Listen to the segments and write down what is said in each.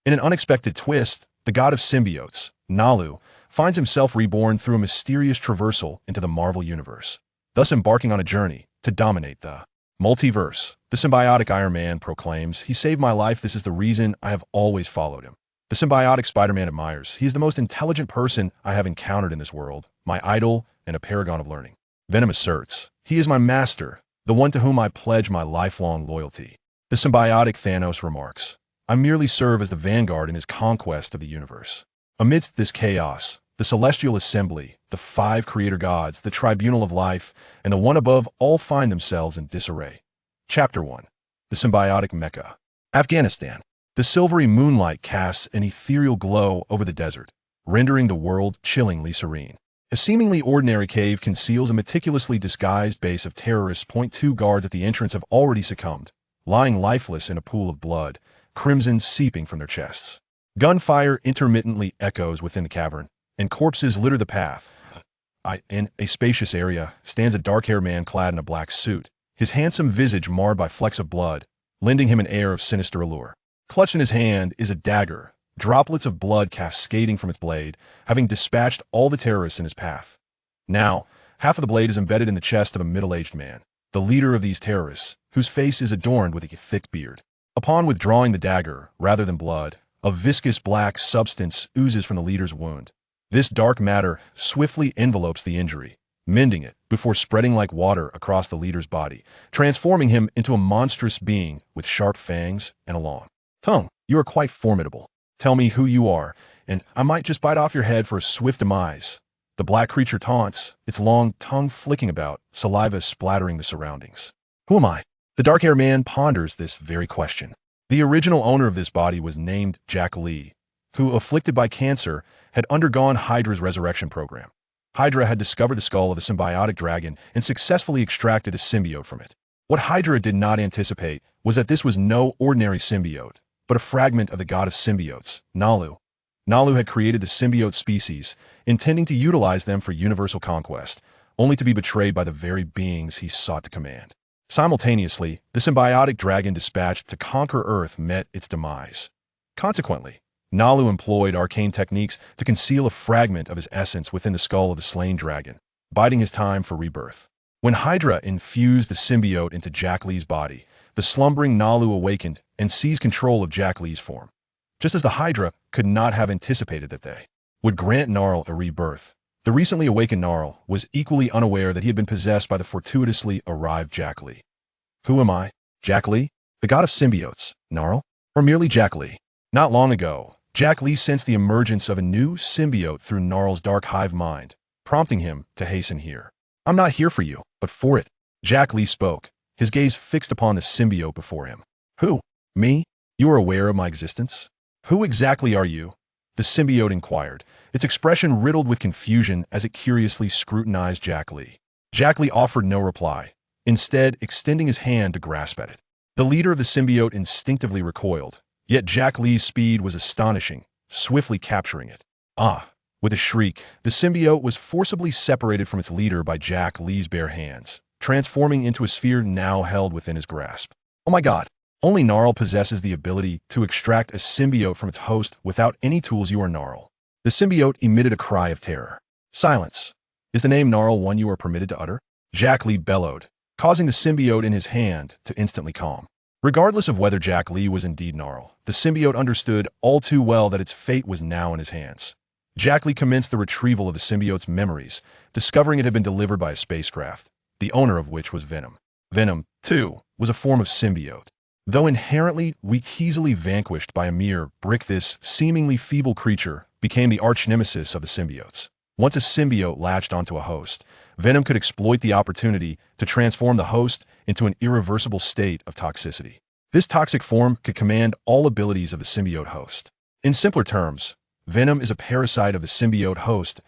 In an unexpected twist, the God of Symbiotes, Knull, finds himself reborn through a mysterious traversal into the Marvel Universe, thus embarking on a journey to dominate the multiverse. The Symbiotic Iron Man proclaims, "He saved my life. This is the reason I have always followed him." The Symbiotic Spider-Man admires, "He is the most intelligent person I have encountered in this world, my idol and a paragon of learning." Venom asserts, "He is my master, the one to whom I pledge my lifelong loyalty." The Symbiotic Thanos remarks, "I merely serve as the vanguard in his conquest of the universe." Amidst this chaos, the Celestial Assembly, the 5 creator gods, the Tribunal of Life, and the One Above all find themselves in disarray. Chapter 1. The Symbiotic Mecca. Afghanistan. The silvery moonlight casts an ethereal glow over the desert, rendering the world chillingly serene. A seemingly ordinary cave conceals a meticulously disguised base of terrorists. .2 guards at the entrance have already succumbed, lying lifeless in a pool of blood, crimson seeping from their chests. Gunfire intermittently echoes within the cavern, and corpses litter the path. In a spacious area stands a dark-haired man clad in a black suit, his handsome visage marred by flecks of blood, lending him an air of sinister allure. Clutched in his hand is a dagger, droplets of blood cascading from its blade, having dispatched all the terrorists in his path. Now, half of the blade is embedded in the chest of a middle-aged man, the leader of these terrorists, whose face is adorned with a thick beard. Upon withdrawing the dagger, rather than blood, a viscous black substance oozes from the leader's wound. This dark matter swiftly envelopes the injury, mending it before spreading like water across the leader's body, transforming him into a monstrous being with sharp fangs and a long tongue. "You are quite formidable. Tell me who you are, and I might just bite off your head for a swift demise." The black creature taunts, its long tongue flicking about, saliva splattering the surroundings. "Who am I?" The dark-haired man ponders this very question. The original owner of this body was named Jack Lee, who, afflicted by cancer, had undergone Hydra's resurrection program. Hydra had discovered the skull of a symbiotic dragon and successfully extracted a symbiote from it. What Hydra did not anticipate was that this was no ordinary symbiote, but a fragment of the God of Symbiotes, Knull. Knull had created the symbiote species, intending to utilize them for universal conquest, only to be betrayed by the very beings he sought to command. Simultaneously, the symbiotic dragon dispatched to conquer Earth met its demise. Consequently, Knull employed arcane techniques to conceal a fragment of his essence within the skull of the slain dragon, biding his time for rebirth. When Hydra infused the symbiote into Jack Lee's body, the slumbering Knull awakened and seized control of Jack Lee's form. Just as the Hydra could not have anticipated that they would grant Knull a rebirth, the recently awakened Knull was equally unaware that he had been possessed by the fortuitously arrived Jack Lee. Who am I? Jack Lee? The God of Symbiotes, Knull? Or merely Jack Lee? Not long ago, Jack Lee sensed the emergence of a new symbiote through Knull's dark hive mind, prompting him to hasten here. "I'm not here for you, but for it." Jack Lee spoke, his gaze fixed upon the symbiote before him. "Who? Me? You are aware of my existence? Who exactly are you?" The symbiote inquired, its expression riddled with confusion as it curiously scrutinized Jack Lee. Jack Lee offered no reply, instead extending his hand to grasp at it. The leader of the symbiote instinctively recoiled, yet Jack Lee's speed was astonishing, swiftly capturing it. "Ah!" With a shriek, the symbiote was forcibly separated from its leader by Jack Lee's bare hands, transforming into a sphere now held within his grasp. "Oh my God! Only Knull possesses the ability to extract a symbiote from its host without any tools. You are Knull." The symbiote emitted a cry of terror. "Silence! Is the name Knull one you are permitted to utter?" Jack Lee bellowed, causing the symbiote in his hand to instantly calm. Regardless of whether Jack Lee was indeed Knull, the symbiote understood all too well that its fate was now in his hands. Jack Lee commenced the retrieval of the symbiote's memories, discovering it had been delivered by a spacecraft, the owner of which was Venom. Venom, too, was a form of symbiote. Though inherently weak, easily vanquished by a mere brick, this seemingly feeble creature became the arch-nemesis of the symbiotes. Once a symbiote latched onto a host, Venom could exploit the opportunity to transform the host into an irreversible state of toxicity. This toxic form could command all abilities of the symbiote host. In simpler terms, Venom is a parasite of the symbiote host,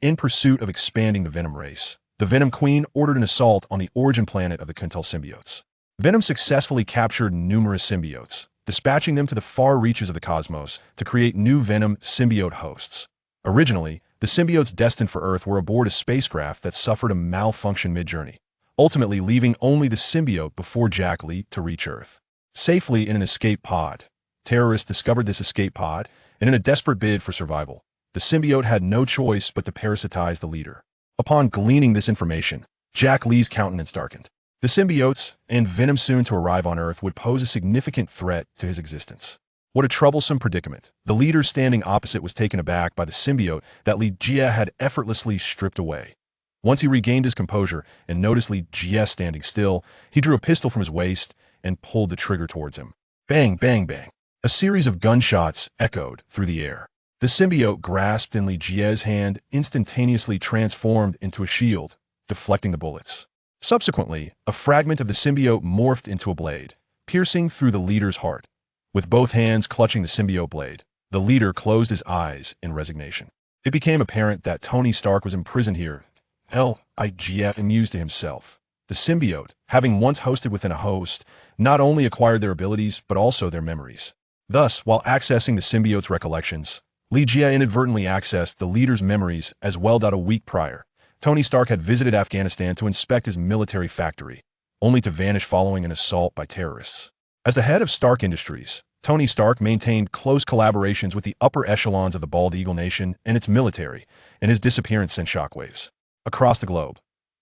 in pursuit of expanding the Venom race. The Venom Queen ordered an assault on the origin planet of the Knull symbiotes. Venom successfully captured numerous symbiotes, dispatching them to the far reaches of the cosmos to create new Venom symbiote hosts. Originally, the symbiotes destined for Earth were aboard a spacecraft that suffered a malfunction mid-journey, ultimately leaving only the symbiote before Jack Lee to reach Earth. Safely in an escape pod, Terrorists discovered this escape pod, and in a desperate bid for survival, the symbiote had no choice but to parasitize the leader. Upon gleaning this information, Jack Lee's countenance darkened. The symbiotes, and Venom soon to arrive on Earth, would pose a significant threat to his existence. What a troublesome predicament. The leader standing opposite was taken aback by the symbiote that Li Jie had effortlessly stripped away. Once he regained his composure and noticed Li Jie standing still, he drew a pistol from his waist and pulled the trigger towards him. Bang, bang, bang. A series of gunshots echoed through the air. The symbiote grasped in Li Jie's hand instantaneously transformed into a shield, deflecting the bullets. Subsequently, a fragment of the symbiote morphed into a blade, piercing through the leader's heart. With both hands clutching the symbiote blade, the leader closed his eyes in resignation. It became apparent that Tony Stark was imprisoned here. L.I.G.F. amused to himself. The symbiote, having once hosted within a host, not only acquired their abilities but also their memories. Thus, while accessing the symbiote's recollections, Li Jie inadvertently accessed the leader's memories as well. A week prior, Tony Stark had visited Afghanistan to inspect his military factory, only to vanish following an assault by terrorists. As the head of Stark Industries, Tony Stark maintained close collaborations with the upper echelons of the Bald Eagle Nation and its military, and his disappearance sent shockwaves across the globe.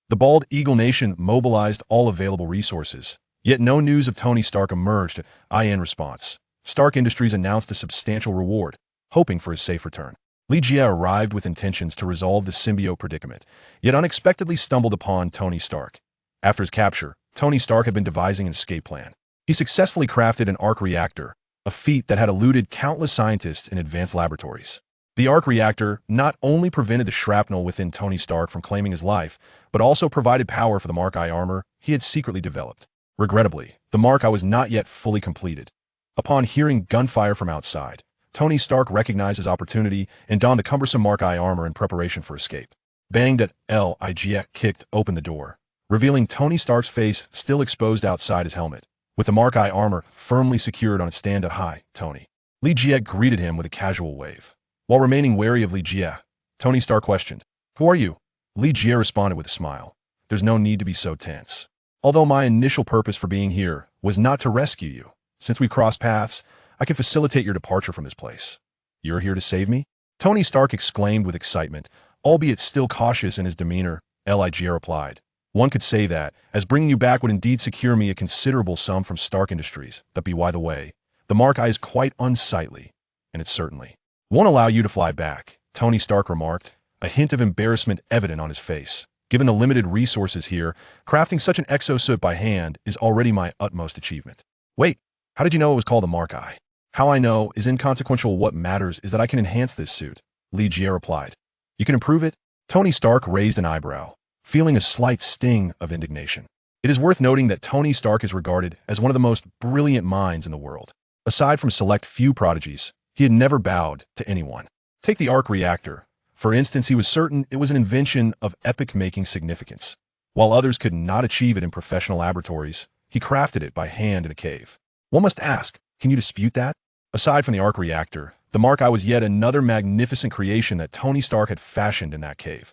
The Bald Eagle Nation mobilized all available resources, yet no news of Tony Stark emerged. In response, Stark Industries announced a substantial reward, hoping for his safe return. Li Jie arrived with intentions to resolve the symbiote predicament, yet unexpectedly stumbled upon Tony Stark. After his capture, Tony Stark had been devising an escape plan. He successfully crafted an arc reactor, a feat that had eluded countless scientists in advanced laboratories. The arc reactor not only prevented the shrapnel within Tony Stark from claiming his life, but also provided power for the Mark I armor he had secretly developed. Regrettably, the Mark I was not yet fully completed. Upon hearing gunfire from outside, Tony Stark recognized his opportunity and donned the cumbersome Mark I armor in preparation for escape. Banged at L.I.G.F. kicked open the door, revealing Tony Stark's face still exposed outside his helmet. With the Mark I armor firmly secured on its stand-up, "Hi, Tony." Li Jie greeted him with a casual wave. While remaining wary of Li Jie, Tony Stark questioned, "Who are you?" Li Jie responded with a smile. "There's no need to be so tense. Although my initial purpose for being here was not to rescue you, since we crossed paths, I can facilitate your departure from this place." "You're here to save me?" Tony Stark exclaimed with excitement, albeit still cautious in his demeanor. Lig replied, "One could say that, as bringing you back would indeed secure me a considerable sum from Stark Industries. But by the way, the Mark I is quite unsightly, and it certainly won't allow you to fly back," Tony Stark remarked, a hint of embarrassment evident on his face. "Given the limited resources here, crafting such an exosuit by hand is already my utmost achievement." "Wait, how did you know it was called the Mark I?" "How I know is inconsequential. What matters is that I can enhance this suit," Li Jie replied. "You can improve it?" Tony Stark raised an eyebrow, feeling a slight sting of indignation. It is worth noting that Tony Stark is regarded as one of the most brilliant minds in the world. Aside from select few prodigies, he had never bowed to anyone. Take the arc reactor. For instance, he was certain it was an invention of epic-making significance. While others could not achieve it in professional laboratories, he crafted it by hand in a cave. One must ask, can you dispute that? Aside from the arc reactor, the Mark I was yet another magnificent creation that Tony Stark had fashioned in that cave.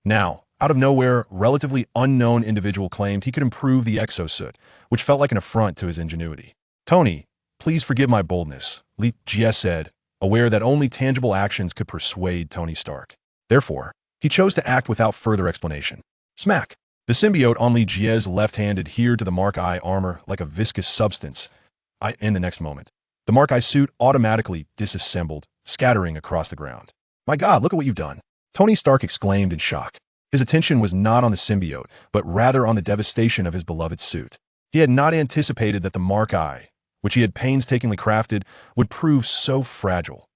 Now, out of nowhere, relatively unknown individual claimed he could improve the exosuit, which felt like an affront to his ingenuity. "Tony, please forgive my boldness," Li Jie said, aware that only tangible actions could persuade Tony Stark. Therefore, he chose to act without further explanation. Smack! The symbiote on Li Jie's left hand adhered to the Mark I armor like a viscous substance. In the next moment, the Mark I suit automatically disassembled, scattering across the ground. "My God, look at what you've done!" Tony Stark exclaimed in shock. His attention was not on the symbiote, but rather on the devastation of his beloved suit. He had not anticipated that the Mark I, which he had painstakingly crafted, would prove so fragile.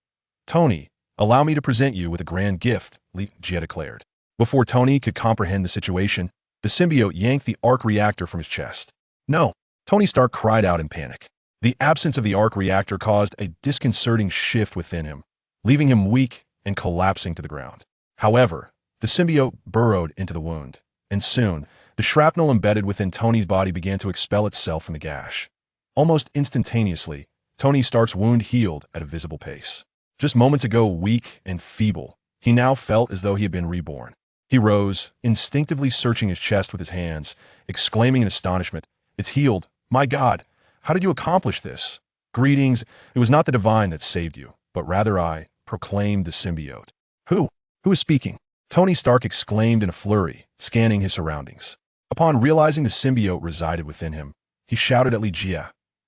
"Tony, allow me to present you with a grand gift," Li Jie declared. Before Tony could comprehend the situation, the symbiote yanked the arc reactor from his chest. "No!" Tony Stark cried out in panic. The absence of the arc reactor caused a disconcerting shift within him, leaving him weak and collapsing to the ground. However, the symbiote burrowed into the wound, and soon, the shrapnel embedded within Tony's body began to expel itself from the gash. Almost instantaneously, Tony Stark's wound healed at a visible pace. Just moments ago weak and feeble, he now felt as though he had been reborn. He rose, instinctively searching his chest with his hands, exclaiming in astonishment, "It's healed! My God! How did you accomplish this?" Greetings, it was not the divine that saved you, but rather I proclaimed the symbiote. Who? Who is speaking? Tony Stark exclaimed in a flurry, scanning his surroundings. Upon realizing the symbiote resided within him, he shouted at Li Jie,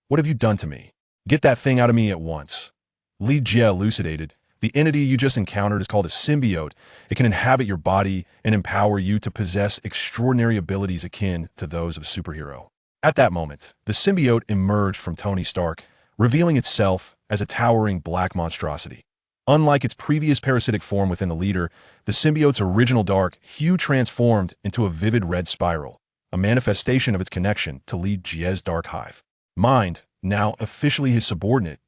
"What have you done to me? Get that thing out of me at once." Li Jie elucidated, "The entity you just encountered is called a symbiote. It can inhabit your body and empower you to possess extraordinary abilities akin to those of a superhero." At that moment, the symbiote emerged from Tony Stark, revealing itself as a towering black monstrosity. Unlike its previous parasitic form within the leader, the symbiote's original dark hue transformed into a vivid red spiral, a manifestation of its connection to Li Jie's dark hive. Mind, now officially his subordinate.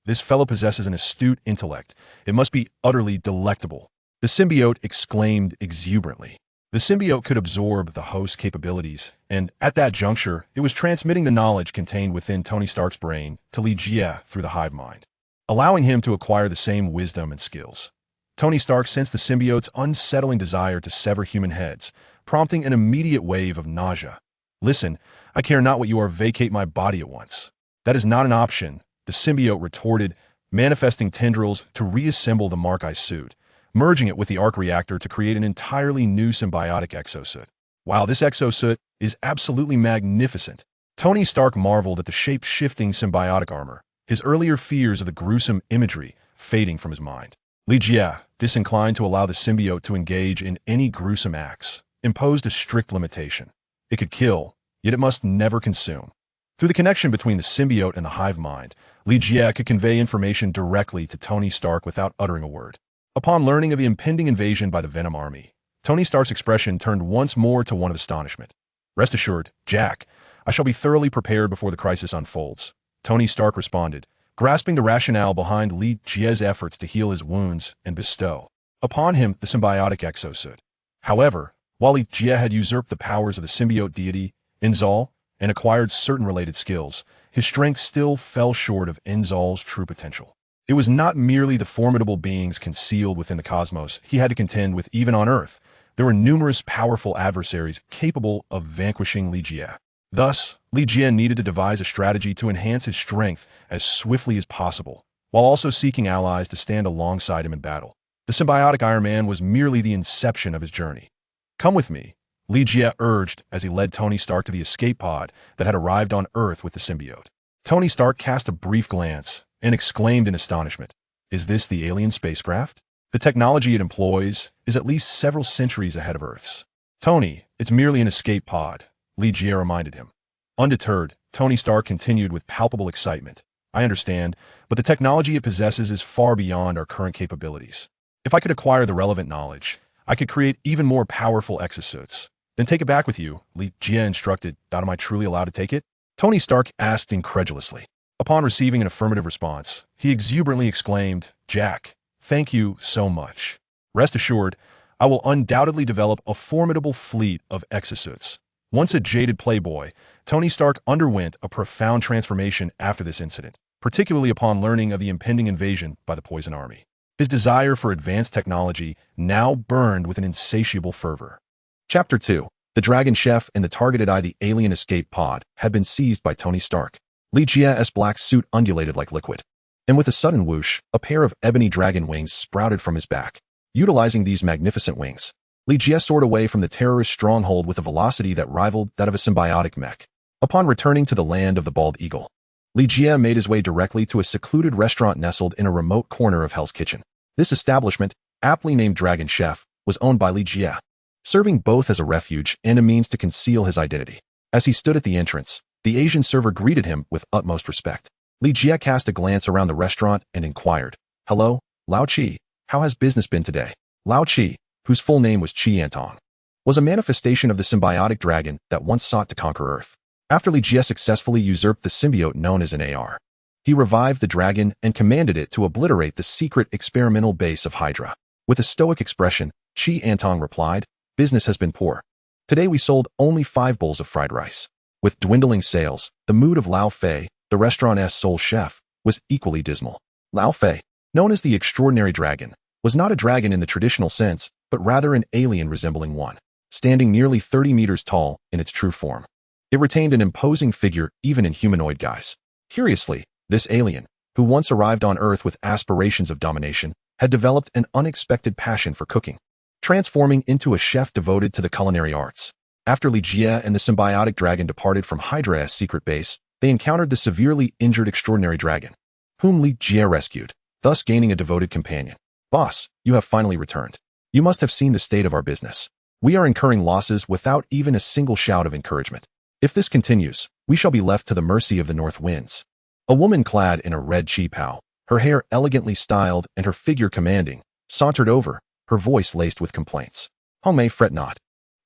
This fellow possesses an astute intellect. It must be utterly delectable. The symbiote exclaimed exuberantly. The symbiote could absorb the host's capabilities, and at that juncture, it was transmitting the knowledge contained within Tony Stark's brain to Li Jie through the hive mind, allowing him to acquire the same wisdom and skills. Tony Stark sensed the symbiote's unsettling desire to sever human heads, prompting an immediate wave of nausea. "Listen, I care not what you are, vacate my body at once." "That is not an option," the symbiote retorted, manifesting tendrils to reassemble the Mark-I suit, merging it with the arc reactor to create an entirely new symbiotic exosuit. Wow, this exosuit is absolutely magnificent. Tony Stark marveled at the shape-shifting symbiotic armor, his earlier fears of the gruesome imagery fading from his mind. Li Jie, disinclined to allow the symbiote to engage in any gruesome acts, imposed a strict limitation. It could kill, yet it must never consume. Through the connection between the symbiote and the hive mind, Li Jie could convey information directly to Tony Stark without uttering a word. Upon learning of the impending invasion by the Venom army, Tony Stark's expression turned once more to one of astonishment. "Rest assured, Jack, I shall be thoroughly prepared before the crisis unfolds," Tony Stark responded, grasping the rationale behind Li Jie's efforts to heal his wounds and bestow upon him the symbiotic exosuit. However, while Li Jie had usurped the powers of the symbiote deity, Inzal, and acquired certain related skills, his strength still fell short of Inzal's true potential. It was not merely the formidable beings concealed within the cosmos he had to contend with even on Earth. There were numerous powerful adversaries capable of vanquishing Li Jie. Thus, Li Jie needed to devise a strategy to enhance his strength as swiftly as possible, while also seeking allies to stand alongside him in battle. The Symbiotic Iron Man was merely the inception of his journey. "Come with me," Li Jie urged as he led Tony Stark to the escape pod that had arrived on Earth with the symbiote. Tony Stark cast a brief glance and exclaimed in astonishment, "Is this the alien spacecraft? The technology it employs is at least several centuries ahead of Earth's." "Tony, it's merely an escape pod," Li Jie reminded him. Undeterred, Tony Stark continued with palpable excitement. "I understand, but the technology it possesses is far beyond our current capabilities. If I could acquire the relevant knowledge, I could create even more powerful exosuits." "Then take it back with you," Li Jie instructed. "Am I truly allowed to take it?" Tony Stark asked incredulously. Upon receiving an affirmative response, he exuberantly exclaimed, "Jack, thank you so much. Rest assured, I will undoubtedly develop a formidable fleet of exosuits." Once a jaded playboy, Tony Stark underwent a profound transformation after this incident, particularly upon learning of the impending invasion by the Poison Army. His desire for advanced technology now burned with an insatiable fervor. Chapter 2. The Dragon Chef and the targeted eye. The alien escape pod had been seized by Tony Stark. Li Jie's black suit undulated like liquid, and with a sudden whoosh, a pair of ebony dragon wings sprouted from his back. Utilizing these magnificent wings, Li Jie soared away from the terrorist stronghold with a velocity that rivaled that of a symbiotic mech. Upon returning to the land of the Bald Eagle, Li Jie made his way directly to a secluded restaurant nestled in a remote corner of Hell's Kitchen. This establishment, aptly named Dragon Chef, was owned by Li Jie, serving both as a refuge and a means to conceal his identity. As he stood at the entrance, the Asian server greeted him with utmost respect. Li Jie cast a glance around the restaurant and inquired, "Hello, Lao Chi, how has business been today?" Lao Chi, whose full name was Chi Antong, was a manifestation of the symbiotic dragon that once sought to conquer Earth. After Li Jie successfully usurped the symbiote known as an AR, he revived the dragon and commanded it to obliterate the secret experimental base of Hydra. With a stoic expression, Chi Antong replied, "Business has been poor. Today we sold only 5 bowls of fried rice." With dwindling sales, the mood of Lao Fei, the restaurant's sole chef, was equally dismal. Lao Fei, known as the Extraordinary Dragon, was not a dragon in the traditional sense, but rather an alien resembling one, standing nearly 30 meters tall in its true form. It retained an imposing figure even in humanoid guise. Curiously, This alien, who once arrived on Earth with aspirations of domination, had developed an unexpected passion for cooking, transforming into a chef devoted to the culinary arts. After Li Jie and the symbiotic dragon departed from Hydra's secret base, they encountered the severely injured extraordinary dragon, whom Li Jie rescued, thus gaining a devoted companion. Boss, you have finally returned. You must have seen the state of our business. We are incurring losses without even a single shout of encouragement. If this continues, we shall be left to the mercy of the north winds. A woman clad in a red qipao, her hair elegantly styled and her figure commanding, sauntered over, her voice laced with complaints. Hongmei, fret not.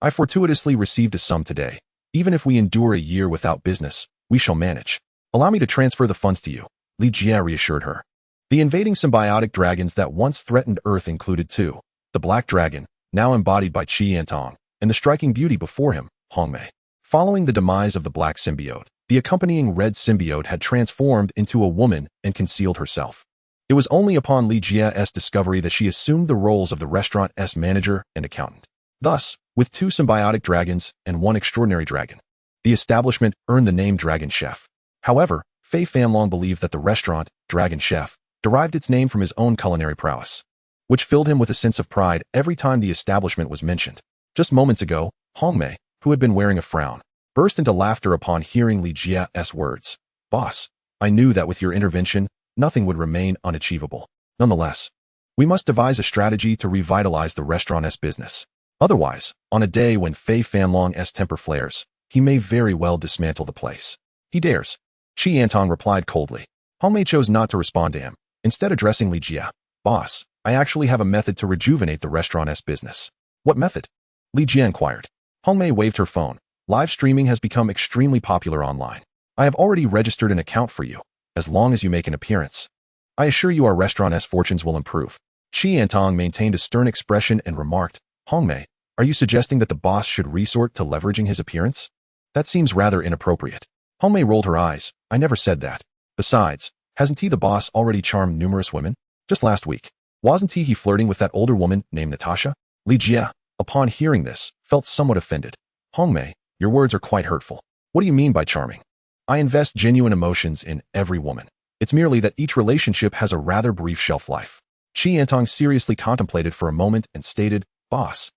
I fortuitously received a sum today. Even if we endure a year without business, we shall manage. Allow me to transfer the funds to you, Li Jie reassured her. The invading symbiotic dragons that once threatened Earth included two: the black dragon, now embodied by Qi Yantong, and the striking beauty before him, Hongmei. Following the demise of the black symbiote, the accompanying red symbiote had transformed into a woman and concealed herself. It was only upon Li Jie's discovery that she assumed the roles of the restaurant's manager and accountant. Thus, with two symbiotic dragons and one extraordinary dragon, the establishment earned the name Dragon Chef. However, Fei Fanlong believed that the restaurant, Dragon Chef, derived its name from his own culinary prowess, which filled him with a sense of pride every time the establishment was mentioned. Just moments ago, Hongmei, who had been wearing a frown, burst into laughter upon hearing Li Jie's words. Boss, I knew that with your intervention, nothing would remain unachievable. Nonetheless, we must devise a strategy to revitalize the restaurant's business. Otherwise, on a day when Fei Fanlong's temper flares, he may very well dismantle the place. He dares. Qi Yantong replied coldly. Hongmei chose not to respond to him, instead addressing Li Jie. Boss, I actually have a method to rejuvenate the restaurant's business. What method? Li Jie inquired. Hongmei waved her phone. Live streaming has become extremely popular online. I have already registered an account for you, as long as you make an appearance. I assure you our restaurant's fortunes will improve. Qi Yantong maintained a stern expression and remarked, Hongmei, are you suggesting that the boss should resort to leveraging his appearance? That seems rather inappropriate. Hongmei rolled her eyes. I never said that. Besides, hasn't he the boss already charmed numerous women? Just last week, wasn't he flirting with that older woman named Natasha? Li Jie, upon hearing this, felt somewhat offended. Hongmei, your words are quite hurtful. What do you mean by charming? I invest genuine emotions in every woman. It's merely that each relationship has a rather brief shelf life. Qi Yantong seriously contemplated for a moment and stated, Boss,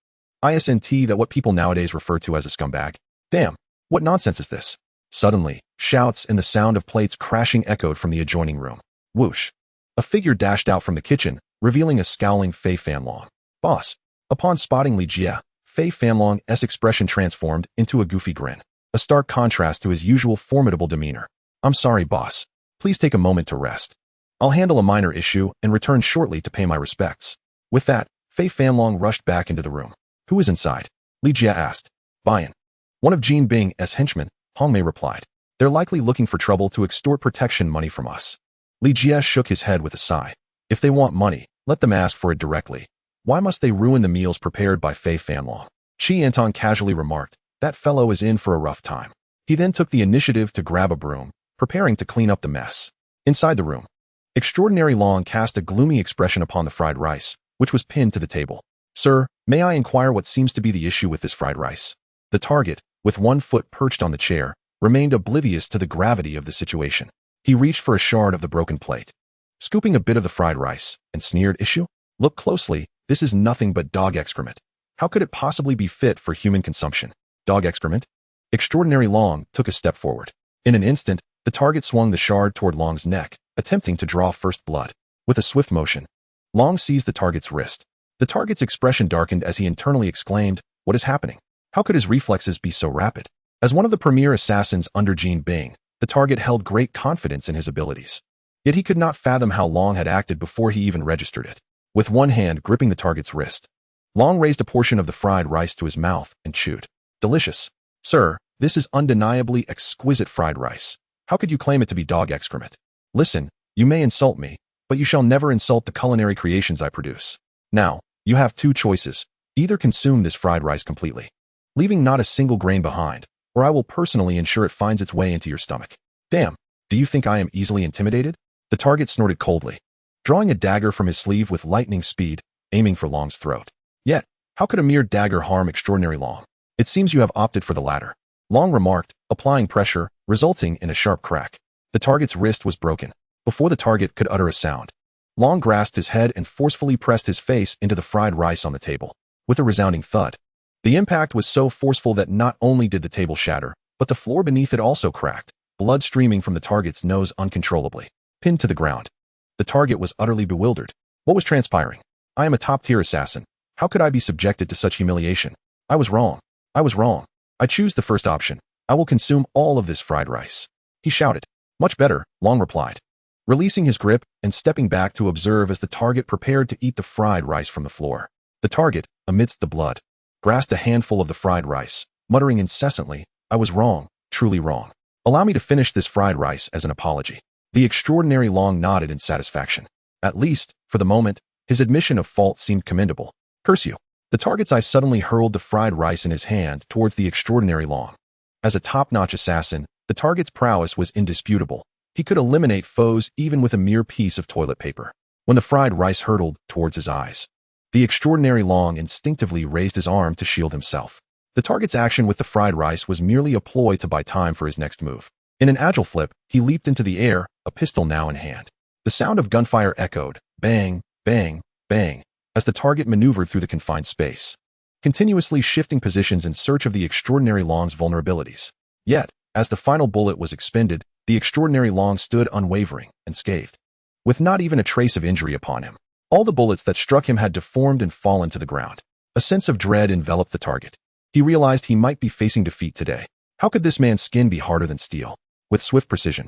isn't that what people nowadays refer to as a scumbag? Damn, what nonsense is this? Suddenly, shouts and the sound of plates crashing echoed from the adjoining room. Whoosh. A figure dashed out from the kitchen, revealing a scowling Fei Fanlong. Boss. Upon spotting Li Jie, Fei Fanlong's expression transformed into a goofy grin, a stark contrast to his usual formidable demeanor. I'm sorry, boss. Please take a moment to rest. I'll handle a minor issue and return shortly to pay my respects. With that, Fei Fanlong rushed back into the room. Who is inside? Li Jie asked. Bian. One of Jin Bing's henchmen, Hongmei replied. They're likely looking for trouble to extort protection money from us. Li Jie shook his head with a sigh. If they want money, let them ask for it directly. Why must they ruin the meals prepared by Fei Fanlong? Qi Yantong casually remarked, that fellow is in for a rough time. He then took the initiative to grab a broom, preparing to clean up the mess. Inside the room, Extraordinary Long cast a gloomy expression upon the fried rice, which was pinned to the table. Sir, may I inquire what seems to be the issue with this fried rice? The target, with one foot perched on the chair, remained oblivious to the gravity of the situation. He reached for a shard of the broken plate, scooping a bit of the fried rice, and sneered, Issue? Look closely, this is nothing but dog excrement. How could it possibly be fit for human consumption? Dog excrement? Extraordinary Long took a step forward. In an instant, the target swung the shard toward Long's neck, attempting to draw first blood. With a swift motion, Long seized the target's wrist. The target's expression darkened as he internally exclaimed, What is happening? How could his reflexes be so rapid? As one of the premier assassins under Jin Bing, the target held great confidence in his abilities. Yet he could not fathom how Long had acted before he even registered it. With one hand gripping the target's wrist, Long raised a portion of the fried rice to his mouth and chewed. Delicious. Sir, this is undeniably exquisite fried rice. How could you claim it to be dog excrement? Listen, you may insult me, but you shall never insult the culinary creations I produce. Now, you have two choices. Either consume this fried rice completely, leaving not a single grain behind, or I will personally ensure it finds its way into your stomach. Damn, do you think I am easily intimidated? The target snorted coldly, drawing a dagger from his sleeve with lightning speed, aiming for Long's throat. Yet, how could a mere dagger harm Extraordinary Long? It seems you have opted for the latter, Long remarked, applying pressure, resulting in a sharp crack. The target's wrist was broken, before the target could utter a sound. Long grasped his head and forcefully pressed his face into the fried rice on the table, with a resounding thud. The impact was so forceful that not only did the table shatter, but the floor beneath it also cracked, blood streaming from the target's nose uncontrollably. Pinned to the ground. The target was utterly bewildered. What was transpiring? I am a top-tier assassin. How could I be subjected to such humiliation? I was wrong. I was wrong. I choose the first option. I will consume all of this fried rice. He shouted. Much better, Long replied, releasing his grip and stepping back to observe as the target prepared to eat the fried rice from the floor. The target, amidst the blood, grasped a handful of the fried rice, muttering incessantly, I was wrong, truly wrong. Allow me to finish this fried rice as an apology. The extraordinary Long nodded in satisfaction. At least, for the moment, his admission of fault seemed commendable. Curse you. The target's eye suddenly hurled the fried rice in his hand towards the extraordinary Long. As a top-notch assassin, the target's prowess was indisputable. He could eliminate foes even with a mere piece of toilet paper. When the fried rice hurtled towards his eyes, the extraordinary Long instinctively raised his arm to shield himself. The target's action with the fried rice was merely a ploy to buy time for his next move. In an agile flip, he leaped into the air, a pistol now in hand. The sound of gunfire echoed, bang, bang, bang, as the target maneuvered through the confined space, continuously shifting positions in search of the extraordinary Long's vulnerabilities. Yet, as the final bullet was expended, the extraordinary Long stood unwavering and scathed, with not even a trace of injury upon him. All the bullets that struck him had deformed and fallen to the ground. A sense of dread enveloped the target. He realized he might be facing defeat today. How could this man's skin be harder than steel? With swift precision,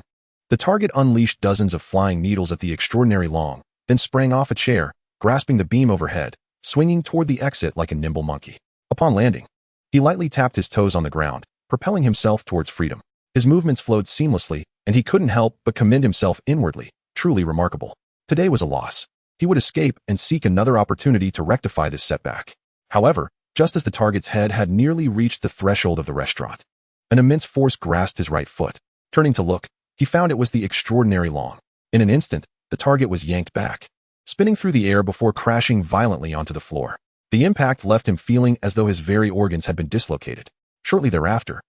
the target unleashed dozens of flying needles at the extraordinary Long, then sprang off a chair, grasping the beam overhead, swinging toward the exit like a nimble monkey. Upon landing, he lightly tapped his toes on the ground, propelling himself towards freedom. His movements flowed seamlessly, and he couldn't help but commend himself inwardly. Truly remarkable. Today was a loss. He would escape and seek another opportunity to rectify this setback. However, just as the target's head had nearly reached the threshold of the restaurant, an immense force grasped his right foot. Turning to look, he found it was the extraordinary Long. In an instant, the target was yanked back, spinning through the air before crashing violently onto the floor. The impact left him feeling as though his very organs had been dislocated. Shortly thereafter,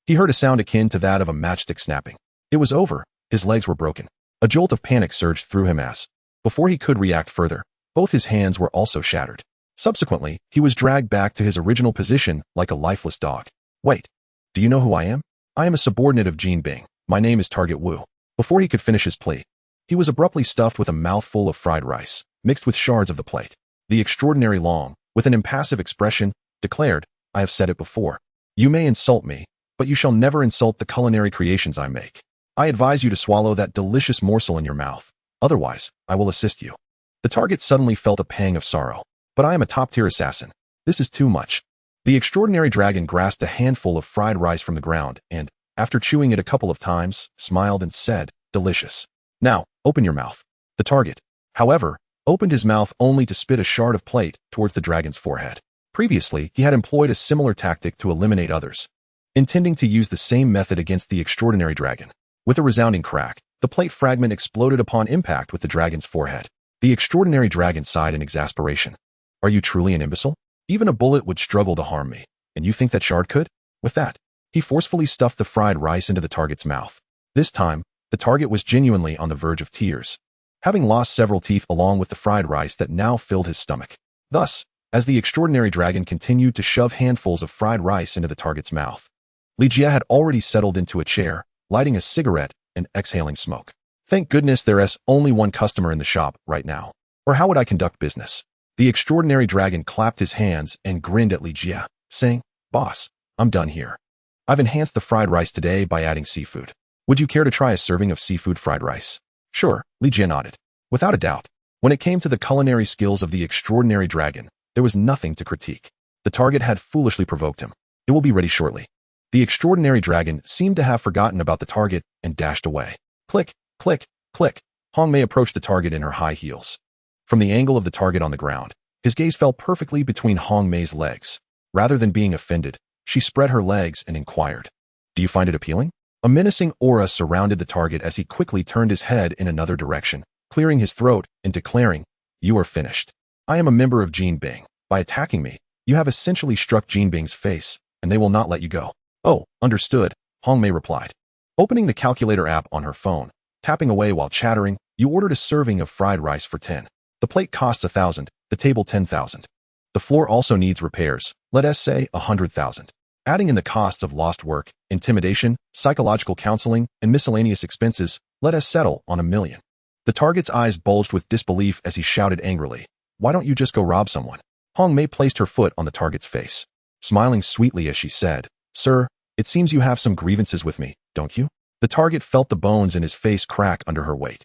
he heard a sound akin to that of a matchstick snapping. It was over. His legs were broken. A jolt of panic surged through him as, before he could react further, both his hands were also shattered. Subsequently, he was dragged back to his original position like a lifeless dog. Wait, do you know who I am? I am a subordinate of Jean Bing. My name is Target Wu. Before he could finish his plea, he was abruptly stuffed with a mouthful of fried rice, mixed with shards of the plate. The extraordinary Long, with an impassive expression, declared, I have said it before. You may insult me, but you shall never insult the culinary creations I make. I advise you to swallow that delicious morsel in your mouth. Otherwise, I will assist you. The target suddenly felt a pang of sorrow. But I am a top-tier assassin. This is too much. The extraordinary dragon grasped a handful of fried rice from the ground and, after chewing it a couple of times, smiled and said, delicious. Now, open your mouth. The target, however, opened his mouth only to spit a shard of plate towards the dragon's forehead. Previously, he had employed a similar tactic to eliminate others, intending to use the same method against the extraordinary dragon. With a resounding crack, the plate fragment exploded upon impact with the dragon's forehead. The extraordinary dragon sighed in exasperation. Are you truly an imbecile? Even a bullet would struggle to harm me, and you think that shard could? With that, he forcefully stuffed the fried rice into the target's mouth. This time, the target was genuinely on the verge of tears, having lost several teeth along with the fried rice that now filled his stomach. Thus, as the extraordinary dragon continued to shove handfuls of fried rice into the target's mouth, Li Jie had already settled into a chair, lighting a cigarette and exhaling smoke. Thank goodness there's only one customer in the shop right now. Or how would I conduct business? The extraordinary dragon clapped his hands and grinned at Li Jie, saying, Boss, I'm done here. I've enhanced the fried rice today by adding seafood. Would you care to try a serving of seafood fried rice? Sure, Li Jie nodded. Without a doubt, when it came to the culinary skills of the extraordinary dragon, there was nothing to critique. The target had foolishly provoked him. It will be ready shortly. The extraordinary dragon seemed to have forgotten about the target and dashed away. Click, click, click. Hong Mei approached the target in her high heels. From the angle of the target on the ground, his gaze fell perfectly between Hong Mei's legs. Rather than being offended, she spread her legs and inquired, Do you find it appealing? A menacing aura surrounded the target as he quickly turned his head in another direction, clearing his throat and declaring, You are finished. I am a member of Jean Bing. By attacking me, you have essentially struck Jean Bing's face, and they will not let you go. Oh, understood, Hong Mei replied, opening the calculator app on her phone, tapping away while chattering, You ordered a serving of fried rice for 10. The plate costs 1,000, the table 10,000. The floor also needs repairs, let us say 100,000. Adding in the costs of lost work, intimidation, psychological counseling, and miscellaneous expenses, let us settle on 1,000,000. The target's eyes bulged with disbelief as he shouted angrily, "Why don't you just go rob someone?" Hong Mei placed her foot on the target's face, smiling sweetly as she said, "Sir, it seems you have some grievances with me, don't you?" The target felt the bones in his face crack under her weight.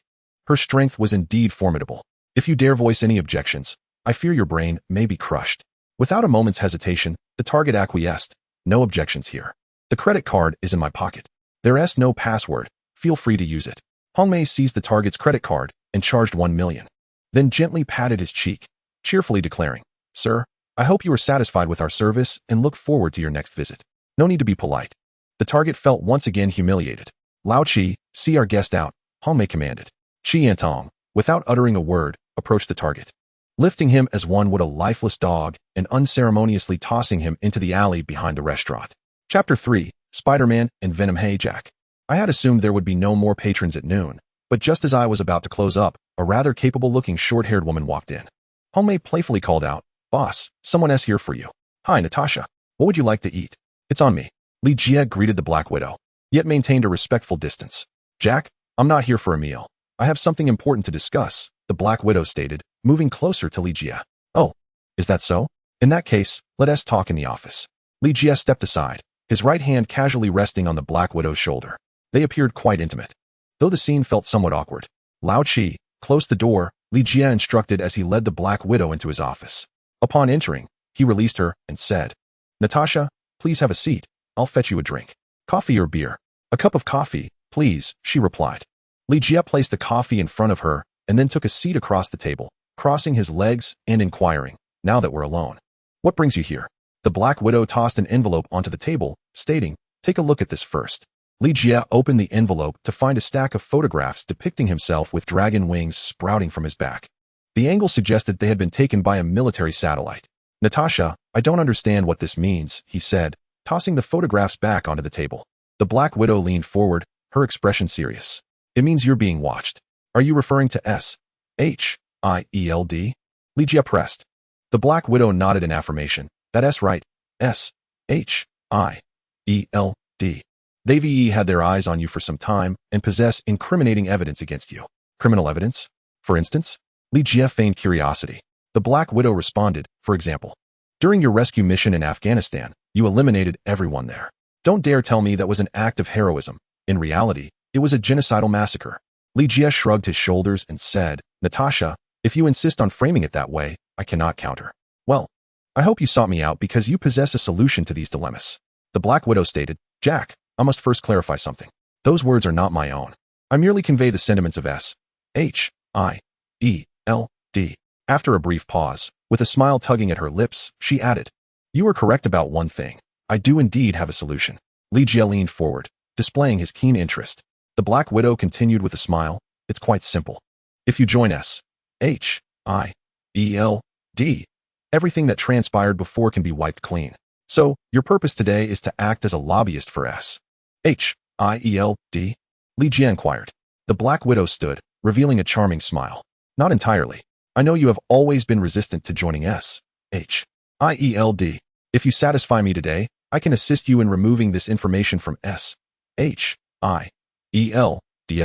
Her strength was indeed formidable. "If you dare voice any objections, I fear your brain may be crushed." Without a moment's hesitation, the target acquiesced. "No objections here. The credit card is in my pocket. There's no password. Feel free to use it." Hong Mei seized the target's credit card and charged 1,000,000. Then gently patted his cheek, cheerfully declaring, "Sir, I hope you are satisfied with our service and look forward to your next visit. No need to be polite." The target felt once again humiliated. "Lao Chi, see our guest out," Hong Mei commanded. Chi Yantong, without uttering a word, approached the target, lifting him as one would a lifeless dog and unceremoniously tossing him into the alley behind the restaurant. Chapter 3, Spider-Man and Venom. "Hey Jack. I had assumed there would be no more patrons at noon, but just as I was about to close up, a rather capable-looking short-haired woman walked in. Hong Mei playfully called out, "Boss, someone's here for you." "Hi, Natasha. What would you like to eat?" "It's on me." Li Jie greeted the Black Widow, yet maintained a respectful distance. "Jack, I'm not here for a meal. I have something important to discuss," the Black Widow stated, moving closer to Li Jie. "Oh, is that so? In that case, let us talk in the office." Li Jie stepped aside, his right hand casually resting on the Black Widow's shoulder. They appeared quite intimate, though the scene felt somewhat awkward. Lao Chi, close the door, Li Jie instructed as he led the Black Widow into his office. Upon entering, he released her and said, "Natasha, please have a seat. I'll fetch you a drink. Coffee or beer?" "A cup of coffee, please," she replied. Li Jie placed the coffee in front of her and then took a seat across the table, crossing his legs and inquiring, "Now that we're alone, what brings you here?" The Black Widow tossed an envelope onto the table, stating, "Take a look at this first." Li Jie opened the envelope to find a stack of photographs depicting himself with dragon wings sprouting from his back. The angle suggested they had been taken by a military satellite. "Natasha, I don't understand what this means," he said, tossing the photographs back onto the table. The Black Widow leaned forward, her expression serious. "It means you're being watched. Are you referring to S-H-I-E-L-D? Li Jie pressed. The Black Widow nodded in affirmation. "That's right. S-H-I-E-L-D. They've had their eyes on you for some time and possess incriminating evidence against you." "Criminal evidence? For instance?" Li Jie feigned curiosity. The Black Widow responded, "For example, during your rescue mission in Afghanistan, you eliminated everyone there. Don't dare tell me that was an act of heroism. In reality, it was a genocidal massacre." Li Jie shrugged his shoulders and said, "Natasha, if you insist on framing it that way, I cannot counter." "Well, I hope you sought me out because you possess a solution to these dilemmas." The Black Widow stated, "Jack, I must first clarify something. Those words are not my own. I merely convey the sentiments of S-H-I-E-L-D. After a brief pause, with a smile tugging at her lips, she added, "You are correct about one thing. I do indeed have a solution." Li Jie leaned forward, displaying his keen interest. The Black Widow continued with a smile, "It's quite simple. If you join S-H-I-E-L-D, everything that transpired before can be wiped clean. So, your purpose today is to act as a lobbyist for S-H-I-E-L-D? Li Jie inquired. The Black Widow stood, revealing a charming smile. "Not entirely. I know you have always been resistant to joining S-H-I-E-L-D. If you satisfy me today, I can assist you in removing this information from S-H-I-E-L-D's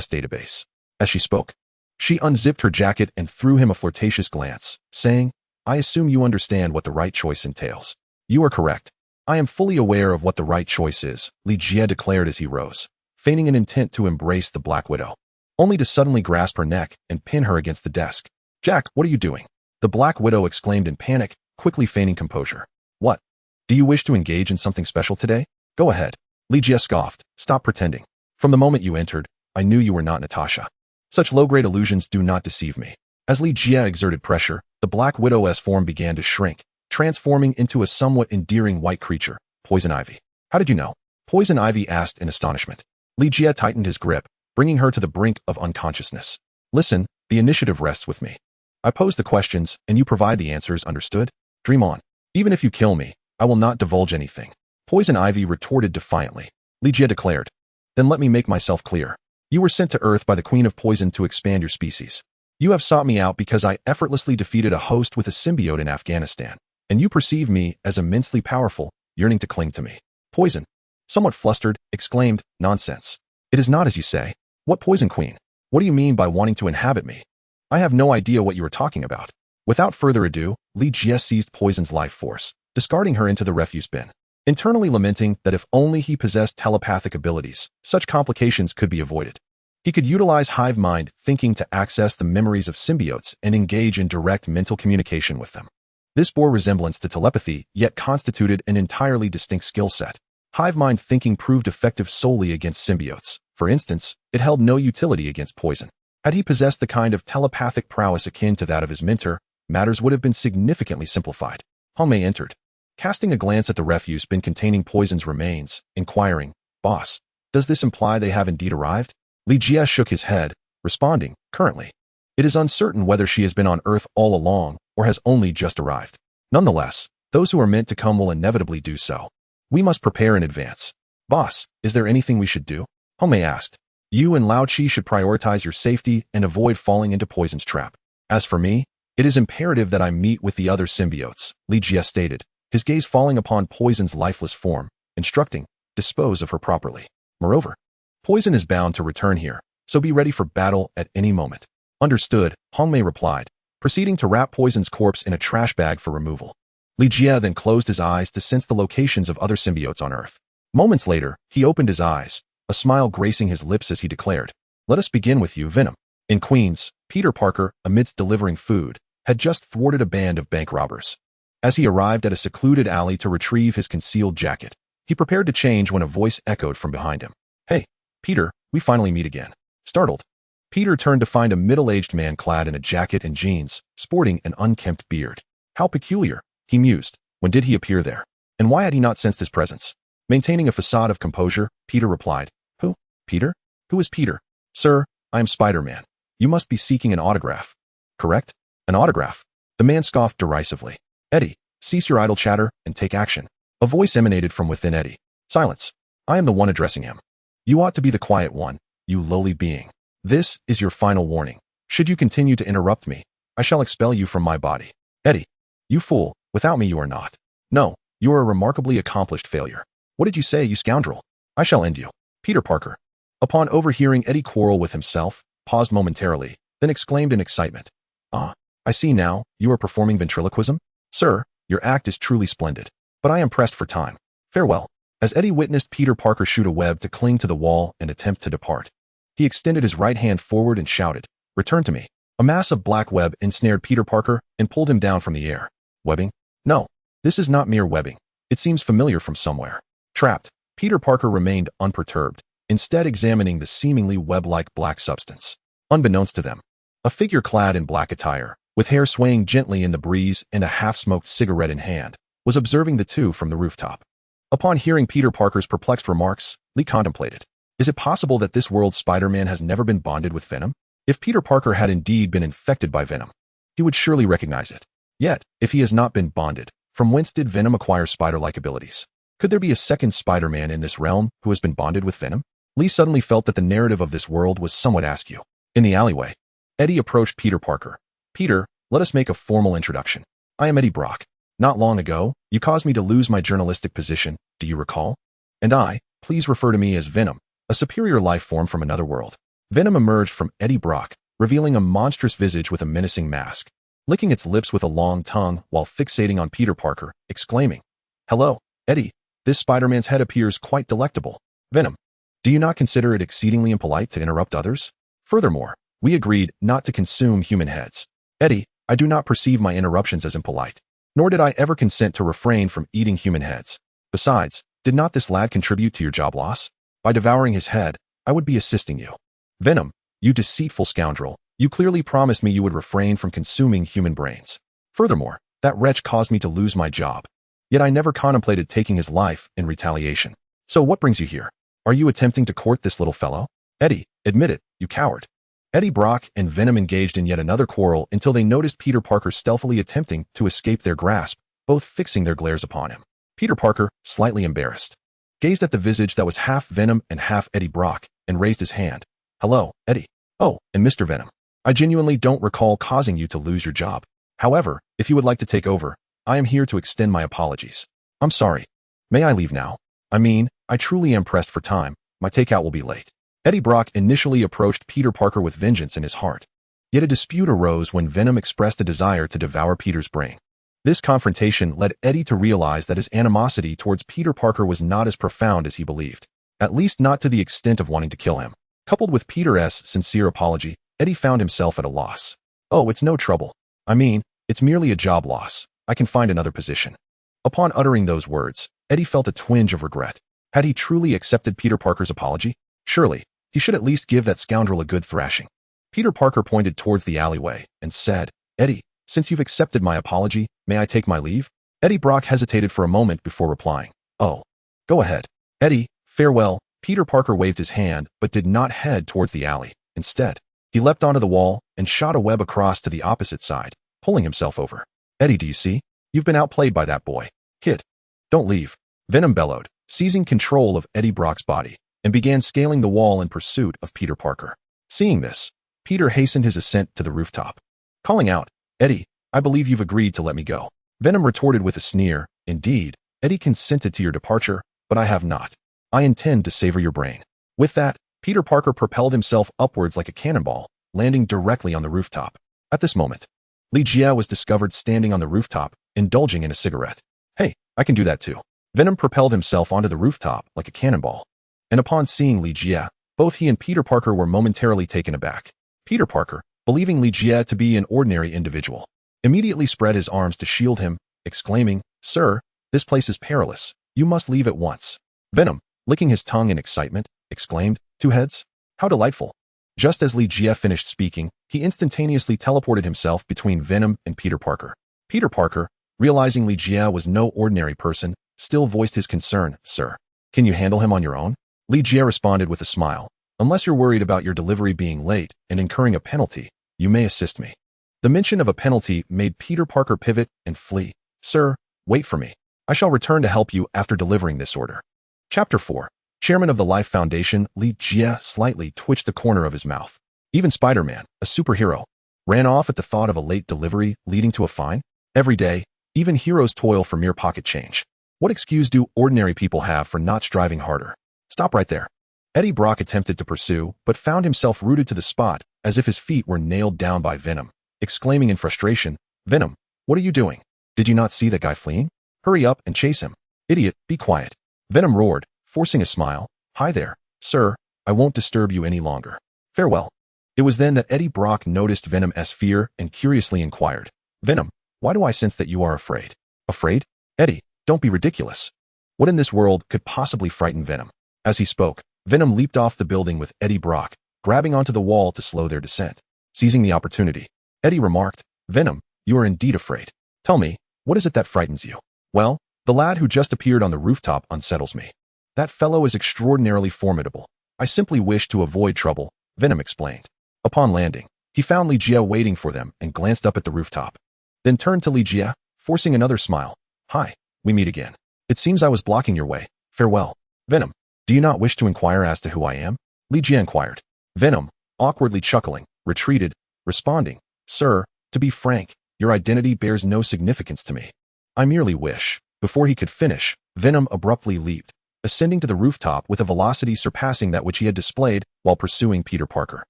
database." As she spoke, she unzipped her jacket and threw him a flirtatious glance, saying, "I assume you understand what the right choice entails." "You are correct. I am fully aware of what the right choice is," Li Jie declared as he rose, feigning an intent to embrace the Black Widow, only to suddenly grasp her neck and pin her against the desk. "Jack, what are you doing?" The Black Widow exclaimed in panic, quickly feigning composure. "What? Do you wish to engage in something special today? Go ahead." Li Jie scoffed. "Stop pretending. From the moment you entered, I knew you were not Natasha. Such low-grade illusions do not deceive me." As Li Jie exerted pressure, the Black Widow's form began to shrink, transforming into a somewhat endearing white creature, Poison Ivy. "How did you know?" Poison Ivy asked in astonishment. Li Jie tightened his grip, bringing her to the brink of unconsciousness. "Listen, the initiative rests with me. I pose the questions, and you provide the answers, understood? Dream on. Even if you kill me, I will not divulge anything." Poison Ivy retorted defiantly. Li Jie declared, "Then let me make myself clear. You were sent to Earth by the Queen of Poison to expand your species. You have sought me out because I effortlessly defeated a host with a symbiote in Afghanistan, and you perceive me as immensely powerful, yearning to cling to me. Poison, somewhat flustered, exclaimed, nonsense. It is not as you say. What Poison Queen? What do you mean by wanting to inhabit me? I have no idea what you are talking about. Without further ado, Li Jie seized Poison's life force, discarding her into the refuse bin, internally lamenting that if only he possessed telepathic abilities, such complications could be avoided. He could utilize hive mind thinking to access the memories of symbiotes and engage in direct mental communication with them. This bore resemblance to telepathy, yet constituted an entirely distinct skill set. Hive mind thinking proved effective solely against symbiotes. For instance, it held no utility against poison. Had he possessed the kind of telepathic prowess akin to that of his mentor, matters would have been significantly simplified. Hongmei entered, casting a glance at the refuse bin containing Poison's remains, inquiring, "Boss, does this imply they have indeed arrived?" Li Jie shook his head, responding, "Currently. It is uncertain whether she has been on Earth all along or has only just arrived. Nonetheless, those who are meant to come will inevitably do so. We must prepare in advance." "Boss, is there anything we should do?" Hongmei asked. "You and Lao Chi should prioritize your safety and avoid falling into Poison's trap. As for me, it is imperative that I meet with the other symbiotes," Li Jie stated, his gaze falling upon Poison's lifeless form, instructing, "Dispose of her properly. Moreover, Poison is bound to return here, so be ready for battle at any moment." "Understood," Hongmei replied, proceeding to wrap Poison's corpse in a trash bag for removal. Li Jie then closed his eyes to sense the locations of other symbiotes on Earth. Moments later, he opened his eyes, a smile gracing his lips as he declared, "Let us begin with you, Venom." In Queens, Peter Parker, amidst delivering food, had just thwarted a band of bank robbers. As he arrived at a secluded alley to retrieve his concealed jacket, he prepared to change when a voice echoed from behind him. "Hey, Peter, we finally meet again." Startled, Peter turned to find a middle-aged man clad in a jacket and jeans, sporting an unkempt beard. How peculiar, he mused. When did he appear there? And why had he not sensed his presence? Maintaining a facade of composure, Peter replied, "Who? Peter? Who is Peter?" "Sir, I am Spider-Man. You must be seeking an autograph." "Correct? An autograph?" The man scoffed derisively. "Eddie, cease your idle chatter and take action." A voice emanated from within Eddie. "Silence. I am the one addressing him. You ought to be the quiet one, you lowly being. This is your final warning. Should you continue to interrupt me, I shall expel you from my body." "Eddie, you fool, without me you are not. No, you are a remarkably accomplished failure. What did you say, you scoundrel? I shall end you." Peter Parker, upon overhearing Eddie quarrel with himself, paused momentarily, then exclaimed in excitement, "Ah, I see now, you are performing ventriloquism? Sir, your act is truly splendid, but I am pressed for time. Farewell." As Eddie witnessed Peter Parker shoot a web to cling to the wall and attempt to depart, he extended his right hand forward and shouted, "Return to me." A mass of black web ensnared Peter Parker and pulled him down from the air. Webbing? No, this is not mere webbing. It seems familiar from somewhere. Trapped, Peter Parker remained unperturbed, instead examining the seemingly web-like black substance. Unbeknownst to them, a figure clad in black attire, with hair swaying gently in the breeze and a half-smoked cigarette in hand, was observing the two from the rooftop. Upon hearing Peter Parker's perplexed remarks, Lee contemplated, is it possible that this world's Spider-Man has never been bonded with Venom? If Peter Parker had indeed been infected by Venom, he would surely recognize it. Yet, if he has not been bonded, from whence did Venom acquire spider-like abilities? Could there be a second Spider-Man in this realm who has been bonded with Venom? Lee suddenly felt that the narrative of this world was somewhat askew. In the alleyway, Eddie approached Peter Parker. "Peter, let us make a formal introduction. I am Eddie Brock. Not long ago, you caused me to lose my journalistic position, do you recall? And please refer to me as Venom, a superior life form from another world." Venom emerged from Eddie Brock, revealing a monstrous visage with a menacing mask, licking its lips with a long tongue while fixating on Peter Parker, exclaiming, "Hello, Eddie, this Spider-Man's head appears quite delectable. Venom, do you not consider it exceedingly impolite to interrupt others? Furthermore, we agreed not to consume human heads. Eddie, I do not perceive my interruptions as impolite, nor did I ever consent to refrain from eating human heads. Besides, did not this lad contribute to your job loss? By devouring his head, I would be assisting you. Venom, you deceitful scoundrel, you clearly promised me you would refrain from consuming human brains. Furthermore, that wretch caused me to lose my job. Yet I never contemplated taking his life in retaliation. So what brings you here? Are you attempting to court this little fellow? Eddie, admit it, you coward." Eddie Brock and Venom engaged in yet another quarrel until they noticed Peter Parker stealthily attempting to escape their grasp, both fixing their glares upon him. Peter Parker, slightly embarrassed, gazed at the visage that was half Venom and half Eddie Brock, and raised his hand, Hello, Eddie. Oh, and Mr. Venom. I genuinely don't recall causing you to lose your job. However, if you would like to take over, I am here to extend my apologies. I'm sorry. May I leave now? I mean, I truly am pressed for time. My takeout will be late. Eddie Brock initially approached Peter Parker with vengeance in his heart. Yet a dispute arose when Venom expressed a desire to devour Peter's brain. This confrontation led Eddie to realize that his animosity towards Peter Parker was not as profound as he believed, at least not to the extent of wanting to kill him. Coupled with Peter's sincere apology, Eddie found himself at a loss. Oh, it's no trouble. I mean, it's merely a job loss. I can find another position. Upon uttering those words, Eddie felt a twinge of regret. Had he truly accepted Peter Parker's apology? Surely, he should at least give that scoundrel a good thrashing. Peter Parker pointed towards the alleyway and said, Eddie, since you've accepted my apology, may I take my leave? Eddie Brock hesitated for a moment before replying. Oh, go ahead. Eddie, farewell. Peter Parker waved his hand but did not head towards the alley. Instead, he leapt onto the wall and shot a web across to the opposite side, pulling himself over. Eddie, do you see? You've been outplayed by that boy. Kid, don't leave. Venom bellowed, seizing control of Eddie Brock's body, and began scaling the wall in pursuit of Peter Parker. Seeing this, Peter hastened his ascent to the rooftop, calling out, Eddie, I believe you've agreed to let me go. Venom retorted with a sneer, Indeed, Eddie consented to your departure, but I have not. I intend to savor your brain. With that, Peter Parker propelled himself upwards like a cannonball, landing directly on the rooftop. At this moment, Li Jie was discovered standing on the rooftop, indulging in a cigarette. Hey, I can do that too. Venom propelled himself onto the rooftop like a cannonball. And upon seeing Li Jie, both he and Peter Parker were momentarily taken aback. Peter Parker, believing Li Jie to be an ordinary individual, immediately spread his arms to shield him, exclaiming, Sir, this place is perilous. You must leave at once. Venom, licking his tongue in excitement, exclaimed, Two heads? How delightful. Just as Li Jie finished speaking, he instantaneously teleported himself between Venom and Peter Parker. Peter Parker, realizing Li Jie was no ordinary person, still voiced his concern, Sir, can you handle him on your own? Li Jie responded with a smile, Unless you're worried about your delivery being late and incurring a penalty, you may assist me. The mention of a penalty made Peter Parker pivot and flee. Sir, wait for me. I shall return to help you after delivering this order. Chapter 4. Chairman of the Life Foundation, Li Jie slightly twitched the corner of his mouth. Even Spider-Man, a superhero, ran off at the thought of a late delivery leading to a fine. Every day, even heroes toil for mere pocket change. What excuse do ordinary people have for not striving harder? Stop right there. Eddie Brock attempted to pursue, but found himself rooted to the spot, as if his feet were nailed down by Venom. Exclaiming in frustration, Venom, what are you doing? Did you not see that guy fleeing? Hurry up and chase him. Idiot, be quiet. Venom roared, forcing a smile. Hi there, sir, I won't disturb you any longer. Farewell. It was then that Eddie Brock noticed Venom's fear and curiously inquired, Venom, why do I sense that you are afraid? Afraid? Eddie, don't be ridiculous. What in this world could possibly frighten Venom? As he spoke, Venom leaped off the building with Eddie Brock, grabbing onto the wall to slow their descent. Seizing the opportunity, Eddie remarked, Venom, you are indeed afraid. Tell me, what is it that frightens you? Well, the lad who just appeared on the rooftop unsettles me. That fellow is extraordinarily formidable. I simply wish to avoid trouble, Venom explained. Upon landing, he found Li Jie waiting for them and glanced up at the rooftop. Then turned to Li Jie, forcing another smile. Hi, we meet again. It seems I was blocking your way. Farewell. Venom, do you not wish to inquire as to who I am? Li Jie inquired. Venom, awkwardly chuckling, retreated, responding, Sir, to be frank, your identity bears no significance to me. I merely wish. Before he could finish, Venom abruptly leaped, ascending to the rooftop with a velocity surpassing that which he had displayed while pursuing Peter Parker.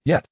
Yet,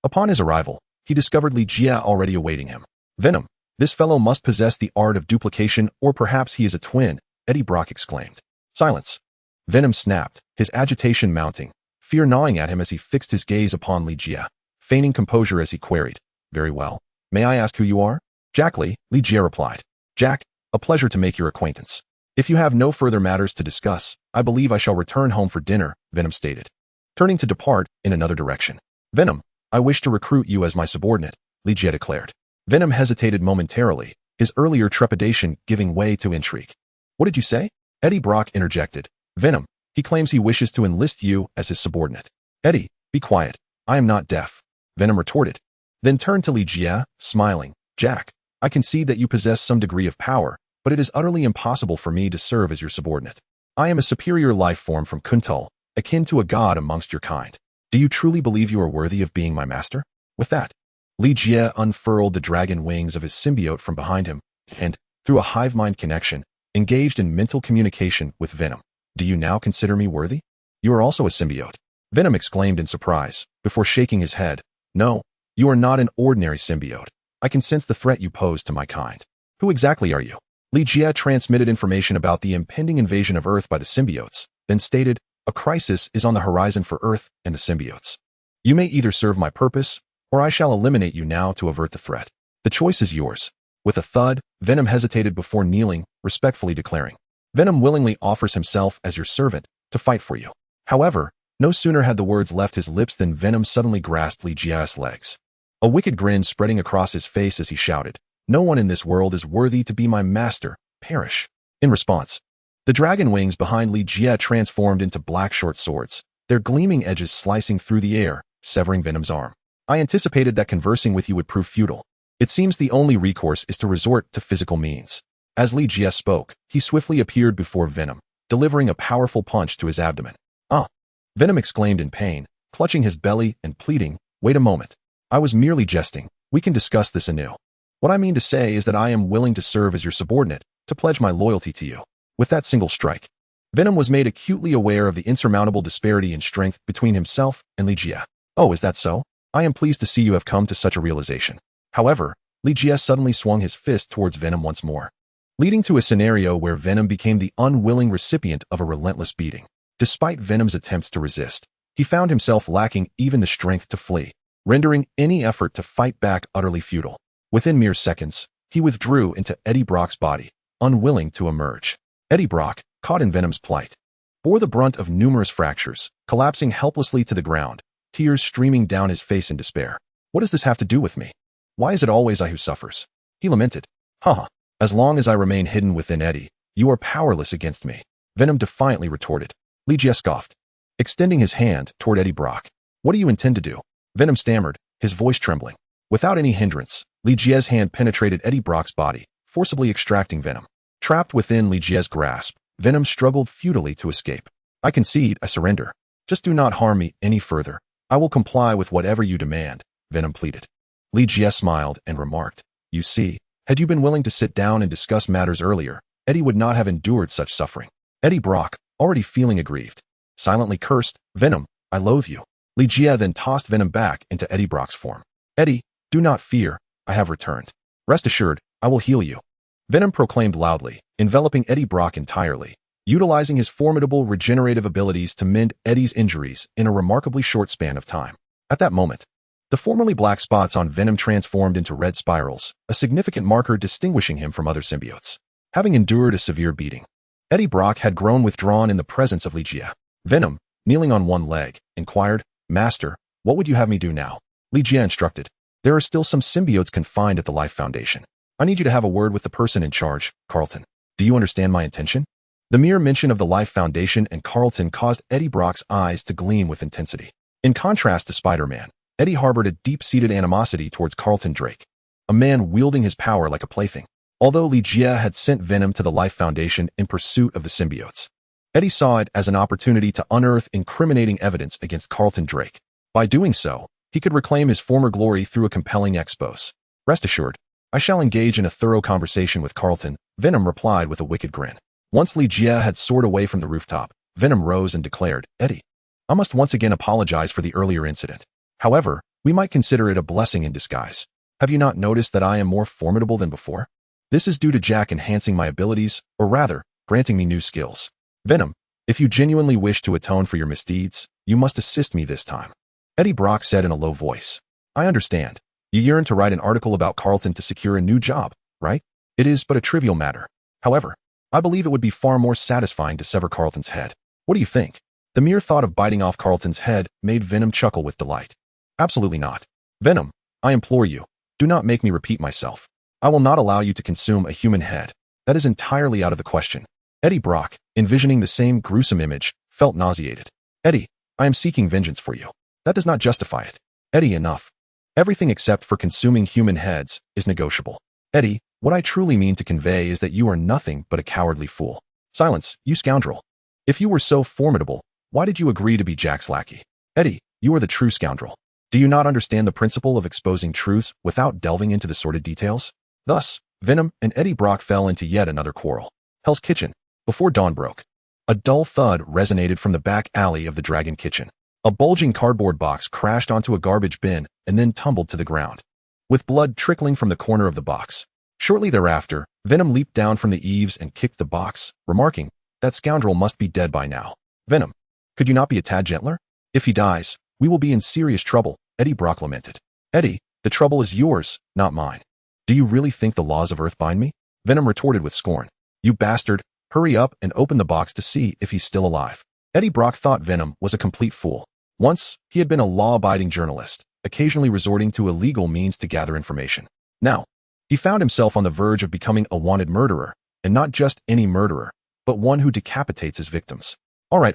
upon his arrival, he discovered Li Jie already awaiting him. Venom, this fellow must possess the art of duplication, or perhaps he is a twin, Eddie Brock exclaimed. Silence. Venom snapped, his agitation mounting, fear gnawing at him as he fixed his gaze upon Li Jie, feigning composure as he queried, Very well. May I ask who you are? Jack Li Jie replied. Jack, a pleasure to make your acquaintance. If you have no further matters to discuss, I believe I shall return home for dinner, Venom stated, turning to depart in another direction. Venom, I wish to recruit you as my subordinate, Li Jie declared. Venom hesitated momentarily, his earlier trepidation giving way to intrigue. What did you say? Eddie Brock interjected. Venom, he claims he wishes to enlist you as his subordinate. Eddie, be quiet. I am not deaf, Venom retorted. Then turned to Li Jie, smiling. Jack, I can see that you possess some degree of power, but it is utterly impossible for me to serve as your subordinate. I am a superior life form from Knull, akin to a god amongst your kind. Do you truly believe you are worthy of being my master? With that, Li Jie unfurled the dragon wings of his symbiote from behind him and, through a hive-mind connection, engaged in mental communication with Venom. Do you now consider me worthy? You are also a symbiote. Venom exclaimed in surprise, before shaking his head. No, you are not an ordinary symbiote. I can sense the threat you pose to my kind. Who exactly are you? Li Jie transmitted information about the impending invasion of Earth by the symbiotes, then stated, a crisis is on the horizon for Earth and the symbiotes. You may either serve my purpose, or I shall eliminate you now to avert the threat. The choice is yours. With a thud, Venom hesitated before kneeling, respectfully declaring, Venom willingly offers himself as your servant to fight for you. However, no sooner had the words left his lips than Venom suddenly grasped Li Jie's legs. A wicked grin spreading across his face as he shouted, no one in this world is worthy to be my master, perish. In response, the dragon wings behind Li Jie transformed into black short swords, their gleaming edges slicing through the air, severing Venom's arm. I anticipated that conversing with you would prove futile. It seems the only recourse is to resort to physical means. As Li Jie spoke, he swiftly appeared before Venom, delivering a powerful punch to his abdomen. Ah! Venom exclaimed in pain, clutching his belly and pleading, wait a moment. I was merely jesting. We can discuss this anew. What I mean to say is that I am willing to serve as your subordinate, to pledge my loyalty to you. With that single strike, Venom was made acutely aware of the insurmountable disparity in strength between himself and Li Jie. Oh, is that so? I am pleased to see you have come to such a realization. However, Li Jie suddenly swung his fist towards Venom once more, leading to a scenario where Venom became the unwilling recipient of a relentless beating. Despite Venom's attempts to resist, he found himself lacking even the strength to flee, rendering any effort to fight back utterly futile. Within mere seconds, he withdrew into Eddie Brock's body, unwilling to emerge. Eddie Brock, caught in Venom's plight, bore the brunt of numerous fractures, collapsing helplessly to the ground, tears streaming down his face in despair. What does this have to do with me? Why is it always I who suffers? He lamented. Haha, as long as I remain hidden within Eddie, you are powerless against me. Venom defiantly retorted. Li Jie scoffed, extending his hand toward Eddie Brock. What do you intend to do? Venom stammered, his voice trembling. Without any hindrance, Li Jie's hand penetrated Eddie Brock's body, forcibly extracting Venom. Trapped within Li Jie's grasp, Venom struggled futilely to escape. I concede, I surrender. Just do not harm me any further. I will comply with whatever you demand, Venom pleaded. Li Jie smiled and remarked, you see, had you been willing to sit down and discuss matters earlier, Eddie would not have endured such suffering. Eddie Brock, already feeling aggrieved, silently cursed, Venom, I loathe you. Li Jie then tossed Venom back into Eddie Brock's form. Eddie, do not fear, I have returned. Rest assured, I will heal you. Venom proclaimed loudly, enveloping Eddie Brock entirely, utilizing his formidable regenerative abilities to mend Eddie's injuries in a remarkably short span of time. At that moment, the formerly black spots on Venom transformed into red spirals, a significant marker distinguishing him from other symbiotes. Having endured a severe beating, Eddie Brock had grown withdrawn in the presence of Li Jie. Venom, kneeling on one leg, inquired, Master, what would you have me do now? Li Jie instructed, there are still some symbiotes confined at the Life Foundation. I need you to have a word with the person in charge, Carlton. Do you understand my intention? The mere mention of the Life Foundation and Carlton caused Eddie Brock's eyes to gleam with intensity. In contrast to Spider-Man, Eddie harbored a deep-seated animosity towards Carlton Drake, a man wielding his power like a plaything. Although Li Jie had sent Venom to the Life Foundation in pursuit of the symbiotes, Eddie saw it as an opportunity to unearth incriminating evidence against Carlton Drake. By doing so, he could reclaim his former glory through a compelling expose. Rest assured, I shall engage in a thorough conversation with Carlton, Venom replied with a wicked grin. Once Li Jie had soared away from the rooftop, Venom rose and declared, Eddie, I must once again apologize for the earlier incident. However, we might consider it a blessing in disguise. Have you not noticed that I am more formidable than before? This is due to Jack enhancing my abilities, or rather, granting me new skills. Venom, if you genuinely wish to atone for your misdeeds, you must assist me this time. Eddie Brock said in a low voice. I understand. You yearn to write an article about Carlton to secure a new job, right? It is but a trivial matter. However, I believe it would be far more satisfying to sever Carlton's head. What do you think? The mere thought of biting off Carlton's head made Venom chuckle with delight. Absolutely not. Venom, I implore you, do not make me repeat myself. I will not allow you to consume a human head. That is entirely out of the question. Eddie Brock, envisioning the same gruesome image, felt nauseated. Eddie, I am seeking vengeance for you. That does not justify it. Eddie, enough. Everything except for consuming human heads is negotiable. Eddie, what I truly mean to convey is that you are nothing but a cowardly fool. Silence, you scoundrel. If you were so formidable, why did you agree to be Jack's lackey? Eddie, you are the true scoundrel. Do you not understand the principle of exposing truths without delving into the sordid details? Thus, Venom and Eddie Brock fell into yet another quarrel. Hell's Kitchen. Before dawn broke, a dull thud resonated from the back alley of the Dragon Kitchen. A bulging cardboard box crashed onto a garbage bin and then tumbled to the ground, with blood trickling from the corner of the box. Shortly thereafter, Venom leaped down from the eaves and kicked the box, remarking, "That scoundrel must be dead by now." "Venom, could you not be a tad gentler? If he dies, we will be in serious trouble," Eddie Brock lamented. "Eddie, the trouble is yours, not mine." "Do you really think the laws of Earth bind me?" Venom retorted with scorn. "You bastard, hurry up and open the box to see if he's still alive." Eddie Brock thought Venom was a complete fool. Once, he had been a law-abiding journalist, occasionally resorting to illegal means to gather information. Now, he found himself on the verge of becoming a wanted murderer, and not just any murderer, but one who decapitates his victims. All right.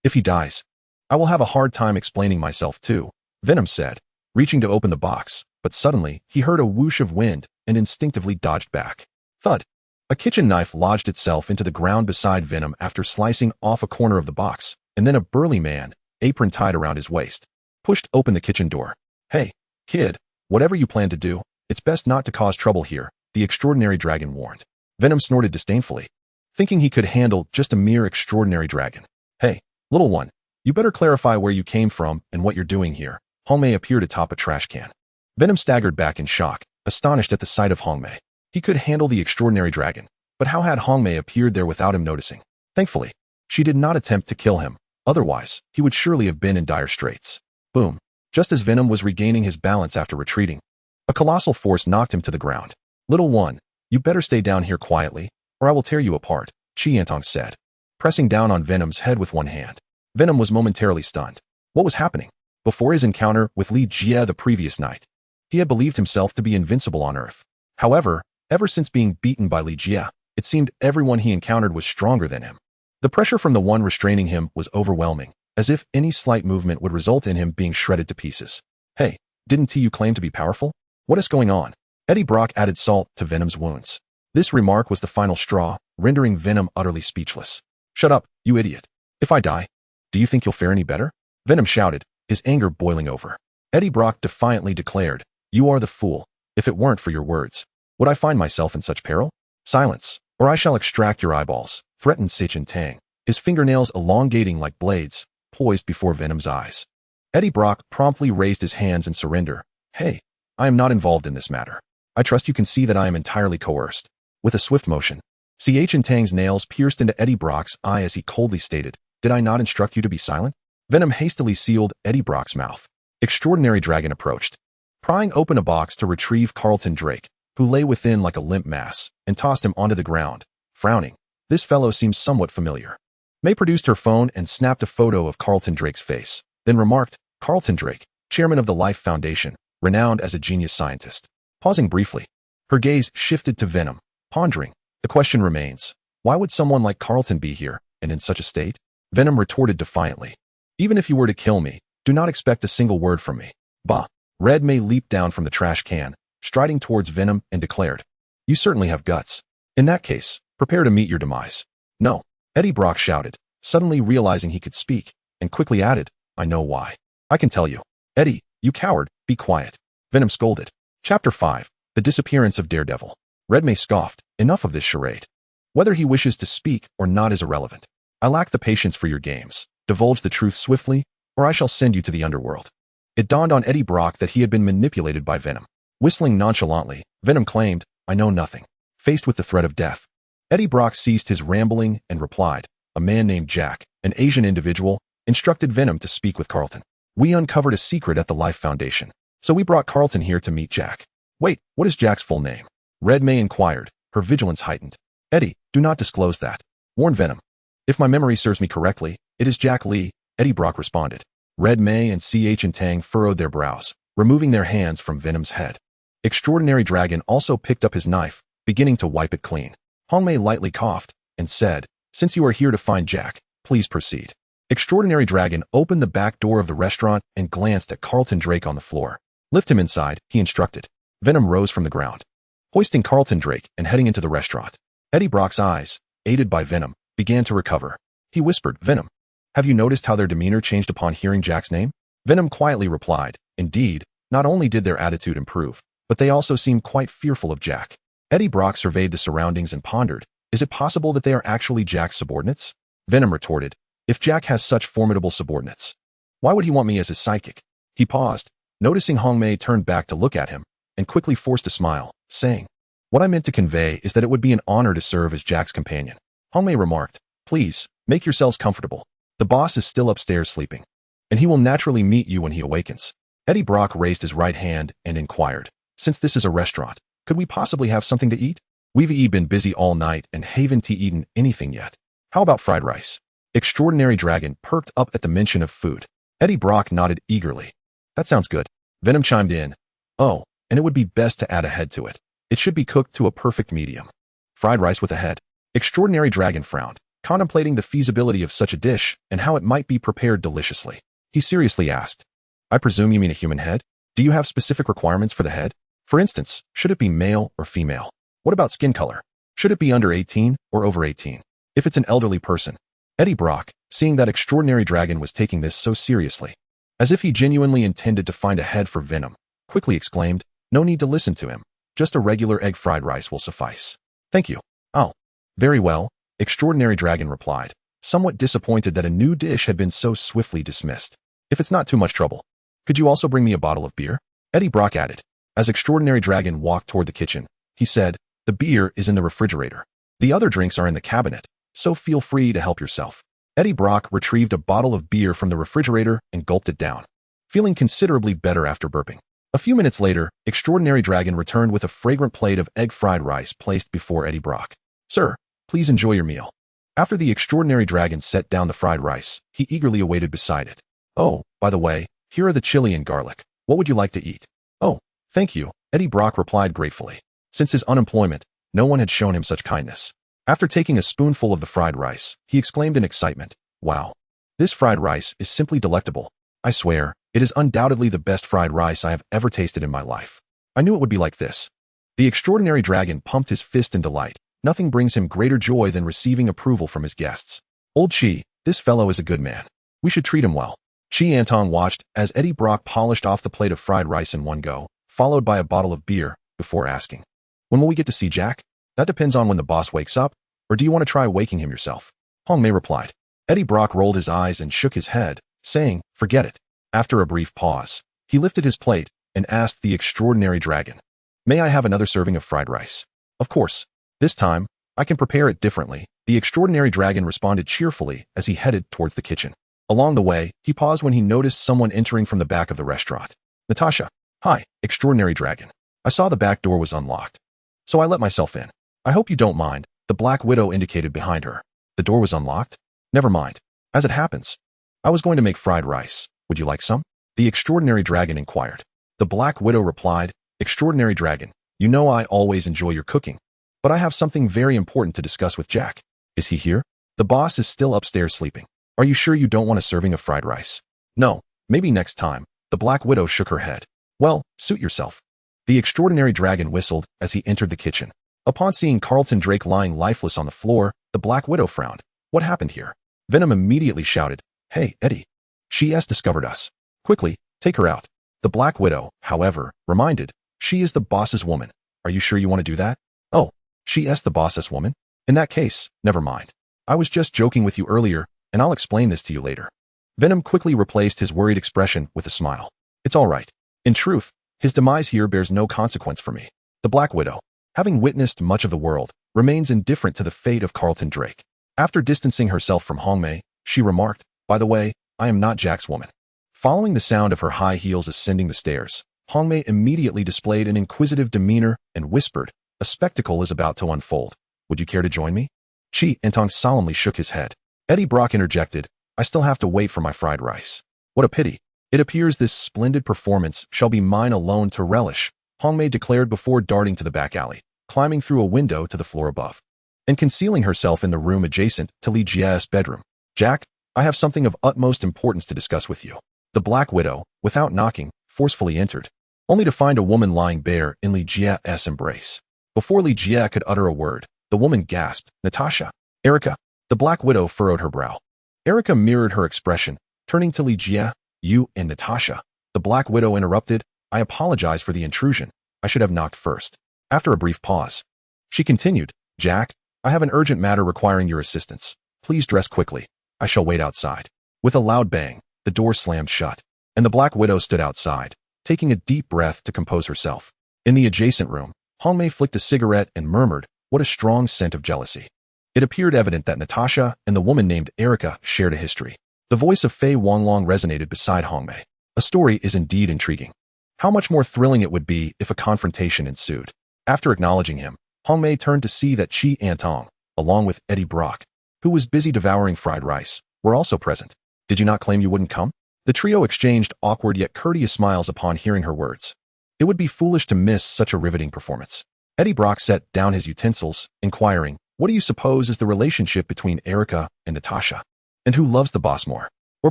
If he dies, I will have a hard time explaining myself too," Venom said, reaching to open the box, but suddenly he heard a whoosh of wind and instinctively dodged back. Thud. A kitchen knife lodged itself into the ground beside Venom after slicing off a corner of the box, and then a burly man, apron tied around his waist, pushed open the kitchen door. "Hey, kid, whatever you plan to do, it's best not to cause trouble here," the extraordinary dragon warned. Venom snorted disdainfully, thinking he could handle just a mere extraordinary dragon. "Hey, little one, you better clarify where you came from and what you're doing here." Hongmei appeared atop a trash can. Venom staggered back in shock, astonished at the sight of Hongmei. He could handle the extraordinary dragon, but how had Hongmei appeared there without him noticing? Thankfully, she did not attempt to kill him, otherwise, he would surely have been in dire straits. Boom. Just as Venom was regaining his balance after retreating, a colossal force knocked him to the ground. "Little one, you better stay down here quietly, or I will tear you apart," Chiantong said, pressing down on Venom's head with one hand. Venom was momentarily stunned. What was happening? Before his encounter with Li Jie the previous night, he had believed himself to be invincible on Earth. However, ever since being beaten by Li Jie, it seemed everyone he encountered was stronger than him. The pressure from the one restraining him was overwhelming, as if any slight movement would result in him being shredded to pieces. "Hey, didn't you claim to be powerful? What is going on?" Eddie Brock added salt to Venom's wounds. This remark was the final straw, rendering Venom utterly speechless. "Shut up, you idiot. If I die, do you think you'll fare any better?" Venom shouted, his anger boiling over. Eddie Brock defiantly declared, "You are the fool. If it weren't for your words, would I find myself in such peril? Silence, or I shall extract your eyeballs," threatened Sichin Tang, his fingernails elongating like blades, poised before Venom's eyes. Eddie Brock promptly raised his hands in surrender. "Hey, I am not involved in this matter. I trust you can see that I am entirely coerced." With a swift motion, Sichin Tang's nails pierced into Eddie Brock's eye as he coldly stated, "Did I not instruct you to be silent?" Venom hastily sealed Eddie Brock's mouth. Extraordinary Dragon approached, prying open a box to retrieve Carlton Drake, who lay within like a limp mass, and tossed him onto the ground, frowning. This fellow seems somewhat familiar. May produced her phone and snapped a photo of Carlton Drake's face, then remarked, "Carlton Drake, chairman of the Life Foundation, renowned as a genius scientist." Pausing briefly, her gaze shifted to Venom, pondering. The question remains, why would someone like Carlton be here, and in such a state? Venom retorted defiantly, "Even if you were to kill me, do not expect a single word from me." Bah. Red May leaped down from the trash can, striding towards Venom, and declared, "You certainly have guts. In that case, prepare to meet your demise." "No," Eddie Brock shouted, suddenly realizing he could speak, and quickly added, "I know why. I can tell you." "Eddie, you coward, be quiet," Venom scolded. Chapter 5. The Disappearance of Daredevil. Red May scoffed, "Enough of this charade. Whether he wishes to speak or not is irrelevant. I lack the patience for your games. Divulge the truth swiftly, or I shall send you to the underworld." It dawned on Eddie Brock that he had been manipulated by Venom. Whistling nonchalantly, Venom claimed, "I know nothing." Faced with the threat of death, Eddie Brock ceased his rambling and replied, "A man named Jack, an Asian individual, instructed Venom to speak with Carlton. We uncovered a secret at the Life Foundation, so we brought Carlton here to meet Jack." "Wait, what is Jack's full name?" Red May inquired, her vigilance heightened. "Eddie, do not disclose that," warned Venom. "If my memory serves me correctly, it is Jack Lee," Eddie Brock responded. Red May and Ch and Tang furrowed their brows, removing their hands from Venom's head. Extraordinary Dragon also picked up his knife, beginning to wipe it clean. Hongmei lightly coughed, and said, "Since you are here to find Jack, please proceed." Extraordinary Dragon opened the back door of the restaurant and glanced at Carlton Drake on the floor. "Lift him inside," he instructed. Venom rose from the ground, hoisting Carlton Drake and heading into the restaurant. Eddie Brock's eyes, aided by Venom, began to recover. He whispered, "Venom, have you noticed how their demeanor changed upon hearing Jack's name?" Venom quietly replied, indeed, not only did their attitude improve, but they also seemed quite fearful of Jack. Eddie Brock surveyed the surroundings and pondered, is it possible that they are actually Jack's subordinates? Venom retorted, if Jack has such formidable subordinates, why would he want me as his sidekick? He paused, noticing Hongmei turned back to look at him, and quickly forced a smile, saying, what I meant to convey is that it would be an honor to serve as Jack's companion. Hongmei remarked, please, make yourselves comfortable. The boss is still upstairs sleeping, and he will naturally meet you when he awakens. Eddie Brock raised his right hand and inquired, since this is a restaurant, could we possibly have something to eat? We've been busy all night and haven't eaten anything yet. How about fried rice? Extraordinary Dragon perked up at the mention of food. Eddie Brock nodded eagerly. That sounds good. Venom chimed in. Oh, and it would be best to add a head to it. It should be cooked to a perfect medium. Fried rice with a head. Extraordinary Dragon frowned, contemplating the feasibility of such a dish and how it might be prepared deliciously. He seriously asked, I presume you mean a human head? Do you have specific requirements for the head? For instance, should it be male or female? What about skin color? Should it be under 18 or over 18? If it's an elderly person. Eddie Brock, seeing that Extraordinary Dragon was taking this so seriously, as if he genuinely intended to find a head for Venom, quickly exclaimed, no need to listen to him. Just a regular egg fried rice will suffice. Thank you. Oh, very well, Extraordinary Dragon replied, somewhat disappointed that a new dish had been so swiftly dismissed. If it's not too much trouble, could you also bring me a bottle of beer? Eddie Brock added. As Extraordinary Dragon walked toward the kitchen, he said, the beer is in the refrigerator. The other drinks are in the cabinet, so feel free to help yourself. Eddie Brock retrieved a bottle of beer from the refrigerator and gulped it down, feeling considerably better after burping. A few minutes later, Extraordinary Dragon returned with a fragrant plate of egg fried rice placed before Eddie Brock. Sir, please enjoy your meal. After the Extraordinary Dragon set down the fried rice, he eagerly awaited beside it. Oh, by the way, here are the chili and garlic. What would you like to eat? Oh, thank you, Eddie Brock replied gratefully. Since his unemployment, no one had shown him such kindness. After taking a spoonful of the fried rice, he exclaimed in excitement, wow, this fried rice is simply delectable. I swear, it is undoubtedly the best fried rice I have ever tasted in my life. I knew it would be like this. The Extraordinary Dragon pumped his fist in delight. Nothing brings him greater joy than receiving approval from his guests. Old Chi, this fellow is a good man. We should treat him well. Chi Anton watched as Eddie Brock polished off the plate of fried rice in one go, followed by a bottle of beer, before asking, when will we get to see Jack? That depends on when the boss wakes up, or do you want to try waking him yourself? Hongmei replied. Eddie Brock rolled his eyes and shook his head, saying, forget it. After a brief pause, he lifted his plate and asked the Extraordinary Dragon, may I have another serving of fried rice? Of course. This time, I can prepare it differently. The Extraordinary Dragon responded cheerfully as he headed towards the kitchen. Along the way, he paused when he noticed someone entering from the back of the restaurant. Natasha. Hi, Extraordinary Dragon. I saw the back door was unlocked, so I let myself in. I hope you don't mind. The Black Widow indicated behind her. The door was unlocked? Never mind. As it happens, I was going to make fried rice. Would you like some? The Extraordinary Dragon inquired. The Black Widow replied, Extraordinary Dragon, you know I always enjoy your cooking, but I have something very important to discuss with Jack. Is he here? The boss is still upstairs sleeping. Are you sure you don't want a serving of fried rice? No, maybe next time. The Black Widow shook her head. Well, suit yourself. The Extraordinary Dragon whistled as he entered the kitchen. Upon seeing Carlton Drake lying lifeless on the floor, the Black Widow frowned. What happened here? Venom immediately shouted, hey, Eddie. She has discovered us. Quickly, take her out. The Black Widow, however, reminded, she is the boss's woman. Are you sure you want to do that? Oh, she is the boss's woman? In that case, never mind. I was just joking with you earlier, and I'll explain this to you later. Venom quickly replaced his worried expression with a smile. It's all right. In truth, his demise here bears no consequence for me. The Black Widow, having witnessed much of the world, remains indifferent to the fate of Carlton Drake. After distancing herself from Hongmei, she remarked, by the way, I am not Jack's woman. Following the sound of her high heels ascending the stairs, Hongmei immediately displayed an inquisitive demeanor and whispered, a spectacle is about to unfold. Would you care to join me? Chi Entong solemnly shook his head. Eddie Brock interjected, I still have to wait for my fried rice. What a pity. It appears this splendid performance shall be mine alone to relish, Hongmei declared before darting to the back alley, climbing through a window to the floor above, and concealing herself in the room adjacent to Li Jie's bedroom. Jack, I have something of utmost importance to discuss with you. The Black Widow, without knocking, forcefully entered, only to find a woman lying bare in Li Jie's embrace. Before Li Jie could utter a word, the woman gasped, Natasha. Erica. The Black Widow furrowed her brow. Erica mirrored her expression, turning to Li Jie, You and Natasha. The Black Widow interrupted. I apologize for the intrusion. I should have knocked first. After a brief pause, she continued, Jack, I have an urgent matter requiring your assistance. Please dress quickly. I shall wait outside. With a loud bang, the door slammed shut, and the Black Widow stood outside, taking a deep breath to compose herself. In the adjacent room, Hongmei flicked a cigarette and murmured, what a strong scent of jealousy. It appeared evident that Natasha and the woman named Erica shared a history. The voice of Fei Wanglong resonated beside Hongmei. A story is indeed intriguing. How much more thrilling it would be if a confrontation ensued. After acknowledging him, Hongmei turned to see that Chi Antong, along with Eddie Brock, who was busy devouring fried rice, were also present. Did you not claim you wouldn't come? The trio exchanged awkward yet courteous smiles upon hearing her words. It would be foolish to miss such a riveting performance. Eddie Brock set down his utensils, inquiring, what do you suppose is the relationship between Erica and Natasha? And who loves the boss more? Or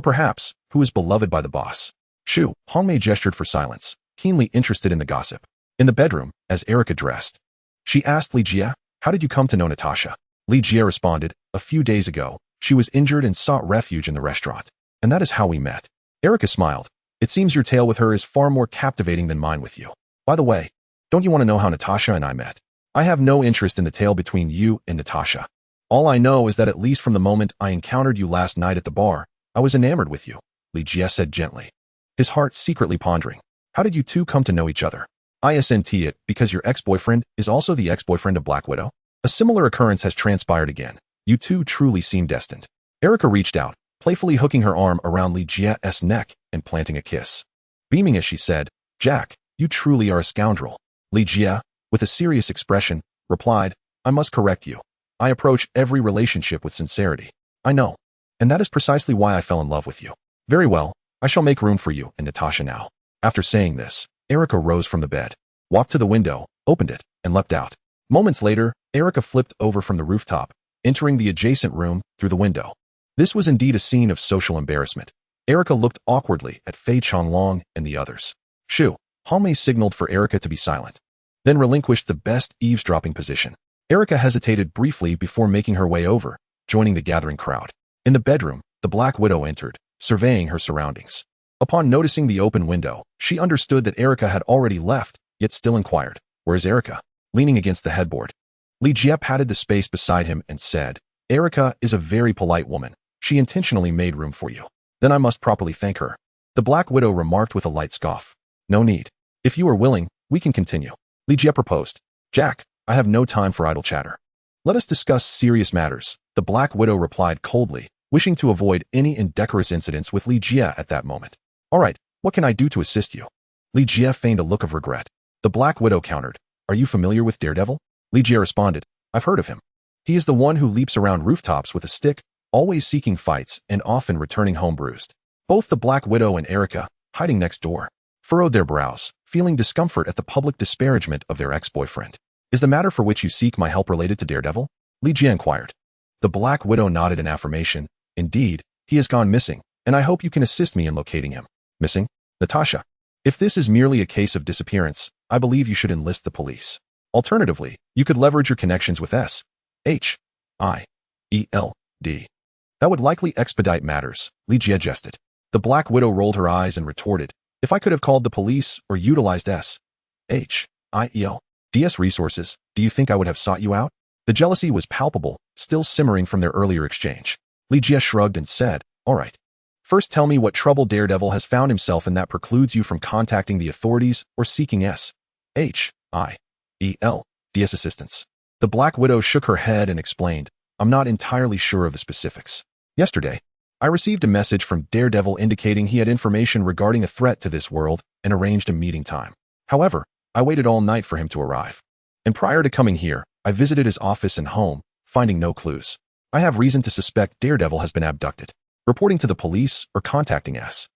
perhaps, who is beloved by the boss? Shoo, Hongmei gestured for silence, keenly interested in the gossip. In the bedroom, as Erica dressed, she asked Li Jie, how did you come to know Natasha? Li Jie responded, a few days ago, she was injured and sought refuge in the restaurant. And that is how we met. Erica smiled. It seems your tale with her is far more captivating than mine with you. By the way, don't you want to know how Natasha and I met? I have no interest in the tale between you and Natasha. All I know is that at least from the moment I encountered you last night at the bar, I was enamored with you, Li Jie said gently, his heart secretly pondering. How did you two come to know each other? Isn't it because your ex-boyfriend is also the ex-boyfriend of Black Widow? A similar occurrence has transpired again. You two truly seem destined. Erica reached out, playfully hooking her arm around Li Jie's neck and planting a kiss. Beaming as she said, Jack, you truly are a scoundrel. Li Jie, with a serious expression, replied, I must correct you. I approach every relationship with sincerity. I know. And that is precisely why I fell in love with you. Very well, I shall make room for you and Natasha now. After saying this, Erica rose from the bed, walked to the window, opened it, and leapt out. Moments later, Erica flipped over from the rooftop, entering the adjacent room through the window. This was indeed a scene of social embarrassment. Erica looked awkwardly at Fei Changlong and the others. Shoo, Hongmei signaled for Erica to be silent, then relinquished the best eavesdropping position. Erica hesitated briefly before making her way over, joining the gathering crowd. In the bedroom, the Black Widow entered, surveying her surroundings. Upon noticing the open window, she understood that Erica had already left, yet still inquired, where is Erica? Leaning against the headboard, Li Jie patted the space beside him and said, Erica is a very polite woman. She intentionally made room for you. Then I must properly thank her. The Black Widow remarked with a light scoff. No need. If you are willing, we can continue. Li Jie proposed. Jack, I have no time for idle chatter. Let us discuss serious matters. The Black Widow replied coldly, wishing to avoid any indecorous incidents with Li Jie at that moment. All right, what can I do to assist you? Li Jie feigned a look of regret. The Black Widow countered. Are you familiar with Daredevil? Li Jie responded. I've heard of him. He is the one who leaps around rooftops with a stick, always seeking fights and often returning home bruised. Both the Black Widow and Erica, hiding next door, furrowed their brows, feeling discomfort at the public disparagement of their ex-boyfriend. Is the matter for which you seek my help related to Daredevil? Li Jie inquired. The Black Widow nodded in affirmation. Indeed, he has gone missing, and I hope you can assist me in locating him. Missing? Natasha. If this is merely a case of disappearance, I believe you should enlist the police. Alternatively, you could leverage your connections with S.H.I.E.L.D. That would likely expedite matters, Li Jie jested. The Black Widow rolled her eyes and retorted, if I could have called the police or utilized S.H.I.E.L.D.'s resources, do you think I would have sought you out? The jealousy was palpable, still simmering from their earlier exchange. Li Jie shrugged and said, all right. First tell me what trouble Daredevil has found himself in that precludes you from contacting the authorities or seeking S.H.I.E.L.D.'s assistance. The Black Widow shook her head and explained, I'm not entirely sure of the specifics. Yesterday, I received a message from Daredevil indicating he had information regarding a threat to this world and arranged a meeting time. However, I waited all night for him to arrive. And prior to coming here, I visited his office and home, finding no clues. I have reason to suspect Daredevil has been abducted. Reporting to the police or contacting S.H.I.E.L.D.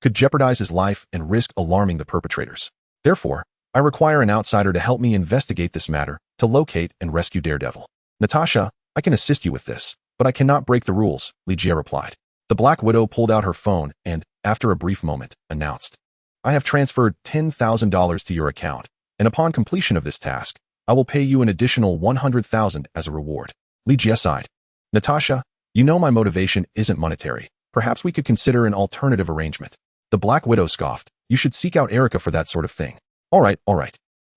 could jeopardize his life and risk alarming the perpetrators. Therefore, I require an outsider to help me investigate this matter to locate and rescue Daredevil. Natasha, I can assist you with this, but I cannot break the rules, Li Jie replied. The Black Widow pulled out her phone and, after a brief moment, announced, I have transferred $10,000 to your account, and upon completion of this task, I will pay you an additional $100,000 as a reward. Li Jie sighed. Natasha, you know my motivation isn't monetary, Perhaps we could consider an alternative arrangement. The Black Widow scoffed. You should seek out Erica for that sort of thing. All right.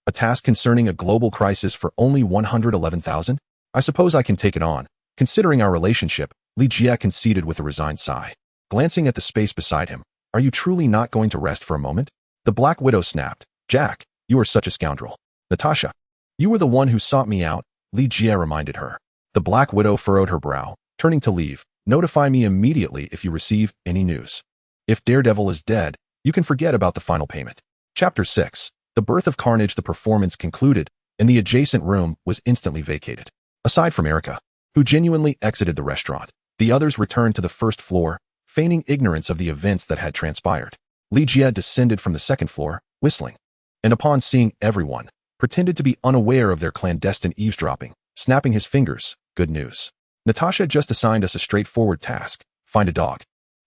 A task concerning a global crisis for only 111,000? I suppose I can take it on. Considering our relationship, Li Jie conceded with a resigned sigh. Glancing at the space beside him, are you truly not going to rest for a moment? The Black Widow snapped. Jack, you are such a scoundrel. Natasha, you were the one who sought me out, Li Jie reminded her. The Black Widow furrowed her brow, turning to leave. Notify me immediately if you receive any news. If Daredevil is dead, you can forget about the final payment. Chapter 6. The Birth of Carnage. The performance concluded, and the adjacent room was instantly vacated. Aside from Erica, who genuinely exited the restaurant, the others returned to the first floor, feigning ignorance of the events that had transpired. Li Jie descended from the second floor, whistling, and upon seeing everyone, pretended to be unaware of their clandestine eavesdropping, snapping his fingers. Good news. Natasha just assigned us a straightforward task, find a dog.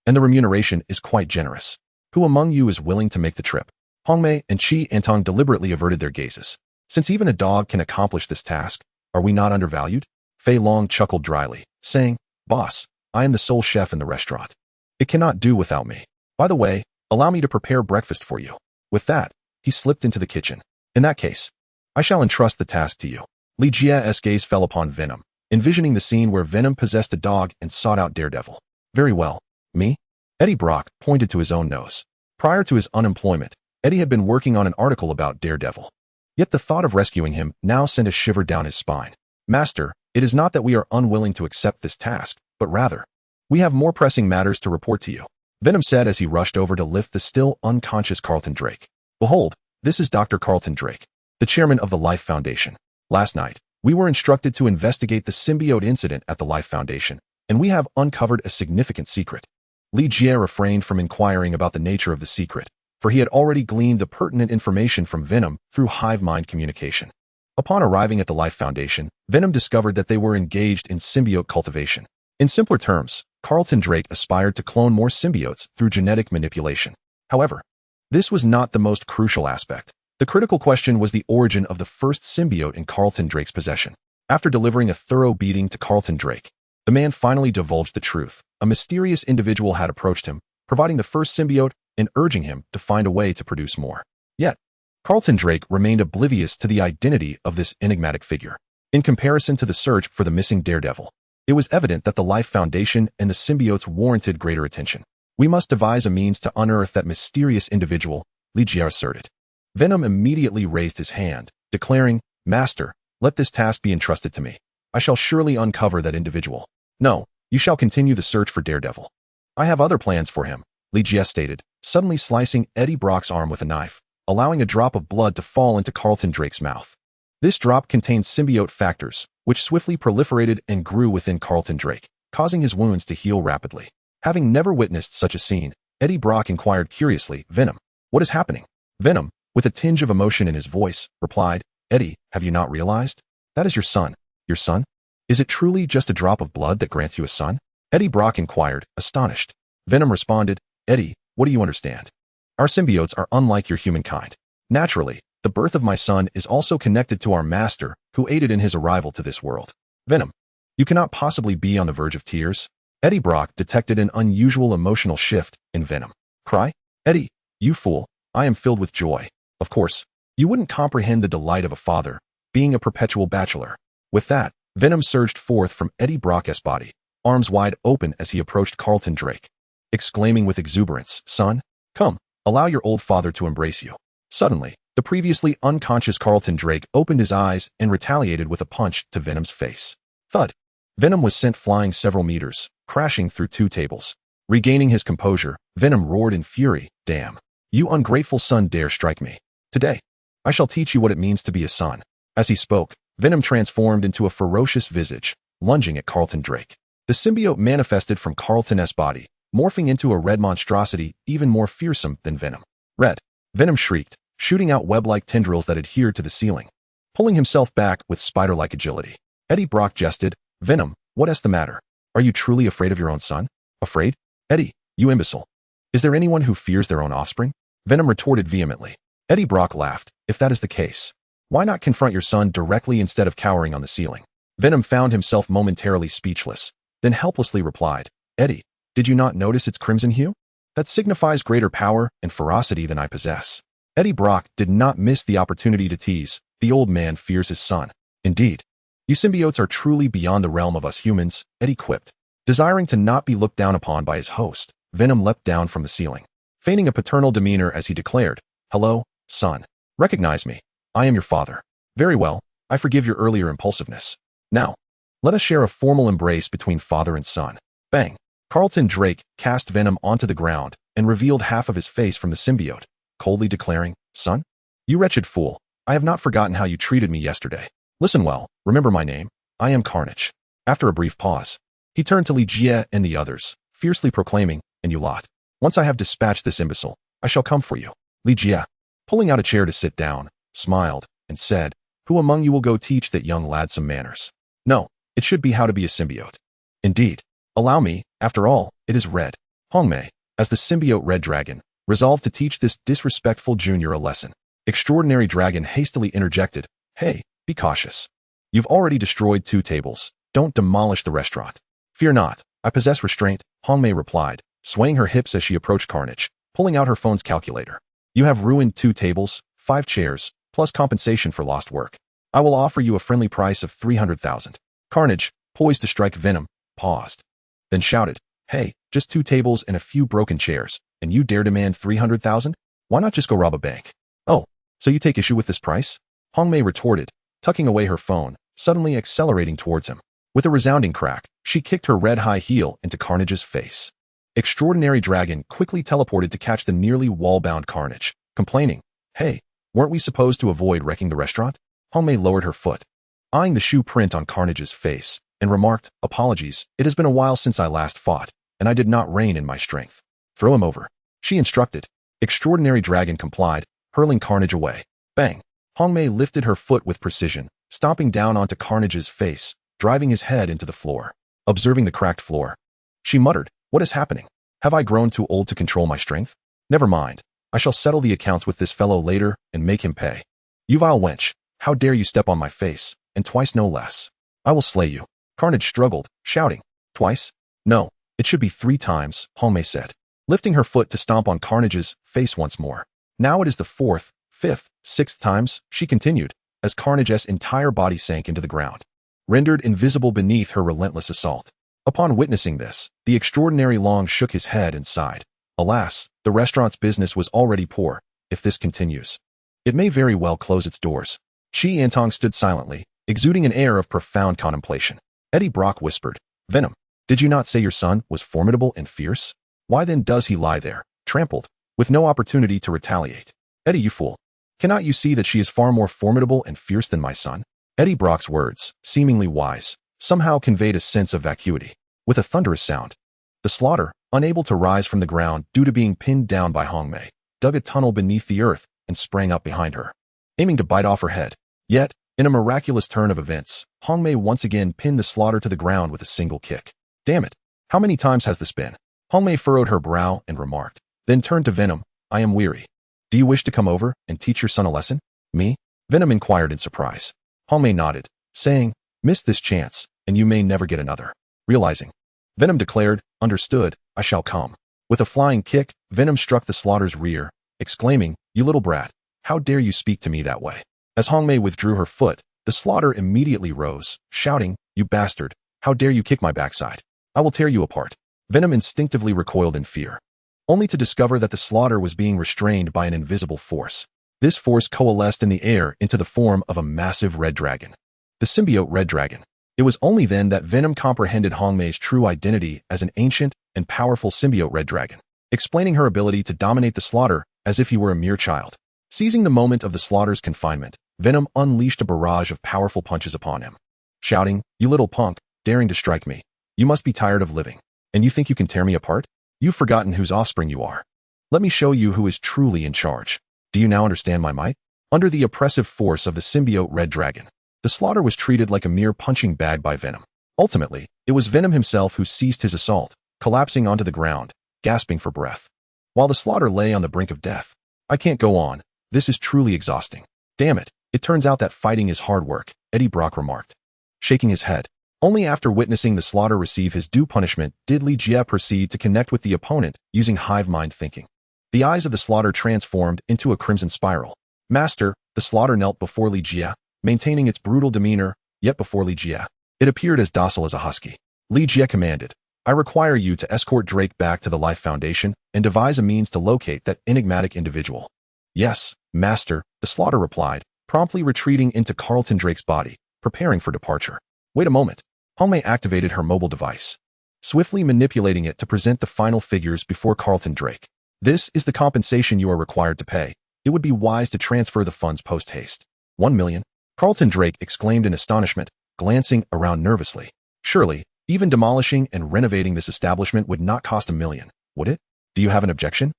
And the remuneration is quite generous. Who among you is willing to make the trip? Hongmei and Qi Antong deliberately averted their gazes. Since even a dog can accomplish this task, are we not undervalued? Fei Long chuckled dryly, saying, Boss, I am the sole chef in the restaurant. It cannot do without me. By the way, allow me to prepare breakfast for you. With that, he slipped into the kitchen. In that case, I shall entrust the task to you. Li Jie's gaze fell upon Venom, envisioning the scene where Venom possessed a dog and sought out Daredevil. Very well. Me? Eddie Brock pointed to his own nose. Prior to his unemployment, Eddie had been working on an article about Daredevil. Yet the thought of rescuing him now sent a shiver down his spine. Master, it is not that we are unwilling to accept this task, but rather, we have more pressing matters to report to you, Venom said as he rushed over to lift the still unconscious Carlton Drake. Behold, this is Dr. Carlton Drake, the chairman of the Life Foundation. Last night, we were instructed to investigate the symbiote incident at the Life Foundation, and we have uncovered a significant secret. Li Jie refrained from inquiring about the nature of the secret, for he had already gleaned the pertinent information from Venom through hive mind communication. Upon arriving at the Life Foundation, Venom discovered that they were engaged in symbiote cultivation. In simpler terms, Carlton Drake aspired to clone more symbiotes through genetic manipulation. However, this was not the most crucial aspect. The critical question was the origin of the first symbiote in Carlton Drake's possession. After delivering a thorough beating to Carlton Drake, the man finally divulged the truth. A mysterious individual had approached him, providing the first symbiote and urging him to find a way to produce more. Yet, Carlton Drake remained oblivious to the identity of this enigmatic figure. In comparison to the search for the missing Daredevil, it was evident that the Life Foundation and the symbiotes warranted greater attention. We must devise a means to unearth that mysterious individual, Li Jie asserted. Venom immediately raised his hand, declaring, Master, let this task be entrusted to me. I shall surely uncover that individual. No, you shall continue the search for Daredevil. I have other plans for him, Li Jie stated, suddenly slicing Eddie Brock's arm with a knife, allowing a drop of blood to fall into Carlton Drake's mouth. This drop contained symbiote factors, which swiftly proliferated and grew within Carlton Drake, causing his wounds to heal rapidly. Having never witnessed such a scene, Eddie Brock inquired curiously, Venom, what is happening? Venom, with a tinge of emotion in his voice, replied, Eddie, have you not realized? That is your son. Your son? Is it truly just a drop of blood that grants you a son? Eddie Brock inquired, astonished. Venom responded, Eddie, what do you understand? Our symbiotes are unlike your humankind. Naturally, the birth of my son is also connected to our master, who aided in his arrival to this world. Venom, you cannot possibly be on the verge of tears. Eddie Brock detected an unusual emotional shift in Venom. Cry? Eddie, you fool, I am filled with joy. Of course, you wouldn't comprehend the delight of a father, being a perpetual bachelor. With that, Venom surged forth from Eddie Brock's body, arms wide open as he approached Carlton Drake, exclaiming with exuberance, Son, come, allow your old father to embrace you. Suddenly, the previously unconscious Carlton Drake opened his eyes and retaliated with a punch to Venom's face. Thud. Venom was sent flying several meters, crashing through 2 tables. Regaining his composure, Venom roared in fury, Damn, you ungrateful son dare strike me. Today, I shall teach you what it means to be a son. As he spoke, Venom transformed into a ferocious visage, lunging at Carlton Drake. The symbiote manifested from Carlton's body, morphing into a red monstrosity even more fearsome than Venom. Red. Venom shrieked, shooting out web-like tendrils that adhered to the ceiling. Pulling himself back with spider-like agility, Eddie Brock jested, Venom, what is the matter? Are you truly afraid of your own son? Afraid? Eddie, you imbecile. Is there anyone who fears their own offspring? Venom retorted vehemently. Eddie Brock laughed, if that is the case, why not confront your son directly instead of cowering on the ceiling? Venom found himself momentarily speechless, then helplessly replied, Eddie, Did you not notice its crimson hue? That signifies greater power and ferocity than I possess. Eddie Brock did not miss the opportunity to tease. The old man fears his son. Indeed. You symbiotes are truly beyond the realm of us humans, Eddie quipped. Desiring to not be looked down upon by his host, Venom leapt down from the ceiling, feigning a paternal demeanor as he declared, "Hello, son. Recognize me. I am your father. Very well, I forgive your earlier impulsiveness. Now, let us share a formal embrace between father and son." Bang! Carlton Drake cast Venom onto the ground and revealed half of his face from the symbiote, coldly declaring, "Son? You wretched fool, I have not forgotten how you treated me yesterday. Listen well, remember my name. I am Carnage." After a brief pause, he turned to Li Jie and the others, fiercely proclaiming, "And you lot, once I have dispatched this imbecile, I shall come for you." Li Jie, pulling out a chair to sit down, smiled, and said, "Who among you will go teach that young lad some manners? No, it should be how to be a symbiote. Indeed. Allow me, after all, it is Red Hongmei, as the symbiote Red Dragon, resolved to teach this disrespectful junior a lesson." Extraordinary Dragon hastily interjected, "Hey, be cautious. You've already destroyed 2 tables. Don't demolish the restaurant." "Fear not, I possess restraint," Hongmei replied, swaying her hips as she approached Carnage, pulling out her phone's calculator. "You have ruined 2 tables, 5 chairs, plus compensation for lost work. I will offer you a friendly price of 300,000. Carnage, poised to strike Venom, paused. Then shouted, "Hey, just 2 tables and a few broken chairs, and you dare demand 300,000? Why not just go rob a bank?" "Oh, so you take issue with this price?" Hongmei retorted, tucking away her phone, suddenly accelerating towards him. With a resounding crack, she kicked her red high heel into Carnage's face. Extraordinary Dragon quickly teleported to catch the nearly wall-bound Carnage, complaining, "Hey, weren't we supposed to avoid wrecking the restaurant?" Hongmei lowered her foot, eyeing the shoe print on Carnage's face, and remarked, "Apologies, it has been a while since I last fought, and I did not rein in my strength." "Throw him over," she instructed. Extraordinary Dragon complied, hurling Carnage away. Bang! Hongmei lifted her foot with precision, stomping down onto Carnage's face, driving his head into the floor. Observing the cracked floor, she muttered, "What is happening? Have I grown too old to control my strength? Never mind. I shall settle the accounts with this fellow later and make him pay. You vile wench, how dare you step on my face, and twice no less. I will slay you." Carnage struggled, shouting, "Twice? No, it should be 3 times, Hongmei said, lifting her foot to stomp on Carnage's face once more. "Now it is the 4th, 5th, 6th times," she continued, as Carnage's entire body sank into the ground, rendered invisible beneath her relentless assault. Upon witnessing this, the extraordinary Long shook his head and sighed. Alas, the restaurant's business was already poor. If this continues, it may very well close its doors. Chi Antong stood silently, exuding an air of profound contemplation. Eddie Brock whispered, "Venom, did you not say your son was formidable and fierce? Why then does he lie there, trampled, with no opportunity to retaliate? Eddie, you fool. Cannot you see that she is far more formidable and fierce than my son?" Eddie Brock's words, seemingly wise, somehow conveyed a sense of vacuity. With a thunderous sound, the Slaughter, unable to rise from the ground due to being pinned down by Hongmei, dug a tunnel beneath the earth and sprang up behind her, aiming to bite off her head. Yet, in a miraculous turn of events, Hongmei once again pinned the Slaughter to the ground with a single kick. "Damn it, how many times has this been?" Hongmei furrowed her brow and remarked, then turned to Venom, "I am weary. Do you wish to come over and teach your son a lesson?" "Me?" Venom inquired in surprise. Hongmei nodded, saying, "Miss this chance, and you may never get another." Realizing, Venom declared, "Understood, I shall come." With a flying kick, Venom struck the Slaughter's rear, exclaiming, "You little brat, how dare you speak to me that way?" As Hongmei withdrew her foot, the Slaughter immediately rose, shouting, "You bastard, how dare you kick my backside? I will tear you apart." Venom instinctively recoiled in fear, only to discover that the Slaughter was being restrained by an invisible force. This force coalesced in the air into the form of a massive red dragon. The symbiote Red Dragon. It was only then that Venom comprehended Hongmei's true identity as an ancient and powerful symbiote Red Dragon, explaining her ability to dominate the Slaughter as if he were a mere child. Seizing the moment of the Slaughter's confinement, Venom unleashed a barrage of powerful punches upon him, shouting, "You little punk, daring to strike me. You must be tired of living. And you think you can tear me apart? You've forgotten whose offspring you are. Let me show you who is truly in charge. Do you now understand my might?" Under the oppressive force of the symbiote Red Dragon, the Slaughter was treated like a mere punching bag by Venom. Ultimately, it was Venom himself who ceased his assault, collapsing onto the ground, gasping for breath, while the Slaughter lay on the brink of death. "I can't go on. This is truly exhausting. Damn it, it turns out that fighting is hard work," Eddie Brock remarked, shaking his head. Only after witnessing the slaughter receive his due punishment did Li Jie proceed to connect with the opponent using hive mind thinking. The eyes of the slaughter transformed into a crimson spiral. Master, the slaughter knelt before Li Jie, maintaining its brutal demeanor, yet before Li Jie, it appeared as docile as a husky. Li Jie commanded, I require you to escort Drake back to the Life Foundation and devise a means to locate that enigmatic individual. Yes, Master, the slaughter replied, promptly retreating into Carlton Drake's body, preparing for departure. Wait a moment. Hongmei activated her mobile device, swiftly manipulating it to present the final figures before Carlton Drake. This is the compensation you are required to pay. It would be wise to transfer the funds post-haste. 1 million? Carlton Drake exclaimed in astonishment, glancing around nervously. Surely, even demolishing and renovating this establishment would not cost 1 million, would it? Do you have an objection?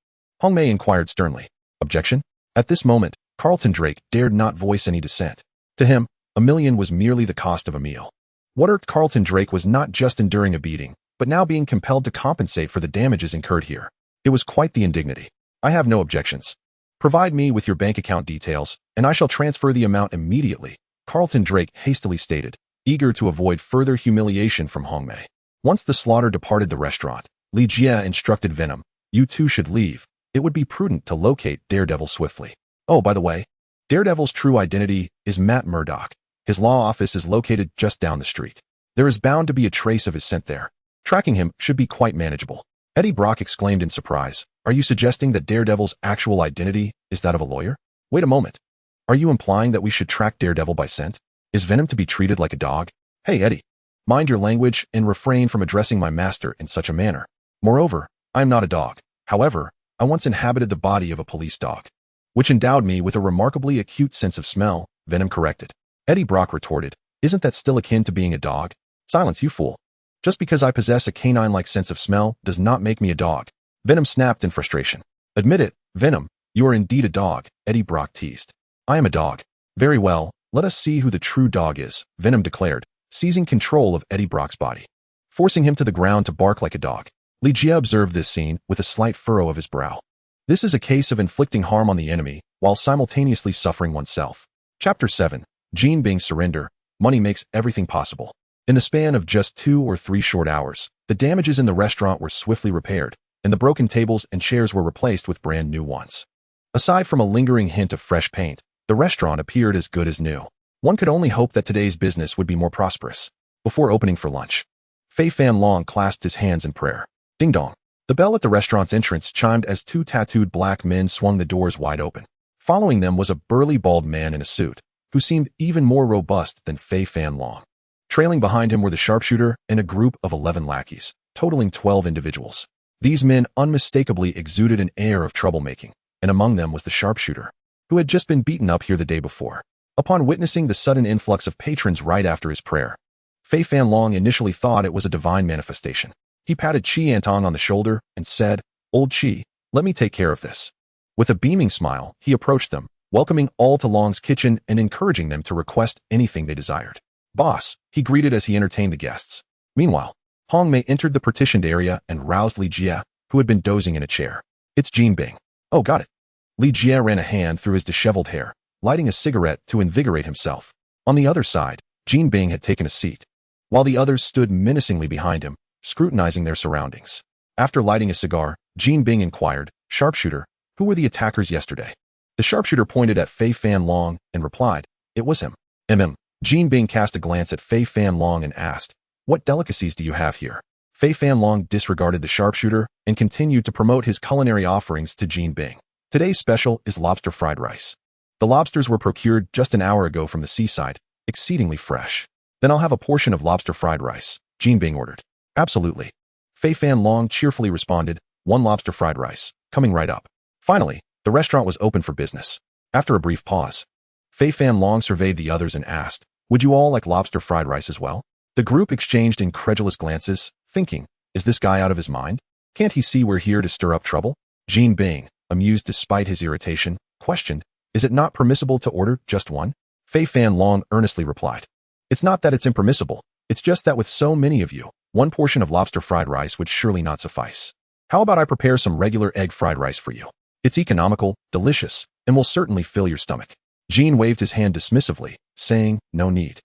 Hongmei inquired sternly. Objection? At this moment, Carlton Drake dared not voice any dissent. To him, 1 million was merely the cost of a meal. What irked Carlton Drake was not just enduring a beating, but now being compelled to compensate for the damages incurred here. It was quite the indignity. I have no objections. Provide me with your bank account details, and I shall transfer the amount immediately, Carlton Drake hastily stated, eager to avoid further humiliation from Hongmei. Once the slaughter departed the restaurant, Li Jie instructed Venom, you two should leave. It would be prudent to locate Daredevil swiftly. Oh, by the way, Daredevil's true identity is Matt Murdock. His law office is located just down the street. There is bound to be a trace of his scent there. Tracking him should be quite manageable. Eddie Brock exclaimed in surprise. Are you suggesting that Daredevil's actual identity is that of a lawyer? Wait a moment. Are you implying that we should track Daredevil by scent? Is Venom to be treated like a dog? Hey, Eddie. Mind your language and refrain from addressing my master in such a manner. Moreover, I am not a dog. However, I once inhabited the body of a police dog, which endowed me with a remarkably acute sense of smell, Venom corrected. Eddie Brock retorted, isn't that still akin to being a dog? Silence, you fool. Just because I possess a canine-like sense of smell does not make me a dog. Venom snapped in frustration. Admit it, Venom, you are indeed a dog, Eddie Brock teased. I am a dog. Very well, let us see who the true dog is, Venom declared, seizing control of Eddie Brock's body, forcing him to the ground to bark like a dog. Li Jie observed this scene with a slight furrow of his brow. This is a case of inflicting harm on the enemy while simultaneously suffering oneself. Chapter 7. Jean Bing's surrender. Money makes everything possible. In the span of just 2 or 3 short hours, the damages in the restaurant were swiftly repaired, and the broken tables and chairs were replaced with brand new ones. Aside from a lingering hint of fresh paint, the restaurant appeared as good as new. One could only hope that today's business would be more prosperous. Before opening for lunch, Fei Fan Long clasped his hands in prayer. Ding dong. The bell at the restaurant's entrance chimed as 2 tattooed black men swung the doors wide open. Following them was a burly bald man in a suit, who seemed even more robust than Fei Fan Long. Trailing behind him were the sharpshooter and a group of 11 lackeys, totaling 12 individuals. These men unmistakably exuded an air of troublemaking, and among them was the sharpshooter, who had just been beaten up here the day before. Upon witnessing the sudden influx of patrons right after his prayer, Fei Fan Long initially thought it was a divine manifestation. He patted Chi Antong on the shoulder and said, Old Chi, let me take care of this. With a beaming smile, he approached them, welcoming all to Long's kitchen and encouraging them to request anything they desired. Boss, he greeted as he entertained the guests. Meanwhile, Hongmei entered the partitioned area and roused Li Jie, who had been dozing in a chair. It's Jean Bing. Oh, got it. Li Jie ran a hand through his disheveled hair, lighting a cigarette to invigorate himself. On the other side, Jean Bing had taken a seat, while the others stood menacingly behind him, scrutinizing their surroundings. After lighting a cigar, Jean Bing inquired, Sharpshooter, who were the attackers yesterday? The sharpshooter pointed at Fei Fan Long and replied, It was him. Jean Bing cast a glance at Fei Fan Long and asked, What delicacies do you have here? Fei Fan Long disregarded the sharpshooter and continued to promote his culinary offerings to Jean Bing. Today's special is lobster fried rice. The lobsters were procured just an hour ago from the seaside, exceedingly fresh. Then I'll have a portion of lobster fried rice, Jean Bing ordered. Absolutely. Fei Fan Long cheerfully responded, 1 lobster fried rice, coming right up. Finally, the restaurant was open for business. After a brief pause, Fei Fan Long surveyed the others and asked, Would you all like lobster fried rice as well? The group exchanged incredulous glances, thinking, Is this guy out of his mind? Can't he see we're here to stir up trouble? Jean Bing, amused despite his irritation, questioned, Is it not permissible to order just 1? Fei Fan Long earnestly replied, It's not that it's impermissible, it's just that with so many of you, 1 portion of lobster fried rice would surely not suffice. How about I prepare some regular egg fried rice for you? It's economical, delicious, and will certainly fill your stomach. Jean waved his hand dismissively, saying, No need.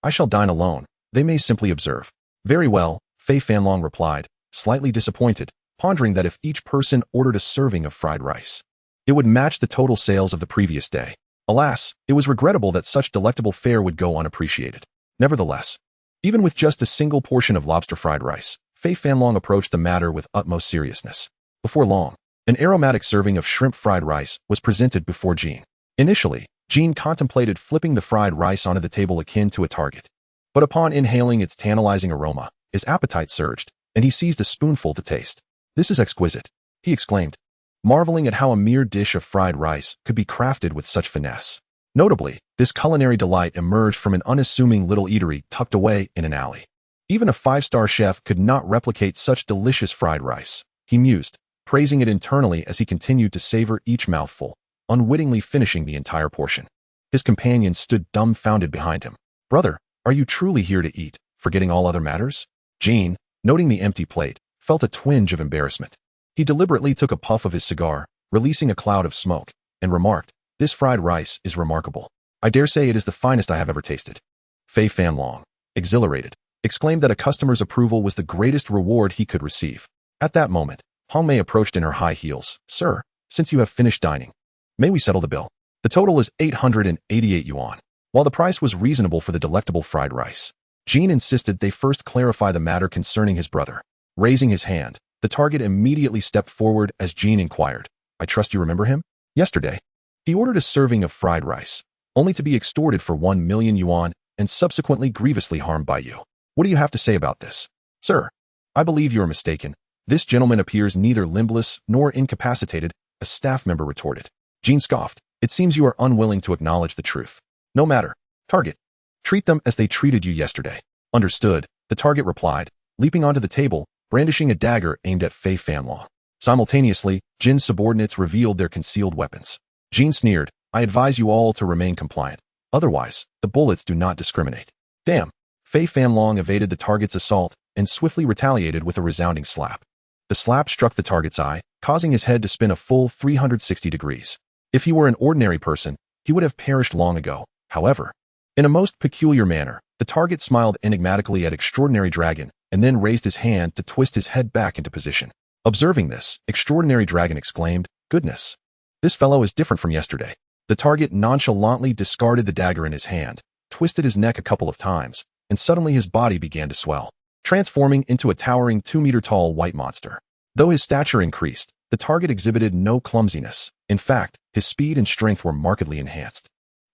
I shall dine alone. They may simply observe. Very well, Fei Fanlong replied, slightly disappointed, pondering that if each person ordered a serving of fried rice, it would match the total sales of the previous day. Alas, it was regrettable that such delectable fare would go unappreciated. Nevertheless, even with just a single portion of lobster fried rice, Fei Fanlong approached the matter with utmost seriousness. Before long, an aromatic serving of shrimp fried rice was presented before Jean. Initially, Jean contemplated flipping the fried rice onto the table akin to a target. But upon inhaling its tantalizing aroma, his appetite surged, and he seized a spoonful to taste. "This is exquisite," he exclaimed, marveling at how a mere dish of fried rice could be crafted with such finesse. Notably, this culinary delight emerged from an unassuming little eatery tucked away in an alley. Even a five-star chef could not replicate such delicious fried rice, he mused, praising it internally as he continued to savor each mouthful, unwittingly finishing the entire portion. His companions stood dumbfounded behind him. "Brother, are you truly here to eat, forgetting all other matters?" Jean, noting the empty plate, felt a twinge of embarrassment. He deliberately took a puff of his cigar, releasing a cloud of smoke, and remarked, "This fried rice is remarkable. I dare say it is the finest I have ever tasted." Fei Fanlong, exhilarated, exclaimed that a customer's approval was the greatest reward he could receive. At that moment, Hong Mei approached in her high heels. "Sir, since you have finished dining, may we settle the bill? The total is 888 yuan. While the price was reasonable for the delectable fried rice, Jean insisted they first clarify the matter concerning his brother. Raising his hand, the target immediately stepped forward as Jean inquired, "I trust you remember him? Yesterday, he ordered a serving of fried rice, only to be extorted for 1 million yuan and subsequently grievously harmed by you. What do you have to say about this?" "Sir, I believe you are mistaken. This gentleman appears neither limbless nor incapacitated," a staff member retorted. Jean scoffed. "It seems you are unwilling to acknowledge the truth. No matter. Target. Treat them as they treated you yesterday." "Understood," the target replied, leaping onto the table, brandishing a dagger aimed at Fei Fanlong. Simultaneously, Jin's subordinates revealed their concealed weapons. Jean sneered, "I advise you all to remain compliant. Otherwise, the bullets do not discriminate." "Damn." Fei Fanlong evaded the target's assault and swiftly retaliated with a resounding slap. The slap struck the target's eye, causing his head to spin a full 360 degrees. If he were an ordinary person, he would have perished long ago. However, in a most peculiar manner, the target smiled enigmatically at Extraordinary Dragon and then raised his hand to twist his head back into position. Observing this, Extraordinary Dragon exclaimed, "Goodness! This fellow is different from yesterday." The target nonchalantly discarded the dagger in his hand, twisted his neck a couple of times, and suddenly his body began to swell, transforming into a towering 2-meter-tall white monster. Though his stature increased, the target exhibited no clumsiness. In fact, his speed and strength were markedly enhanced.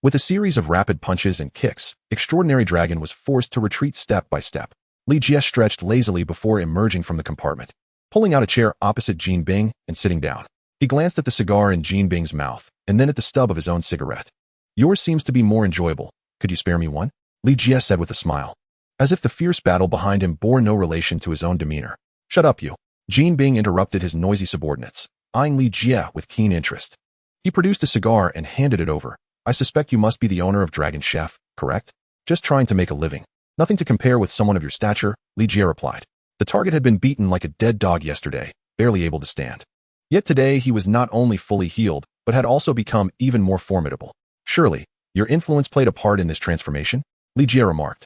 With a series of rapid punches and kicks, Extraordinary Dragon was forced to retreat step by step. Li Jie stretched lazily before emerging from the compartment, pulling out a chair opposite Jean Bing and sitting down. He glanced at the cigar in Jean Bing's mouth, and then at the stub of his own cigarette. "Yours seems to be more enjoyable. Could you spare me one?" Li Jie said with a smile, as if the fierce battle behind him bore no relation to his own demeanor. "Shut up, you." Jean Bing interrupted his noisy subordinates, eyeing Li Jie with keen interest. He produced a cigar and handed it over. "I suspect you must be the owner of Dragon Chef, correct? Just trying to make a living. Nothing to compare with someone of your stature," Li Jie replied. The target had been beaten like a dead dog yesterday, barely able to stand. Yet today he was not only fully healed, but had also become even more formidable. "Surely, your influence played a part in this transformation?" Li Jie remarked,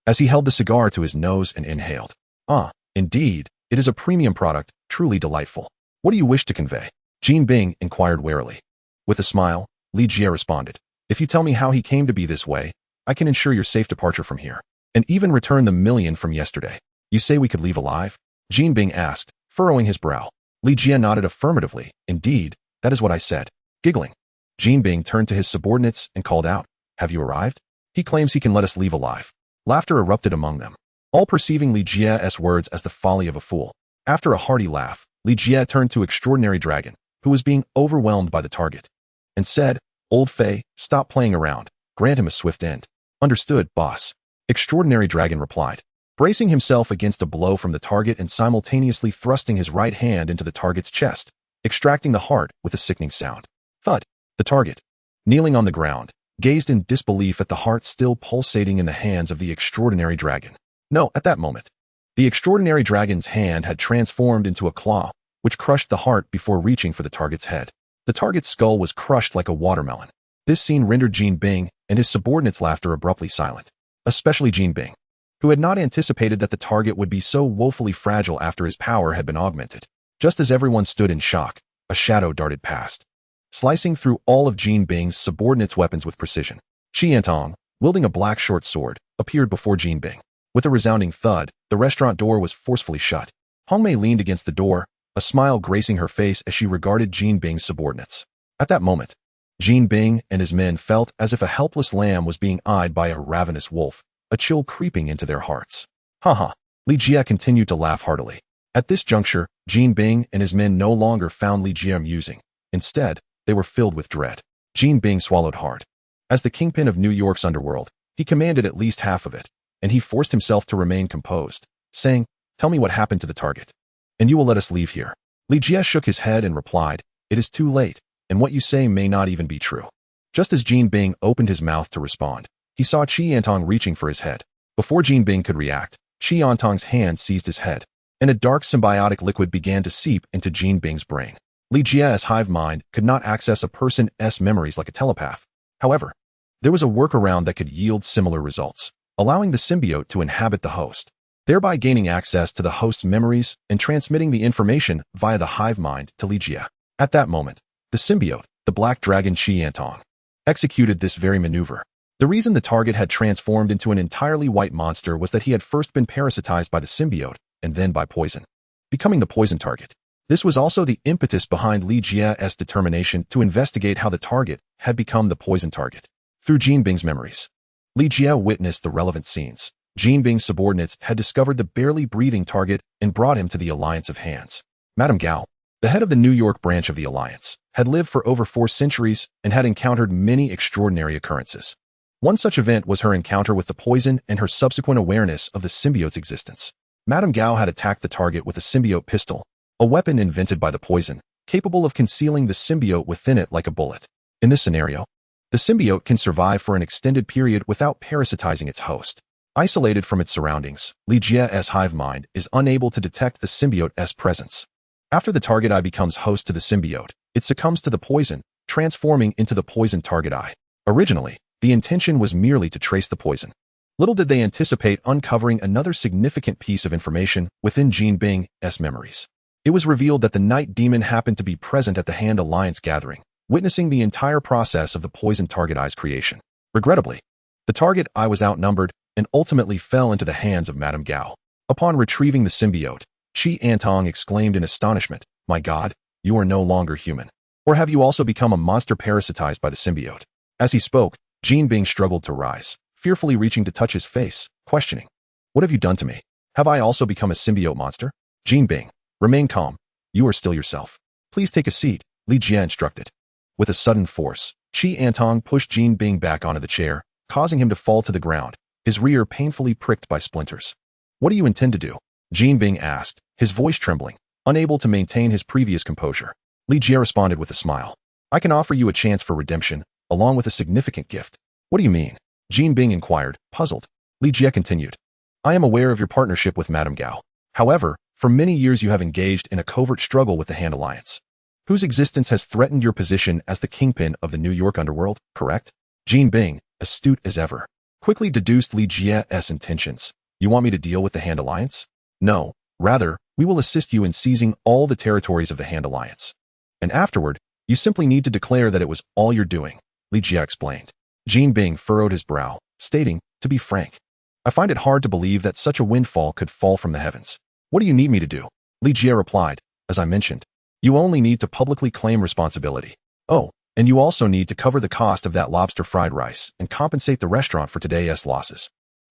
as he held the cigar to his nose and inhaled. "Ah, indeed, it is a premium product, truly delightful. What do you wish to convey?" Jean Bing inquired warily. With a smile, Li Jie responded, "If you tell me how he came to be this way, I can ensure your safe departure from here, and even return the million from yesterday." "You say we could leave alive?" Jean Bing asked, furrowing his brow. Li Jie nodded affirmatively. "Indeed, that is what I said." Giggling, Jean Bing turned to his subordinates and called out, "Have you arrived? He claims he can let us leave alive." Laughter erupted among them, all perceiving Li Jie's words as the folly of a fool. After a hearty laugh, Li Jie turned to Extraordinary Dragon, who was being overwhelmed by the target, and said, "Old Fei, stop playing around. Grant him a swift end." "Understood, boss." Extraordinary Dragon replied, bracing himself against a blow from the target and simultaneously thrusting his right hand into the target's chest, extracting the heart with a sickening sound. Thud. The target, kneeling on the ground, gazed in disbelief at the heart still pulsating in the hands of the Extraordinary Dragon. No, at that moment, the Extraordinary Dragon's hand had transformed into a claw, which crushed the heart before reaching for the target's head. The target's skull was crushed like a watermelon. This scene rendered Jean Bing and his subordinates' laughter abruptly silent, especially Jean Bing, who had not anticipated that the target would be so woefully fragile after his power had been augmented. Just as everyone stood in shock, a shadow darted past, slicing through all of Jean Bing's subordinates' weapons with precision. Shi Yantong, wielding a black short sword, appeared before Jean Bing. With a resounding thud, the restaurant door was forcefully shut. Hongmei leaned against the door, a smile gracing her face as she regarded Jean Bing's subordinates. At that moment, Jean Bing and his men felt as if a helpless lamb was being eyed by a ravenous wolf, a chill creeping into their hearts. Haha. Li Jie continued to laugh heartily. At this juncture, Jean Bing and his men no longer found Li Jie amusing. Instead, they were filled with dread. Jean Bing swallowed hard. As the kingpin of New York's underworld, he commanded at least half of it, and he forced himself to remain composed, saying, "Tell me what happened to the target, and you will let us leave here." Li Jie shook his head and replied, "It is too late, and what you say may not even be true." Just as Jean Bing opened his mouth to respond, he saw Shi Yantong reaching for his head. Before Jean Bing could react, Shi Yantong's hand seized his head, and a dark symbiotic liquid began to seep into Jean Bing's brain. Li Jie's hive mind could not access a person's memories like a telepath. However, there was a workaround that could yield similar results, allowing the symbiote to inhabit the host, thereby gaining access to the host's memories and transmitting the information via the hive mind to Li Jie. At that moment, the symbiote, the black dragon Shi Yantong, executed this very maneuver. The reason the target had transformed into an entirely white monster was that he had first been parasitized by the symbiote and then by poison, becoming the poison target. This was also the impetus behind Li Jie's determination to investigate how the target had become the poison target. Through Jean Bing's memories, Li Jie witnessed the relevant scenes. Jean Bing's subordinates had discovered the barely breathing target and brought him to the Alliance of Hands. Madame Gao, the head of the New York branch of the Alliance, had lived for over 4 centuries and had encountered many extraordinary occurrences. One such event was her encounter with the poison and her subsequent awareness of the symbiote's existence. Madame Gao had attacked the target with a symbiote pistol, a weapon invented by the poison, capable of concealing the symbiote within it like a bullet. In this scenario, the symbiote can survive for an extended period without parasitizing its host. Isolated from its surroundings, Li Jie's hive mind is unable to detect the symbiote's presence. After the target eye becomes host to the symbiote, it succumbs to the poison, transforming into the poison target eye. Originally, the intention was merely to trace the poison. Little did they anticipate uncovering another significant piece of information within Jean Bing's memories. It was revealed that the Night Demon happened to be present at the Hand Alliance gathering, witnessing the entire process of the poison target eye's creation. Regrettably, the target eye was outnumbered and ultimately fell into the hands of Madame Gao. Upon retrieving the symbiote, Shi Yantong exclaimed in astonishment, "My God, you are no longer human. Or have you also become a monster parasitized by the symbiote?" As he spoke, Jean Bing struggled to rise, fearfully reaching to touch his face, questioning, "What have you done to me? Have I also become a symbiote monster?" Jean Bing, remain calm. You are still yourself. Please take a seat, Li Jie instructed. With a sudden force, Shi Yantong pushed Jean Bing back onto the chair, causing him to fall to the ground, his rear painfully pricked by splinters. "What do you intend to do?" Jean Bing asked, his voice trembling, unable to maintain his previous composure. Li Jie responded with a smile. "I can offer you a chance for redemption, along with a significant gift." "What do you mean?" Jean Bing inquired, puzzled. Li Jie continued. "I am aware of your partnership with Madame Gao. However, for many years you have engaged in a covert struggle with the Hand Alliance, whose existence has threatened your position as the kingpin of the New York underworld, correct?" Jean Bing, astute as ever, quickly deduced Li Jie's intentions. "You want me to deal with the Hand Alliance?" "No, rather, we will assist you in seizing all the territories of the Hand Alliance. And afterward, you simply need to declare that it was all you're doing," Li Jie explained. Jean Bing furrowed his brow, stating, "To be frank, I find it hard to believe that such a windfall could fall from the heavens." "What do you need me to do?" Li Jie replied, "As I mentioned, you only need to publicly claim responsibility. Oh, and you also need to cover the cost of that lobster fried rice and compensate the restaurant for today's losses."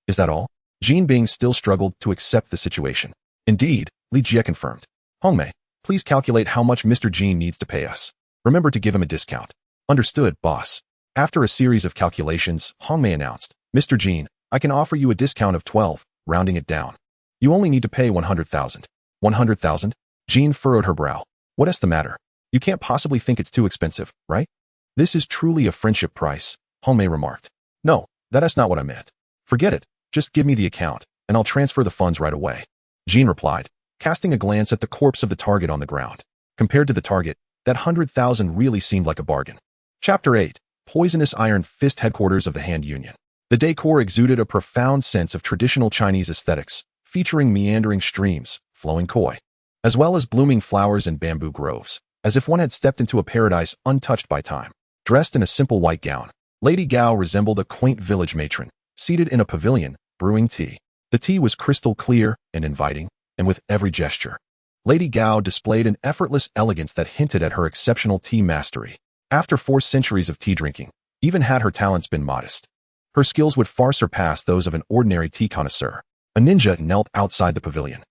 "Is that all?" Jean Bing still struggled to accept the situation. "Indeed," Li Jie confirmed. "Hongmei, please calculate how much Mr. Jean needs to pay us. Remember to give him a discount." "Understood, boss." After a series of calculations, Hongmei announced, "Mr. Jean, I can offer you a discount of 12, rounding it down. You only need to pay 100,000. 100,000? Jean furrowed her brow. "What's the matter? You can't possibly think it's too expensive, right?" "This is truly a friendship price," Hongmei remarked. "No, that's not what I meant. Forget it. Just give me the account, and I'll transfer the funds right away." Jean replied, casting a glance at the corpse of the target on the ground. Compared to the target, that 100,000 really seemed like a bargain. Chapter 8. Poisonous Iron Fist Headquarters of the Hand Union. The decor exuded a profound sense of traditional Chinese aesthetics, featuring meandering streams, flowing koi, as well as blooming flowers and bamboo groves, as if one had stepped into a paradise untouched by time. Dressed in a simple white gown, Lady Gao resembled a quaint village matron, seated in a pavilion, brewing tea. The tea was crystal clear and inviting, and with every gesture, Lady Gao displayed an effortless elegance that hinted at her exceptional tea mastery. After 4 centuries of tea drinking, even had her talents been modest, her skills would far surpass those of an ordinary tea connoisseur. A ninja knelt outside the pavilion,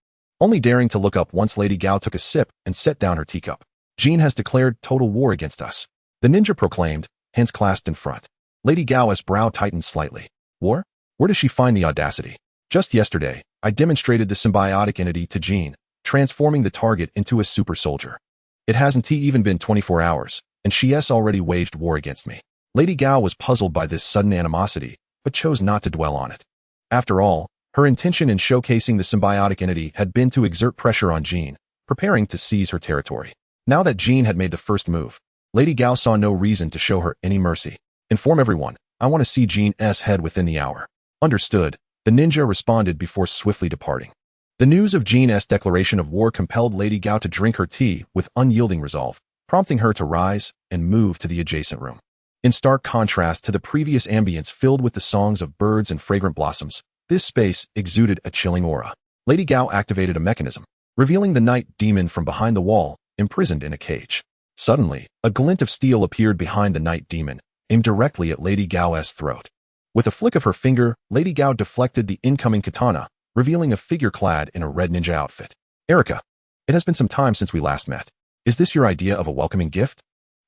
only daring to look up once Lady Gao took a sip and set down her teacup. Jean has declared total war against us, the ninja proclaimed, hands clasped in front. Lady Gao's brow tightened slightly. War? Where does she find the audacity? Just yesterday, I demonstrated the symbiotic entity to Jean, transforming the target into a super soldier. It hasn't even been 24 hours, and she has already waged war against me. Lady Gao was puzzled by this sudden animosity, but chose not to dwell on it. After all, her intention in showcasing the symbiotic entity had been to exert pressure on Jean, preparing to seize her territory. Now that Jean had made the first move, Lady Gao saw no reason to show her any mercy. Inform everyone, I want to see Jean's head within the hour. Understood, the ninja responded before swiftly departing. The news of Jean's declaration of war compelled Lady Gao to drink her tea with unyielding resolve, prompting her to rise and move to the adjacent room. In stark contrast to the previous ambience filled with the songs of birds and fragrant blossoms, this space exuded a chilling aura. Lady Gao activated a mechanism, revealing the night demon from behind the wall, imprisoned in a cage. Suddenly, a glint of steel appeared behind the night demon, aimed directly at Lady Gao's throat. With a flick of her finger, Lady Gao deflected the incoming katana, revealing a figure clad in a red ninja outfit. Erica, it has been some time since we last met. Is this your idea of a welcoming gift?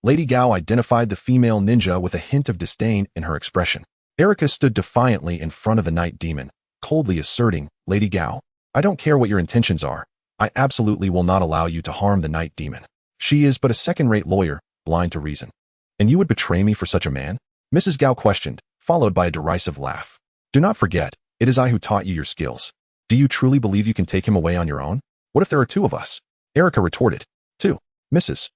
Lady Gao identified the female ninja with a hint of disdain in her expression. Erica stood defiantly in front of the night demon, coldly asserting, Lady Gao, I don't care what your intentions are. I absolutely will not allow you to harm the night demon. She is but a second-rate lawyer, blind to reason. And you would betray me for such a man? Mrs. Gao questioned, followed by a derisive laugh. Do not forget, it is I who taught you your skills. Do you truly believe you can take him away on your own? What if there are 2 of us? Erica retorted. 2. Mrs.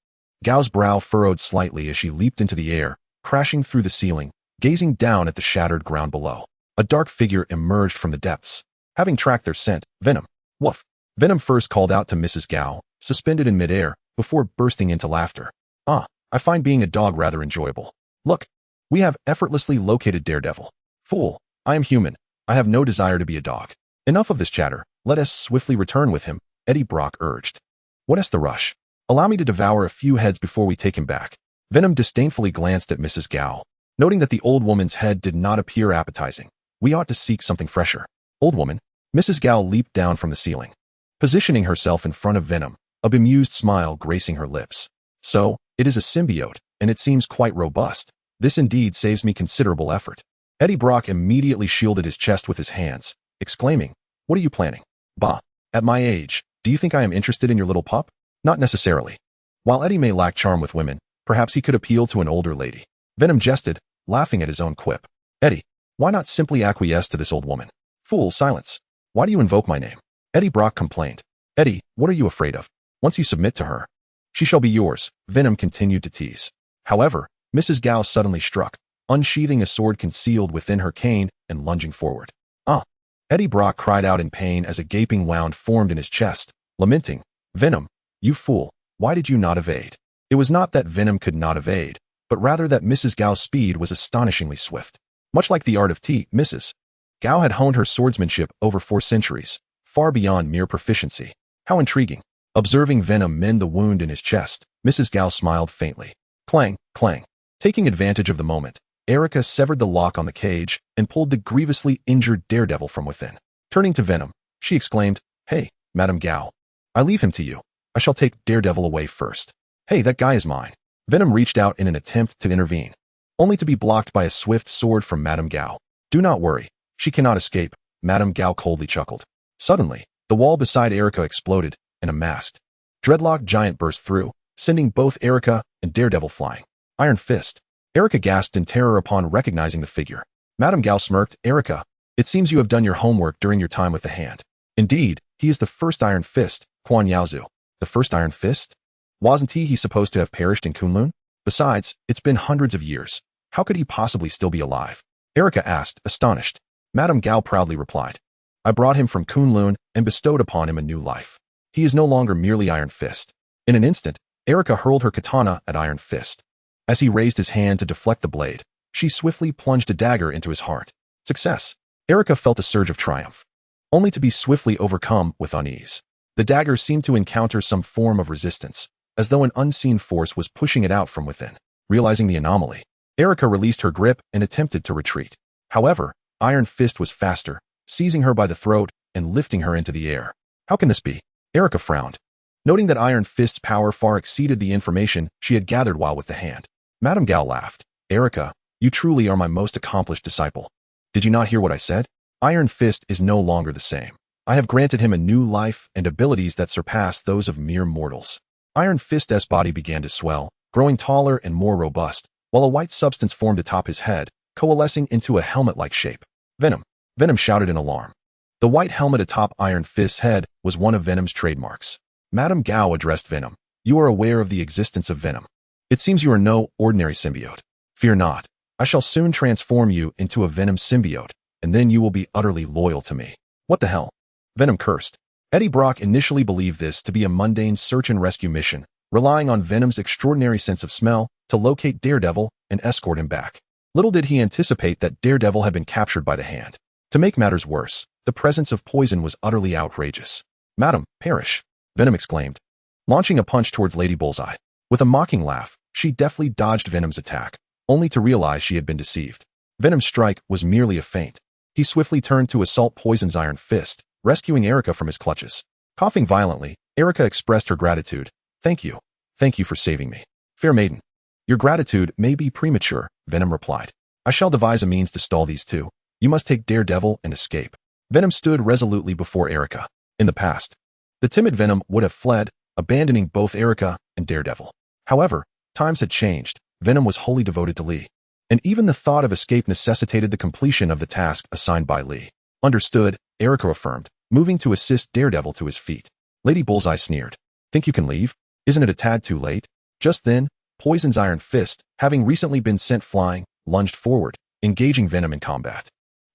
Gao's brow furrowed slightly as she leaped into the air, crashing through the ceiling, gazing down at the shattered ground below. A dark figure emerged from the depths. Having tracked their scent, Venom. Woof. Venom first called out to Mrs. Gao, suspended in midair, before bursting into laughter. Ah, I find being a dog rather enjoyable. Look, we have effortlessly located Daredevil. Fool, I am human. I have no desire to be a dog. Enough of this chatter. Let us swiftly return with him, Eddie Brock urged. What is the rush? Allow me to devour a few heads before we take him back. Venom disdainfully glanced at Mrs. Gao, noting that the old woman's head did not appear appetizing. We ought to seek something fresher. Old woman. Mrs. Gao leaped down from the ceiling, positioning herself in front of Venom, a bemused smile gracing her lips. So, it is a symbiote, and it seems quite robust. This indeed saves me considerable effort. Eddie Brock immediately shielded his chest with his hands, exclaiming, What are you planning? Bah, at my age, do you think I am interested in your little pup? Not necessarily. While Eddie may lack charm with women, perhaps he could appeal to an older lady. Venom jested, laughing at his own quip. Eddie, why not simply acquiesce to this old woman? Fool, silence. Why do you invoke my name? Eddie Brock complained. Eddie, what are you afraid of? Once you submit to her, she shall be yours, Venom continued to tease. However, Mrs. Gao suddenly struck, unsheathing a sword concealed within her cane and lunging forward. Ah! Eddie Brock cried out in pain as a gaping wound formed in his chest, lamenting, Venom, you fool, why did you not evade? It was not that Venom could not evade, but rather that Mrs. Gao's speed was astonishingly swift. Much like the art of tea, Mrs. Gao had honed her swordsmanship over 4 centuries, far beyond mere proficiency. How intriguing. Observing Venom mend the wound in his chest, Mrs. Gao smiled faintly. Clang, clang. Taking advantage of the moment, Erica severed the lock on the cage and pulled the grievously injured Daredevil from within. Turning to Venom, she exclaimed, Hey, Madame Gao, I leave him to you. I shall take Daredevil away first. Hey, that guy is mine. Venom reached out in an attempt to intervene, only to be blocked by a swift sword from Madame Gao. Do not worry. She cannot escape, Madame Gao coldly chuckled. Suddenly, the wall beside Erica exploded, and a masked, dreadlocked giant burst through, sending both Erica and Daredevil flying. Iron Fist. Erica gasped in terror upon recognizing the figure. Madame Gao smirked, Erica, it seems you have done your homework during your time with the Hand. Indeed, he is the first Iron Fist, Quan Yaozu. The first Iron Fist? Wasn't he supposed to have perished in Kunlun? Besides, it's been hundreds of years. How could he possibly still be alive? Erica asked, astonished. Madame Gao proudly replied, I brought him from Kunlun and bestowed upon him a new life. He is no longer merely Iron Fist. In an instant, Erica hurled her katana at Iron Fist. As he raised his hand to deflect the blade, she swiftly plunged a dagger into his heart. Success! Erica felt a surge of triumph, only to be swiftly overcome with unease. The dagger seemed to encounter some form of resistance, as though an unseen force was pushing it out from within. Realizing the anomaly, Erica released her grip and attempted to retreat. However, Iron Fist was faster, seizing her by the throat and lifting her into the air. How can this be? Erica frowned, noting that Iron Fist's power far exceeded the information she had gathered while with the hand. Madame Gao laughed. Erica, you truly are my most accomplished disciple. Did you not hear what I said? Iron Fist is no longer the same. I have granted him a new life and abilities that surpass those of mere mortals. Iron Fist's body began to swell, growing taller and more robust, while a white substance formed atop his head, coalescing into a helmet-like shape. Venom! Venom shouted in alarm. The white helmet atop Iron Fist's head was one of Venom's trademarks. Madame Gao addressed Venom. You are aware of the existence of Venom. It seems you are no ordinary symbiote. Fear not. I shall soon transform you into a Venom symbiote, and then you will be utterly loyal to me. What the hell? Venom cursed. Eddie Brock initially believed this to be a mundane search and rescue mission, relying on Venom's extraordinary sense of smell to locate Daredevil and escort him back. Little did he anticipate that Daredevil had been captured by the Hand. To make matters worse, the presence of poison was utterly outrageous. Madam, perish! Venom exclaimed, launching a punch towards Lady Bullseye. With a mocking laugh, she deftly dodged Venom's attack, only to realize she had been deceived. Venom's strike was merely a feint. He swiftly turned to assault Poison's Iron Fist, rescuing Erica from his clutches. Coughing violently, Erica expressed her gratitude. Thank you. Thank you for saving me. Fair maiden. Your gratitude may be premature, Venom replied. I shall devise a means to stall these two. You must take Daredevil and escape. Venom stood resolutely before Erica. In the past, the timid Venom would have fled, abandoning both Erica and Daredevil. However, times had changed. Venom was wholly devoted to Lee, and even the thought of escape necessitated the completion of the task assigned by Lee. Understood, Erica affirmed, moving to assist Daredevil to his feet. Lady Bullseye sneered. Think you can leave? Isn't it a tad too late? Just then, Poison's Iron Fist, having recently been sent flying, lunged forward, engaging Venom in combat.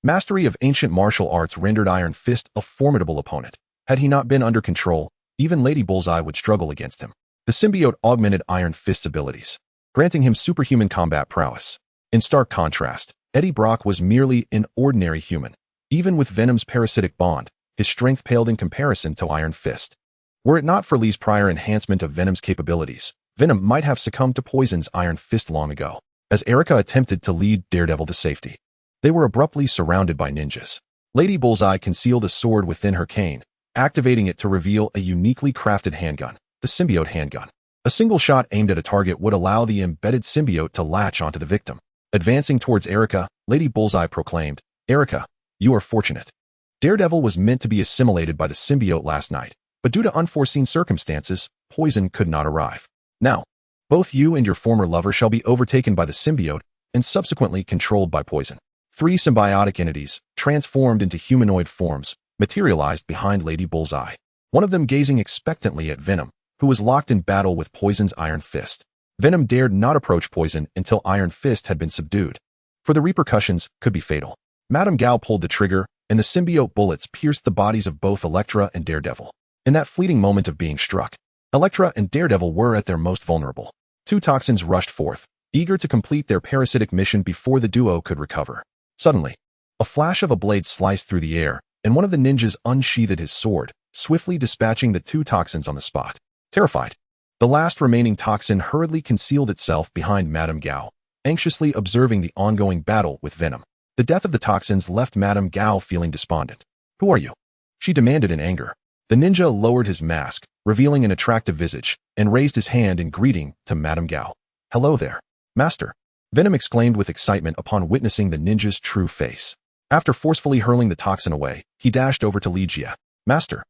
Mastery of ancient martial arts rendered Iron Fist a formidable opponent. Had he not been under control, even Lady Bullseye would struggle against him. The symbiote augmented Iron Fist's abilities, granting him superhuman combat prowess. In stark contrast, Eddie Brock was merely an ordinary human. Even with Venom's parasitic bond, his strength paled in comparison to Iron Fist. Were it not for Lee's prior enhancement of Venom's capabilities, Venom might have succumbed to Poison's Iron Fist long ago. As Erica attempted to lead Daredevil to safety, they were abruptly surrounded by ninjas. Lady Bullseye concealed a sword within her cane, activating it to reveal a uniquely crafted handgun, the symbiote handgun. A single shot aimed at a target would allow the embedded symbiote to latch onto the victim. Advancing towards Erica, Lady Bullseye proclaimed, Erica, you are fortunate. Daredevil was meant to be assimilated by the symbiote last night, but due to unforeseen circumstances, Poison could not arrive. Now, both you and your former lover shall be overtaken by the symbiote and subsequently controlled by Poison. 3 symbiotic entities, transformed into humanoid forms, materialized behind Lady Bullseye. One of them gazing expectantly at Venom, who was locked in battle with Poison's Iron Fist. Venom dared not approach Poison until Iron Fist had been subdued, for the repercussions could be fatal. Madame Gao pulled the trigger, and the symbiote bullets pierced the bodies of both Elektra and Daredevil. In that fleeting moment of being struck, Elektra and Daredevil were at their most vulnerable. 2 toxins rushed forth, eager to complete their parasitic mission before the duo could recover. Suddenly, a flash of a blade sliced through the air, and one of the ninjas unsheathed his sword, swiftly dispatching the 2 toxins on the spot. Terrified, the last remaining toxin hurriedly concealed itself behind Madame Gao, anxiously observing the ongoing battle with Venom. The death of the toxins left Madame Gao feeling despondent. Who are you? She demanded in anger. The ninja lowered his mask, revealing an attractive visage, and raised his hand in greeting to Madame Gao. Hello there, Master. Venom exclaimed with excitement upon witnessing the ninja's true face. After forcefully hurling the toxin away, he dashed over to Li Jia. Master,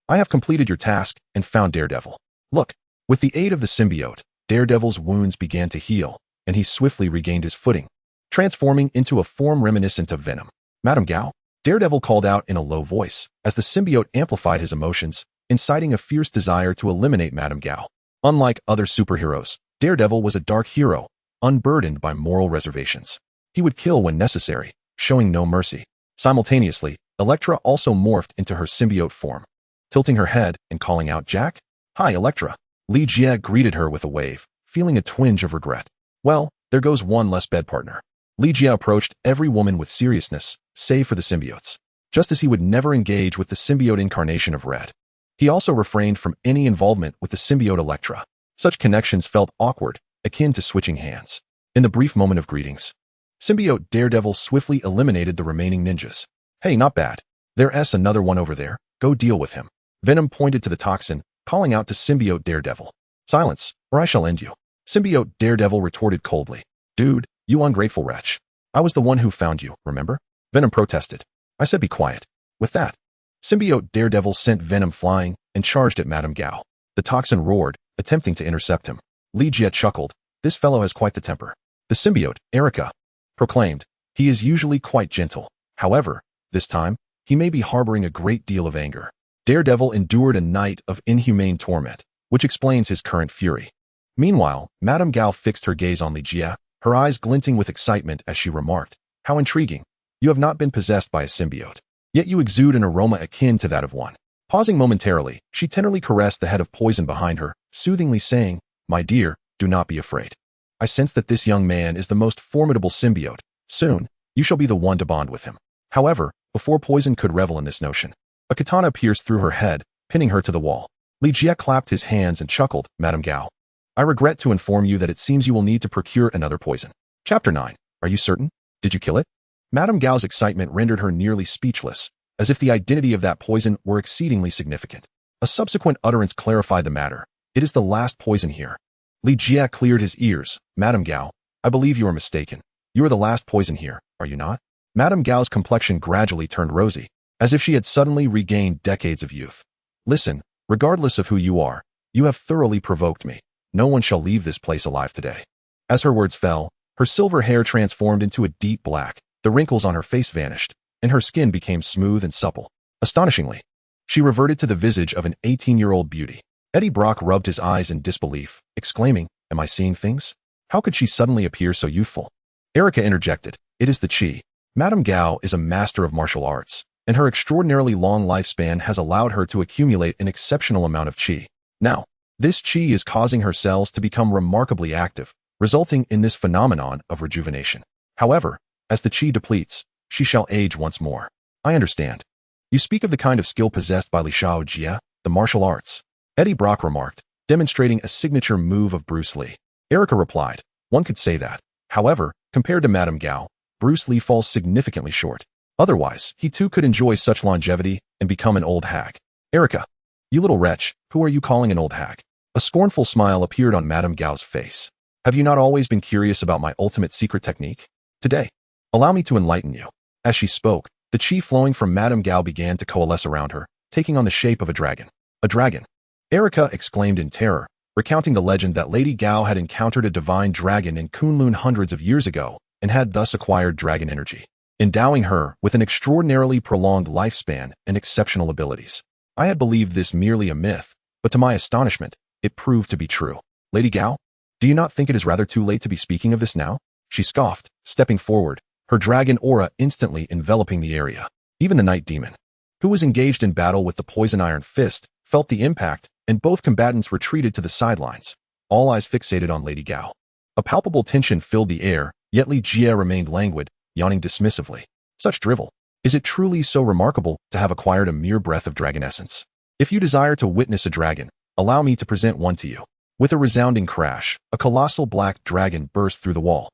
I have completed your task and found Daredevil. Look, with the aid of the symbiote, Daredevil's wounds began to heal, and he swiftly regained his footing, transforming into a form reminiscent of Venom. Madame Gao? Daredevil called out in a low voice, as the symbiote amplified his emotions, inciting a fierce desire to eliminate Madame Gao. Unlike other superheroes, Daredevil was a dark hero, unburdened by moral reservations. He would kill when necessary, showing no mercy. Simultaneously, Elektra also morphed into her symbiote form, tilting her head and calling out, "Jack?" "Hi, Elektra." Li Jie greeted her with a wave, feeling a twinge of regret. Well, there goes one less bed partner. Li Jie approached every woman with seriousness, save for the symbiotes, just as he would never engage with the symbiote incarnation of Red. He also refrained from any involvement with the symbiote Elektra. Such connections felt awkward, akin to switching hands. In the brief moment of greetings, symbiote Daredevil swiftly eliminated the remaining ninjas. "Hey, not bad. There's another one over there. Go deal with him." Venom pointed to the toxin, calling out to symbiote Daredevil. "Silence, or I shall end you." Symbiote Daredevil retorted coldly. "Dude, you ungrateful wretch. I was the one who found you, remember?" Venom protested. "I said be quiet." With that, symbiote Daredevil sent Venom flying and charged at Madame Gao. The toxin roared, attempting to intercept him. Li Jie chuckled. "This fellow has quite the temper." The symbiote, Erica, proclaimed. "He is usually quite gentle. However, this time, he may be harboring a great deal of anger." Daredevil endured a night of inhumane torment, which explains his current fury. Meanwhile, Madame Gao fixed her gaze on Li Jie, her eyes glinting with excitement as she remarked, "How intriguing. You have not been possessed by a symbiote, yet you exude an aroma akin to that of one." Pausing momentarily, she tenderly caressed the head of poison behind her, soothingly saying, "My dear, do not be afraid. I sense that this young man is the most formidable symbiote. Soon, you shall be the one to bond with him." However, before Poison could revel in this notion, a katana pierced through her head, pinning her to the wall. Li Jie clapped his hands and chuckled, "Madame Gao, I regret to inform you that it seems you will need to procure another poison." Chapter 9. Are you certain? Did you kill it? Madame Gao's excitement rendered her nearly speechless, as if the identity of that poison were exceedingly significant. A subsequent utterance clarified the matter. "It is the last poison here." Li Jie cleared his ears. "Madame Gao, I believe you are mistaken. You are the last poison here, are you not?" Madame Gao's complexion gradually turned rosy, as if she had suddenly regained decades of youth. "Listen, regardless of who you are, you have thoroughly provoked me. No one shall leave this place alive today." As her words fell, her silver hair transformed into a deep black, the wrinkles on her face vanished, and her skin became smooth and supple. Astonishingly, she reverted to the visage of an 18-year-old beauty. Eddie Brock rubbed his eyes in disbelief, exclaiming, "Am I seeing things? How could she suddenly appear so youthful?" Erica interjected, "It is the chi. Madame Gao is a master of martial arts, and her extraordinarily long lifespan has allowed her to accumulate an exceptional amount of chi. Now, this chi is causing her cells to become remarkably active, resulting in this phenomenon of rejuvenation. However, as the chi depletes, she shall age once more." "I understand. You speak of the kind of skill possessed by Li Shao Jie, the martial arts," Eddie Brock remarked, demonstrating a signature move of Bruce Lee. Erica replied, "One could say that. However, compared to Madame Gao, Bruce Lee falls significantly short. Otherwise, he too could enjoy such longevity and become an old hag." "Erica, you little wretch, who are you calling an old hag?" A scornful smile appeared on Madame Gao's face. "Have you not always been curious about my ultimate secret technique? Today, allow me to enlighten you." As she spoke, the chi flowing from Madame Gao began to coalesce around her, taking on the shape of a dragon. "A dragon!" Erica exclaimed in terror, recounting the legend that Lady Gao had encountered a divine dragon in Kunlun hundreds of years ago and had thus acquired dragon energy, endowing her with an extraordinarily prolonged lifespan and exceptional abilities. I had believed this merely a myth, but to my astonishment, it proved to be true. "Lady Gao, do you not think it is rather too late to be speaking of this now?" she scoffed, stepping forward, her dragon aura instantly enveloping the area. Even the Night Demon, who was engaged in battle with the Poison Iron Fist, felt the impact, and both combatants retreated to the sidelines, all eyes fixated on Lady Gao. A palpable tension filled the air, yet Li Jie remained languid, yawning dismissively. "Such drivel. Is it truly so remarkable to have acquired a mere breath of dragon essence? If you desire to witness a dragon, allow me to present one to you." With a resounding crash, a colossal black dragon burst through the wall,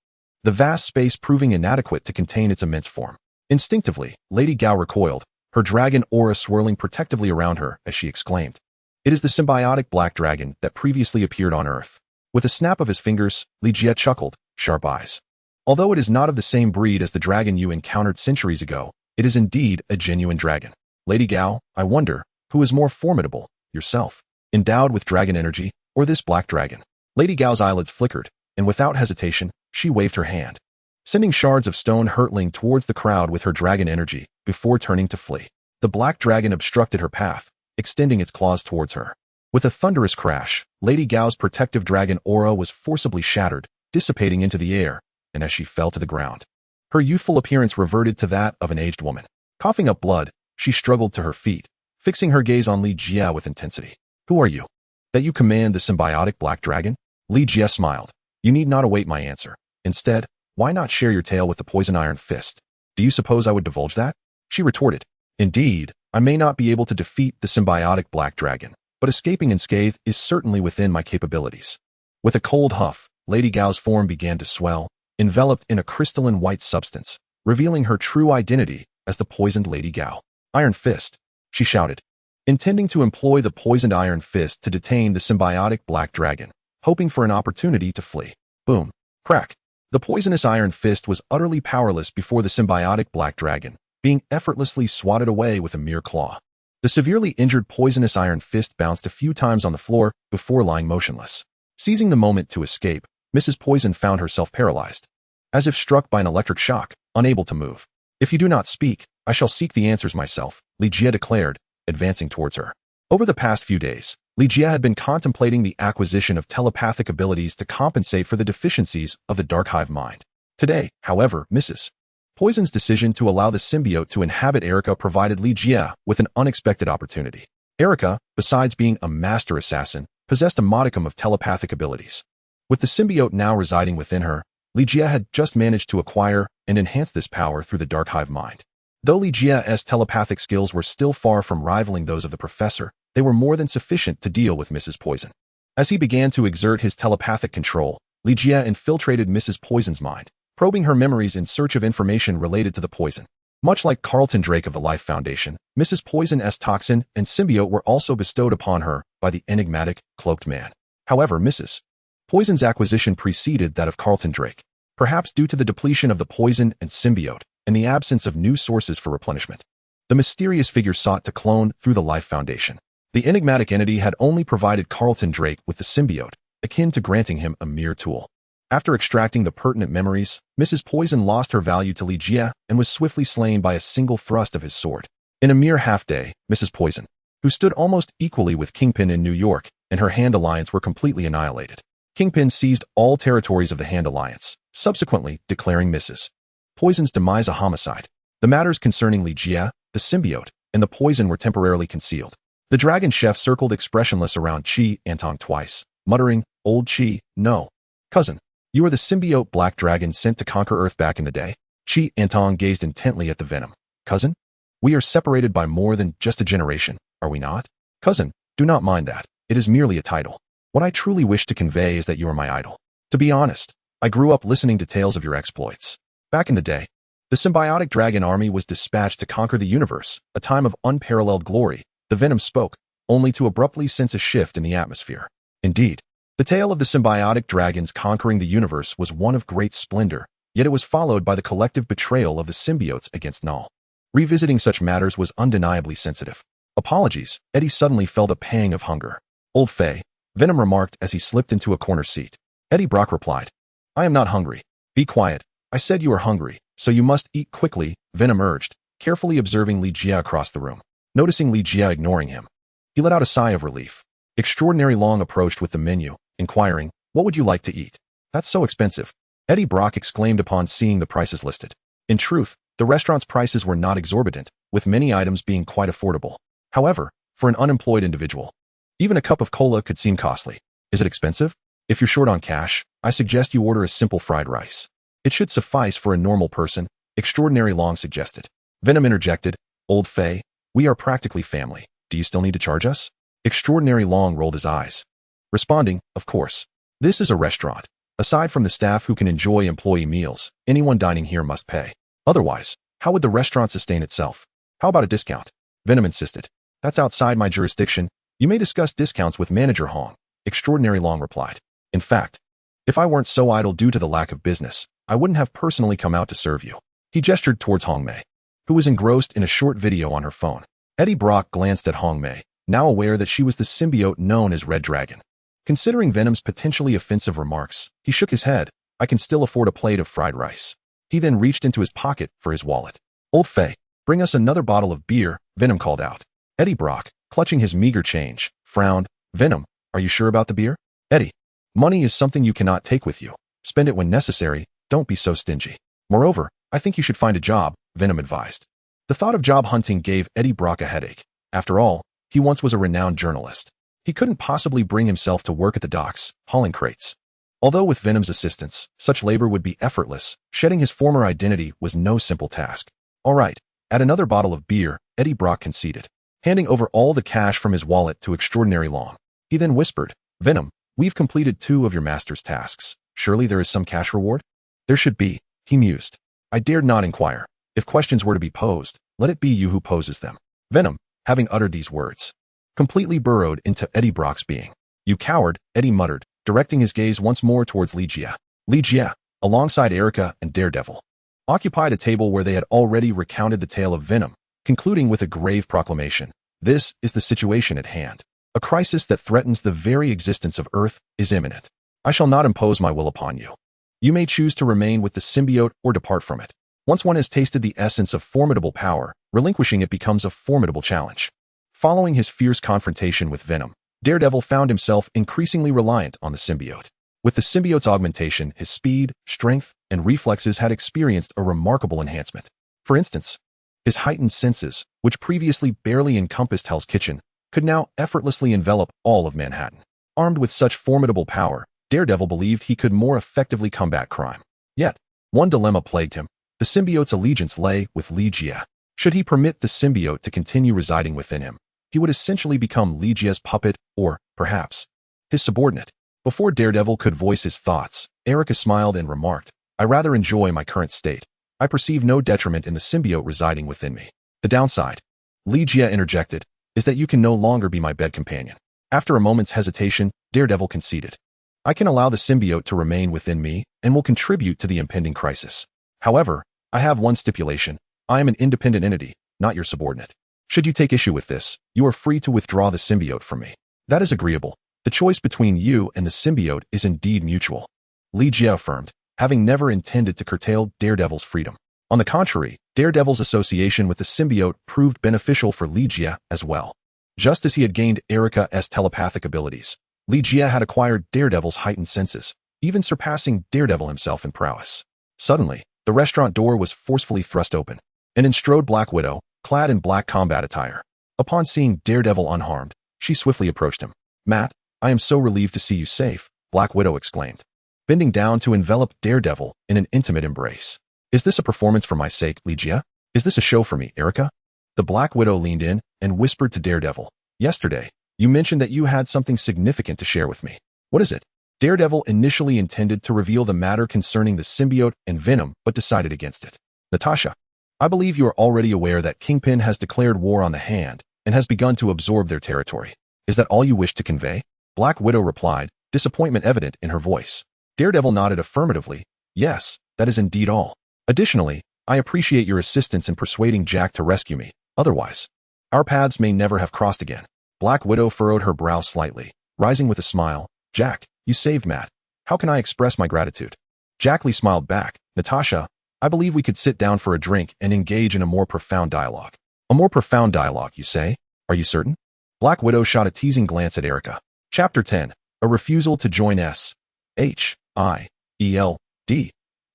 the vast space proving inadequate to contain its immense form. Instinctively, Lady Gao recoiled, her dragon aura swirling protectively around her as she exclaimed, "It is the symbiotic black dragon that previously appeared on Earth." With a snap of his fingers, Li Jie chuckled, sharp eyes. "Although it is not of the same breed as the dragon you encountered centuries ago, it is indeed a genuine dragon. Lady Gao, I wonder, who is more formidable, yourself, endowed with dragon energy, or this black dragon?" Lady Gao's eyelids flickered, and without hesitation, she waved her hand, sending shards of stone hurtling towards the crowd with her dragon energy before turning to flee. The black dragon obstructed her path, extending its claws towards her. With a thunderous crash, Lady Gao's protective dragon aura was forcibly shattered, dissipating into the air, and as she fell to the ground, Her youthful appearance reverted to that of an aged woman. Coughing up blood, she struggled to her feet, fixing her gaze on Li Jie with intensity. Who are you? That you command the symbiotic black dragon? Li Jie smiled. You need not await my answer. Instead, why not share your tale with the poison iron fist? Do you suppose I would divulge that? She retorted. Indeed, I may not be able to defeat the symbiotic black dragon, but escaping unscathed is certainly within my capabilities. With a cold huff, Lady Gao's form began to swell, enveloped in a crystalline white substance, revealing her true identity as the poisoned Lady Gao. Iron Fist, she shouted, intending to employ the poisoned Iron Fist to detain the symbiotic black dragon, hoping for an opportunity to flee. Boom. Crack. The poisonous Iron Fist was utterly powerless before the symbiotic black dragon, being effortlessly swatted away with a mere claw. The severely injured poisonous Iron Fist bounced a few times on the floor before lying motionless. Seizing the moment to escape, Mrs. Poison found herself paralyzed, as if struck by an electric shock, unable to move. If you do not speak, I shall seek the answers myself, Li Jie declared, advancing towards her. Over the past few days, Li Jie had been contemplating the acquisition of telepathic abilities to compensate for the deficiencies of the Dark Hive mind. Today, however, Mrs. Poison's decision to allow the symbiote to inhabit Erica provided Li Jie with an unexpected opportunity. Erica, besides being a master assassin, possessed a modicum of telepathic abilities. With the symbiote now residing within her, Li Jie had just managed to acquire and enhance this power through the Dark Hive mind. Though Li Jie's telepathic skills were still far from rivaling those of the professor, they were more than sufficient to deal with Mrs. Poison. As he began to exert his telepathic control, Li Jie infiltrated Mrs. Poison's mind, probing her memories in search of information related to the poison. Much like Carlton Drake of the Life Foundation, Mrs. Poison's toxin and symbiote were also bestowed upon her by the enigmatic, cloaked man. However, Mrs. Poison's acquisition preceded that of Carlton Drake, perhaps due to the depletion of the poison and symbiote and the absence of new sources for replenishment. The mysterious figure sought to clone through the Life Foundation. The enigmatic entity had only provided Carlton Drake with the symbiote, akin to granting him a mere tool. After extracting the pertinent memories, Mrs. Poison lost her value to Li Jie and was swiftly slain by a single thrust of his sword. In a mere half-day, Mrs. Poison, who stood almost equally with Kingpin in New York, and her Hand Alliance were completely annihilated. Kingpin seized all territories of the Hand Alliance, subsequently declaring Mrs. Poison's demise a homicide. The matters concerning Li Jie, the symbiote, and the poison were temporarily concealed. The dragon chef circled expressionless around Qi Antong twice, muttering, "Old Qi, no. Cousin, you are the symbiote black dragon sent to conquer Earth back in the day." Qi Antong gazed intently at the Venom. "Cousin? We are separated by more than just a generation, are we not?" "Cousin, do not mind that. It is merely a title. What I truly wish to convey is that you are my idol. To be honest, I grew up listening to tales of your exploits. Back in the day, the symbiotic dragon army was dispatched to conquer the universe, a time of unparalleled glory." The Venom spoke, only to abruptly sense a shift in the atmosphere. Indeed, the tale of the symbiotic dragons conquering the universe was one of great splendor, yet it was followed by the collective betrayal of the symbiotes against Knull. Revisiting such matters was undeniably sensitive. "Apologies," Eddie suddenly felt a pang of hunger. "Old Faye," Venom remarked as he slipped into a corner seat. Eddie Brock replied, "I am not hungry." "Be quiet. I said you are hungry, so you must eat quickly," Venom urged, carefully observing Li Jie across the room. Noticing Li Jie ignoring him, he let out a sigh of relief. Extraordinary Long approached with the menu, inquiring, "What would you like to eat?" "That's so expensive," Eddie Brock exclaimed upon seeing the prices listed. In truth, the restaurant's prices were not exorbitant, with many items being quite affordable. However, for an unemployed individual, even a cup of cola could seem costly. "Is it expensive? If you're short on cash, I suggest you order a simple fried rice. It should suffice for a normal person," Extraordinary Long suggested. Venom interjected, "Old Faye, we are practically family. Do you still need to charge us?" Extraordinary Long rolled his eyes, responding, "Of course. This is a restaurant. Aside from the staff who can enjoy employee meals, anyone dining here must pay. Otherwise, how would the restaurant sustain itself?" "How about a discount?" Venom insisted. "That's outside my jurisdiction. You may discuss discounts with Manager Hong," Extraordinary Long replied. "In fact, if I weren't so idle due to the lack of business, I wouldn't have personally come out to serve you." He gestured towards Hong Mei, who was engrossed in a short video on her phone. Eddie Brock glanced at Hong Mei, now aware that she was the symbiote known as Red Dragon. Considering Venom's potentially offensive remarks, he shook his head. "I can still afford a plate of fried rice." He then reached into his pocket for his wallet. "Old Faye, bring us another bottle of beer," Venom called out. Eddie Brock, clutching his meager change, frowned. "Venom, are you sure about the beer?" "Eddie, money is something you cannot take with you. Spend it when necessary, don't be so stingy. Moreover, I think you should find a job, Venom advised. The thought of job hunting gave Eddie Brock a headache. After all, he once was a renowned journalist. He couldn't possibly bring himself to work at the docks, hauling crates. Although with Venom's assistance, such labor would be effortless, shedding his former identity was no simple task. All right, add another bottle of beer, Eddie Brock conceded, handing over all the cash from his wallet to Extraordinary Long. He then whispered, Venom, we've completed 2 of your master's tasks. Surely there is some cash reward? There should be, he mused. I dared not inquire. If questions were to be posed, let it be you who poses them. Venom, having uttered these words, completely burrowed into Eddie Brock's being. You coward, Eddie muttered, directing his gaze once more towards Li Jie. Li Jie, alongside Erica and Daredevil, occupied a table where they had already recounted the tale of Venom, concluding with a grave proclamation. This is the situation at hand. A crisis that threatens the very existence of Earth is imminent. I shall not impose my will upon you. You may choose to remain with the symbiote or depart from it. Once one has tasted the essence of formidable power, relinquishing it becomes a formidable challenge. Following his fierce confrontation with Venom, Daredevil found himself increasingly reliant on the symbiote. With the symbiote's augmentation, his speed, strength, and reflexes had experienced a remarkable enhancement. For instance, his heightened senses, which previously barely encompassed Hell's Kitchen, could now effortlessly envelop all of Manhattan. Armed with such formidable power, Daredevil believed he could more effectively combat crime. Yet, one dilemma plagued him. The symbiote's allegiance lay with Li Jie. Should he permit the symbiote to continue residing within him, he would essentially become Li Jie's puppet or, perhaps, his subordinate. Before Daredevil could voice his thoughts, Erica smiled and remarked, I rather enjoy my current state. I perceive no detriment in the symbiote residing within me. The downside, Li Jie interjected, is that you can no longer be my bed companion. After a moment's hesitation, Daredevil conceded. I can allow the symbiote to remain within me and will contribute to the impending crisis. However, I have one stipulation. I am an independent entity, not your subordinate. Should you take issue with this, you are free to withdraw the symbiote from me. That is agreeable. The choice between you and the symbiote is indeed mutual. Li Jie affirmed, having never intended to curtail Daredevil's freedom. On the contrary, Daredevil's association with the symbiote proved beneficial for Li Jie as well. Just as he had gained Erica's telepathic abilities, Li Jie had acquired Daredevil's heightened senses, even surpassing Daredevil himself in prowess. Suddenly, the restaurant door was forcefully thrust open, and in strode Black Widow, clad in black combat attire. Upon seeing Daredevil unharmed, she swiftly approached him. Matt, I am so relieved to see you safe, Black Widow exclaimed, bending down to envelop Daredevil in an intimate embrace. Is this a performance for my sake, Li Jie? Is this a show for me, Erica? The Black Widow leaned in and whispered to Daredevil, yesterday, you mentioned that you had something significant to share with me. What is it? Daredevil initially intended to reveal the matter concerning the symbiote and Venom, but decided against it. Natasha, I believe you are already aware that Kingpin has declared war on the Hand and has begun to absorb their territory. Is that all you wish to convey? Black Widow replied, disappointment evident in her voice. Daredevil nodded affirmatively. Yes, that is indeed all. Additionally, I appreciate your assistance in persuading Jack to rescue me. Otherwise, our paths may never have crossed again. Black Widow furrowed her brow slightly, rising with a smile. Jack, you saved Matt. How can I express my gratitude? Jack Lee smiled back. Natasha, I believe we could sit down for a drink and engage in a more profound dialogue. A more profound dialogue, you say? Are you certain? Black Widow shot a teasing glance at Erica. Chapter 10. A refusal to join S.H.I.E.L.D.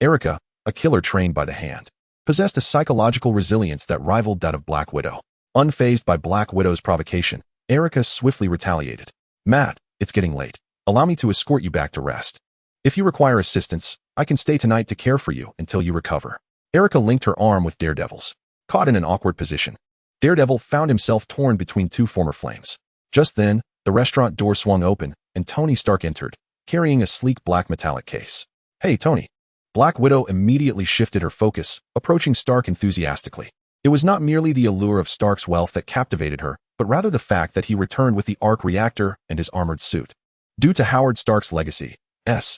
Erica, a killer trained by the Hand, possessed a psychological resilience that rivaled that of Black Widow. Unfazed by Black Widow's provocation, Erica swiftly retaliated. Matt, it's getting late. Allow me to escort you back to rest. If you require assistance, I can stay tonight to care for you until you recover. Erica linked her arm with Daredevil's. Caught in an awkward position, Daredevil found himself torn between two former flames. Just then, the restaurant door swung open, and Tony Stark entered, carrying a sleek black metallic case. Hey, Tony. Black Widow immediately shifted her focus, approaching Stark enthusiastically. It was not merely the allure of Stark's wealth that captivated her, but rather the fact that he returned with the arc reactor and his armored suit. Due to Howard Stark's legacy, S.H.I.E.L.D.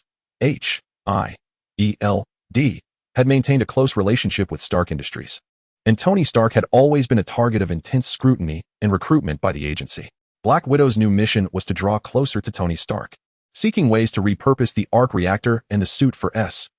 had maintained a close relationship with Stark Industries, and Tony Stark had always been a target of intense scrutiny and recruitment by the agency. Black Widow's new mission was to draw closer to Tony Stark, seeking ways to repurpose the arc reactor and the suit for S.H.I.E.L.D.'s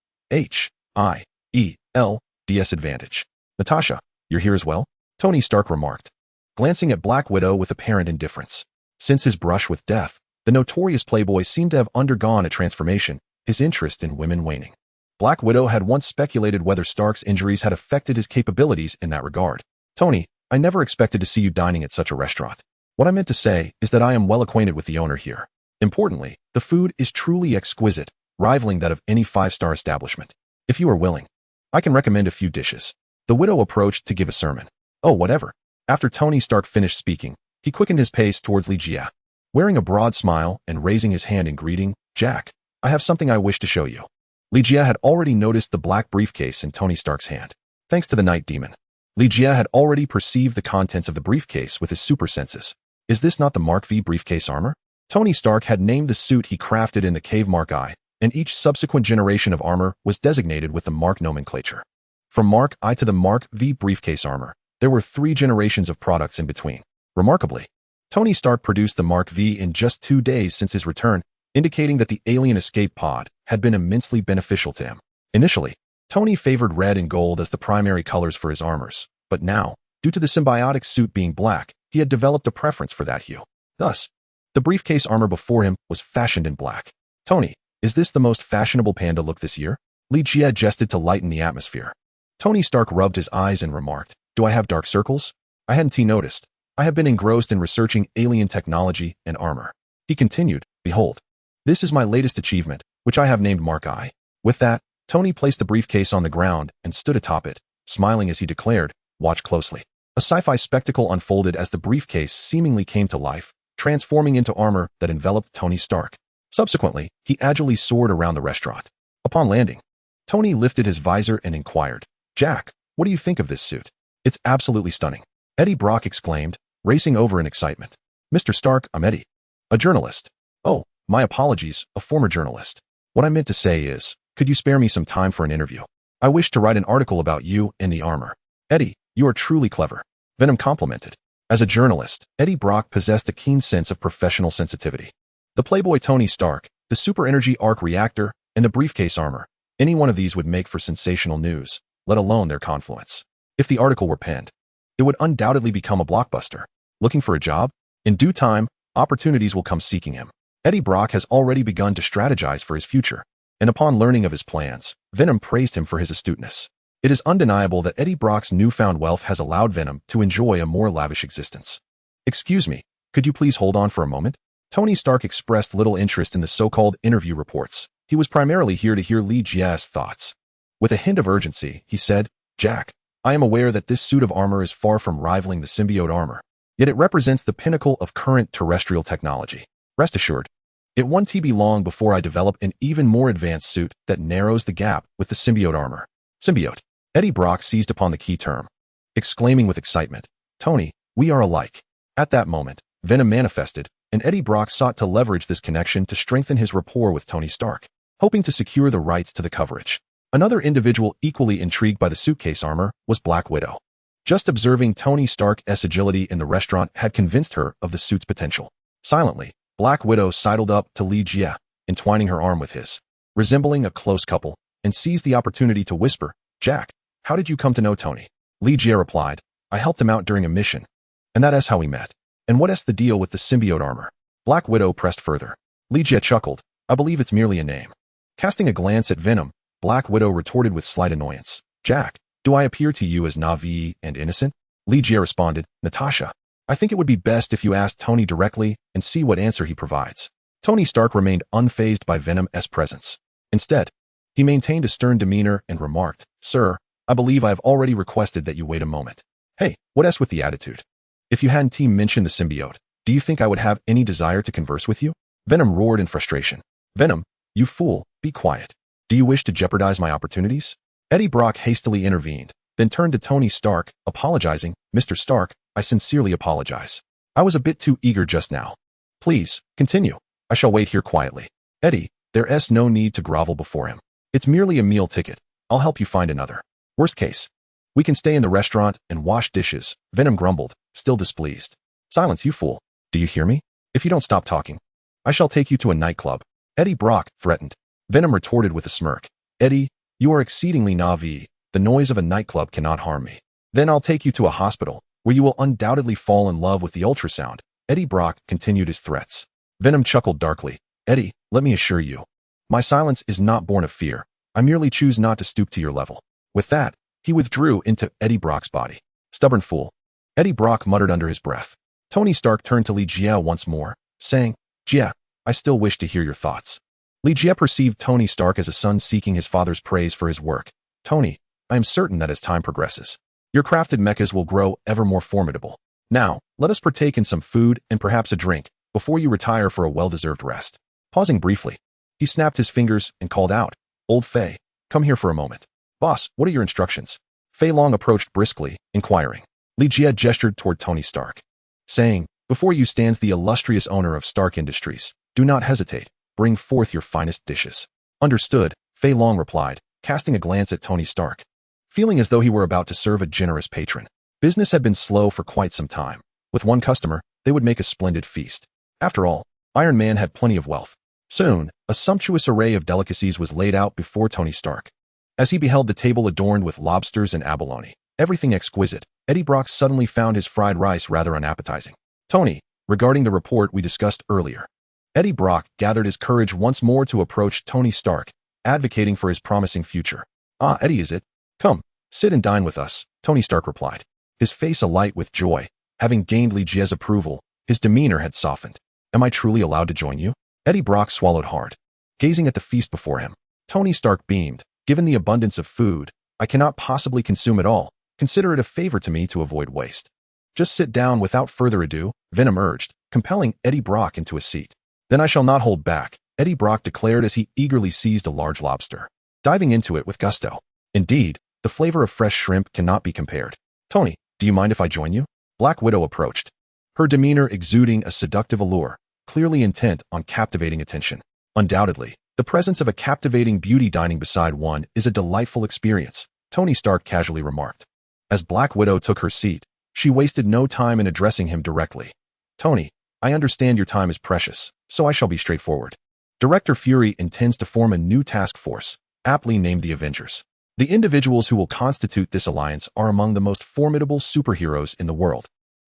advantage. Natasha, you're here as well? Tony Stark remarked, glancing at Black Widow with apparent indifference. Since his brush with death, the notorious playboy seemed to have undergone a transformation, his interest in women waning. Black Widow had once speculated whether Stark's injuries had affected his capabilities in that regard. Tony, I never expected to see you dining at such a restaurant. What I meant to say is that I am well acquainted with the owner here. Importantly, the food is truly exquisite, rivaling that of any five-star establishment. If you are willing, I can recommend a few dishes. The widow approached to give a sermon. Oh, whatever. After Tony Stark finished speaking, he quickened his pace towards Li Jie. Wearing a broad smile and raising his hand in greeting, Jack, I have something I wish to show you. Li Jie had already noticed the black briefcase in Tony Stark's hand. Thanks to the Night Demon, Li Jie had already perceived the contents of the briefcase with his super senses. Is this not the Mark V briefcase armor? Tony Stark had named the suit he crafted in the cave Mark I, and each subsequent generation of armor was designated with the Mark nomenclature. From Mark I to the Mark V briefcase armor, there were 3 generations of products in between. Remarkably, Tony Stark produced the Mark V in just 2 days since his return, indicating that the alien escape pod had been immensely beneficial to him. Initially, Tony favored red and gold as the primary colors for his armors, but now, due to the symbiotic suit being black, he had developed a preference for that hue. Thus, the briefcase armor before him was fashioned in black. Tony, is this the most fashionable panda look this year? Li Jie gestured to lighten the atmosphere. Tony Stark rubbed his eyes and remarked, do I have dark circles? I hadn't noticed. I have been engrossed in researching alien technology and armor. He continued, behold. This is my latest achievement, which I have named Mark I. With that, Tony placed the briefcase on the ground and stood atop it, smiling as he declared, watch closely. A sci-fi spectacle unfolded as the briefcase seemingly came to life, transforming into armor that enveloped Tony Stark. Subsequently, he agilely soared around the restaurant. Upon landing, Tony lifted his visor and inquired, Jack, what do you think of this suit? It's absolutely stunning. Eddie Brock exclaimed, racing over in excitement. Mr. Stark, I'm Eddie. A journalist. Oh, my apologies, a former journalist. What I meant to say is, could you spare me some time for an interview? I wish to write an article about you and the armor. Eddie, you are truly clever. Venom complimented. As a journalist, Eddie Brock possessed a keen sense of professional sensitivity. The Playboy Tony Stark, the super energy arc reactor, and the briefcase armor. Any one of these would make for sensational news, let alone their confluence. If the article were penned, it would undoubtedly become a blockbuster. Looking for a job? In due time, opportunities will come seeking him. Eddie Brock has already begun to strategize for his future, and upon learning of his plans, Venom praised him for his astuteness. It is undeniable that Eddie Brock's newfound wealth has allowed Venom to enjoy a more lavish existence. Excuse me, could you please hold on for a moment? Tony Stark expressed little interest in the so-called interview reports. He was primarily here to hear Li Jie's thoughts. With a hint of urgency, he said, Jack, I am aware that this suit of armor is far from rivaling the symbiote armor, yet it represents the pinnacle of current terrestrial technology. Rest assured, it won't be long before I develop an even more advanced suit that narrows the gap with the symbiote armor. Symbiote. Eddie Brock seized upon the key term, exclaiming with excitement, Tony, we are alike. At that moment, Venom manifested, and Eddie Brock sought to leverage this connection to strengthen his rapport with Tony Stark, hoping to secure the rights to the coverage. Another individual equally intrigued by the suitcase armor was Black Widow. Just observing Tony Stark's agility in the restaurant had convinced her of the suit's potential. Silently, Black Widow sidled up to Li Jie, entwining her arm with his, resembling a close couple, and seized the opportunity to whisper, Jack, how did you come to know Tony? Li Jie replied, I helped him out during a mission, and that is how we met. And what is the deal with the symbiote armor? Black Widow pressed further. Li Jie chuckled, I believe it's merely a name. Casting a glance at Venom, Black Widow retorted with slight annoyance, Jack, do I appear to you as naive and innocent? Li Jie responded, Natasha, I think it would be best if you ask Tony directly and see what answer he provides. Tony Stark remained unfazed by Venom's presence. Instead, he maintained a stern demeanor and remarked, Sir, I believe I have already requested that you wait a moment. Hey, what else with the attitude? If you hadn't mentioned the symbiote, do you think I would have any desire to converse with you? Venom roared in frustration. Venom, you fool, be quiet. Do you wish to jeopardize my opportunities? Eddie Brock hastily intervened, then turned to Tony Stark, apologizing, Mr. Stark, I sincerely apologize. I was a bit too eager just now. Please, continue. I shall wait here quietly. Eddie, there's no need to grovel before him. It's merely a meal ticket. I'll help you find another. Worst case, we can stay in the restaurant and wash dishes, Venom grumbled, still displeased. Silence, you fool. Do you hear me? If you don't stop talking, I shall take you to a nightclub. Eddie Brock threatened. Venom retorted with a smirk. Eddie, you are exceedingly naive. The noise of a nightclub cannot harm me. Then I'll take you to a hospital, where you will undoubtedly fall in love with the ultrasound. Eddie Brock continued his threats. Venom chuckled darkly. Eddie, let me assure you, my silence is not born of fear, I merely choose not to stoop to your level." With that, he withdrew into Eddie Brock's body. "Stubborn fool," Eddie Brock muttered under his breath. Tony Stark turned to Li Jie once more, saying, "Jie, I still wish to hear your thoughts." Li Jie perceived Tony Stark as a son seeking his father's praise for his work. "Tony, I am certain that as time progresses, your crafted mechas will grow ever more formidable. Now, let us partake in some food and perhaps a drink before you retire for a well-deserved rest." Pausing briefly, he snapped his fingers and called out, "Old Fei, come here for a moment." "Boss, what are your instructions?" Fei Long approached briskly, inquiring. Li Jie gestured toward Tony Stark, saying, "Before you stands the illustrious owner of Stark Industries. Do not hesitate. Bring forth your finest dishes." "Understood," Fei Long replied, casting a glance at Tony Stark, feeling as though he were about to serve a generous patron. Business had been slow for quite some time. With one customer, they would make a splendid feast. After all, Iron Man had plenty of wealth. Soon, a sumptuous array of delicacies was laid out before Tony Stark. As he beheld the table adorned with lobsters and abalone, everything exquisite, Eddie Brock suddenly found his fried rice rather unappetizing. "Tony, regarding the report we discussed earlier." Eddie Brock gathered his courage once more to approach Tony Stark, advocating for his promising future. "Ah, Eddie, is it? Come, sit and dine with us," Tony Stark replied. His face alight with joy. Having gained Li Jie's approval, his demeanor had softened. "Am I truly allowed to join you?" Eddie Brock swallowed hard. Gazing at the feast before him, Tony Stark beamed. "Given the abundance of food, I cannot possibly consume it all. Consider it a favor to me to avoid waste." "Just sit down without further ado," Venom urged, compelling Eddie Brock into a seat. "Then I shall not hold back," Eddie Brock declared as he eagerly seized a large lobster, diving into it with gusto. Indeed, the flavor of fresh shrimp cannot be compared. "Tony, do you mind if I join you?" Black Widow approached, her demeanor exuding a seductive allure, clearly intent on captivating attention. Undoubtedly, the presence of a captivating beauty dining beside one is a delightful experience, Tony Stark casually remarked. As Black Widow took her seat, she wasted no time in addressing him directly. "Tony, I understand your time is precious, so I shall be straightforward. Director Fury intends to form a new task force, aptly named the Avengers. The individuals who will constitute this alliance are among the most formidable superheroes in the world,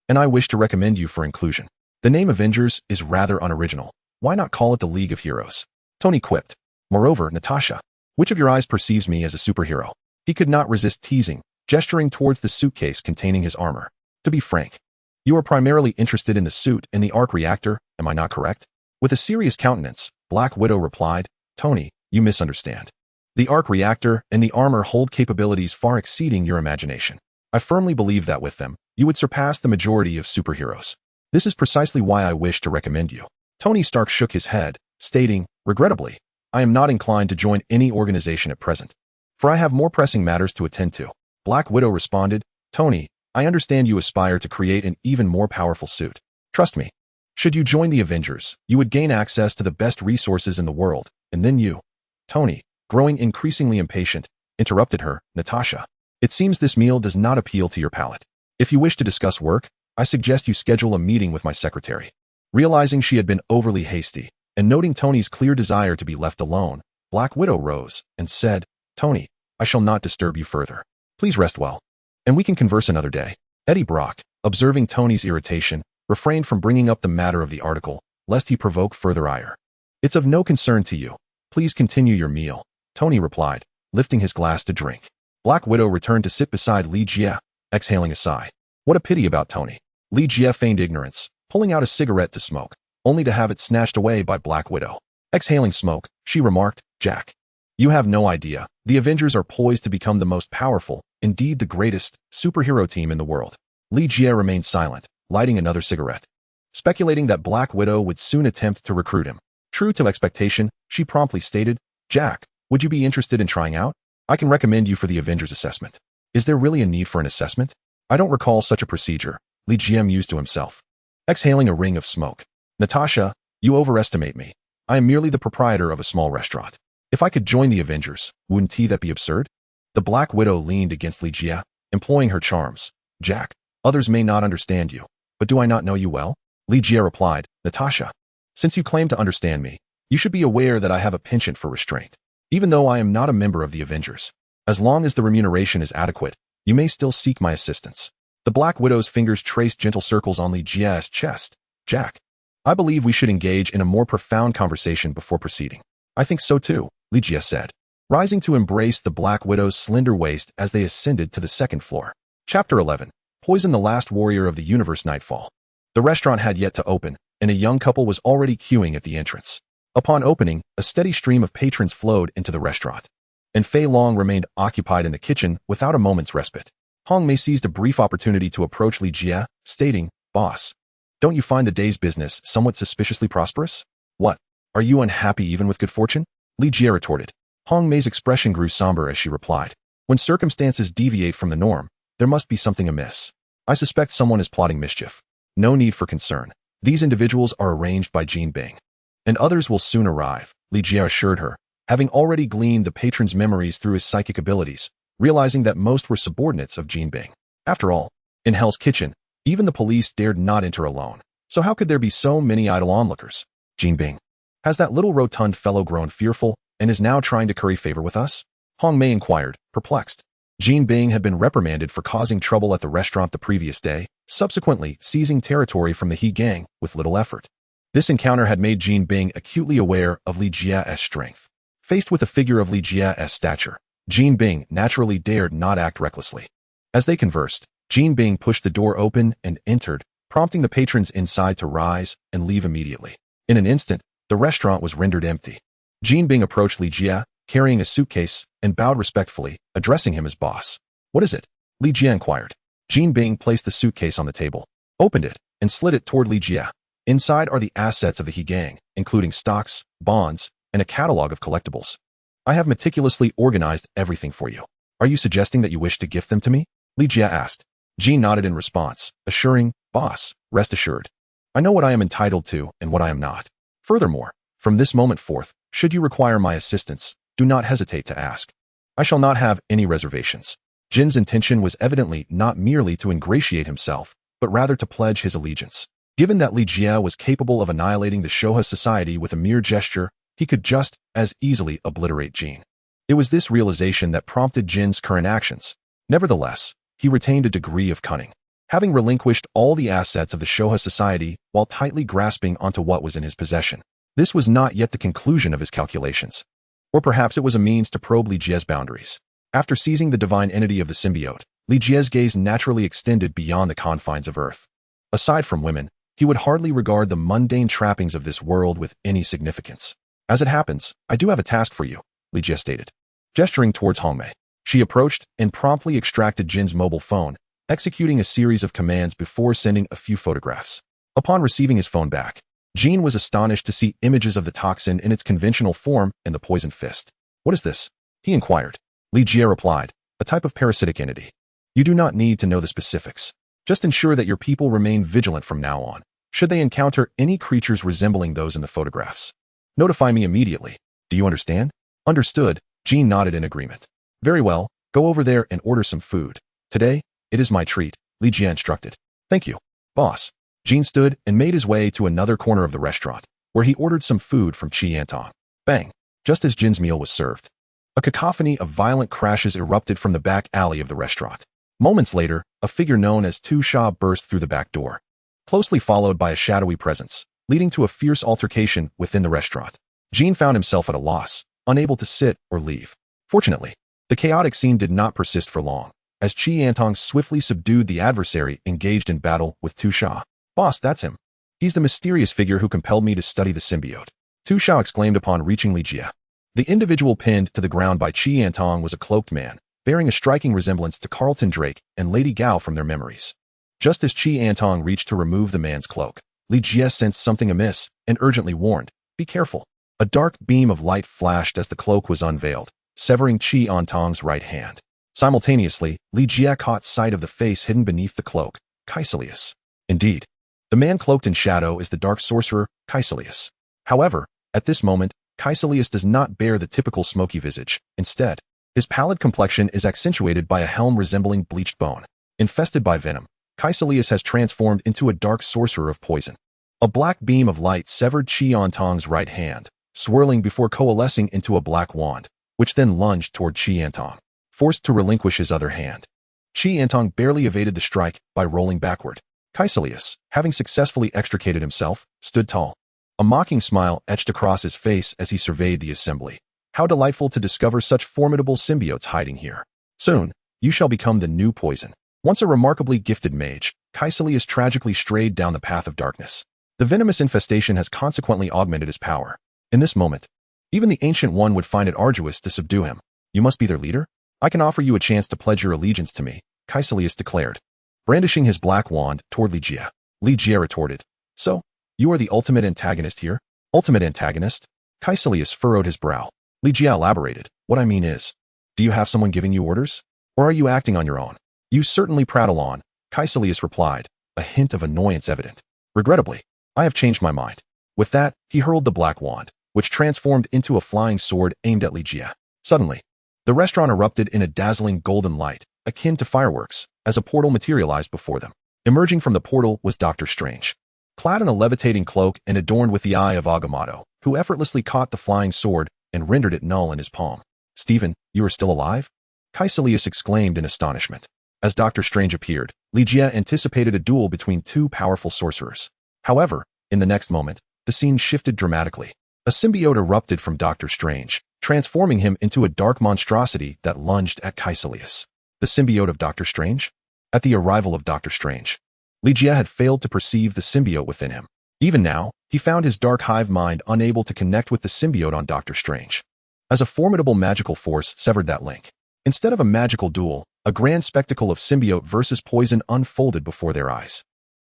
and I wish to recommend you for inclusion. The name Avengers is rather unoriginal. Why not call it the League of Heroes?" Tony quipped. "Moreover, Natasha, which of your eyes perceives me as a superhero?" He could not resist teasing, gesturing towards the suitcase containing his armor. "To be frank, you are primarily interested in the suit and the arc reactor, am I not correct?" With a serious countenance, Black Widow replied, "Tony, you misunderstand. The arc reactor and the armor hold capabilities far exceeding your imagination. I firmly believe that with them, you would surpass the majority of superheroes. This is precisely why I wish to recommend you." Tony Stark shook his head, stating, "Regrettably, I am not inclined to join any organization at present, for I have more pressing matters to attend to." Black Widow responded, "Tony, I understand you aspire to create an even more powerful suit. Trust me, should you join the Avengers, you would gain access to the best resources in the world, and then you—" Tony, growing increasingly impatient, interrupted her, "Natasha, it seems this meal does not appeal to your palate. If you wish to discuss work, I suggest you schedule a meeting with my secretary." Realizing she had been overly hasty, and noting Tony's clear desire to be left alone, Black Widow rose and said, "Tony, I shall not disturb you further. Please rest well, and we can converse another day." Eddie Brock, observing Tony's irritation, refrained from bringing up the matter of the article, lest he provoke further ire. "It's of no concern to you. Please continue your meal," Tony replied, lifting his glass to drink. Black Widow returned to sit beside Li Jie, exhaling a sigh. What a pity about Tony. Li Jie feigned ignorance, pulling out a cigarette to smoke, only to have it snatched away by Black Widow. Exhaling smoke, she remarked, "Jack, you have no idea. The Avengers are poised to become the most powerful, indeed the greatest, superhero team in the world." Li Jie remained silent, lighting another cigarette, speculating that Black Widow would soon attempt to recruit him. True to expectation, she promptly stated, "Jack, would you be interested in trying out? I can recommend you for the Avengers assessment." "Is there really a need for an assessment? I don't recall such a procedure," Li Jie mused to himself, exhaling a ring of smoke. "Natasha, you overestimate me. I am merely the proprietor of a small restaurant. If I could join the Avengers, wouldn't that be absurd?" The Black Widow leaned against Li Jie, employing her charms. "Jack, others may not understand you, but do I not know you well?" Li Jie replied, "Natasha, since you claim to understand me, you should be aware that I have a penchant for restraint. Even though I am not a member of the Avengers, as long as the remuneration is adequate, you may still seek my assistance." The Black Widow's fingers traced gentle circles on Li Jie's chest. "Jack, I believe we should engage in a more profound conversation before proceeding." "I think so too," Li Jie said. rising to embrace the Black Widow's slender waist as they ascended to the second floor. Chapter 11. Poison, the last warrior of the universe. Nightfall. The restaurant had yet to open, and a young couple was already queuing at the entrance. Upon opening, a steady stream of patrons flowed into the restaurant, and Fei Long remained occupied in the kitchen without a moment's respite. Hong Mei seized a brief opportunity to approach Li Jie, stating, "Boss, don't you find the day's business somewhat suspiciously prosperous? What? Are you unhappy even with good fortune?" Li Jie retorted. Hong Mei's expression grew somber as she replied, "When circumstances deviate from the norm, there must be something amiss. I suspect someone is plotting mischief. No need for concern. These individuals are arranged by Jin Bing, and others will soon arrive," Li Jie assured her, having already gleaned the patron's memories through his psychic abilities, realizing that most were subordinates of Jin Bing. After all, in Hell's Kitchen, even the police dared not enter alone, so how could there be so many idle onlookers? Jin Bing. Has that little rotund fellow grown fearful and is now trying to curry favor with us? Hong Mei inquired, perplexed. Jin Bing had been reprimanded for causing trouble at the restaurant the previous day, subsequently seizing territory from the He gang with little effort. This encounter had made Jin Bing acutely aware of Li Jie's strength. Faced with a figure of Li Jie's stature, Jin Bing naturally dared not act recklessly. As they conversed, Jin Bing pushed the door open and entered, prompting the patrons inside to rise and leave immediately. In an instant, the restaurant was rendered empty. Jin Bing approached Li Jie, carrying a suitcase, and bowed respectfully, addressing him as boss. "What is it?" Li Jie inquired. Jin Bing placed the suitcase on the table, opened it, and slid it toward Li Jie. Inside are the assets of the He gang, including stocks, bonds, and a catalog of collectibles. I have meticulously organized everything for you. Are you suggesting that you wish to gift them to me? Li Jie asked. Jin nodded in response, assuring, "Boss, rest assured. I know what I am entitled to and what I am not. Furthermore, from this moment forth, should you require my assistance, do not hesitate to ask. I shall not have any reservations." Jin's intention was evidently not merely to ingratiate himself, but rather to pledge his allegiance. Given that Li Jie was capable of annihilating the Shoha society with a mere gesture, he could just as easily obliterate Jin. It was this realization that prompted Jin's current actions. Nevertheless, he retained a degree of cunning. Having relinquished all the assets of the Shoha society while tightly grasping onto what was in his possession, this was not yet the conclusion of his calculations. Or perhaps it was a means to probe Li Jie's boundaries. After seizing the divine entity of the symbiote, Li Jie's gaze naturally extended beyond the confines of Earth. Aside from women, he would hardly regard the mundane trappings of this world with any significance. "As it happens, I do have a task for you," Li Jie stated, gesturing towards Hong Mei. She approached and promptly extracted Jin's mobile phone, executing a series of commands before sending a few photographs. Upon receiving his phone back, Jin was astonished to see images of the toxin in its conventional form and the poisoned fist. "What is this?" he inquired. Li Jie replied, "A type of parasitic entity. You do not need to know the specifics. Just ensure that your people remain vigilant from now on, should they encounter any creatures resembling those in the photographs. Notify me immediately. Do you understand?" "Understood," Jin nodded in agreement. "Very well, go over there and order some food. Today, it is my treat," Li Jie instructed. "Thank you, boss." Jin stood and made his way to another corner of the restaurant, where he ordered some food from Chi Antong. Bang! Just as Jin's meal was served, a cacophony of violent crashes erupted from the back alley of the restaurant. Moments later, a figure known as Tu Sha burst through the back door, closely followed by a shadowy presence, leading to a fierce altercation within the restaurant. Jin found himself at a loss, unable to sit or leave. Fortunately, the chaotic scene did not persist for long, as Chi Antong swiftly subdued the adversary engaged in battle with Tu Sha. "Boss, that's him. He's the mysterious figure who compelled me to study the symbiote," Tu Sha exclaimed upon reaching Li Jie. The individual pinned to the ground by Chi Antong was a cloaked man, bearing a striking resemblance to Carlton Drake and Lady Gao from their memories. Just as Chi Antong reached to remove the man's cloak, Li Jie sensed something amiss and urgently warned, "Be careful." A dark beam of light flashed as the cloak was unveiled, severing Chi Antong's right hand. Simultaneously, Li Jie caught sight of the face hidden beneath the cloak, Caecilius. Indeed, the man cloaked in shadow is the dark sorcerer, Caecilius. However, at this moment, Caecilius does not bear the typical smoky visage. Instead, his pallid complexion is accentuated by a helm resembling bleached bone. Infested by venom, Caecilius has transformed into a dark sorcerer of poison. A black beam of light severed Chi Antong's right hand, swirling before coalescing into a black wand, which then lunged toward Chi Antong, forced to relinquish his other hand. Chi Antong barely evaded the strike by rolling backward. Caecilius, having successfully extricated himself, stood tall. A mocking smile etched across his face as he surveyed the assembly. How delightful to discover such formidable symbiotes hiding here. Soon, you shall become the new poison. Once a remarkably gifted mage, Caecilius tragically strayed down the path of darkness. The venomous infestation has consequently augmented his power. In this moment, even the Ancient One would find it arduous to subdue him. You must be their leader? I can offer you a chance to pledge your allegiance to me, Caecilius declared, brandishing his black wand toward Ligeia. Ligeia retorted, so, you are the ultimate antagonist here? Ultimate antagonist? Caecilius furrowed his brow. Ligeia elaborated, what I mean is, do you have someone giving you orders? Or are you acting on your own? You certainly prattle on, Caecilius replied, a hint of annoyance evident. Regrettably, I have changed my mind. With that, he hurled the black wand, which transformed into a flying sword aimed at Ligeia. Suddenly, the restaurant erupted in a dazzling golden light, akin to fireworks, as a portal materialized before them. Emerging from the portal was Doctor Strange, clad in a levitating cloak and adorned with the eye of Agamotto, who effortlessly caught the flying sword and rendered it null in his palm. Stephen, you are still alive? Caecilius exclaimed in astonishment. As Doctor Strange appeared, Ligeia anticipated a duel between two powerful sorcerers. However, in the next moment, the scene shifted dramatically. A symbiote erupted from Doctor Strange, transforming him into a dark monstrosity that lunged at Caecilius. The symbiote of Doctor Strange? At the arrival of Doctor Strange, Ligeia had failed to perceive the symbiote within him. Even now, he found his dark hive mind unable to connect with the symbiote on Doctor Strange. As a formidable magical force severed that link. Instead of a magical duel, a grand spectacle of symbiote versus poison unfolded before their eyes.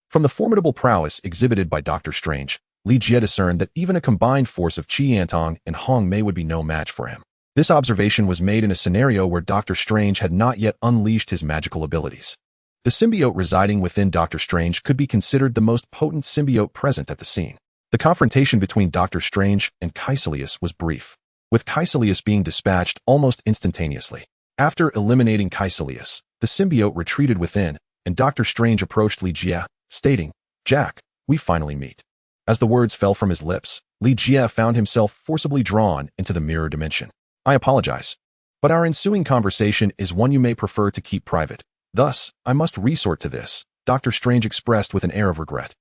From the formidable prowess exhibited by Doctor Strange, Ligeia discerned that even a combined force of Chi-Antong and Hong Mei would be no match for him. This observation was made in a scenario where Doctor Strange had not yet unleashed his magical abilities. The symbiote residing within Doctor Strange could be considered the most potent symbiote present at the scene. The confrontation between Doctor Strange and Caecilius was brief, with Caecilius being dispatched almost instantaneously. After eliminating Caecilius, the symbiote retreated within, and Doctor Strange approached Ligeia, stating, Jack, we finally meet. As the words fell from his lips, Ligeia found himself forcibly drawn into the mirror dimension. I apologize, but our ensuing conversation is one you may prefer to keep private. Thus, I must resort to this, Doctor Strange expressed with an air of regret.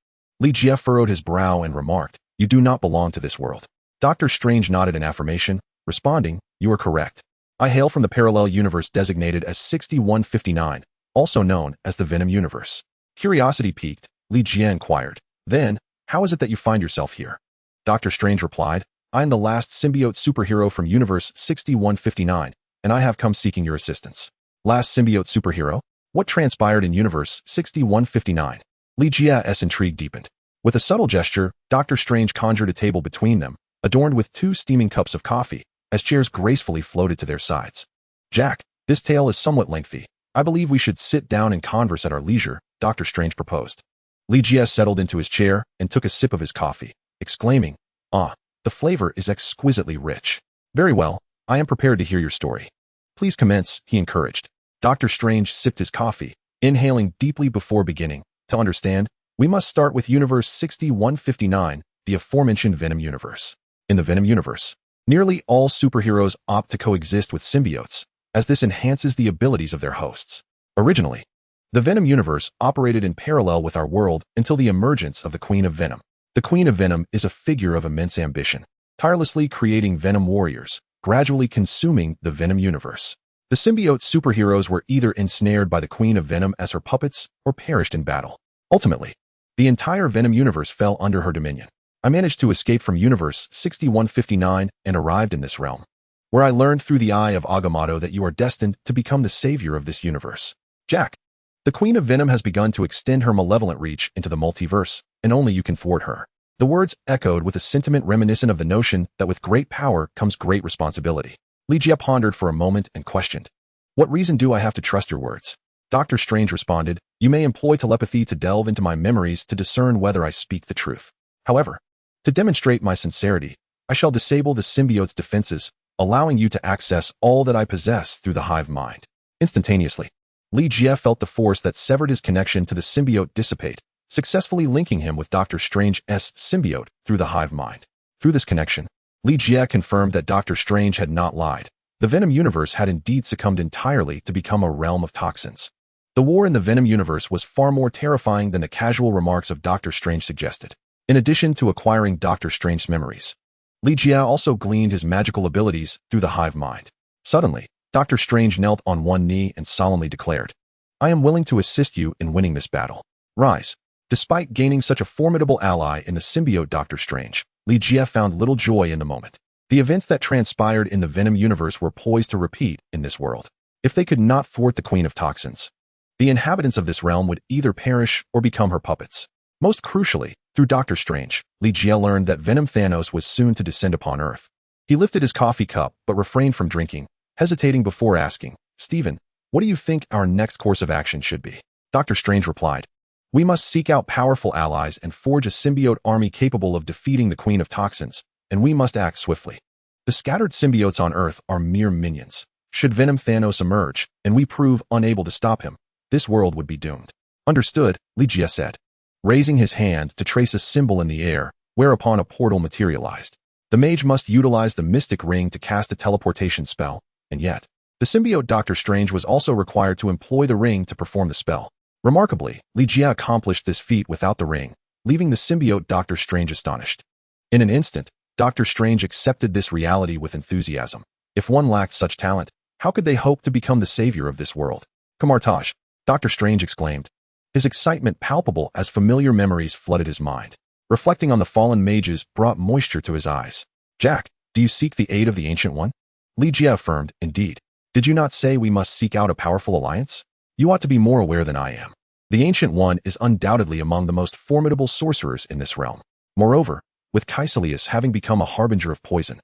Ligeia furrowed his brow and remarked, you do not belong to this world. Doctor Strange nodded in affirmation, responding, you are correct. I hail from the parallel universe designated as 6159, also known as the Venom universe. Curiosity piqued, Ligeia inquired, then, how is it that you find yourself here? Doctor Strange replied, I am the last symbiote superhero from universe 6159, and I have come seeking your assistance. Last symbiote superhero? What transpired in universe 6159? Ligeia's intrigue deepened. With a subtle gesture, Doctor Strange conjured a table between them, adorned with 2 steaming cups of coffee, as chairs gracefully floated to their sides. Jack, this tale is somewhat lengthy. I believe we should sit down and converse at our leisure, Doctor Strange proposed. Ligeia settled into his chair and took a sip of his coffee, exclaiming, ah, the flavor is exquisitely rich. Very well, I am prepared to hear your story. Please commence, he encouraged. Doctor Strange sipped his coffee, inhaling deeply before beginning. To understand, we must start with universe 6159, the aforementioned Venom universe. In the Venom universe, nearly all superheroes opt to coexist with symbiotes, as this enhances the abilities of their hosts. Originally, the Venom universe operated in parallel with our world until the emergence of the Queen of Venom. The Queen of Venom is a figure of immense ambition, tirelessly creating Venom warriors, gradually consuming the Venom universe. The symbiote superheroes were either ensnared by the Queen of Venom as her puppets or perished in battle. Ultimately, the entire Venom universe fell under her dominion. I managed to escape from universe 6159 and arrived in this realm, where I learned through the eye of Agamotto that you are destined to become the savior of this universe. Jack, the Queen of Venom has begun to extend her malevolent reach into the multiverse, and only you can thwart her. The words echoed with a sentiment reminiscent of the notion that with great power comes great responsibility. Ligeia pondered for a moment and questioned, what reason do I have to trust your words? Doctor Strange responded, you may employ telepathy to delve into my memories to discern whether I speak the truth. However, to demonstrate my sincerity, I shall disable the symbiote's defenses, allowing you to access all that I possess through the hive mind. Instantaneously, Ligeia felt the force that severed his connection to the symbiote dissipate, successfully linking him with Doctor Strange's symbiote through the hive mind. Through this connection, Ligeia confirmed that Doctor Strange had not lied. The Venom universe had indeed succumbed entirely to become a realm of toxins. The war in the Venom universe was far more terrifying than the casual remarks of Doctor Strange suggested. In addition to acquiring Doctor Strange's memories, Li Jia also gleaned his magical abilities through the hive mind. Suddenly, Dr. Strange knelt on one knee and solemnly declared, "I am willing to assist you in winning this battle. Rise." Despite gaining such a formidable ally in the symbiote Dr. Strange, Li Jia found little joy in the moment. The events that transpired in the Venom universe were poised to repeat in this world. If they could not thwart the Queen of Toxins, the inhabitants of this realm would either perish or become her puppets. Most crucially, through Dr. Strange, Li Jia learned that Venom Thanos was soon to descend upon Earth. He lifted his coffee cup but refrained from drinking, hesitating before asking, "Stephen, what do you think our next course of action should be?" Dr. Strange replied, "We must seek out powerful allies and forge a symbiote army capable of defeating the Queen of Toxins, and we must act swiftly. The scattered symbiotes on Earth are mere minions. Should Venom Thanos emerge, and we prove unable to stop him, this world would be doomed." "Understood," Li Jia said, raising his hand to trace a symbol in the air, whereupon a portal materialized. The mage must utilize the mystic ring to cast a teleportation spell, and yet, the symbiote Dr. Strange was also required to employ the ring to perform the spell. Remarkably, Li Jia accomplished this feat without the ring, leaving the symbiote Dr. Strange astonished. In an instant, Dr. Strange accepted this reality with enthusiasm. If one lacked such talent, how could they hope to become the savior of this world? "Kamartaj," Dr. Strange exclaimed, his excitement palpable as familiar memories flooded his mind. Reflecting on the fallen mages brought moisture to his eyes. "Jack, do you seek the aid of the Ancient One?" Li Jia affirmed, "Indeed. Did you not say we must seek out a powerful alliance? You ought to be more aware than I am. The Ancient One is undoubtedly among the most formidable sorcerers in this realm. Moreover, with Caecilius having become a harbinger of poison,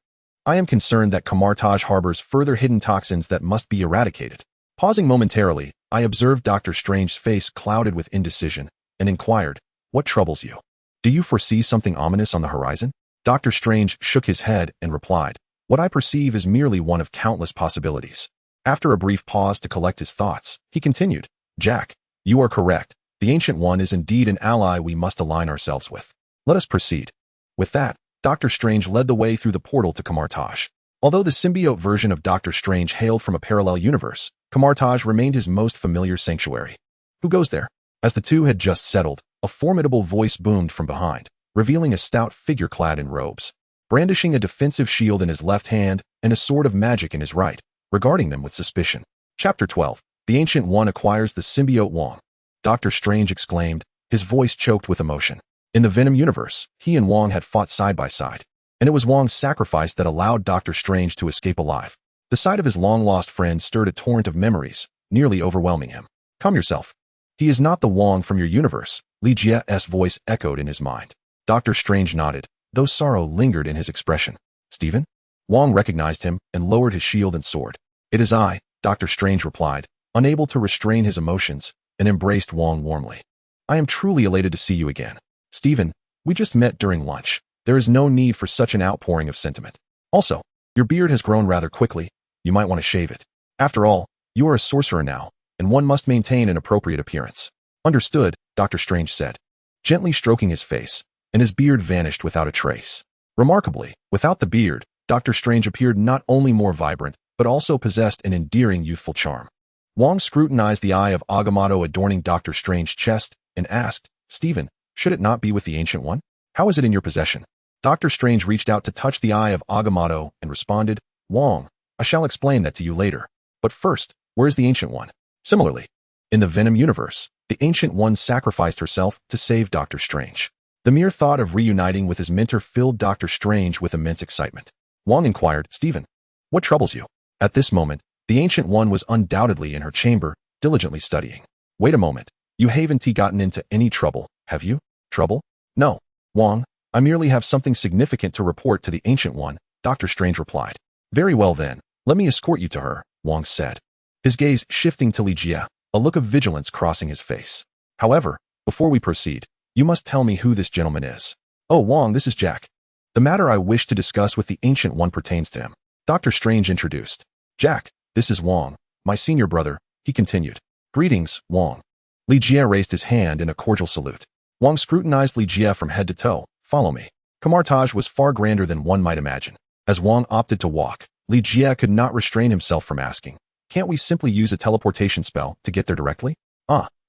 I am concerned that Kamartaj harbors further hidden toxins that must be eradicated." Pausing momentarily, I observed Dr. Strange's face clouded with indecision and inquired, "What troubles you? Do you foresee something ominous on the horizon?" Dr. Strange shook his head and replied, "What I perceive is merely one of countless possibilities." After a brief pause to collect his thoughts, he continued, "Jack, you are correct. The Ancient One is indeed an ally we must align ourselves with. Let us proceed." With that, Dr. Strange led the way through the portal to Kamartaj. Although the symbiote version of Dr. Strange hailed from a parallel universe, Kamartaj remained his most familiar sanctuary. "Who goes there?" As the two had just settled, a formidable voice boomed from behind, revealing a stout figure clad in robes, brandishing a defensive shield in his left hand and a sword of magic in his right, regarding them with suspicion. Chapter 12. The Ancient One acquires the symbiote Wong. Dr. Strange exclaimed, his voice choked with emotion. In the Venom universe, he and Wong had fought side by side, and it was Wong's sacrifice that allowed Dr. Strange to escape alive. The sight of his long-lost friend stirred a torrent of memories, nearly overwhelming him. "Calm yourself. He is not the Wong from your universe," Li Jia's voice echoed in his mind. Dr. Strange nodded, though sorrow lingered in his expression. "Stephen?" Wong recognized him and lowered his shield and sword. "It is I," Dr. Strange replied, unable to restrain his emotions, and embraced Wong warmly. "I am truly elated to see you again. Stephen, we just met during lunch. There is no need for such an outpouring of sentiment. Also, your beard has grown rather quickly. You might want to shave it. After all, you are a sorcerer now, and one must maintain an appropriate appearance." "Understood," Dr. Strange said, gently stroking his face, and his beard vanished without a trace. Remarkably, without the beard, Dr. Strange appeared not only more vibrant, but also possessed an endearing youthful charm. Wong scrutinized the eye of Agamotto adorning Dr. Strange's chest and asked, "Stephen, should it not be with the Ancient One? How is it in your possession?" Dr. Strange reached out to touch the eye of Agamotto and responded, "Wong, I shall explain that to you later. But first, where is the Ancient One?" Similarly, in the Venom universe, the Ancient One sacrificed herself to save Dr. Strange. The mere thought of reuniting with his mentor filled Dr. Strange with immense excitement. Wong inquired, "Stephen, what troubles you?" At this moment, the Ancient One was undoubtedly in her chamber, diligently studying. "Wait a moment. You haven't gotten into any trouble, have you?" "Trouble? No, Wong. I merely have something significant to report to the Ancient One," Dr. Strange replied. "Very well then, let me escort you to her," Wong said, his gaze shifting to Li Jia, a look of vigilance crossing his face. "However, before we proceed, you must tell me who this gentleman is." "Oh, Wong, this is Jack. The matter I wish to discuss with the Ancient One pertains to him," Dr. Strange introduced. "Jack, this is Wong, my senior brother," he continued. "Greetings, Wong." Li Jia raised his hand in a cordial salute. Wong scrutinized Li Jia from head to toe. "Follow me." Kamartaj was far grander than one might imagine. As Wong opted to walk, Li Jia could not restrain himself from asking, "Can't we simply use a teleportation spell to get there directly?"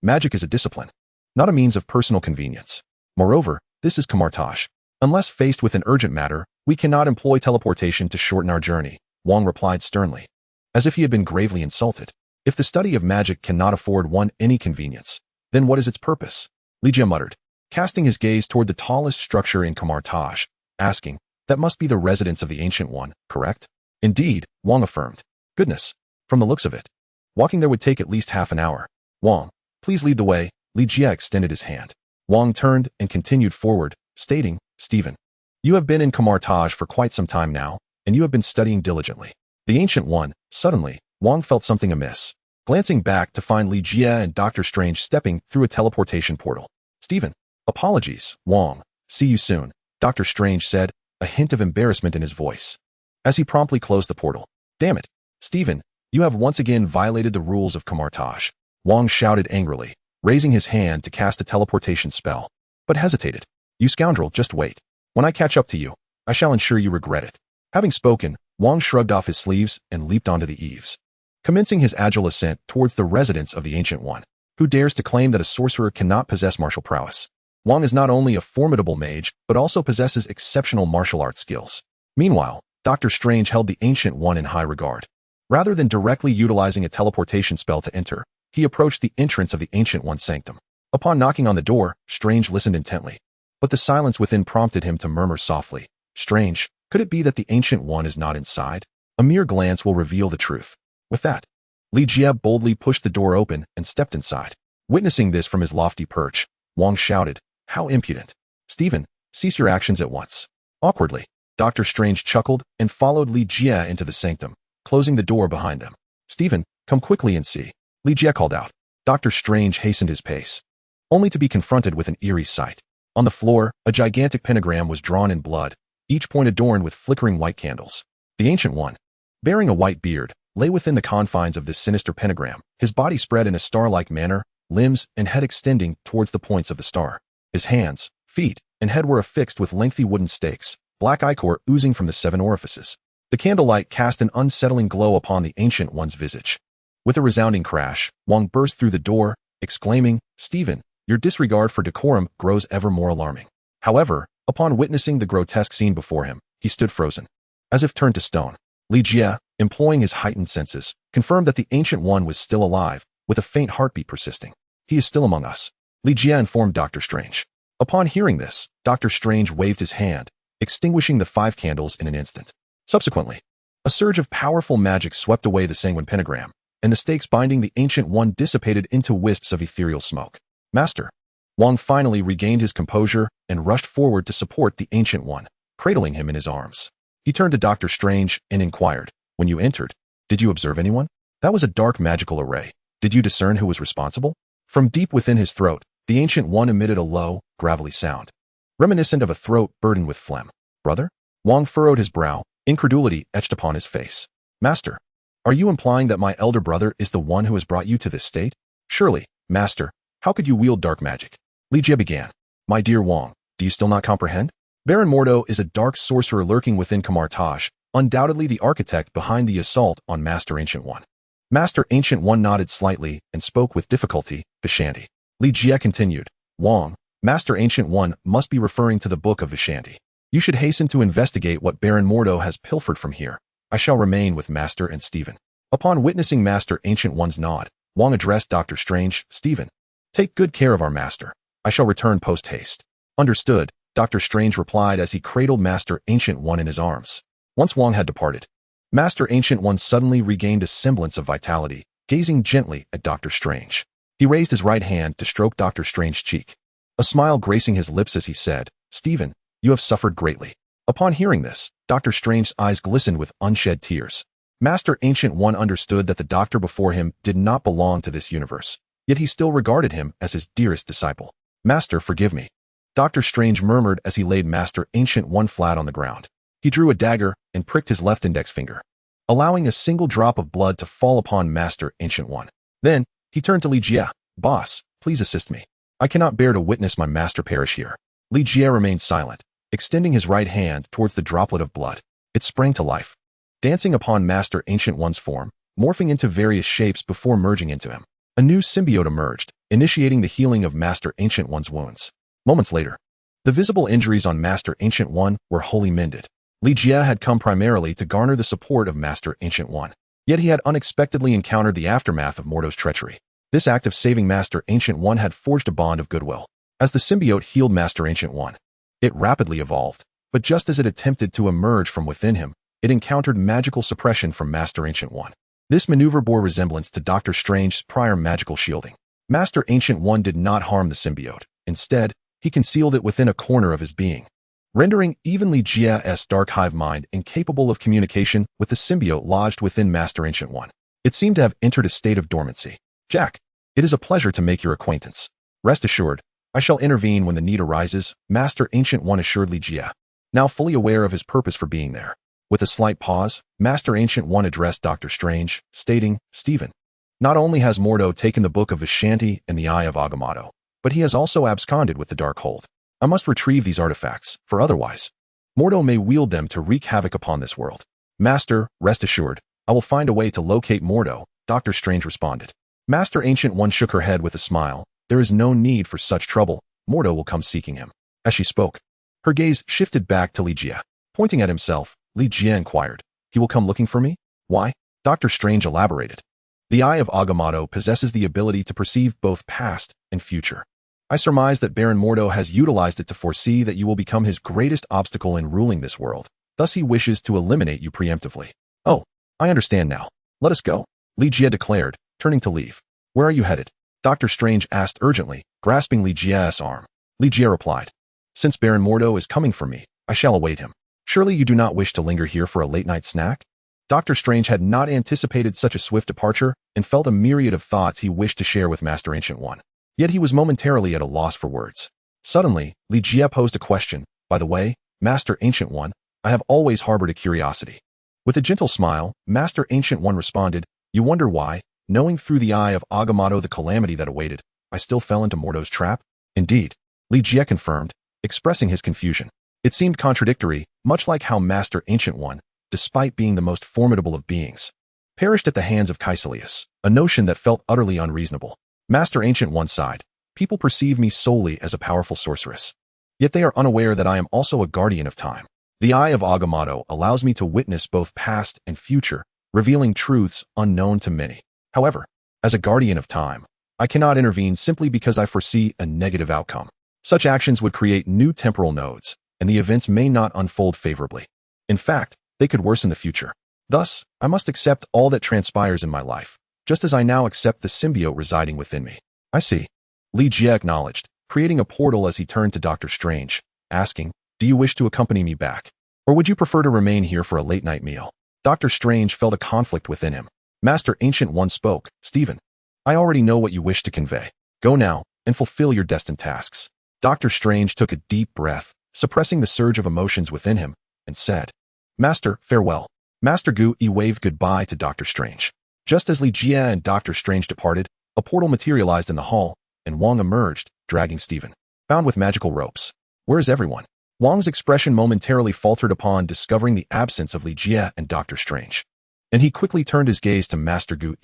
Magic is a discipline, not a means of personal convenience. Moreover, this is Kamartaj. Unless faced with an urgent matter, We cannot employ teleportation to shorten our journey, Wang replied sternly, as if he had been gravely insulted. If the study of magic cannot afford one any convenience, then what is its purpose? Li Jie muttered, casting his gaze toward the tallest structure in Kamartaj, asking, that must be the residence of the Ancient One, correct? Indeed, Wang affirmed. Goodness, from the looks of it. Walking there would take at least half an hour. Wang, please lead the way. Li Jie extended his hand. Wang turned and continued forward, stating, Stephen, you have been in Kamartaj for quite some time now, and you have been studying diligently. The Ancient One, suddenly, Wang felt something amiss, glancing back to find Li Jie and Dr. Strange stepping through a teleportation portal. Stephen, apologies, Wang. See you soon, Dr. Strange said, a hint of embarrassment in his voice, as he promptly closed the portal. Damn it, Stephen, you have once again violated the rules of Kamartaj, Wang shouted angrily, raising his hand to cast a teleportation spell, but hesitated. You scoundrel, just wait. When I catch up to you, I shall ensure you regret it. Having spoken, Wang shrugged off his sleeves and leaped onto the eaves, commencing his agile ascent towards the residence of the Ancient One. Who dares to claim that a sorcerer cannot possess martial prowess? Wang is not only a formidable mage, but also possesses exceptional martial arts skills. Meanwhile, Dr. Strange held the Ancient One in high regard. Rather than directly utilizing a teleportation spell to enter, he approached the entrance of the Ancient One's sanctum. Upon knocking on the door, Strange listened intently. But the silence within prompted him to murmur softly, Strange, could it be that the Ancient One is not inside? A mere glance will reveal the truth. With that, Li Jie boldly pushed the door open and stepped inside. Witnessing this from his lofty perch, Wang shouted, How impudent! Stephen, cease your actions at once. Awkwardly, Dr. Strange chuckled and followed Li Jie into the sanctum, closing the door behind them. Stephen, come quickly and see, Li Jie called out. Dr. Strange hastened his pace, only to be confronted with an eerie sight. On the floor, a gigantic pentagram was drawn in blood, each point adorned with flickering white candles. The Ancient One, bearing a white beard, lay within the confines of this sinister pentagram, his body spread in a star-like manner, limbs and head extending towards the points of the star. His hands, feet, and head were affixed with lengthy wooden stakes, black ichor oozing from the 7 orifices. The candlelight cast an unsettling glow upon the Ancient One's visage. With a resounding crash, Wang burst through the door, exclaiming, Stephen, your disregard for decorum grows ever more alarming. However, upon witnessing the grotesque scene before him, he stood frozen, as if turned to stone. Li Jie, employing his heightened senses, confirmed that the Ancient One was still alive, with a faint heartbeat persisting. He is still among us, Li Jie informed Dr. Strange. Upon hearing this, Dr. Strange waved his hand, extinguishing the 5 candles in an instant. Subsequently, a surge of powerful magic swept away the sanguine pentagram, and the stakes binding the Ancient One dissipated into wisps of ethereal smoke. Master. Wang finally regained his composure and rushed forward to support the Ancient One, cradling him in his arms. He turned to Dr. Strange and inquired, when you entered, did you observe anyone? That was a dark magical array. Did you discern who was responsible? From deep within his throat, the Ancient One emitted a low, gravelly sound, reminiscent of a throat burdened with phlegm. Brother? Wang furrowed his brow, incredulity etched upon his face. Master, are you implying that my elder brother is the one who has brought you to this state? Surely, Master, how could you wield dark magic? Li Jie began. My dear Wang, do you still not comprehend? Baron Mordo is a dark sorcerer lurking within Kamartaj, undoubtedly the architect behind the assault on Master Ancient One. Master Ancient One nodded slightly and spoke with difficulty, Vishanti. Li Jie continued, Wang, Master Ancient One must be referring to the Book of Vishanti. You should hasten to investigate what Baron Mordo has pilfered from here. I shall remain with Master and Stephen. Upon witnessing Master Ancient One's nod, Wang addressed Dr. Strange, Stephen, take good care of our master. I shall return post-haste. Understood, Dr. Strange replied as he cradled Master Ancient One in his arms. Once Wang had departed, Master Ancient One suddenly regained a semblance of vitality, gazing gently at Dr. Strange. He raised his right hand to stroke Dr. Strange's cheek, a smile gracing his lips as he said, Stephen, you have suffered greatly. Upon hearing this, Dr. Strange's eyes glistened with unshed tears. Master Ancient One understood that the doctor before him did not belong to this universe, yet he still regarded him as his dearest disciple. Master, forgive me, Dr. Strange murmured as he laid Master Ancient One flat on the ground. He drew a dagger and pricked his left index finger, allowing a single drop of blood to fall upon Master Ancient One. Then, he turned to Li Jie. Boss, please assist me. I cannot bear to witness my master perish here. Li Jie remained silent, extending his right hand towards the droplet of blood. It sprang to life, dancing upon Master Ancient One's form, morphing into various shapes before merging into him. A new symbiote emerged, initiating the healing of Master Ancient One's wounds. Moments later, the visible injuries on Master Ancient One were wholly mended. Li Jie had come primarily to garner the support of Master Ancient One. Yet he had unexpectedly encountered the aftermath of Mordo's treachery. This act of saving Master Ancient One had forged a bond of goodwill. As the symbiote healed Master Ancient One, it rapidly evolved, but just as it attempted to emerge from within him, it encountered magical suppression from Master Ancient One. This maneuver bore resemblance to Doctor Strange's prior magical shielding. Master Ancient One did not harm the symbiote. Instead, he concealed it within a corner of his being, rendering even Li Jie's dark hive mind incapable of communication with the symbiote lodged within Master Ancient One. It seemed to have entered a state of dormancy. "Jack, it is a pleasure to make your acquaintance. Rest assured, I shall intervene when the need arises," Master Ancient One assured Li Jie, now fully aware of his purpose for being there. With a slight pause, Master Ancient One addressed Doctor Strange, stating, "Stephen, not only has Mordo taken the Book of Vishanti and the Eye of Agamotto, but he has also absconded with the Darkhold. I must retrieve these artifacts, for otherwise, Mordo may wield them to wreak havoc upon this world." "Master, rest assured, I will find a way to locate Mordo," Doctor Strange responded. Master Ancient One shook her head with a smile. "There is no need for such trouble. Mordo will come seeking him." As she spoke, her gaze shifted back to Li Jie. Pointing at himself, Li Jie inquired, "He will come looking for me? Why?" Doctor Strange elaborated. "The Eye of Agamotto possesses the ability to perceive both past and future. I surmise that Baron Mordo has utilized it to foresee that you will become his greatest obstacle in ruling this world. Thus he wishes to eliminate you preemptively." "Oh, I understand now. Let us go," Li Jie declared, turning to leave. "Where are you headed?" Doctor Strange asked urgently, grasping Li Jie's arm. Li Jie replied, "Since Baron Mordo is coming for me, I shall await him. Surely you do not wish to linger here for a late-night snack?" Doctor Strange had not anticipated such a swift departure and felt a myriad of thoughts he wished to share with Master Ancient One. Yet he was momentarily at a loss for words. Suddenly, Li Jie posed a question. "By the way, Master Ancient One, I have always harbored a curiosity." With a gentle smile, Master Ancient One responded, "You wonder why, knowing through the Eye of Agamotto the calamity that awaited, I still fell into Mordo's trap?" "Indeed," Li Jie confirmed, expressing his confusion. It seemed contradictory, much like how Master Ancient One, despite being the most formidable of beings, perished at the hands of Caecilius, a notion that felt utterly unreasonable. Master Ancient One sighed. "People perceive me solely as a powerful sorceress. Yet they are unaware that I am also a guardian of time. The Eye of Agamotto allows me to witness both past and future, revealing truths unknown to many. However, as a guardian of time, I cannot intervene simply because I foresee a negative outcome. Such actions would create new temporal nodes, and the events may not unfold favorably. In fact, they could worsen the future. Thus, I must accept all that transpires in my life, just as I now accept the symbiote residing within me." "I see," Li Jie acknowledged, creating a portal as he turned to Doctor Strange, asking, "Do you wish to accompany me back? Or would you prefer to remain here for a late-night meal?" Doctor Strange felt a conflict within him. Master Ancient One spoke, "Stephen, I already know what you wish to convey. Go now, and fulfill your destined tasks." Doctor Strange took a deep breath, suppressing the surge of emotions within him, and said, "Master, farewell." Master Gu waved goodbye to Doctor Strange. Just as Li Jie and Doctor Strange departed, a portal materialized in the hall, and Wong emerged, dragging Stephen, bound with magical ropes. "Where is everyone?" Wong's expression momentarily faltered upon discovering the absence of Li Jie and Doctor Strange, and he quickly turned his gaze to Master Gu,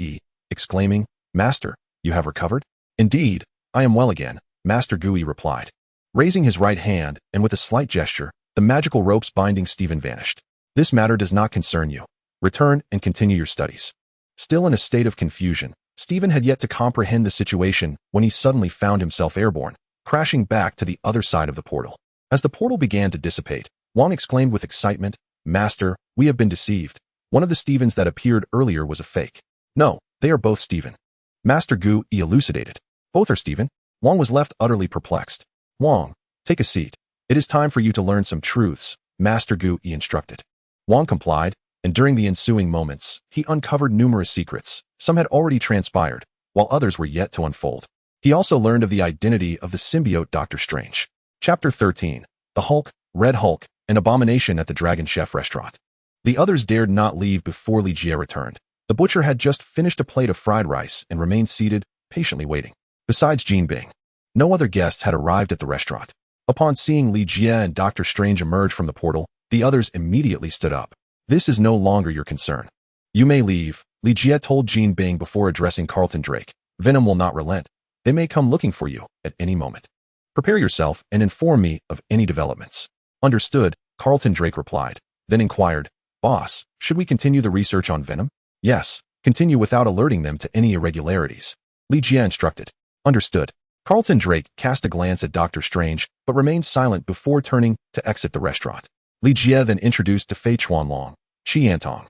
exclaiming, "Master, you have recovered?" "Indeed, I am well again," Master Gu replied. Raising his right hand, and with a slight gesture, the magical ropes binding Stephen vanished. "This matter does not concern you. Return and continue your studies." Still in a state of confusion, Stephen had yet to comprehend the situation when he suddenly found himself airborne, crashing back to the other side of the portal. As the portal began to dissipate, Wong exclaimed with excitement, "Master, we have been deceived. One of the Stephens that appeared earlier was a fake." "No, they are both Stephen," Master Gu elucidated. "Both are Stephen?" Wong was left utterly perplexed. "Wong, take a seat. It is time for you to learn some truths," Master Gu instructed. Wong complied, and during the ensuing moments, he uncovered numerous secrets. Some had already transpired, while others were yet to unfold. He also learned of the identity of the symbiote Doctor Strange. Chapter 13. The Hulk, Red Hulk, and Abomination at the Dragon Chef restaurant. The others dared not leave before Li Jie returned. The butcher had just finished a plate of fried rice and remained seated, patiently waiting. Besides Jean Bing, no other guests had arrived at the restaurant. Upon seeing Li Jie and Doctor Strange emerge from the portal, the others immediately stood up. "This is no longer your concern. You may leave," Li Jie told Jean Bing before addressing Carlton Drake. "Venom will not relent. They may come looking for you at any moment. Prepare yourself and inform me of any developments." "Understood," Carlton Drake replied. then inquired, "Boss, should we continue the research on Venom?" "Yes, continue without alerting them to any irregularities," Li Jie instructed. "Understood." Carlton Drake cast a glance at Doctor Strange, but remained silent before turning to exit the restaurant. Li Jie then introduced to Fei Chuanlong, Qi Antong,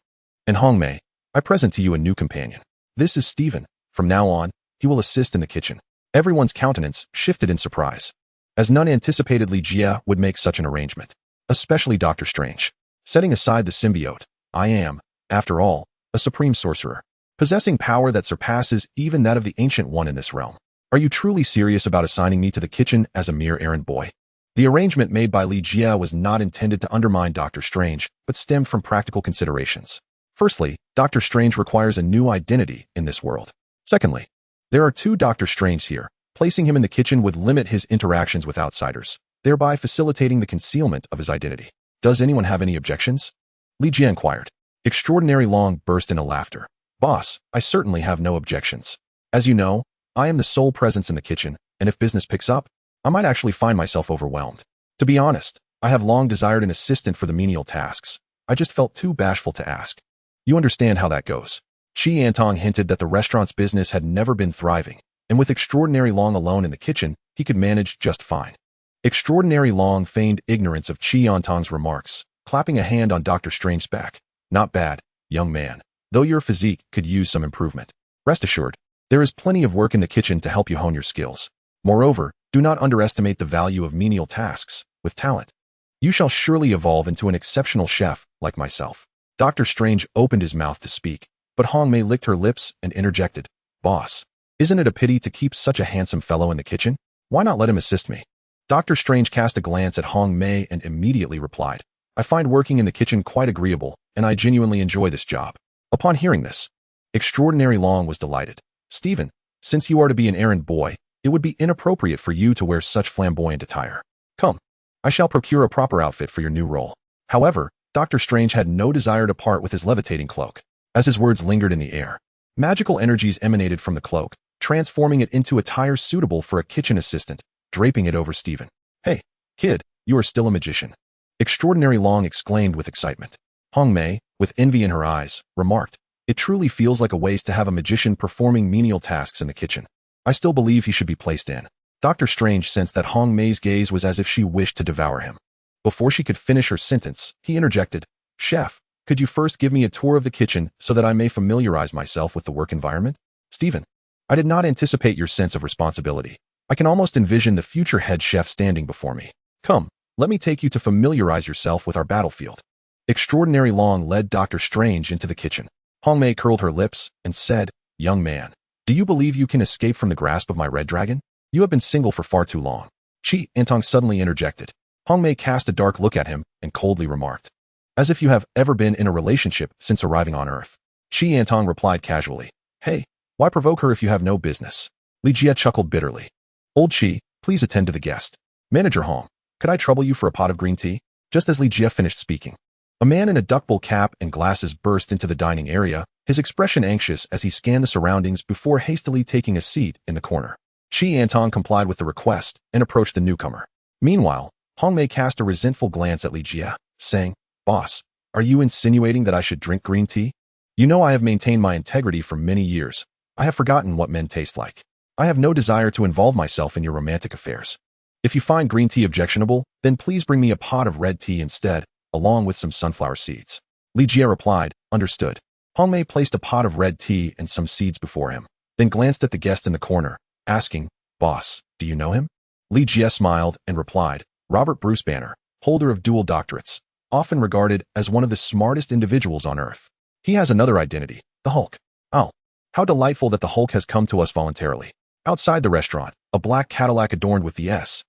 and Hong Mei, "I present to you a new companion. This is Stephen. From now on, he will assist in the kitchen." Everyone's countenance shifted in surprise, as none anticipated Li Jie would make such an arrangement, especially Doctor Strange. Setting aside the symbiote, I am, after all, a supreme sorcerer, possessing power that surpasses even that of the Ancient One in this realm. Are you truly serious about assigning me to the kitchen as a mere errand boy? The arrangement made by Li Jie was not intended to undermine Doctor Strange, but stemmed from practical considerations. Firstly, Doctor Strange requires a new identity in this world. Secondly, there are two Doctor Stranges here. Placing him in the kitchen would limit his interactions with outsiders, thereby facilitating the concealment of his identity. "Does anyone have any objections?" Li Jie inquired. Extraordinary Long burst into laughter. "Boss, I certainly have no objections. As you know, I am the sole presence in the kitchen, and if business picks up, I might actually find myself overwhelmed. To be honest, I have long desired an assistant for the menial tasks. I just felt too bashful to ask. You understand how that goes." Qi Antong hinted that the restaurant's business had never been thriving, and with Extraordinary Long alone in the kitchen, he could manage just fine. Extraordinary Long feigned ignorance of Qi Antong's remarks, clapping a hand on Doctor Strange's back. "Not bad, young man, though your physique could use some improvement. Rest assured, there is plenty of work in the kitchen to help you hone your skills. Moreover, do not underestimate the value of menial tasks. With talent, you shall surely evolve into an exceptional chef like myself." Doctor Strange opened his mouth to speak, but Hong Mei licked her lips and interjected, "Boss, isn't it a pity to keep such a handsome fellow in the kitchen? Why not let him assist me?" Doctor Strange cast a glance at Hong Mei and immediately replied, "I find working in the kitchen quite agreeable, and I genuinely enjoy this job." Upon hearing this, Extraordinary Long was delighted. "Stephen, since you are to be an errand boy, it would be inappropriate for you to wear such flamboyant attire. Come, I shall procure a proper outfit for your new role." However, Doctor Strange had no desire to part with his levitating cloak. As his words lingered in the air, magical energies emanated from the cloak, transforming it into attire suitable for a kitchen assistant, draping it over Stephen. "Hey, kid, you are still a magician," Extraordinary Long exclaimed with excitement. Hong Mei, with envy in her eyes, remarked, "It truly feels like a waste to have a magician performing menial tasks in the kitchen. I still believe he should be placed in." Doctor Strange sensed that Hong Mei's gaze was as if she wished to devour him. Before she could finish her sentence, he interjected, "Chef, could you first give me a tour of the kitchen so that I may familiarize myself with the work environment?" "Stephen, I did not anticipate your sense of responsibility. I can almost envision the future head chef standing before me. Come, let me take you to familiarize yourself with our battlefield." Extraordinary Long led Doctor Strange into the kitchen. Hong Mei curled her lips and said, "Young man, do you believe you can escape from the grasp of my red dragon? You have been single for far too long." Qi Antong suddenly interjected. Hong Mei cast a dark look at him and coldly remarked, "As if you have ever been in a relationship since arriving on Earth." Qi Antong replied casually, "Hey, why provoke her if you have no business?" Li Jie chuckled bitterly. "Old Qi, please attend to the guest. Manager Hong, could I trouble you for a pot of green tea?" Just as Li Jie finished speaking, a man in a duckbill cap and glasses burst into the dining area, his expression anxious as he scanned the surroundings before hastily taking a seat in the corner. Qi Antong complied with the request and approached the newcomer. Meanwhile, Hong Mei cast a resentful glance at Li Jie, saying, "Boss, are you insinuating that I should drink green tea? You know I have maintained my integrity for many years. I have forgotten what men taste like. I have no desire to involve myself in your romantic affairs. If you find green tea objectionable, then please bring me a pot of red tea instead, along with some sunflower seeds." Li Jie replied, "Understood." Hong Mei placed a pot of red tea and some seeds before him, then glanced at the guest in the corner, asking, "Boss, do you know him?" Li Jie smiled and replied, "Robert Bruce Banner, holder of dual doctorates, often regarded as one of the smartest individuals on Earth. He has another identity, the Hulk." "Oh, how delightful that the Hulk has come to us voluntarily." Outside the restaurant, a black Cadillac adorned with the S.H.I.E.L.D.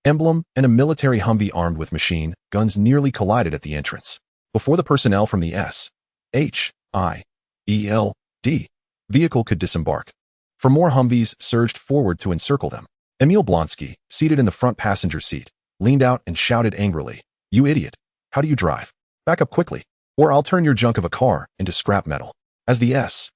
emblem and a military Humvee armed with machine guns nearly collided at the entrance. Before the personnel from the S.H.I.E.L.D. vehicle could disembark, for more Humvees surged forward to encircle them. Emil Blonsky, seated in the front passenger seat, leaned out and shouted angrily, "You idiot! How do you drive? Back up quickly, or I'll turn your junk of a car into scrap metal." As the S.H.I.E.L.D.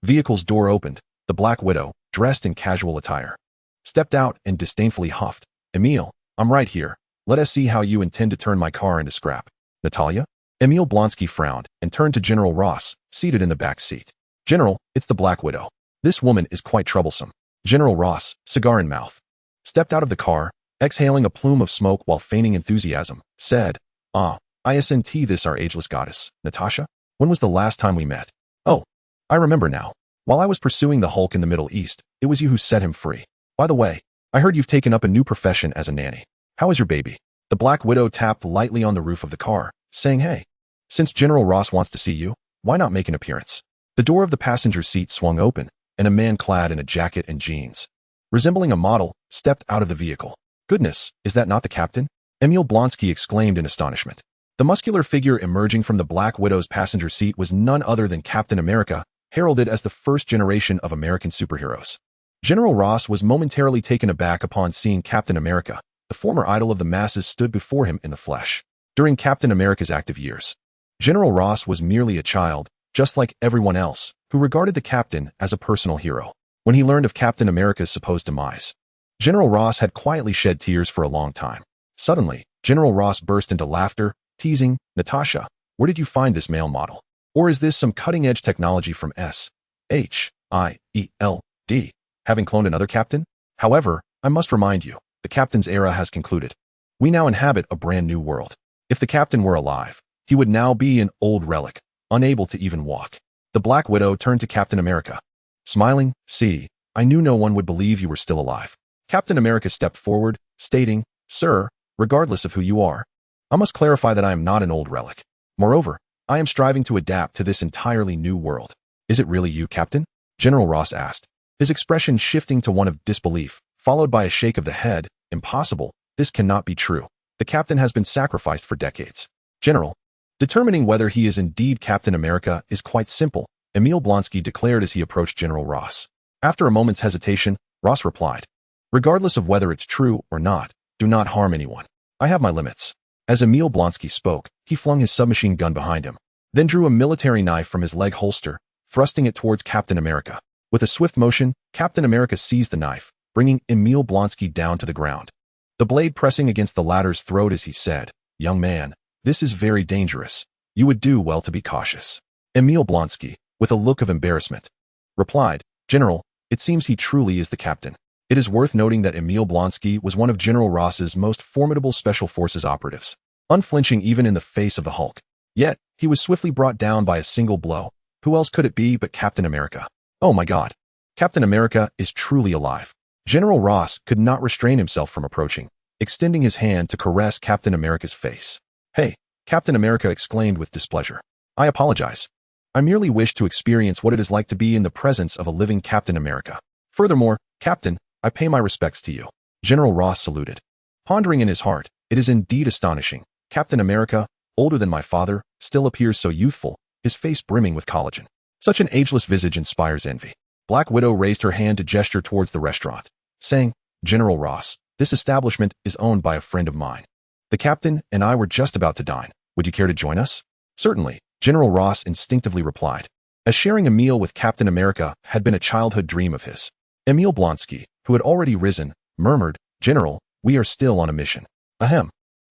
vehicle's door opened, the Black Widow, dressed in casual attire, stepped out and disdainfully huffed. Emil, I'm right here. Let us see how you intend to turn my car into scrap. Natalia? Emil Blonsky frowned and turned to General Ross, seated in the back seat. General, it's the Black Widow. This woman is quite troublesome. General Ross, cigar in mouth, stepped out of the car, exhaling a plume of smoke while feigning enthusiasm, said, isn't this our ageless goddess, Natasha? When was the last time we met? Oh, I remember now. While I was pursuing the Hulk in the Middle East, it was you who set him free. By the way, I heard you've taken up a new profession as a nanny. How is your baby? The Black Widow tapped lightly on the roof of the car, saying, hey, since General Ross wants to see you, why not make an appearance? The door of the passenger seat swung open, and a man clad in a jacket and jeans, resembling a model, stepped out of the vehicle. Goodness, is that not the captain? Emil Blonsky exclaimed in astonishment. The muscular figure emerging from the Black Widow's passenger seat was none other than Captain America, heralded as the first generation of American superheroes. General Ross was momentarily taken aback upon seeing Captain America. The former idol of the masses stood before him in the flesh. During Captain America's active years, General Ross was merely a child, just like everyone else, who regarded the captain as a personal hero. When he learned of Captain America's supposed demise, General Ross had quietly shed tears for a long time. Suddenly, General Ross burst into laughter, teasing, Natasha, where did you find this male model? Or is this some cutting-edge technology from SHIELD, having cloned another captain? However, I must remind you, the captain's era has concluded. We now inhabit a brand new world. If the captain were alive, he would now be an old relic, unable to even walk. The Black Widow turned to Captain America, smiling, see, I knew no one would believe you were still alive. Captain America stepped forward, stating, sir, regardless of who you are, I must clarify that I am not an old relic. Moreover, I am striving to adapt to this entirely new world. Is it really you, Captain? General Ross asked, his expression shifting to one of disbelief, followed by a shake of the head. Impossible, this cannot be true. The captain has been sacrificed for decades. General, determining whether he is indeed Captain America is quite simple, Emil Blonsky declared as he approached General Ross. After a moment's hesitation, Ross replied, regardless of whether it's true or not, do not harm anyone. I have my limits. As Emil Blonsky spoke, he flung his submachine gun behind him, then drew a military knife from his leg holster, thrusting it towards Captain America. With a swift motion, Captain America seized the knife, bringing Emil Blonsky down to the ground, the blade pressing against the latter's throat as he said, young man, this is very dangerous. You would do well to be cautious. Emil Blonsky, with a look of embarrassment, replied, General, it seems he truly is the captain. It is worth noting that Emil Blonsky was one of General Ross's most formidable Special Forces operatives, unflinching even in the face of the Hulk. Yet, he was swiftly brought down by a single blow. Who else could it be but Captain America? Oh my God. Captain America is truly alive. General Ross could not restrain himself from approaching, extending his hand to caress Captain America's face. Hey, Captain America exclaimed with displeasure. I apologize. I merely wish to experience what it is like to be in the presence of a living Captain America. Furthermore, Captain, I pay my respects to you. General Ross saluted, pondering in his heart, it is indeed astonishing. Captain America, older than my father, still appears so youthful, his face brimming with collagen. Such an ageless visage inspires envy. Black Widow raised her hand to gesture towards the restaurant, saying, General Ross, this establishment is owned by a friend of mine. The captain and I were just about to dine. Would you care to join us? Certainly, General Ross instinctively replied, as sharing a meal with Captain America had been a childhood dream of his. Emil Blonsky, who had already risen, murmured, General, we are still on a mission. Ahem.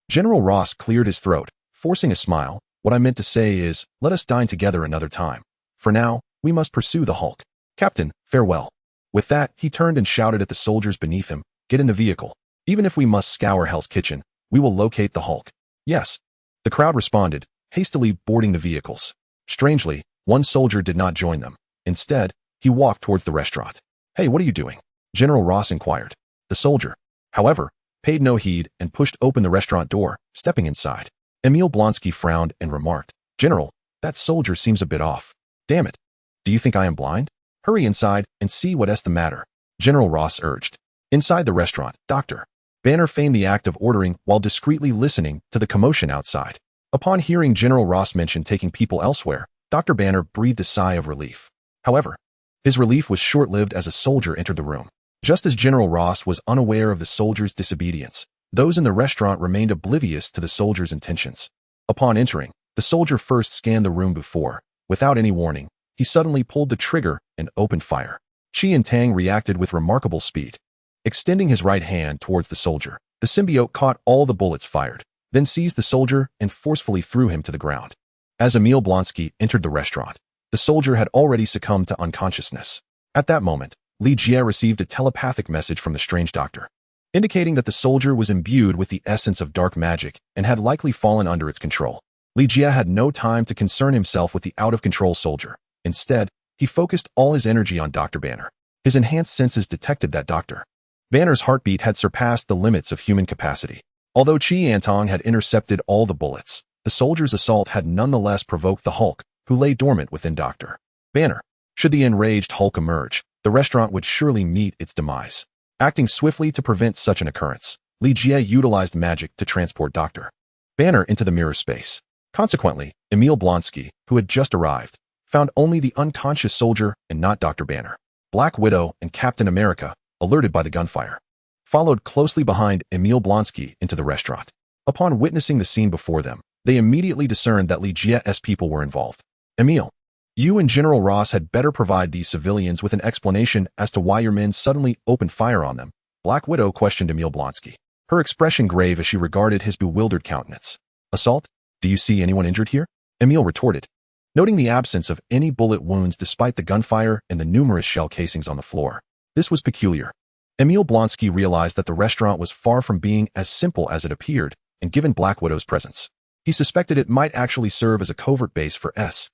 General Ross cleared his throat, forcing a smile. What I meant to say is, let us dine together another time. For now, we must pursue the Hulk. Captain, farewell. With that, he turned and shouted at the soldiers beneath him, get in the vehicle. Even if we must scour Hell's Kitchen, we will locate the Hulk. Yes. The crowd responded, hastily boarding the vehicles. Strangely, one soldier did not join them. Instead, he walked towards the restaurant. Hey, what are you doing? General Ross inquired. The soldier, however, paid no heed and pushed open the restaurant door, stepping inside. Emil Blonsky frowned and remarked, General, that soldier seems a bit off. Damn it. Do you think I am blind? Hurry inside and see what's the matter, General Ross urged. Inside the restaurant, Dr. Banner feigned the act of ordering while discreetly listening to the commotion outside. Upon hearing General Ross mention taking people elsewhere, Dr. Banner breathed a sigh of relief. However, his relief was short-lived as a soldier entered the room. Just as General Ross was unaware of the soldier's disobedience, those in the restaurant remained oblivious to the soldier's intentions. Upon entering, the soldier first scanned the room before. Without any warning, he suddenly pulled the trigger and opened fire. Chi and Tang reacted with remarkable speed. Extending his right hand towards the soldier, the symbiote caught all the bullets fired, then seized the soldier and forcefully threw him to the ground. As Emil Blonsky entered the restaurant, the soldier had already succumbed to unconsciousness. At that moment, Li Jie received a telepathic message from the strange doctor, indicating that the soldier was imbued with the essence of dark magic and had likely fallen under its control. Li Jie had no time to concern himself with the out-of-control soldier. Instead, he focused all his energy on Dr. Banner. His enhanced senses detected that Dr. Banner's heartbeat had surpassed the limits of human capacity. Although Chi Antong had intercepted all the bullets, the soldier's assault had nonetheless provoked the Hulk, who lay dormant within Dr. Banner. Should the enraged Hulk emerge, the restaurant would surely meet its demise. Acting swiftly to prevent such an occurrence, Li Jie utilized magic to transport Dr. Banner into the mirror space. Consequently, Emil Blonsky, who had just arrived, found only the unconscious soldier and not Dr. Banner. Black Widow and Captain America, alerted by the gunfire, followed closely behind Emil Blonsky into the restaurant. Upon witnessing the scene before them, they immediately discerned that Li Jie's people were involved. Emil, you and General Ross had better provide these civilians with an explanation as to why your men suddenly opened fire on them, Black Widow questioned Emil Blonsky, her expression grave as she regarded his bewildered countenance. Assault? Do you see anyone injured here? Emil retorted, noting the absence of any bullet wounds despite the gunfire and the numerous shell casings on the floor. This was peculiar. Emil Blonsky realized that the restaurant was far from being as simple as it appeared, and given Black Widow's presence, he suspected it might actually serve as a covert base for S.H.I.E.L.D.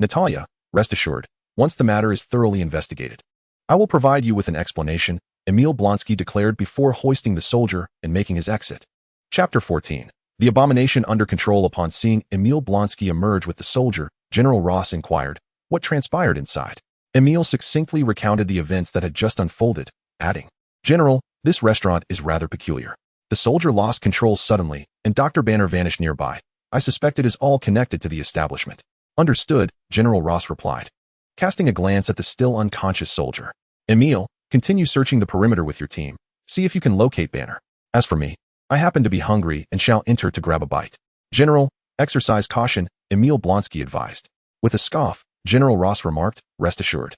Natalia, rest assured, once the matter is thoroughly investigated, I will provide you with an explanation, Emil Blonsky declared before hoisting the soldier and making his exit. Chapter 14. The abomination under control. Upon seeing Emil Blonsky emerge with the soldier, General Ross inquired, what transpired inside? Emil succinctly recounted the events that had just unfolded, adding, General, this restaurant is rather peculiar. The soldier lost control suddenly, and Dr. Banner vanished nearby. I suspect it is all connected to the establishment. Understood, General Ross replied, casting a glance at the still unconscious soldier. Emil, continue searching the perimeter with your team. See if you can locate Banner. As for me, I happen to be hungry and shall enter to grab a bite. General, exercise caution, Emil Blonsky advised. With a scoff, General Ross remarked, rest assured.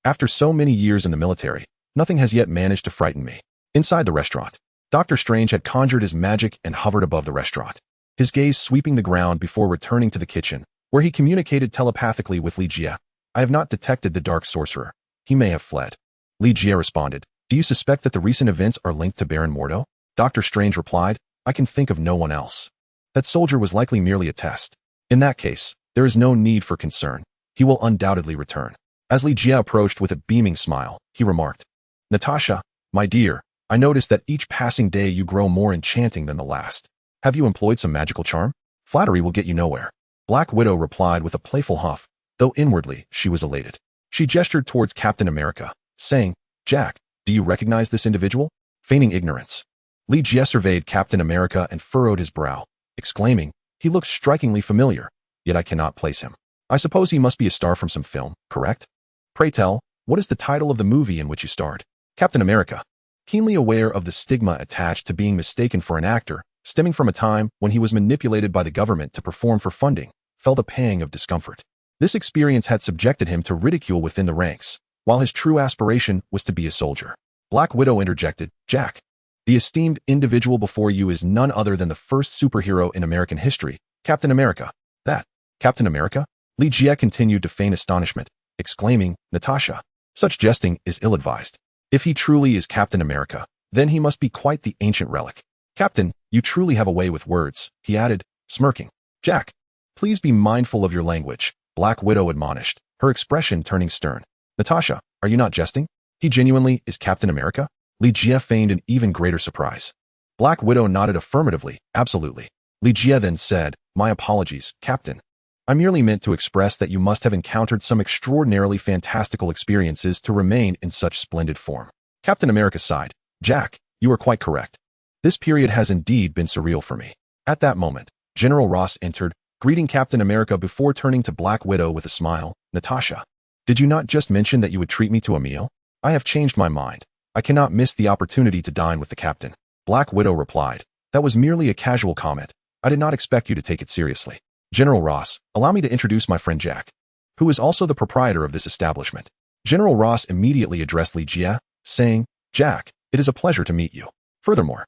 After so many years in the military, nothing has yet managed to frighten me. Inside the restaurant, Dr. Strange had conjured his magic and hovered above the restaurant, his gaze sweeping the ground before returning to the kitchen, where he communicated telepathically with Li Jie. I have not detected the dark sorcerer. He may have fled. Li Jie responded, do you suspect that the recent events are linked to Baron Mordo? Dr. Strange replied, I can think of no one else. That soldier was likely merely a test. In that case, there is no need for concern. He will undoubtedly return. As Li Jie approached with a beaming smile, he remarked, Natasha, my dear, I notice that each passing day you grow more enchanting than the last. Have you employed some magical charm? Flattery will get you nowhere. Black Widow replied with a playful huff, though inwardly she was elated. She gestured towards Captain America, saying, Jack, do you recognize this individual? Feigning ignorance, Li Jie surveyed Captain America and furrowed his brow, exclaiming, he looks strikingly familiar, yet I cannot place him. I suppose he must be a star from some film, correct? Pray tell, what is the title of the movie in which you starred? Captain America, keenly aware of the stigma attached to being mistaken for an actor, stemming from a time when he was manipulated by the government to perform for funding, felt a pang of discomfort. This experience had subjected him to ridicule within the ranks, while his true aspiration was to be a soldier. Black Widow interjected, Jack, the esteemed individual before you is none other than the first superhero in American history, Captain America. That, Captain America? Li Jie continued to feign astonishment, exclaiming, Natasha, such jesting is ill-advised. If he truly is Captain America, then he must be quite the ancient relic. Captain, you truly have a way with words, he added, smirking. Jack, please be mindful of your language, Black Widow admonished, her expression turning stern. Natasha, are you not jesting? He genuinely is Captain America? Li Jie feigned an even greater surprise. Black Widow nodded affirmatively, absolutely. Li Jie then said, my apologies, Captain. I merely meant to express that you must have encountered some extraordinarily fantastical experiences to remain in such splendid form. Captain America sighed. Jack, you are quite correct. This period has indeed been surreal for me. At that moment, General Ross entered, greeting Captain America before turning to Black Widow with a smile. Natasha, did you not just mention that you would treat me to a meal? I have changed my mind. I cannot miss the opportunity to dine with the captain. Black Widow replied, that was merely a casual comment. I did not expect you to take it seriously. General Ross, allow me to introduce my friend Jack, who is also the proprietor of this establishment. General Ross immediately addressed Li Jie, saying, "Jack, it is a pleasure to meet you. Furthermore,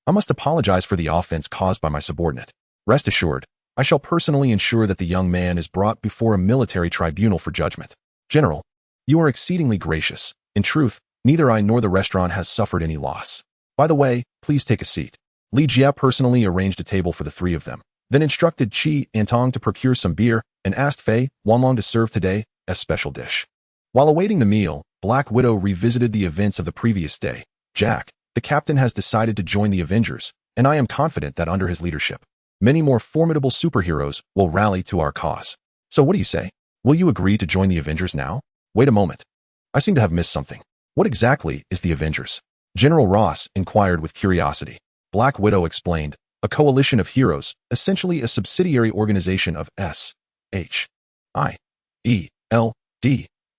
I must apologize for the offense caused by my subordinate. Rest assured, I shall personally ensure that the young man is brought before a military tribunal for judgment. General, you are exceedingly gracious. In truth, neither I nor the restaurant has suffered any loss. By the way, please take a seat." Li Jie personally arranged a table for the three of them, then instructed Qi and Tong to procure some beer and asked Fei Wanlong to serve today as special dish. While awaiting the meal, Black Widow revisited the events of the previous day. "Jack, the captain has decided to join the Avengers, and I am confident that under his leadership, many more formidable superheroes will rally to our cause. So what do you say? Will you agree to join the Avengers now? Wait a moment. I seem to have missed something. What exactly is the Avengers?" General Ross inquired with curiosity. Black Widow explained, "A coalition of heroes, essentially a subsidiary organization of S.H.I.E.L.D.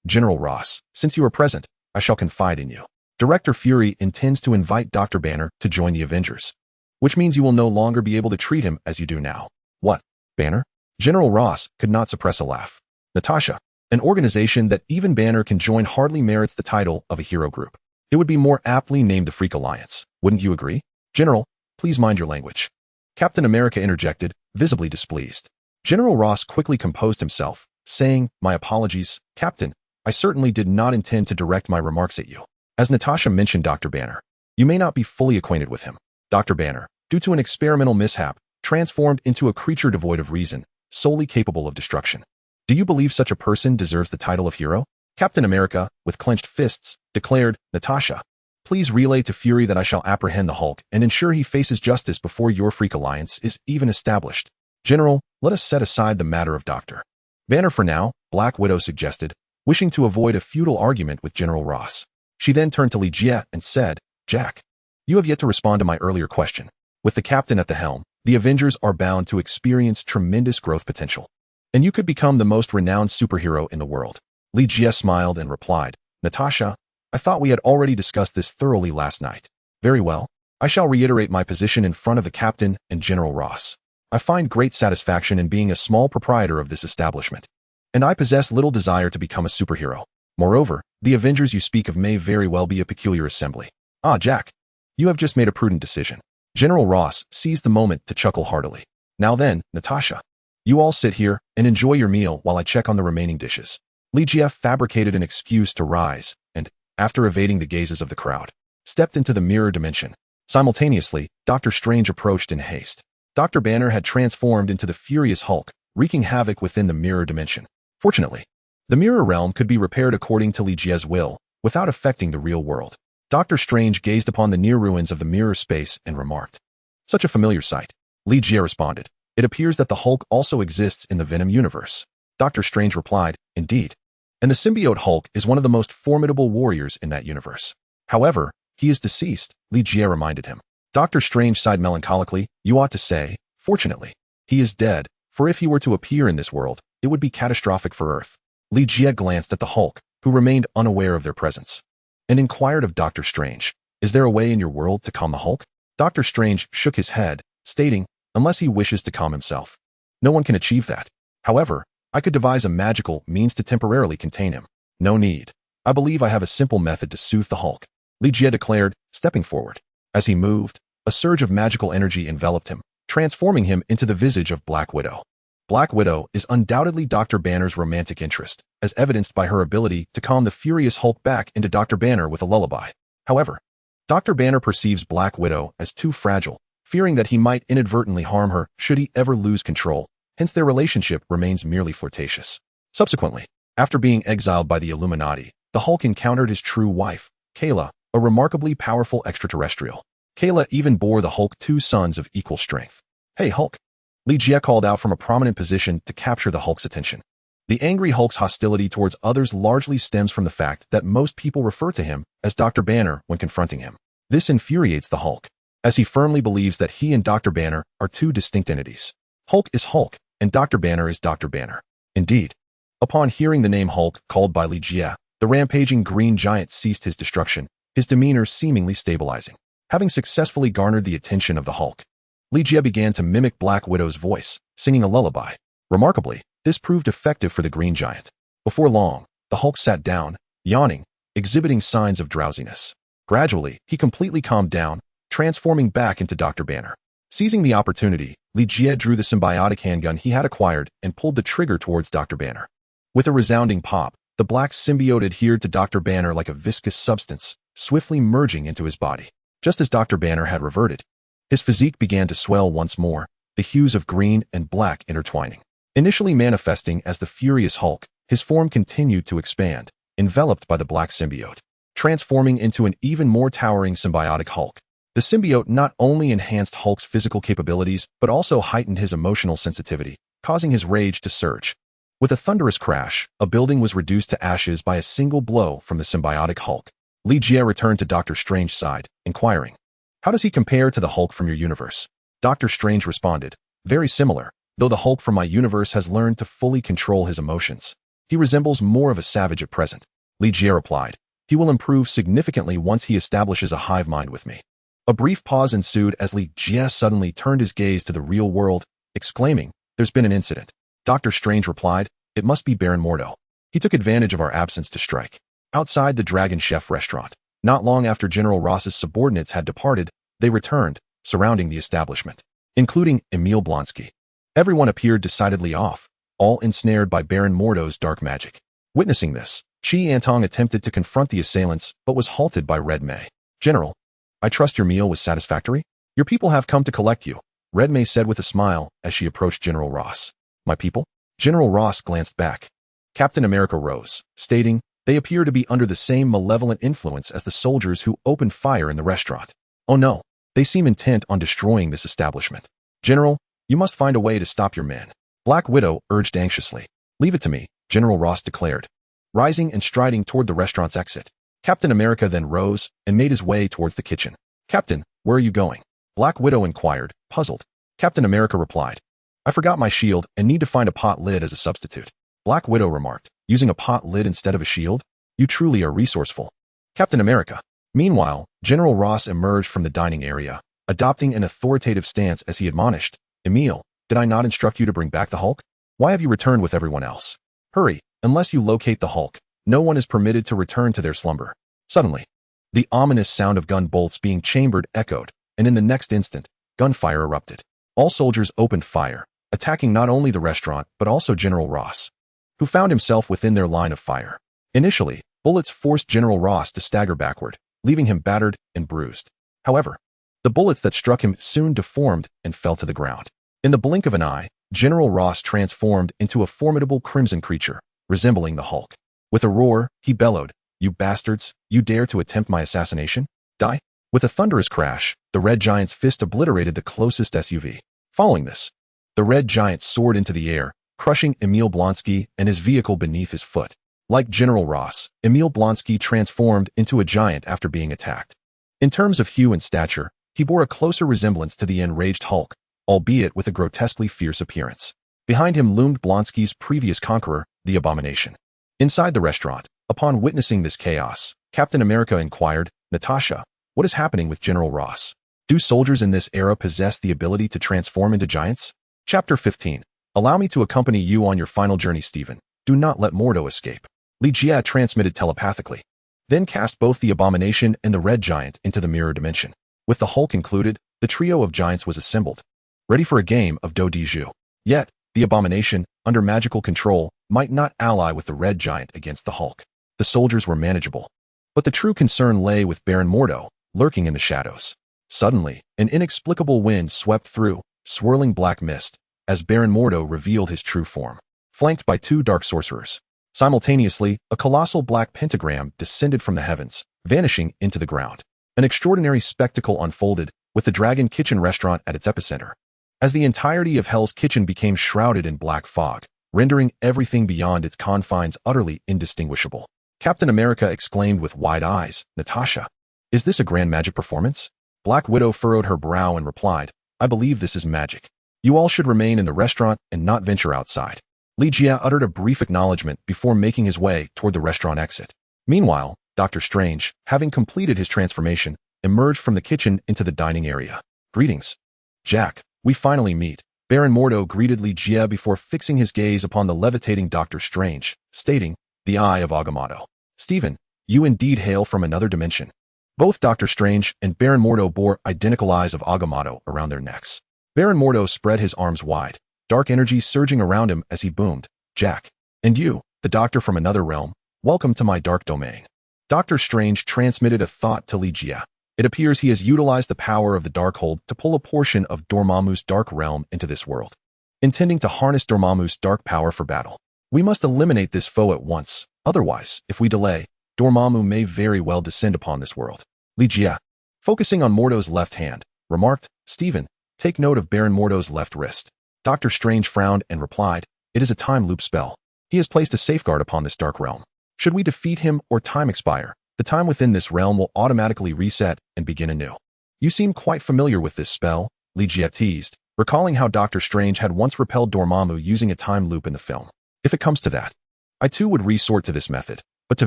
General Ross, since you are present, I shall confide in you. Director Fury intends to invite Dr. Banner to join the Avengers, which means you will no longer be able to treat him as you do now." "What? Banner?" General Ross could not suppress a laugh. "Natasha, an organization that even Banner can join hardly merits the title of a hero group. It would be more aptly named the Freak Alliance. Wouldn't you agree?" "General, please mind your language." Captain America interjected, visibly displeased. General Ross quickly composed himself, saying, "My apologies, Captain. I certainly did not intend to direct my remarks at you. As Natasha mentioned Dr. Banner, you may not be fully acquainted with him. Dr. Banner, due to an experimental mishap, transformed into a creature devoid of reason, solely capable of destruction. Do you believe such a person deserves the title of hero?" Captain America, with clenched fists, declared, "Natasha, please relay to Fury that I shall apprehend the Hulk and ensure he faces justice before your Freak Alliance is even established. General, let us set aside the matter of Dr. Banner for now," Black Widow suggested, wishing to avoid a futile argument with General Ross. She then turned to Li Jie and said, "Jack, you have yet to respond to my earlier question. With the captain at the helm, the Avengers are bound to experience tremendous growth potential, and you could become the most renowned superhero in the world." Li Jie smiled and replied, "Natasha, I thought we had already discussed this thoroughly last night. Very well, I shall reiterate my position in front of the captain and General Ross. I find great satisfaction in being a small proprietor of this establishment, and I possess little desire to become a superhero. Moreover, the Avengers you speak of may very well be a peculiar assembly. Ah, Jack, you have just made a prudent decision." General Ross seized the moment to chuckle heartily. "Now then, Natasha, you all sit here and enjoy your meal while I check on the remaining dishes." Li Jie fabricated an excuse to rise and, after evading the gazes of the crowd, stepped into the mirror dimension. Simultaneously, Dr. Strange approached in haste. Dr. Banner had transformed into the Furious Hulk, wreaking havoc within the mirror dimension. Fortunately, the mirror realm could be repaired according to Li Jie's will, without affecting the real world. Dr. Strange gazed upon the near ruins of the mirror space and remarked, "Such a familiar sight." Li Jie responded, "It appears that the Hulk also exists in the Venom universe." Dr. Strange replied, "Indeed. And the symbiote Hulk is one of the most formidable warriors in that universe. However, he is deceased," Li Jie reminded him. Dr. Strange sighed melancholically. "You ought to say, fortunately. He is dead, for if he were to appear in this world, it would be catastrophic for Earth." Li Jie glanced at the Hulk, who remained unaware of their presence, and inquired of Dr. Strange, "Is there a way in your world to calm the Hulk?" Dr. Strange shook his head, stating, "Unless he wishes to calm himself, no one can achieve that. However, I could devise a magical means to temporarily contain him." "No need. I believe I have a simple method to soothe the Hulk," Li Jie declared, stepping forward. As he moved, a surge of magical energy enveloped him, transforming him into the visage of Black Widow. Black Widow is undoubtedly Dr. Banner's romantic interest, as evidenced by her ability to calm the Furious Hulk back into Dr. Banner with a lullaby. However, Dr. Banner perceives Black Widow as too fragile, fearing that he might inadvertently harm her should he ever lose control. Hence their relationship remains merely flirtatious. Subsequently, after being exiled by the Illuminati, the Hulk encountered his true wife, Kayla, a remarkably powerful extraterrestrial. Kayla even bore the Hulk 2 sons of equal strength. "Hey, Hulk!" Li Jie called out from a prominent position to capture the Hulk's attention. The angry Hulk's hostility towards others largely stems from the fact that most people refer to him as Dr. Banner when confronting him. This infuriates the Hulk, as he firmly believes that he and Dr. Banner are 2 distinct entities. Hulk is Hulk, and Dr. Banner is Dr. Banner. Indeed, upon hearing the name Hulk called by Li Jie, the rampaging green giant ceased his destruction, his demeanor seemingly stabilizing. Having successfully garnered the attention of the Hulk, Li Jie began to mimic Black Widow's voice, singing a lullaby. Remarkably, this proved effective for the green giant. Before long, the Hulk sat down, yawning, exhibiting signs of drowsiness. Gradually, he completely calmed down, transforming back into Dr. Banner. Seizing the opportunity, Li Jie drew the symbiotic handgun he had acquired and pulled the trigger towards Dr. Banner. With a resounding pop, the black symbiote adhered to Dr. Banner like a viscous substance, swiftly merging into his body. Just as Dr. Banner had reverted, his physique began to swell once more, the hues of green and black intertwining. Initially manifesting as the Furious Hulk, his form continued to expand, enveloped by the black symbiote, transforming into an even more towering symbiotic Hulk. The symbiote not only enhanced Hulk's physical capabilities, but also heightened his emotional sensitivity, causing his rage to surge. With a thunderous crash, a building was reduced to ashes by a single blow from the symbiotic Hulk. Li Jie returned to Doctor Strange's side, inquiring, "How does he compare to the Hulk from your universe?" Doctor Strange responded, "Very similar, though the Hulk from my universe has learned to fully control his emotions. He resembles more of a savage at present." Li Jie replied, "He will improve significantly once he establishes a hive mind with me." A brief pause ensued as Li Jie suddenly turned his gaze to the real world, exclaiming, "There's been an incident." Doctor Strange replied, "It must be Baron Mordo. He took advantage of our absence to strike." Outside the Dragon Chef restaurant, not long after General Ross's subordinates had departed, they returned, surrounding the establishment, including Emil Blonsky. Everyone appeared decidedly off, all ensnared by Baron Mordo's dark magic. Witnessing this, Chi Antong attempted to confront the assailants but was halted by Red May. "General, I trust your meal was satisfactory? Your people have come to collect you," Red May said with a smile as she approached General Ross. "My people?" General Ross glanced back. Captain America rose, stating, "They appear to be under the same malevolent influence as the soldiers who opened fire in the restaurant. Oh no, they seem intent on destroying this establishment. General, you must find a way to stop your men." Black Widow urged anxiously. "Leave it to me," General Ross declared, rising and striding toward the restaurant's exit. Captain America then rose and made his way towards the kitchen. "Captain, where are you going?" Black Widow inquired, puzzled. Captain America replied, "I forgot my shield and need to find a pot lid as a substitute." Black Widow remarked, "Using a pot lid instead of a shield? You truly are resourceful." Captain America. Meanwhile, General Ross emerged from the dining area, adopting an authoritative stance as he admonished, "Emil, did I not instruct you to bring back the Hulk? Why have you returned with everyone else? Hurry, unless you locate the Hulk, no one is permitted to return to their slumber." Suddenly, the ominous sound of gun bolts being chambered echoed, and in the next instant, gunfire erupted. All soldiers opened fire, attacking not only the restaurant but also General Ross, who found himself within their line of fire. Initially, bullets forced General Ross to stagger backward, leaving him battered and bruised. However, the bullets that struck him soon deformed and fell to the ground. In the blink of an eye, General Ross transformed into a formidable crimson creature, resembling the Hulk. With a roar, he bellowed, "You bastards, you dare to attempt my assassination? Die!" With a thunderous crash, the Red Giant's fist obliterated the closest SUV. Following this, the Red Giant soared into the air, crushing Emil Blonsky and his vehicle beneath his foot. Like General Ross, Emil Blonsky transformed into a giant after being attacked. In terms of hue and stature, he bore a closer resemblance to the enraged Hulk, albeit with a grotesquely fierce appearance. Behind him loomed Blonsky's previous conqueror, the Abomination. Inside the restaurant, upon witnessing this chaos, Captain America inquired, "Natasha, what is happening with General Ross? Do soldiers in this era possess the ability to transform into giants?" Chapter 15. Allow me to accompany you on your final journey, Stephen. Do not let Mordo escape. Li Jie transmitted telepathically, then cast both the Abomination and the Red Giant into the mirror dimension. With the Hulk included, the trio of giants was assembled, ready for a game of Do Di Ju. Yet, the Abomination, under magical control, might not ally with the Red Giant against the Hulk. The soldiers were manageable. But the true concern lay with Baron Mordo, lurking in the shadows. Suddenly, an inexplicable wind swept through, swirling black mist, as Baron Mordo revealed his true form, flanked by two dark sorcerers. Simultaneously, a colossal black pentagram descended from the heavens, vanishing into the ground. An extraordinary spectacle unfolded, with the Dragon Kitchen restaurant at its epicenter. As the entirety of Hell's Kitchen became shrouded in black fog, rendering everything beyond its confines utterly indistinguishable, Captain America exclaimed with wide eyes, "Natasha, is this a grand magic performance?" Black Widow furrowed her brow and replied, "I believe this is magic. You all should remain in the restaurant and not venture outside." Li Jie uttered a brief acknowledgement before making his way toward the restaurant exit. Meanwhile, Dr. Strange, having completed his transformation, emerged from the kitchen into the dining area. "Greetings, Jack. We finally meet." Baron Mordo greeted Li Jie before fixing his gaze upon the levitating Dr. Strange, stating, "The Eye of Agamotto." Stephen, you indeed hail from another dimension. Both Doctor Strange and Baron Mordo bore identical eyes of Agamotto around their necks. Baron Mordo spread his arms wide, dark energy surging around him as he boomed, Jack. And you, the Doctor from another realm, welcome to my dark domain. Doctor Strange transmitted a thought to Li Jie. It appears he has utilized the power of the Darkhold to pull a portion of Dormammu's dark realm into this world, intending to harness Dormammu's dark power for battle. We must eliminate this foe at once, otherwise, if we delay, Dormammu may very well descend upon this world. Li Jie, focusing on Mordo's left hand, remarked, Stephen, take note of Baron Mordo's left wrist. Doctor Strange frowned and replied, it is a time loop spell. He has placed a safeguard upon this dark realm. Should we defeat him or time expire, the time within this realm will automatically reset and begin anew. You seem quite familiar with this spell, Li Jie teased, recalling how Doctor Strange had once repelled Dormammu using a time loop in the film. If it comes to that, I too would resort to this method, but to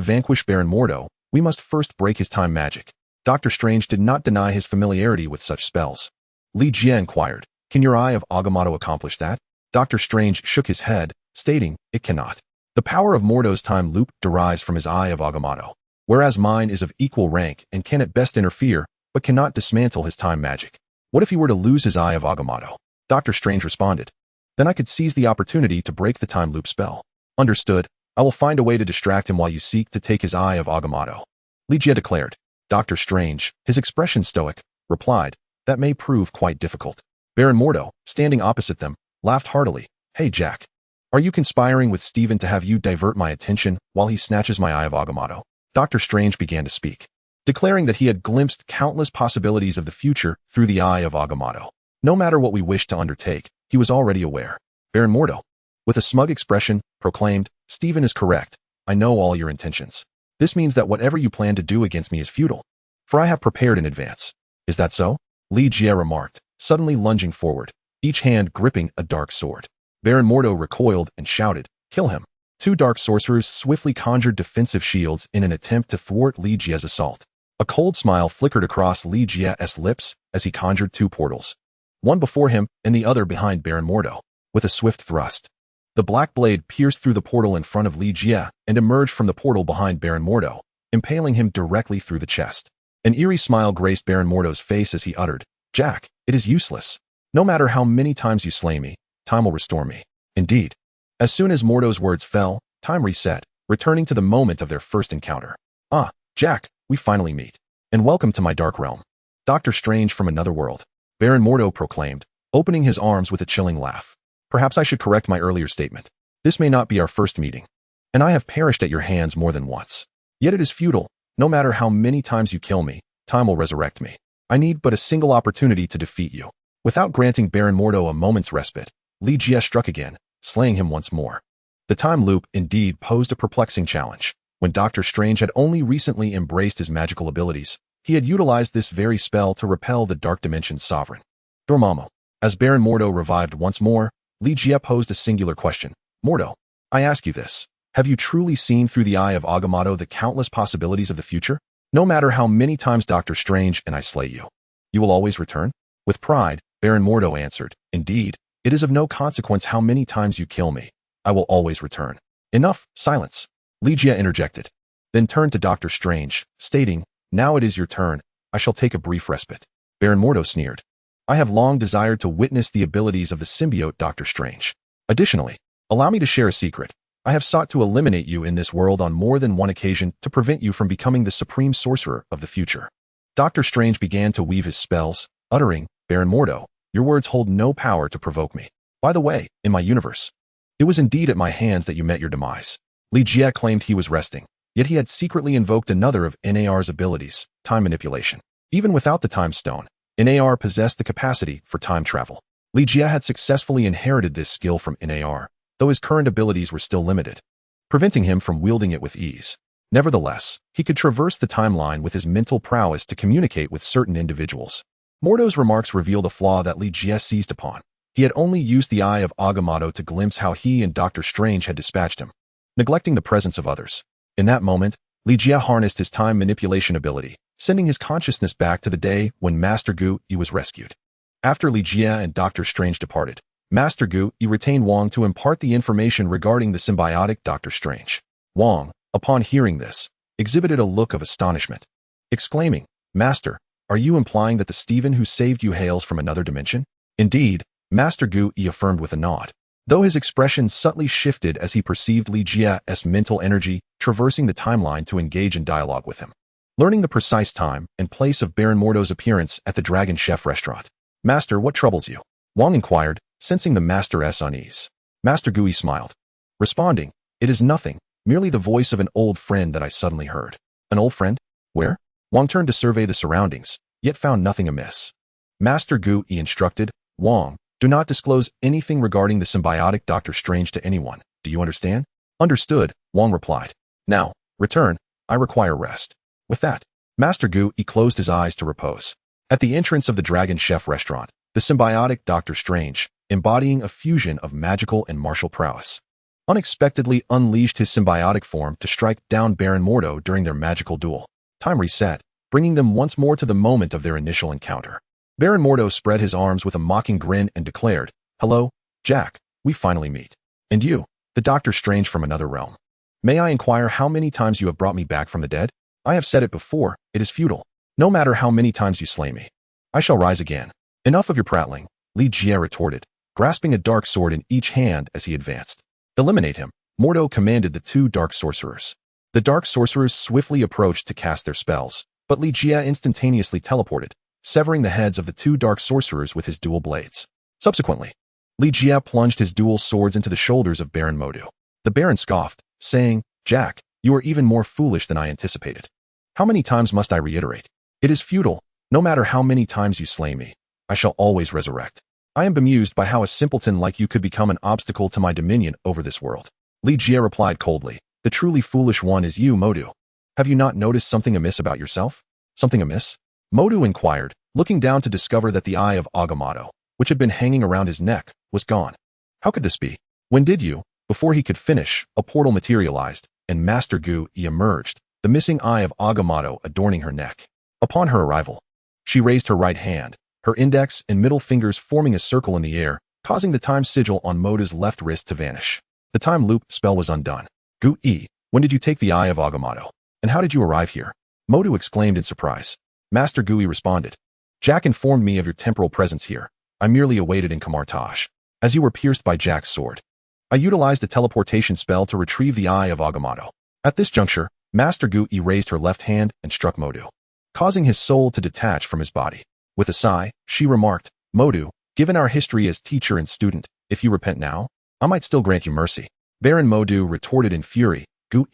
vanquish Baron Mordo, we must first break his time magic. Doctor Strange did not deny his familiarity with such spells. Li Jie inquired, can your Eye of Agamotto accomplish that? Doctor Strange shook his head, stating, it cannot. The power of Mordo's time loop derives from his Eye of Agamotto, whereas mine is of equal rank and can at best interfere, but cannot dismantle his time magic. What if he were to lose his Eye of Agamotto? Doctor Strange responded. Then I could seize the opportunity to break the time loop spell. Understood. I will find a way to distract him while you seek to take his Eye of Agamotto. Li Jie declared. Doctor Strange, his expression stoic, replied, that may prove quite difficult. Baron Mordo, standing opposite them, laughed heartily. Hey Jack. Are you conspiring with Stephen to have you divert my attention while he snatches my Eye of Agamotto? Doctor Strange began to speak, declaring that he had glimpsed countless possibilities of the future through the Eye of Agamotto. No matter what we wished to undertake, he was already aware. Baron Mordo, with a smug expression, proclaimed, Stephen is correct. I know all your intentions. This means that whatever you plan to do against me is futile, for I have prepared in advance. Is that so? Li Jie remarked, suddenly lunging forward, each hand gripping a dark sword. Baron Mordo recoiled and shouted, kill him. Two dark sorcerers swiftly conjured defensive shields in an attempt to thwart Li Jie's assault. A cold smile flickered across Li Jie's lips as he conjured two portals, one before him and the other behind Baron Mordo. With a swift thrust, the black blade pierced through the portal in front of Li Jie and emerged from the portal behind Baron Mordo, impaling him directly through the chest. An eerie smile graced Baron Mordo's face as he uttered, Jack, it is useless. No matter how many times you slay me, time will restore me. Indeed. As soon as Mordo's words fell, time reset, returning to the moment of their first encounter. Ah, Jack, we finally meet. And welcome to my dark realm. Doctor Strange from another world. Baron Mordo proclaimed, opening his arms with a chilling laugh. Perhaps I should correct my earlier statement. This may not be our first meeting, and I have perished at your hands more than once. Yet it is futile. No matter how many times you kill me, time will resurrect me. I need but a single opportunity to defeat you. Without granting Baron Mordo a moment's respite, Li Jie struck again, slaying him once more. The time loop indeed posed a perplexing challenge. When Doctor Strange had only recently embraced his magical abilities, he had utilized this very spell to repel the Dark Dimension's sovereign, Dormammu. As Baron Mordo revived once more, Li Jie posed a singular question. Mordo, I ask you this. Have you truly seen through the Eye of Agamotto the countless possibilities of the future? No matter how many times Doctor Strange and I slay you, you will always return? With pride, Baron Mordo answered, indeed, it is of no consequence how many times you kill me. I will always return. Enough, silence. Li Jie interjected, then turned to Doctor Strange, stating, now it is your turn. I shall take a brief respite. Baron Mordo sneered. I have long desired to witness the abilities of the symbiote Doctor Strange. Additionally, allow me to share a secret. I have sought to eliminate you in this world on more than one occasion to prevent you from becoming the supreme sorcerer of the future. Doctor Strange began to weave his spells, uttering, Baron Mordo, your words hold no power to provoke me. By the way, in my universe, it was indeed at my hands that you met your demise. Li Jie claimed he was resting, yet he had secretly invoked another of NAR's abilities, time manipulation. Even without the time stone, NAR possessed the capacity for time travel. Li Jie had successfully inherited this skill from NAR, though his current abilities were still limited, preventing him from wielding it with ease. Nevertheless, he could traverse the timeline with his mental prowess to communicate with certain individuals. Mordo's remarks revealed a flaw that Li Jie seized upon. He had only used the Eye of Agamotto to glimpse how he and Doctor Strange had dispatched him, neglecting the presence of others. In that moment, Li Jie harnessed his time manipulation ability, sending his consciousness back to the day when Master Gu Yi was rescued. After Li Jie and Doctor Strange departed, Master Gu Yi retained Wong to impart the information regarding the symbiotic Doctor Strange. Wong, upon hearing this, exhibited a look of astonishment, exclaiming, "Master, are you implying that the Stephen who saved you hails from another dimension?" "Indeed," Master Gu affirmed with a nod, though his expression subtly shifted as he perceived Li Jia's mental energy traversing the timeline to engage in dialogue with him. Learning the precise time and place of Baron Mordo's appearance at the Dragon Chef restaurant. "Master, what troubles you?" Wang inquired, sensing the master's unease. Master Gu smiled, responding, "It is nothing, merely the voice of an old friend that I suddenly heard." "An old friend? Where?" Wang turned to survey the surroundings, yet found nothing amiss. Master Gu instructed, "Wang, do not disclose anything regarding the symbiotic Doctor Strange to anyone. Do you understand?" "Understood," Wang replied. "Now, return. I require rest." With that, Master Gu closed his eyes to repose. At the entrance of the Dragon Chef restaurant, the symbiotic Doctor Strange, embodying a fusion of magical and martial prowess, unexpectedly unleashed his symbiotic form to strike down Baron Mordo during their magical duel. Time reset, bringing them once more to the moment of their initial encounter. Baron Mordo spread his arms with a mocking grin and declared, "Hello, Jack, we finally meet. And you, the Doctor Strange from another realm. May I inquire how many times you have brought me back from the dead? I have said it before, it is futile. No matter how many times you slay me, I shall rise again." "Enough of your prattling," Li Jie retorted, grasping a dark sword in each hand as he advanced. "Eliminate him," Mordo commanded the two dark sorcerers. The dark sorcerers swiftly approached to cast their spells, but Li Jie instantaneously teleported, severing the heads of the two dark sorcerers with his dual blades. Subsequently, Li Jie plunged his dual swords into the shoulders of Baron Mordo. The Baron scoffed, saying, "Jack, you are even more foolish than I anticipated. How many times must I reiterate? It is futile. No matter how many times you slay me, I shall always resurrect. I am bemused by how a simpleton like you could become an obstacle to my dominion over this world." Li Jie replied coldly, "The truly foolish one is you, Mordo. Have you not noticed something amiss about yourself?" "Something amiss?" Mordo inquired, looking down to discover that the eye of Agamotto, which had been hanging around his neck, was gone. "How could this be? When did you?" Before he could finish, a portal materialized, and Master Gu emerged, the missing eye of Agamotto adorning her neck. Upon her arrival, she raised her right hand, her index and middle fingers forming a circle in the air, causing the time sigil on Mordo's left wrist to vanish. The time loop spell was undone. "Gu, when did you take the eye of Agamotto? And how did you arrive here?" Mordo exclaimed in surprise. Master Gu responded, "Jack informed me of your temporal presence here. I merely awaited in Camartage. As you were pierced by Jack's sword, I utilized a teleportation spell to retrieve the eye of Agamotto." At this juncture, Master Gu raised her left hand and struck Mordo, causing his soul to detach from his body. With a sigh, she remarked, "Mordo, given our history as teacher and student, if you repent now, I might still grant you mercy." Baron Mordo retorted in fury, "Gu,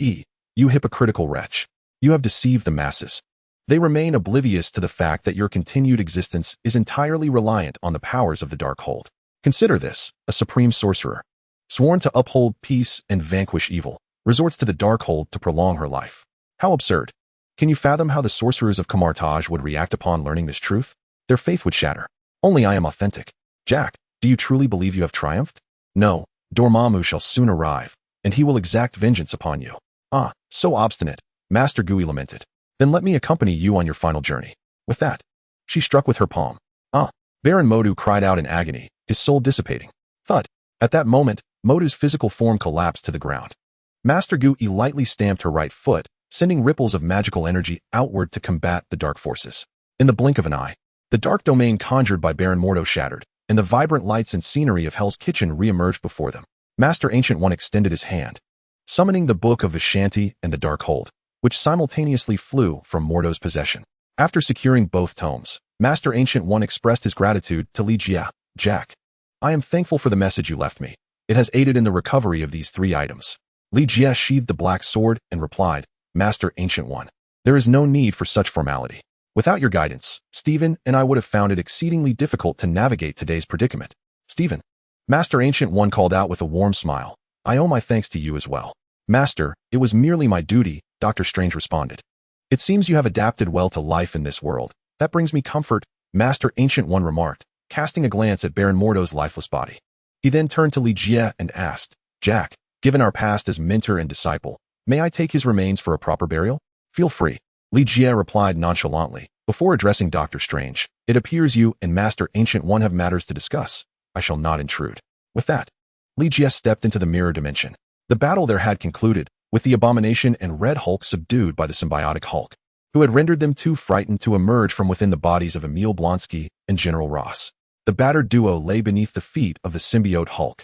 you hypocritical wretch. You have deceived the masses. They remain oblivious to the fact that your continued existence is entirely reliant on the powers of the Darkhold. Consider this, a supreme sorcerer, sworn to uphold peace and vanquish evil, resorts to the Darkhold to prolong her life. How absurd. Can you fathom how the sorcerers of Camartage would react upon learning this truth? Their faith would shatter. Only I am authentic. Jack, do you truly believe you have triumphed? No, Dormammu shall soon arrive, and he will exact vengeance upon you." "Ah, so obstinate," Master Gu lamented. "Then let me accompany you on your final journey." With that, she struck with her palm. "Ah!" Baron Mordo cried out in agony, his soul dissipating. Thud. At that moment, Mordo's physical form collapsed to the ground. Master Gu lightly stamped her right foot, sending ripples of magical energy outward to combat the dark forces. In the blink of an eye, the dark domain conjured by Baron Mordo shattered, and the vibrant lights and scenery of Hell's Kitchen re-emerged before them. Master Ancient One extended his hand, summoning the Book of Vishanti and the Darkhold, which simultaneously flew from Mordo's possession. After securing both tomes, Master Ancient One expressed his gratitude to Li Jie. "Jack, I am thankful for the message you left me. It has aided in the recovery of these 3 items." Li Jie sheathed the black sword and replied, "Master Ancient One, there is no need for such formality. Without your guidance, Stephen and I would have found it exceedingly difficult to navigate today's predicament." "Stephen," Master Ancient One called out with a warm smile, "I owe my thanks to you as well." "Master, it was merely my duty," Dr. Strange responded. "It seems you have adapted well to life in this world. That brings me comfort," Master Ancient One remarked, casting a glance at Baron Mordo's lifeless body. He then turned to Li Jie and asked, "Jack, given our past as mentor and disciple, may I take his remains for a proper burial?" "Feel free," Li Jie replied nonchalantly, before addressing Dr. Strange. "It appears you and Master Ancient One have matters to discuss. I shall not intrude." With that, Li Jie stepped into the mirror dimension. The battle there had concluded, with the Abomination and Red Hulk subdued by the Symbiotic Hulk, who had rendered them too frightened to emerge from within the bodies of Emil Blonsky and General Ross. The battered duo lay beneath the feet of the Symbiote Hulk.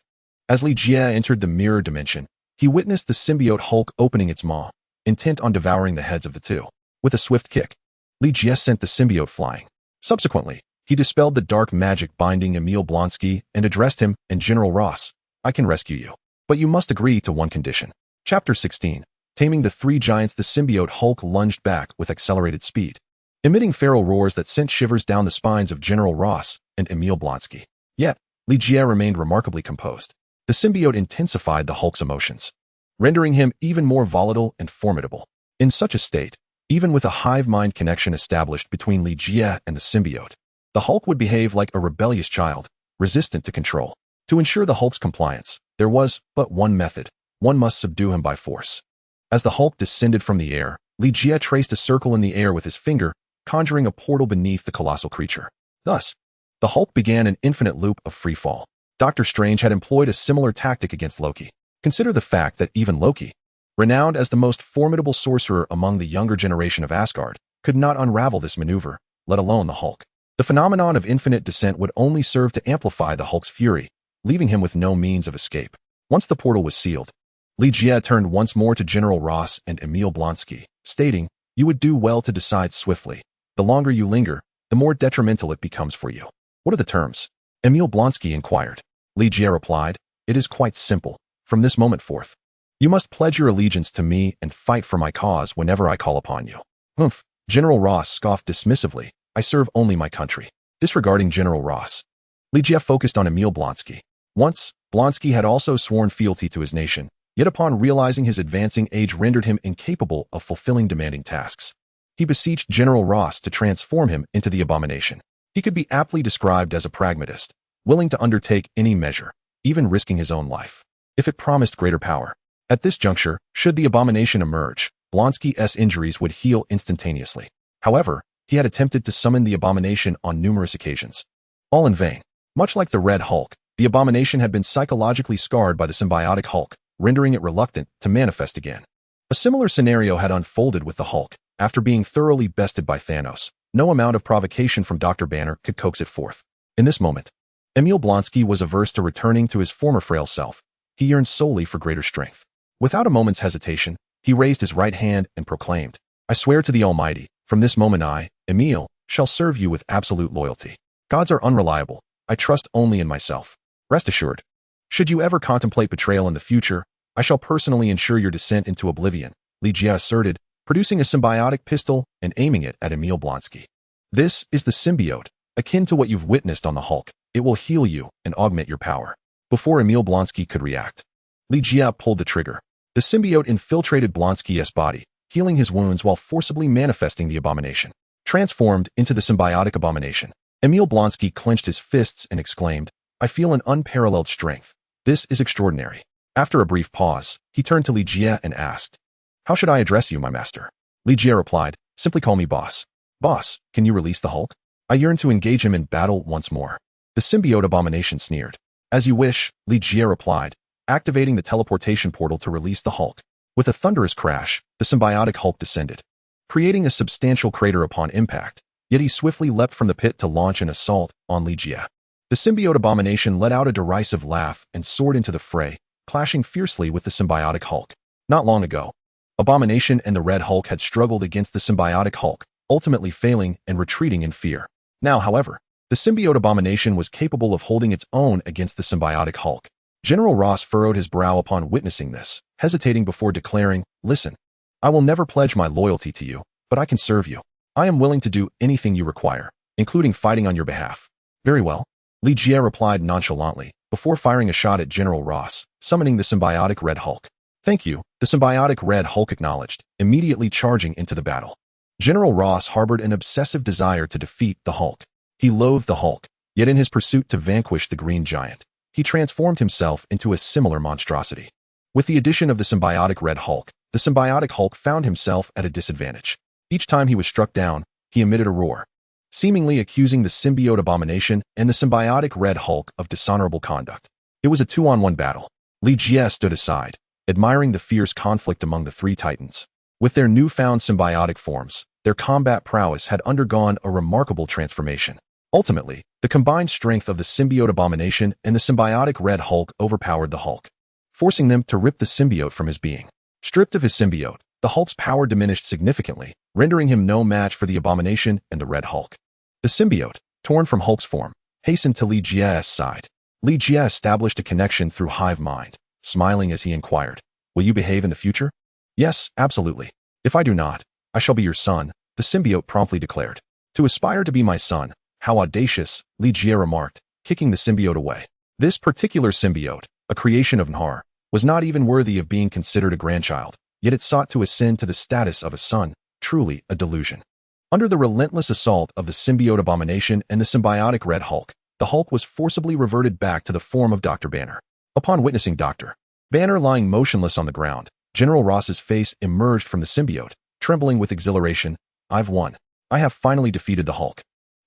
As Li Jie entered the mirror dimension, he witnessed the Symbiote Hulk opening its maw, intent on devouring the heads of the two. With a swift kick, Li Jie sent the symbiote flying. Subsequently, he dispelled the dark magic binding Emil Blonsky and addressed him and General Ross. I can rescue you, but you must agree to one condition. Chapter 16. Taming the Three Giants. The symbiote Hulk lunged back with accelerated speed, emitting feral roars that sent shivers down the spines of General Ross and Emil Blonsky. Yet, Li Jie remained remarkably composed. The symbiote intensified the Hulk's emotions, rendering him even more volatile and formidable. In such a state, even with a hive-mind connection established between Li Jie and the symbiote, the Hulk would behave like a rebellious child, resistant to control. To ensure the Hulk's compliance, there was but one method. One must subdue him by force. As the Hulk descended from the air, Li Jie traced a circle in the air with his finger, conjuring a portal beneath the colossal creature. Thus, the Hulk began an infinite loop of free fall. Doctor Strange had employed a similar tactic against Loki. Consider the fact that even Loki, renowned as the most formidable sorcerer among the younger generation of Asgard, could not unravel this maneuver, let alone the Hulk. The phenomenon of infinite descent would only serve to amplify the Hulk's fury, leaving him with no means of escape. Once the portal was sealed, Li Jie turned once more to General Ross and Emil Blonsky, stating, "You would do well to decide swiftly. The longer you linger, the more detrimental it becomes for you." "What are the terms?" Emil Blonsky inquired. Li Jie replied, "It is quite simple. From this moment forth, you must pledge your allegiance to me and fight for my cause whenever I call upon you." "Humph," General Ross scoffed dismissively. "I serve only my country." Disregarding General Ross, Li Jie focused on Emil Blonsky. Once, Blonsky had also sworn fealty to his nation, yet upon realizing his advancing age rendered him incapable of fulfilling demanding tasks, he beseeched General Ross to transform him into the Abomination. He could be aptly described as a pragmatist, willing to undertake any measure, even risking his own life, if it promised greater power. At this juncture, should the Abomination emerge, Blonsky's injuries would heal instantaneously. However, he had attempted to summon the Abomination on numerous occasions. All in vain. Much like the Red Hulk, the Abomination had been psychologically scarred by the Symbiotic Hulk, rendering it reluctant to manifest again. A similar scenario had unfolded with the Hulk. After being thoroughly bested by Thanos, no amount of provocation from Dr. Banner could coax it forth. In this moment, Emil Blonsky was averse to returning to his former frail self. He yearned solely for greater strength. Without a moment's hesitation, he raised his right hand and proclaimed, "I swear to the Almighty, from this moment I, Emil, shall serve you with absolute loyalty. Gods are unreliable. I trust only in myself. Rest assured, should you ever contemplate betrayal in the future, I shall personally ensure your descent into oblivion," Li Jie asserted, producing a symbiotic pistol and aiming it at Emil Blonsky. "This is the symbiote, akin to what you've witnessed on the Hulk. It will heal you and augment your power." Before Emil Blonsky could react, Li Jie pulled the trigger. The symbiote infiltrated Blonsky's body, healing his wounds while forcibly manifesting the Abomination. Transformed into the symbiotic Abomination, Emil Blonsky clenched his fists and exclaimed, "I feel an unparalleled strength. This is extraordinary." After a brief pause, he turned to Li Jie and asked, "How should I address you, my master?" Li Jie replied, "Simply call me boss." "Boss, can you release the Hulk? I yearn to engage him in battle once more." The symbiote Abomination sneered. "As you wish," Li Jie replied, activating the teleportation portal to release the Hulk. With a thunderous crash, the symbiotic Hulk descended, creating a substantial crater upon impact, yet he swiftly leapt from the pit to launch an assault on Li Jie. The symbiote Abomination let out a derisive laugh and soared into the fray, clashing fiercely with the symbiotic Hulk. Not long ago, Abomination and the Red Hulk had struggled against the symbiotic Hulk, ultimately failing and retreating in fear. Now, however, the symbiote Abomination was capable of holding its own against the symbiotic Hulk. General Ross furrowed his brow upon witnessing this, hesitating before declaring, "Listen, I will never pledge my loyalty to you, but I can serve you. I am willing to do anything you require, including fighting on your behalf." "Very well," Li Jie replied nonchalantly, before firing a shot at General Ross, summoning the symbiotic Red Hulk. "Thank you," the symbiotic Red Hulk acknowledged, immediately charging into the battle. General Ross harbored an obsessive desire to defeat the Hulk. He loathed the Hulk, yet in his pursuit to vanquish the Green Giant, he transformed himself into a similar monstrosity. With the addition of the symbiotic Red Hulk, the symbiotic Hulk found himself at a disadvantage. Each time he was struck down, he emitted a roar, seemingly accusing the symbiote Abomination and the symbiotic Red Hulk of dishonorable conduct. It was a 2-on-1 battle. Li Jie stood aside, admiring the fierce conflict among the three titans. With their newfound symbiotic forms, their combat prowess had undergone a remarkable transformation. Ultimately, the combined strength of the symbiote abomination and the symbiotic Red Hulk overpowered the Hulk, forcing them to rip the symbiote from his being. Stripped of his symbiote, the Hulk's power diminished significantly, rendering him no match for the abomination and the Red Hulk. The symbiote, torn from Hulk's form, hastened to Li Jie's side. Li Jie established a connection through hive mind, smiling as he inquired, "Will you behave in the future?" "Yes, absolutely. If I do not, I shall be your son," the symbiote promptly declared. "To aspire to be my son, how audacious," Li Jie remarked, kicking the symbiote away. This particular symbiote, a creation of Knull, was not even worthy of being considered a grandchild, yet it sought to ascend to the status of a son, truly a delusion. Under the relentless assault of the symbiote abomination and the symbiotic Red Hulk, the Hulk was forcibly reverted back to the form of Dr. Banner. Upon witnessing Dr. Banner lying motionless on the ground, General Ross's face emerged from the symbiote, trembling with exhilaration. "I've won. I have finally defeated the Hulk."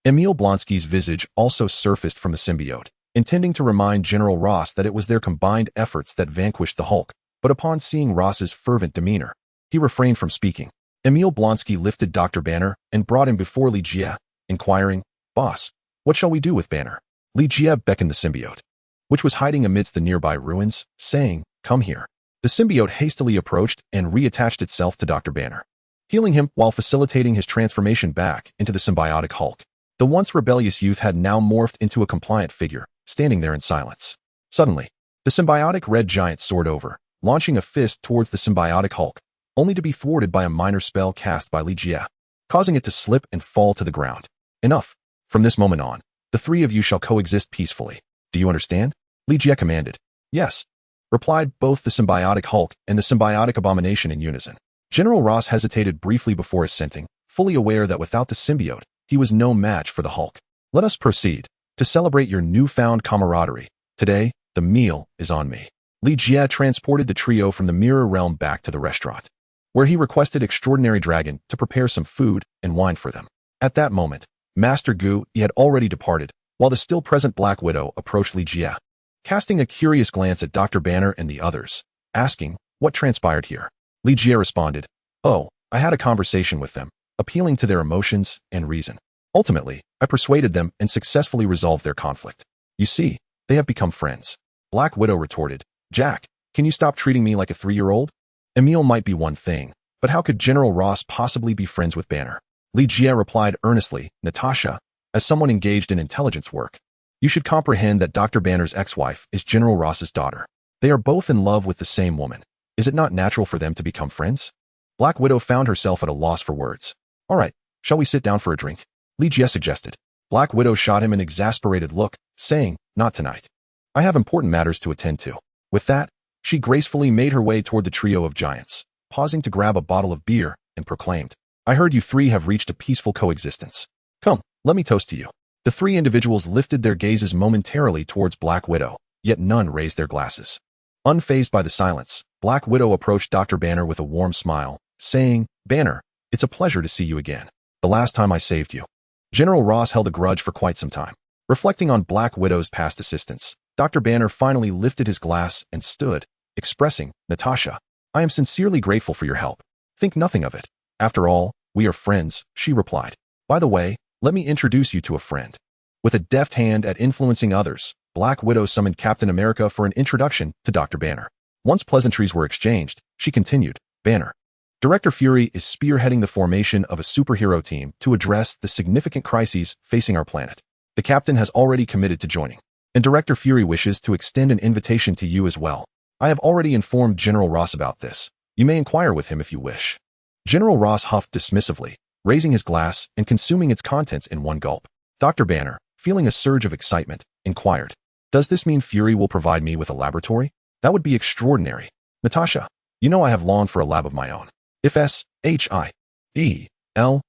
Emil Blonsky's visage also surfaced from the symbiote, intending to remind General Ross that it was their combined efforts that vanquished the Hulk, but upon seeing Ross's fervent demeanor, he refrained from speaking. Emil Blonsky lifted Dr. Banner and brought him before Li Jie, inquiring, "Boss, what shall we do with Banner?" Li Jie beckoned the symbiote, which was hiding amidst the nearby ruins, saying, "Come here." The symbiote hastily approached and reattached itself to Dr. Banner, healing him while facilitating his transformation back into the symbiotic Hulk. The once rebellious youth had now morphed into a compliant figure, standing there in silence. Suddenly, the symbiotic red giant soared over, launching a fist towards the symbiotic Hulk, only to be thwarted by a minor spell cast by Li Jie, causing it to slip and fall to the ground. "Enough. From this moment on, the three of you shall coexist peacefully. Do you understand?" Li Jie commanded. "Yes," replied both the symbiotic Hulk and the symbiotic abomination in unison. General Ross hesitated briefly before assenting, fully aware that without the symbiote, he was no match for the Hulk. "Let us proceed. To celebrate your newfound camaraderie, today, the meal is on me." Li Jie transported the trio from the mirror realm back to the restaurant, where he requested Extraordinary Dragon to prepare some food and wine for them. At that moment, Master Gu had already departed, while the still present Black Widow approached Li Jie, casting a curious glance at Dr. Banner and the others, asking, "What transpired here?" Li Jie responded, "Oh, I had a conversation with them, appealing to their emotions and reason. Ultimately, I persuaded them and successfully resolved their conflict. You see, they have become friends." Black Widow retorted, "Jack, can you stop treating me like a 3-year-old? Emil might be one thing, but how could General Ross possibly be friends with Banner?" Li Jie replied earnestly, "Natasha, as someone engaged in intelligence work, you should comprehend that Dr. Banner's ex-wife is General Ross's daughter. They are both in love with the same woman. Is it not natural for them to become friends?" Black Widow found herself at a loss for words. "All right, shall we sit down for a drink?" Li Jie suggested. Black Widow shot him an exasperated look, saying, "Not tonight. I have important matters to attend to." With that, she gracefully made her way toward the trio of giants, pausing to grab a bottle of beer, and proclaimed, "I heard you three have reached a peaceful coexistence. Come, let me toast to you." The three individuals lifted their gazes momentarily towards Black Widow, yet none raised their glasses. Unfazed by the silence, Black Widow approached Dr. Banner with a warm smile, saying, "Banner, it's a pleasure to see you again. The last time I saved you." General Ross held a grudge for quite some time. Reflecting on Black Widow's past assistance, Dr. Banner finally lifted his glass and stood, expressing, "Natasha, I am sincerely grateful for your help. Think nothing of it. After all, we are friends," she replied. "By the way, let me introduce you to a friend." With a deft hand at influencing others, Black Widow summoned Captain America for an introduction to Dr. Banner. Once pleasantries were exchanged, she continued, "Banner, Director Fury is spearheading the formation of a superhero team to address the significant crises facing our planet. The captain has already committed to joining, and Director Fury wishes to extend an invitation to you as well. I have already informed General Ross about this. You may inquire with him if you wish." General Ross huffed dismissively, raising his glass and consuming its contents in one gulp. Dr. Banner, feeling a surge of excitement, inquired, "Does this mean Fury will provide me with a laboratory? That would be extraordinary. Natasha, you know I have longed for a lab of my own. If SHIELD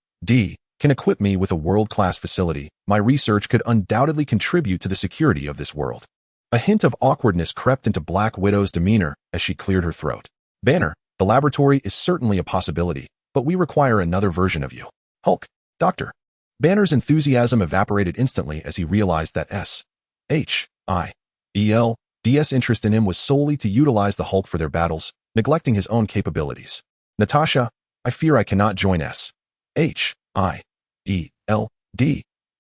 can equip me with a world-class facility, my research could undoubtedly contribute to the security of this world." A hint of awkwardness crept into Black Widow's demeanor as she cleared her throat. "Banner, the laboratory is certainly a possibility, but we require another version of you. Hulk, Doctor." Banner's enthusiasm evaporated instantly as he realized that SHIELD's interest in him was solely to utilize the Hulk for their battles, neglecting his own capabilities. Natasha, I fear I cannot join S.H.I.E.L.D.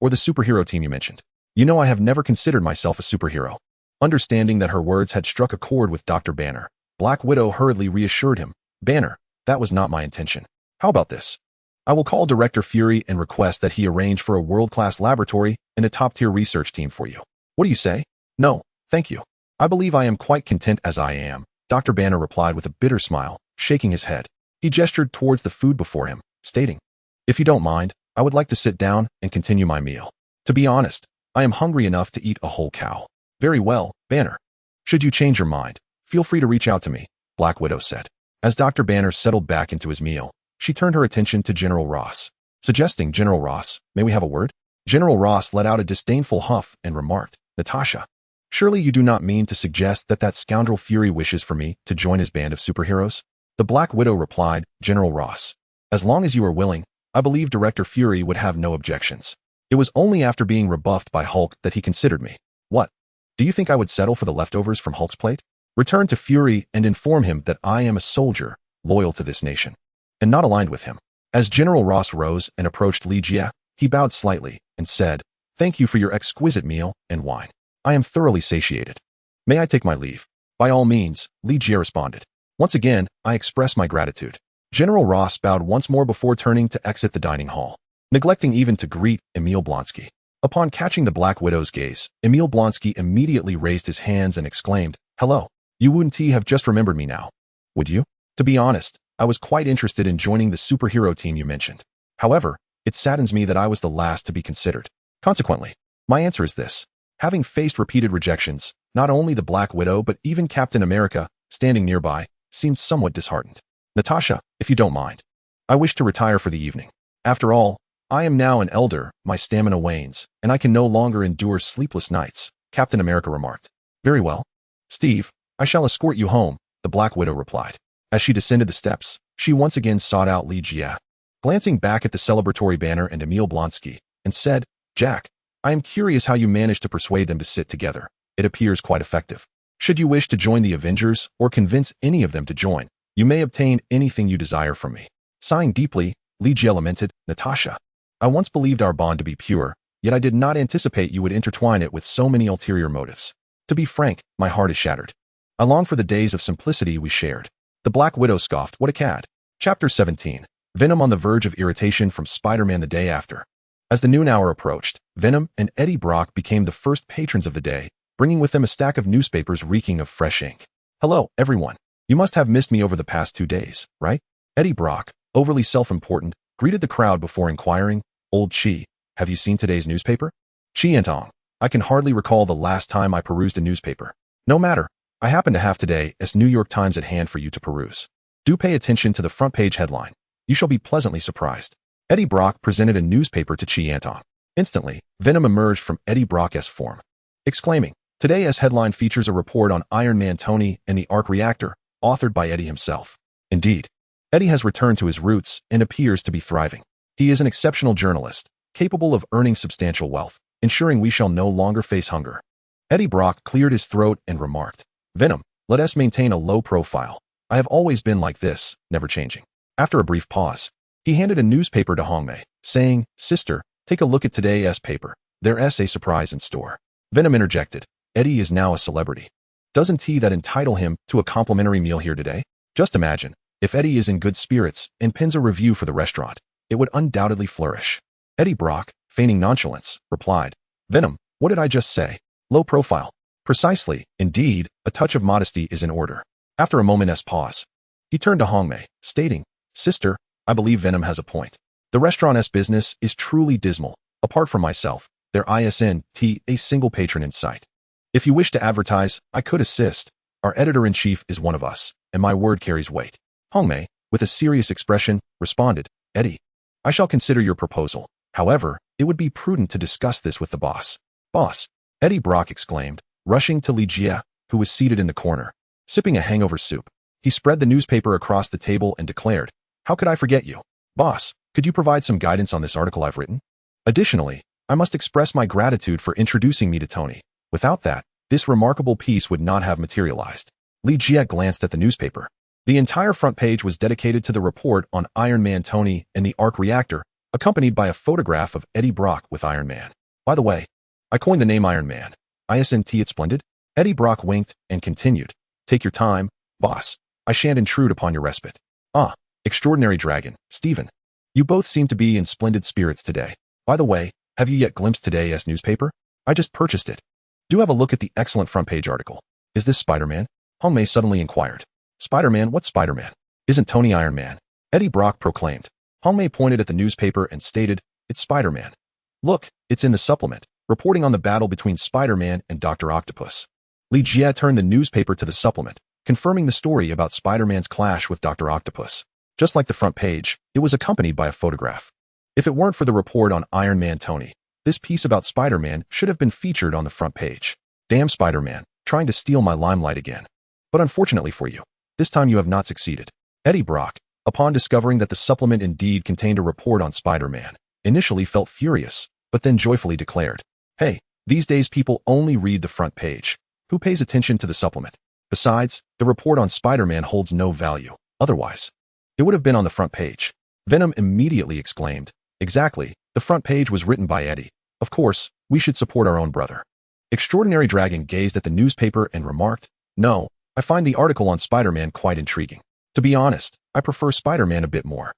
or the superhero team you mentioned. You know I have never considered myself a superhero. Understanding that her words had struck a chord with Dr. Banner, Black Widow hurriedly reassured him. Banner, that was not my intention. How about this? I will call Director Fury and request that he arrange for a world-class laboratory and a top-tier research team for you. What do you say? No, thank you. I believe I am quite content as I am, Dr. Banner replied with a bitter smile, shaking his head. He gestured towards the food before him, stating, If you don't mind, I would like to sit down and continue my meal. To be honest, I am hungry enough to eat a whole cow. Very well, Banner. Should you change your mind, feel free to reach out to me, Black Widow said. As Dr. Banner settled back into his meal, she turned her attention to General Ross, suggesting, General Ross, may we have a word? General Ross let out a disdainful huff and remarked, Natasha, surely you do not mean to suggest that scoundrel Fury wishes for me to join his band of superheroes? The Black Widow replied, General Ross, as long as you are willing, I believe Director Fury would have no objections. It was only after being rebuffed by Hulk that he considered me. What? Do you think I would settle for the leftovers from Hulk's plate? Return to Fury and inform him that I am a soldier, loyal to this nation, and not aligned with him. As General Ross rose and approached Li Jie, he bowed slightly and said, Thank you for your exquisite meal and wine. I am thoroughly satiated. May I take my leave? By all means, Li Jie responded. Once again, I express my gratitude. General Ross bowed once more before turning to exit the dining hall, neglecting even to greet Emil Blonsky. Upon catching the Black Widow's gaze, Emil Blonsky immediately raised his hands and exclaimed, Hello, you wouldn't have just remembered me now, would you? To be honest, I was quite interested in joining the superhero team you mentioned. However, it saddens me that I was the last to be considered. Consequently, my answer is this. Having faced repeated rejections, not only the Black Widow but even Captain America, standing nearby, seemed somewhat disheartened. Natasha, if you don't mind, I wish to retire for the evening. After all, I am now an elder, my stamina wanes, and I can no longer endure sleepless nights, Captain America remarked. Very well. Steve, I shall escort you home, the Black Widow replied. As she descended the steps, she once again sought out Li Jie, glancing back at the celebratory banner and Emil Blonsky, and said, Jack, I am curious how you managed to persuade them to sit together. It appears quite effective. Should you wish to join the Avengers or convince any of them to join, you may obtain anything you desire from me. Sighing deeply, Li Jie lamented, Natasha, I once believed our bond to be pure, yet I did not anticipate you would intertwine it with so many ulterior motives. To be frank, my heart is shattered. I long for the days of simplicity we shared. The Black Widow scoffed, what a cad. Chapter 17. Venom on the verge of irritation from Spider-Man the day after. As the noon hour approached, Venom and Eddie Brock became the first patrons of the day, bringing with them a stack of newspapers reeking of fresh ink. Hello, everyone. You must have missed me over the past 2 days, right? Eddie Brock, overly self-important, greeted the crowd before inquiring, Old Chi, have you seen today's newspaper? Chi Antong, I can hardly recall the last time I perused a newspaper. No matter, I happen to have today's New York Times at hand for you to peruse. Do pay attention to the front page headline. You shall be pleasantly surprised. Eddie Brock presented a newspaper to Chi Antong. Instantly, Venom emerged from Eddie Brock's form, exclaiming, Today's headline features a report on Iron Man Tony and the arc reactor, authored by Eddie himself. Indeed, Eddie has returned to his roots and appears to be thriving. He is an exceptional journalist, capable of earning substantial wealth, ensuring we shall no longer face hunger. Eddie Brock cleared his throat and remarked, Venom, let us maintain a low profile. I have always been like this, never changing. After a brief pause, he handed a newspaper to Hongmei, saying, Sister, take a look at today's paper. There's a surprise in store. Venom interjected, Eddie is now a celebrity. Doesn't that entitle him to a complimentary meal here today? Just imagine, if Eddie is in good spirits and pins a review for the restaurant, it would undoubtedly flourish. Eddie Brock, feigning nonchalance, replied, Venom, what did I just say? Low profile. Precisely, indeed, a touch of modesty is in order. After a moment's pause, he turned to Hongmei, stating, Sister, I believe Venom has a point. The restaurant's business is truly dismal. Apart from myself, there isn't a single patron in sight. If you wish to advertise, I could assist. Our editor-in-chief is one of us, and my word carries weight. Hongmei, with a serious expression, responded, Eddie, I shall consider your proposal. However, it would be prudent to discuss this with the boss. Boss, Eddie Brock exclaimed, rushing to Li Jie, who was seated in the corner, sipping a hangover soup. He spread the newspaper across the table and declared, How could I forget you? Boss, could you provide some guidance on this article I've written? Additionally, I must express my gratitude for introducing me to Tony. Without that, this remarkable piece would not have materialized. Li Jie glanced at the newspaper. The entire front page was dedicated to the report on Iron Man Tony and the arc reactor, accompanied by a photograph of Eddie Brock with Iron Man. By the way, I coined the name Iron Man. Isn't it splendid? Eddie Brock winked and continued. Take your time, boss. I shan't intrude upon your respite. Ah, extraordinary dragon, Stephen. You both seem to be in splendid spirits today. By the way, have you yet glimpsed today's newspaper? I just purchased it. Do have a look at the excellent front page article. Is this Spider-Man? Hong Mei suddenly inquired. Spider-Man? What Spider-Man? Isn't Tony Iron Man? Eddie Brock proclaimed. Hong Mei pointed at the newspaper and stated, it's Spider-Man. Look, it's in the supplement, reporting on the battle between Spider-Man and Dr. Octopus. Li Jie turned the newspaper to the supplement, confirming the story about Spider-Man's clash with Dr. Octopus. Just like the front page, it was accompanied by a photograph. If it weren't for the report on Iron Man Tony, this piece about Spider-Man should have been featured on the front page. Damn Spider-Man, trying to steal my limelight again. But unfortunately for you, this time you have not succeeded. Eddie Brock, upon discovering that the supplement indeed contained a report on Spider-Man, initially felt furious, but then joyfully declared, hey, these days people only read the front page. Who pays attention to the supplement? Besides, the report on Spider-Man holds no value. Otherwise, it would have been on the front page. Venom immediately exclaimed, exactly, the front page was written by Eddie. Of course, we should support our own brother. Extraordinary Dragon gazed at the newspaper and remarked, no, I find the article on Spider-Man quite intriguing. To be honest, I prefer Spider-Man a bit more.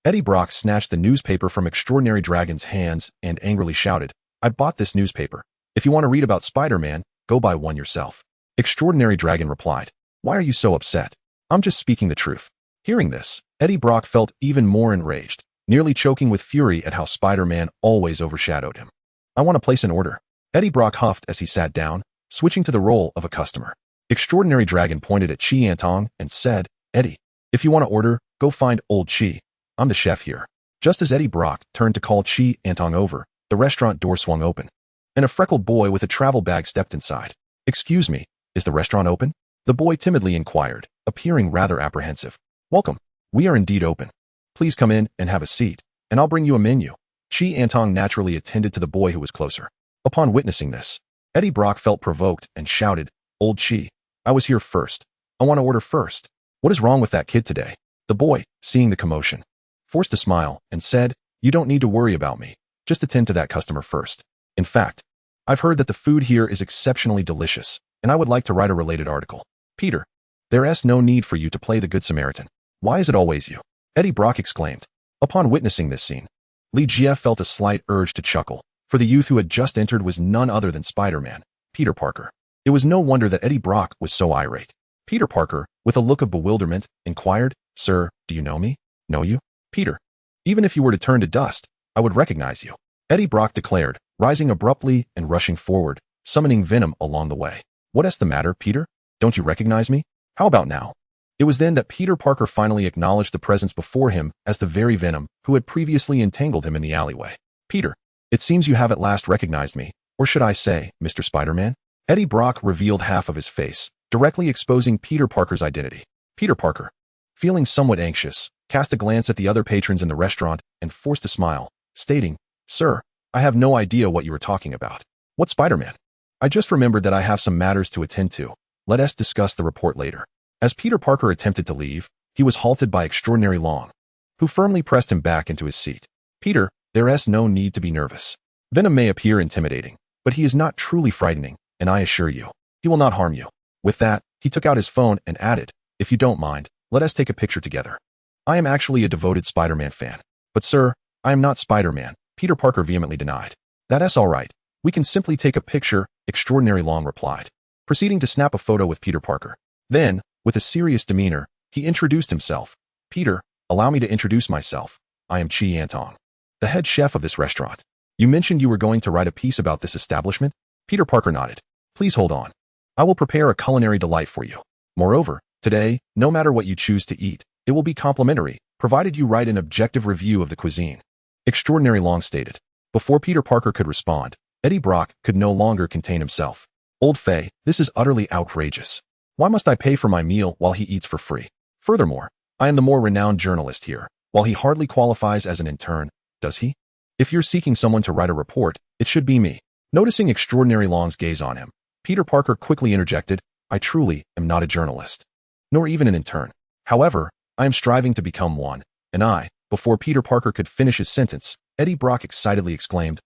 Eddie Brock snatched the newspaper from Extraordinary Dragon's hands and angrily shouted, I bought this newspaper. If you want to read about Spider-Man, go buy one yourself. Extraordinary Dragon replied, why are you so upset? I'm just speaking the truth. Hearing this, Eddie Brock felt even more enraged, nearly choking with fury at how Spider-Man always overshadowed him. I want to place an order. Eddie Brock huffed as he sat down, switching to the role of a customer. Extraordinary Dragon pointed at Chi Antong and said, Eddie, if you want to order, go find old Chi. I'm the chef here. Just as Eddie Brock turned to call Chi Antong over, the restaurant door swung open, and a freckled boy with a travel bag stepped inside. Excuse me, is the restaurant open? The boy timidly inquired, appearing rather apprehensive. Welcome. We are indeed open. Please come in and have a seat, and I'll bring you a menu. Chi Antong naturally attended to the boy who was closer. Upon witnessing this, Eddie Brock felt provoked and shouted, Old Chi, I was here first. I want to order first. What is wrong with that kid today? The boy, seeing the commotion, forced a smile and said, you don't need to worry about me. Just attend to that customer first. In fact, I've heard that the food here is exceptionally delicious, and I would like to write a related article. Peter, there's no need for you to play the Good Samaritan. Why is it always you? Eddie Brock exclaimed. Upon witnessing this scene, Li Jie felt a slight urge to chuckle, for the youth who had just entered was none other than Spider-Man, Peter Parker. It was no wonder that Eddie Brock was so irate. Peter Parker, with a look of bewilderment, inquired, Sir, do you know me? Know you? Peter, even if you were to turn to dust, I would recognize you. Eddie Brock declared, rising abruptly and rushing forward, summoning Venom along the way. What's the matter, Peter? Don't you recognize me? How about now? It was then that Peter Parker finally acknowledged the presence before him as the very Venom who had previously entangled him in the alleyway. Peter, it seems you have at last recognized me, or should I say, Mr. Spider-Man? Eddie Brock revealed half of his face, directly exposing Peter Parker's identity. Peter Parker, feeling somewhat anxious, cast a glance at the other patrons in the restaurant and forced a smile, stating, Sir, I have no idea what you were talking about. What Spider-Man? I just remembered that I have some matters to attend to. Let us discuss the report later. As Peter Parker attempted to leave, he was halted by Extraordinary Long, who firmly pressed him back into his seat. Peter, there's no need to be nervous. Venom may appear intimidating, but he is not truly frightening, and I assure you, he will not harm you. With that, he took out his phone and added, if you don't mind, let us take a picture together. I am actually a devoted Spider-Man fan. But sir, I am not Spider-Man, Peter Parker vehemently denied. That's all right. We can simply take a picture, Extraordinary Long replied, proceeding to snap a photo with Peter Parker. Then, with a serious demeanor, he introduced himself. Peter, allow me to introduce myself. I am Chi Antong, the head chef of this restaurant. You mentioned you were going to write a piece about this establishment? Peter Parker nodded. Please hold on. I will prepare a culinary delight for you. Moreover, today, no matter what you choose to eat, it will be complimentary, provided you write an objective review of the cuisine. Extraordinary Long stated. Before Peter Parker could respond, Eddie Brock could no longer contain himself. Old Faye, this is utterly outrageous. Why must I pay for my meal while he eats for free? Furthermore, I am the more renowned journalist here, while he hardly qualifies as an intern, does he? If you're seeking someone to write a report, it should be me. Noticing Extraordinary Long's gaze on him, Peter Parker quickly interjected, I truly am not a journalist, nor even an intern. However, I am striving to become one, and before Peter Parker could finish his sentence, Eddie Brock excitedly exclaimed,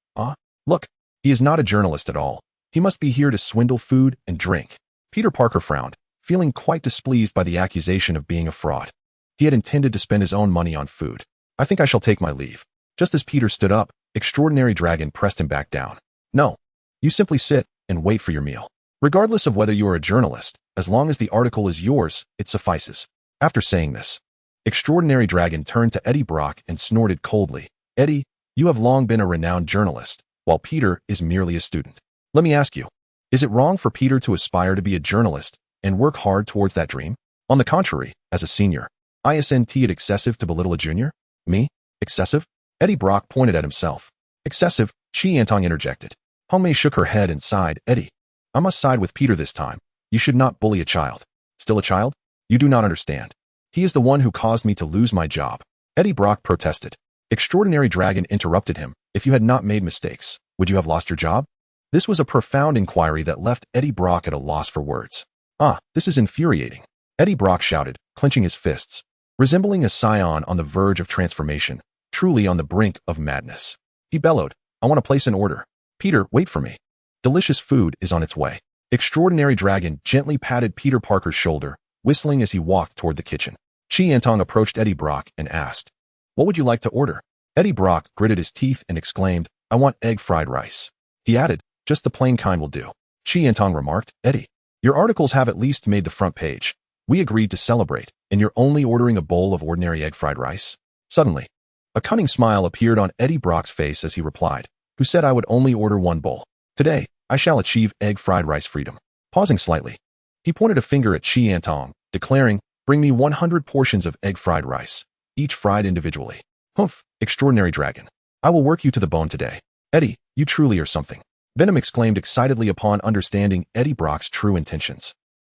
look, he is not a journalist at all. He must be here to swindle food and drink. Peter Parker frowned, feeling quite displeased by the accusation of being a fraud. He had intended to spend his own money on food. I think I shall take my leave. Just as Peter stood up, Extraordinary Dragon pressed him back down. No. You simply sit and wait for your meal. Regardless of whether you are a journalist, as long as the article is yours, it suffices. After saying this, Extraordinary Dragon turned to Eddie Brock and snorted coldly. Eddie, you have long been a renowned journalist, while Peter is merely a student. Let me ask you, is it wrong for Peter to aspire to be a journalist and work hard towards that dream? On the contrary, as a senior, isn't it excessive to belittle a junior? Me? Excessive? Eddie Brock pointed at himself. Excessive, Chi-Antong interjected. Hongmei shook her head and sighed. Eddie, I must side with Peter this time. You should not bully a child. Still a child? You do not understand. He is the one who caused me to lose my job. Eddie Brock protested. Extraordinary Dragon interrupted him. If you had not made mistakes, would you have lost your job? This was a profound inquiry that left Eddie Brock at a loss for words. This is infuriating. Eddie Brock shouted, clenching his fists. Resembling a scion on the verge of transformation, truly on the brink of madness. He bellowed, I want to place an order. Peter, wait for me. Delicious food is on its way. Extraordinary Dragon gently patted Peter Parker's shoulder, whistling as he walked toward the kitchen. Chi-Antong approached Eddie Brock and asked, what would you like to order? Eddie Brock gritted his teeth and exclaimed, I want egg fried rice. He added, just the plain kind will do. Chi-Antong remarked, Eddie, your articles have at least made the front page. We agreed to celebrate, and you're only ordering a bowl of ordinary egg fried rice? Suddenly, a cunning smile appeared on Eddie Brock's face as he replied, who said I would only order one bowl. Today, I shall achieve egg fried rice freedom. Pausing slightly, he pointed a finger at Chi-Antong, declaring, bring me 100 portions of egg fried rice, each fried individually. Humph, Extraordinary Dragon. I will work you to the bone today. Eddie, you truly are something. Venom exclaimed excitedly upon understanding Eddie Brock's true intentions.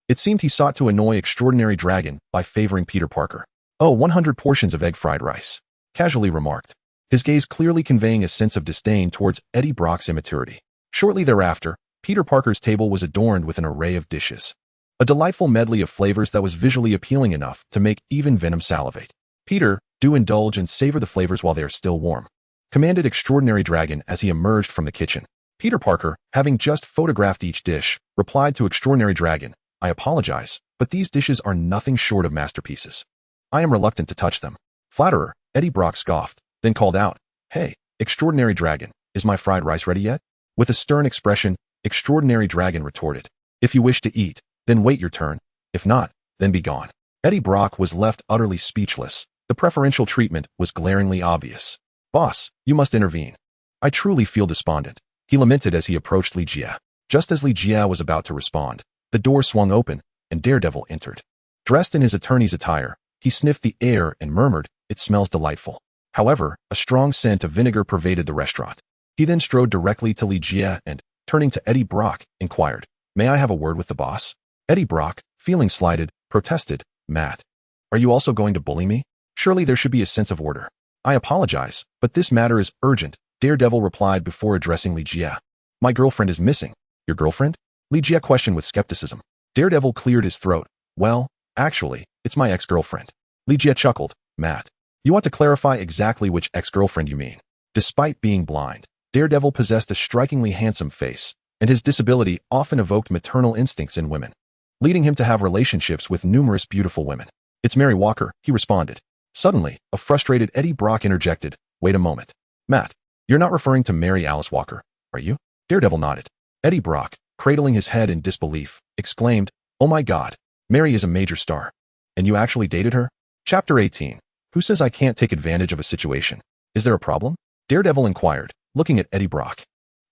It seemed he sought to annoy Extraordinary Dragon by favoring Peter Parker. 100 portions of egg fried rice, casually remarked, his gaze clearly conveying a sense of disdain towards Eddie Brock's immaturity. Shortly thereafter, Peter Parker's table was adorned with an array of dishes. A delightful medley of flavors that was visually appealing enough to make even Venom salivate. Peter, do indulge and savor the flavors while they are still warm, commanded Extraordinary Dragon as he emerged from the kitchen. Peter Parker, having just photographed each dish, replied to Extraordinary Dragon, I apologize, but these dishes are nothing short of masterpieces. I am reluctant to touch them. Flatterer, Eddie Brock scoffed, then called out, Hey, Extraordinary Dragon, is my fried rice ready yet? With a stern expression, Extraordinary Dragon retorted, If you wish to eat, then wait your turn. If not, then be gone. Eddie Brock was left utterly speechless. The preferential treatment was glaringly obvious. Boss, you must intervene. I truly feel despondent, he lamented as he approached Li Jia. Just as Li Jia was about to respond, the door swung open, and Daredevil entered. Dressed in his attorney's attire, he sniffed the air and murmured, It smells delightful. However, a strong scent of vinegar pervaded the restaurant. He then strode directly to Li Jia and, turning to Eddie Brock, inquired, May I have a word with the boss? Eddie Brock, feeling slighted, protested, Matt, are you also going to bully me? Surely there should be a sense of order. I apologize, but this matter is urgent, Daredevil replied before addressing Li Jia. My girlfriend is missing. Your girlfriend? Li Jia questioned with skepticism. Daredevil cleared his throat. Well, actually, it's my ex-girlfriend. Li Jia chuckled. Matt, you ought to clarify exactly which ex-girlfriend you mean. Despite being blind, Daredevil possessed a strikingly handsome face, and his disability often evoked maternal instincts in women, leading him to have relationships with numerous beautiful women. It's Mary Walker, he responded. Suddenly, a frustrated Eddie Brock interjected, Wait a moment. Matt, you're not referring to Mary Alice Walker, are you? Daredevil nodded. Eddie Brock, cradling his head in disbelief, exclaimed, Oh my God, Mary is a major star. And you actually dated her? Chapter 18. Who says I can't take advantage of a situation? Is there a problem? Daredevil inquired, looking at Eddie Brock.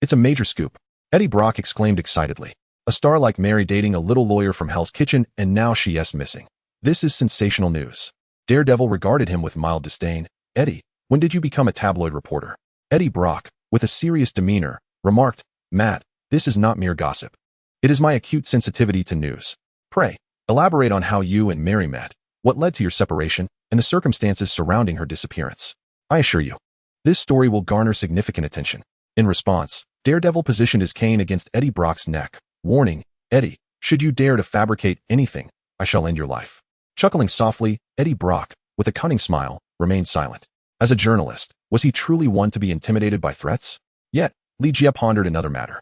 It's a major scoop. Eddie Brock exclaimed excitedly. A star like Mary dating a little lawyer from Hell's Kitchen and now she's missing. This is sensational news. Daredevil regarded him with mild disdain. Eddie, when did you become a tabloid reporter? Eddie Brock, with a serious demeanor, remarked, Matt, this is not mere gossip. It is my acute sensitivity to news. Pray, elaborate on how you and Mary met, what led to your separation, and the circumstances surrounding her disappearance. I assure you, this story will garner significant attention. In response, Daredevil positioned his cane against Eddie Brock's neck, warning, Eddie, should you dare to fabricate anything, I shall end your life. Chuckling softly, Eddie Brock, with a cunning smile, remained silent. As a journalist, was he truly one to be intimidated by threats? Yet, Li Jie pondered another matter.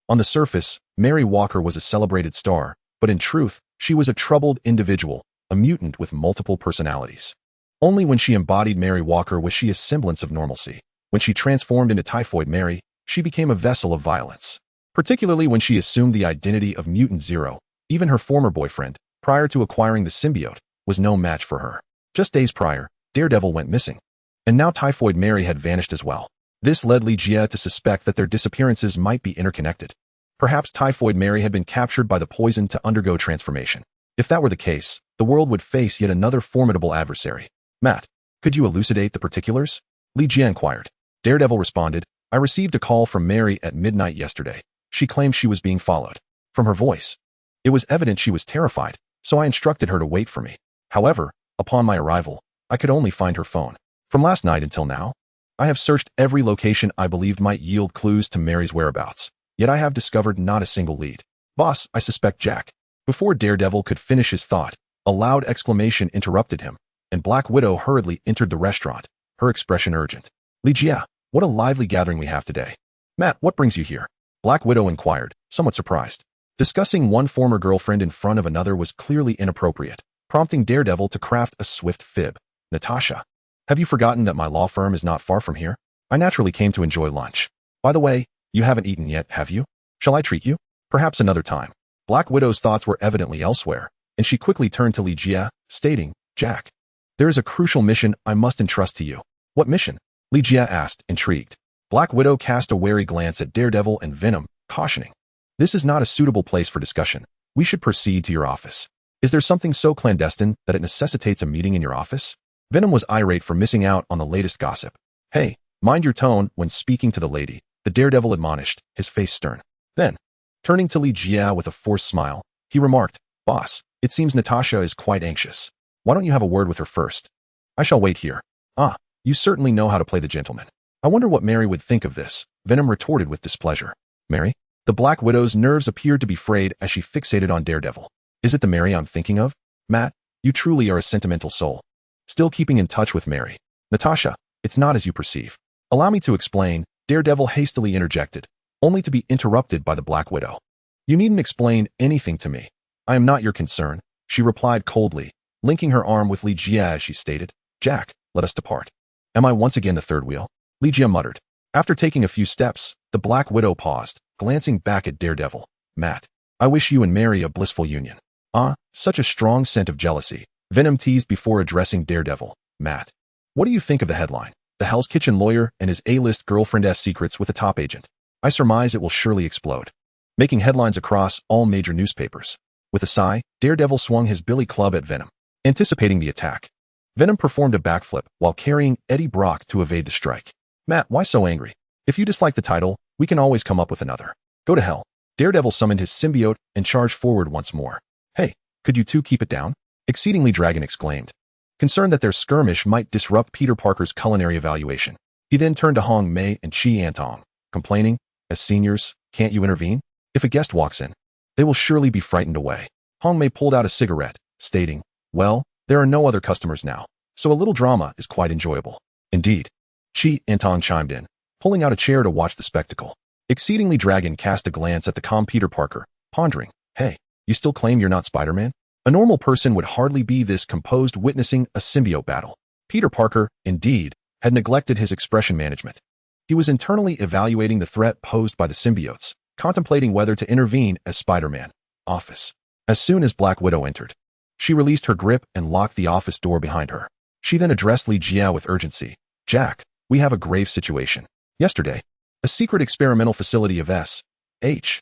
On the surface, Mary Walker was a celebrated star, but in truth, she was a troubled individual, a mutant with multiple personalities. Only when she embodied Mary Walker was she a semblance of normalcy. When she transformed into Typhoid Mary, she became a vessel of violence. Particularly when she assumed the identity of Mutant Zero, even her former boyfriend, prior to acquiring the symbiote, was no match for her. Just days prior, Daredevil went missing. And now Typhoid Mary had vanished as well. This led Li Jie to suspect that their disappearances might be interconnected. Perhaps Typhoid Mary had been captured by the poison to undergo transformation. If that were the case, the world would face yet another formidable adversary. Matt, could you elucidate the particulars? Li Jie inquired. Daredevil responded, I received a call from Mary at midnight yesterday. She claimed she was being followed. From her voice, it was evident she was terrified, so I instructed her to wait for me. However, upon my arrival, I could only find her phone. From last night until now, I have searched every location I believed might yield clues to Mary's whereabouts, yet I have discovered not a single lead. Boss, I suspect Jack. Before Daredevil could finish his thought, a loud exclamation interrupted him, and Black Widow hurriedly entered the restaurant, her expression urgent. Li Jie, what a lively gathering we have today. Matt, what brings you here? Black Widow inquired, somewhat surprised. Discussing one former girlfriend in front of another was clearly inappropriate, prompting Daredevil to craft a swift fib. Natasha, have you forgotten that my law firm is not far from here? I naturally came to enjoy lunch. By the way, you haven't eaten yet, have you? Shall I treat you? Perhaps another time. Black Widow's thoughts were evidently elsewhere, and she quickly turned to Li Jie, stating, Jack, there is a crucial mission I must entrust to you. What mission? Li Jie asked, intrigued. Black Widow cast a wary glance at Daredevil and Venom, cautioning. This is not a suitable place for discussion. We should proceed to your office. Is there something so clandestine that it necessitates a meeting in your office? Venom was irate for missing out on the latest gossip. Hey, mind your tone when speaking to the lady, the Daredevil admonished, his face stern. Then, turning to Li Jie with a forced smile, he remarked, Boss, it seems Natasha is quite anxious. Why don't you have a word with her first? I shall wait here. Ah, you certainly know how to play the gentleman. I wonder what Mary would think of this, Venom retorted with displeasure. Mary? The Black Widow's nerves appeared to be frayed as she fixated on Daredevil. Is it the Mary I'm thinking of? Matt, you truly are a sentimental soul. Still keeping in touch with Mary. Natasha, it's not as you perceive. Allow me to explain, Daredevil hastily interjected, only to be interrupted by the Black Widow. You needn't explain anything to me. I am not your concern, she replied coldly, linking her arm with Li Jie as she stated, Jack, let us depart. Am I once again the third wheel? Li Jie muttered. After taking a few steps, the Black Widow paused, glancing back at Daredevil. Matt, I wish you and Mary a blissful union. Ah, such a strong scent of jealousy, Venom teased before addressing Daredevil. Matt, what do you think of the headline? The Hell's Kitchen lawyer and his A-list girlfriend's secrets with a top agent. I surmise it will surely explode, making headlines across all major newspapers. With a sigh, Daredevil swung his billy club at Venom, anticipating the attack. Venom performed a backflip while carrying Eddie Brock to evade the strike. Matt, why so angry? If you dislike the title, we can always come up with another. Go to hell. Daredevil summoned his symbiote and charged forward once more. Hey, could you two keep it down? Exceedingly Dragon exclaimed, concerned that their skirmish might disrupt Peter Parker's culinary evaluation. He then turned to Hong Mei and Chi Antong, complaining, as seniors, can't you intervene? If a guest walks in, they will surely be frightened away. Hong Mei pulled out a cigarette, stating, well, there are no other customers now, so a little drama is quite enjoyable. Indeed. Chi Antong chimed in, pulling out a chair to watch the spectacle. Exceedingly Dragon cast a glance at the calm Peter Parker, pondering, hey, you still claim you're not Spider-Man? A normal person would hardly be this composed witnessing a symbiote battle. Peter Parker, indeed, had neglected his expression management. He was internally evaluating the threat posed by the symbiotes, contemplating whether to intervene as Spider-Man. Office. As soon as Black Widow entered, she released her grip and locked the office door behind her. She then addressed Li Jie with urgency. Jack, we have a grave situation. Yesterday, a secret experimental facility of Symbiotic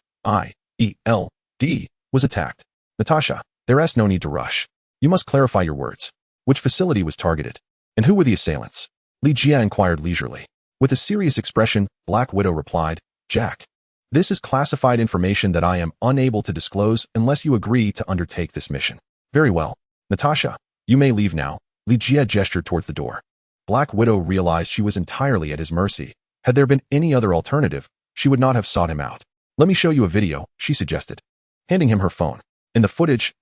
was attacked. Natasha, there's no need to rush. You must clarify your words. Which facility was targeted? And who were the assailants? Li Jie inquired leisurely. With a serious expression, Black Widow replied, Jack, this is classified information that I am unable to disclose unless you agree to undertake this mission. Very well. Natasha, you may leave now. Li Jie gestured towards the door. Black Widow realized she was entirely at his mercy. Had there been any other alternative, she would not have sought him out. Let me show you a video, she suggested, handing him her phone. In the footage,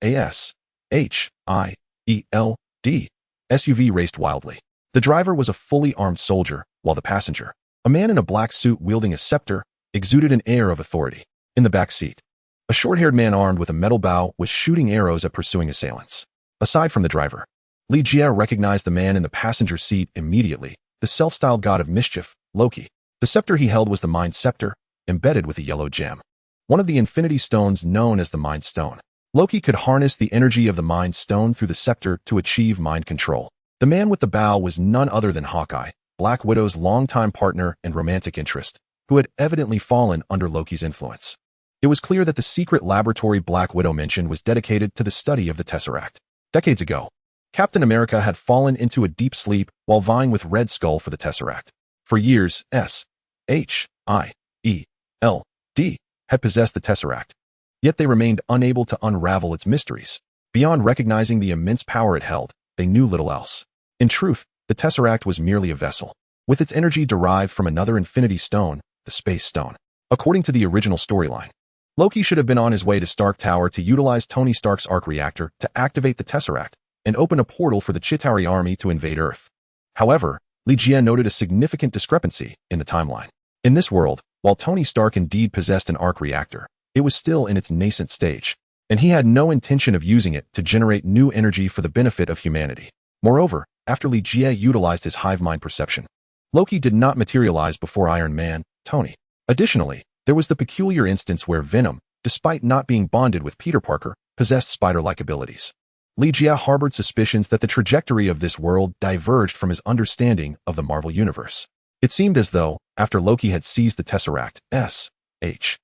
SUV raced wildly. The driver was a fully armed soldier, while the passenger, a man in a black suit wielding a scepter, exuded an air of authority. In the back seat, a short-haired man armed with a metal bow was shooting arrows at pursuing assailants. Aside from the driver, Li Jie recognized the man in the passenger seat immediately, the self-styled god of mischief, Loki. The scepter he held was the Mind Scepter, embedded with a yellow gem, one of the infinity stones known as the Mind Stone. Loki could harness the energy of the Mind Stone through the scepter to achieve mind control. The man with the bow was none other than Hawkeye, Black Widow's longtime partner and romantic interest, who had evidently fallen under Loki's influence. It was clear that the secret laboratory Black Widow mentioned was dedicated to the study of the Tesseract. Decades ago, Captain America had fallen into a deep sleep while vying with Red Skull for the Tesseract. For years, S.H.I.E.L.D. had possessed the Tesseract, yet they remained unable to unravel its mysteries. Beyond recognizing the immense power it held, they knew little else. In truth, the Tesseract was merely a vessel, with its energy derived from another infinity stone, the Space Stone. According to the original storyline, Loki should have been on his way to Stark Tower to utilize Tony Stark's arc reactor to activate the Tesseract and open a portal for the Chitauri army to invade Earth. However, Li Jie noted a significant discrepancy in the timeline. In this world, while Tony Stark indeed possessed an arc reactor, it was still in its nascent stage, and he had no intention of using it to generate new energy for the benefit of humanity. Moreover, after Li Jie utilized his hive mind perception, Loki did not materialize before Iron Man, Tony. Additionally, there was the peculiar instance where Venom, despite not being bonded with Peter Parker, possessed spider-like abilities. Li Jie harbored suspicions that the trajectory of this world diverged from his understanding of the Marvel Universe. It seemed as though, after Loki had seized the Tesseract, S.H.I.E.L.D.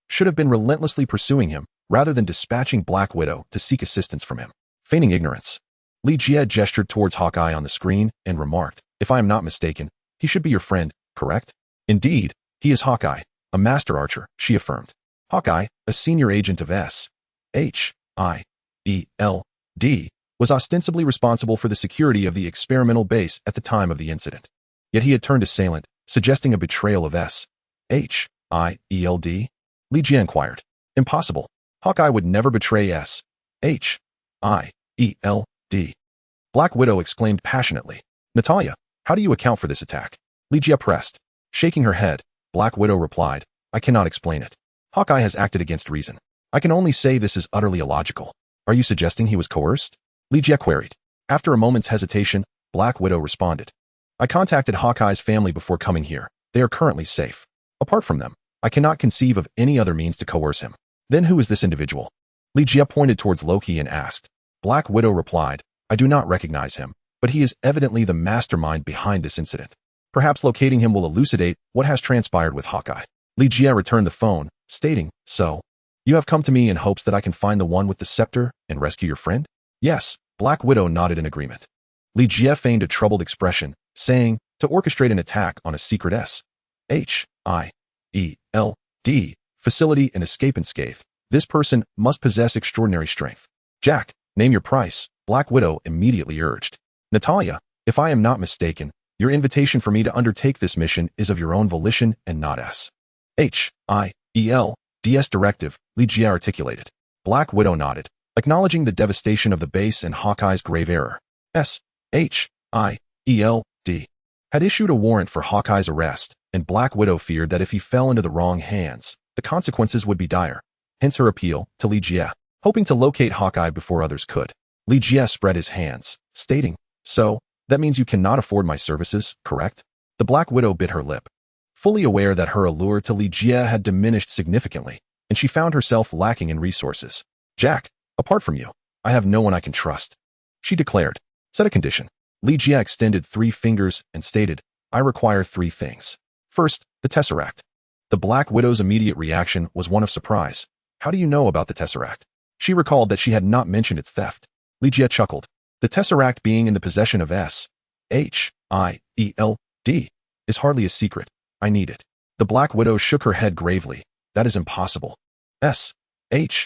should have been relentlessly pursuing him, rather than dispatching Black Widow to seek assistance from him. Feigning ignorance, Li Jie gestured towards Hawkeye on the screen and remarked, "If I am not mistaken, he should be your friend, correct?" "Indeed, he is Hawkeye, a master archer," she affirmed. Hawkeye, a senior agent of S.H.I.E.L.D., was ostensibly responsible for the security of the experimental base at the time of the incident. Yet he had turned assailant, suggesting a betrayal of S.H.I.E.L.D. Li Jie inquired. "Impossible. Hawkeye would never betray S.H.I.E.L.D. Black Widow exclaimed passionately. "Natalia, how do you account for this attack?" Li Jie pressed. Shaking her head, Black Widow replied, "I cannot explain it. Hawkeye has acted against reason. I can only say this is utterly illogical." "Are you suggesting he was coerced?" Li Jie queried. After a moment's hesitation, Black Widow responded, "I contacted Hawkeye's family before coming here. They are currently safe. Apart from them, I cannot conceive of any other means to coerce him." "Then who is this individual?" Li Jie pointed towards Loki and asked. Black Widow replied, "I do not recognize him, but he is evidently the mastermind behind this incident. Perhaps locating him will elucidate what has transpired with Hawkeye." Li Jie returned the phone, stating, "So, you have come to me in hopes that I can find the one with the scepter and rescue your friend?" "Yes," Black Widow nodded in agreement. Li Jie feigned a troubled expression, saying, "To orchestrate an attack on a secret S.H.I.E.L.D. facility and escape unscathed, this person must possess extraordinary strength." "Jack, name your price," Black Widow immediately urged. "Natalia, if I am not mistaken, your invitation for me to undertake this mission is of your own volition and not S.H.I.E.L.D.'s directive," Li Jie articulated. Black Widow nodded, acknowledging the devastation of the base and Hawkeye's grave error. S.H.I.E.L.D. had issued a warrant for Hawkeye's arrest, and Black Widow feared that if he fell into the wrong hands, the consequences would be dire. Hence her appeal to Li Jie, hoping to locate Hawkeye before others could. Li Jie spread his hands, stating, "So, that means you cannot afford my services, correct?" The Black Widow bit her lip, fully aware that her allure to Li Jie had diminished significantly, and she found herself lacking in resources. "Jack, apart from you, I have no one I can trust," she declared. "Set a condition." Li Jie extended 3 fingers and stated, "I require 3 things. First, the Tesseract." The Black Widow's immediate reaction was one of surprise. "How do you know about the Tesseract?" She recalled that she had not mentioned its theft. Li Jie chuckled. "The Tesseract being in the possession of S.H.I.E.L.D. is hardly a secret. I need it." The Black Widow shook her head gravely. "That is impossible. S.H.I.E.L.D.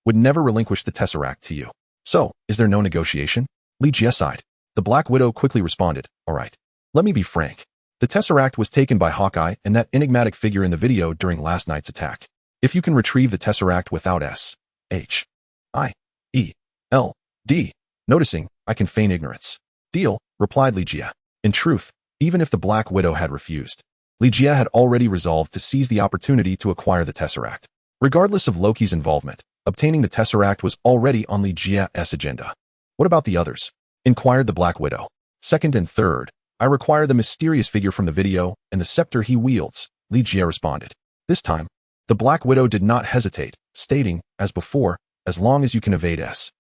would never relinquish the Tesseract to you. So, is there no negotiation?" Li Jie sighed. The Black Widow quickly responded, "All right. Let me be frank. The Tesseract was taken by Hawkeye and that enigmatic figure in the video during last night's attack. If you can retrieve the Tesseract without S.H. I-E-L-D. Noticing, I can feign ignorance. Deal, replied Ligia. In truth, even if the Black Widow had refused, Ligia had already resolved to seize the opportunity to acquire the Tesseract. Regardless of Loki's involvement, obtaining the Tesseract was already on Ligia's agenda. What about the others? Inquired the Black Widow. Second and third, I require the mysterious figure from the video and the scepter he wields, Ligia responded. This time, the Black Widow did not hesitate, stating, as before, as long as you can evade S-H-I-E-L-D-S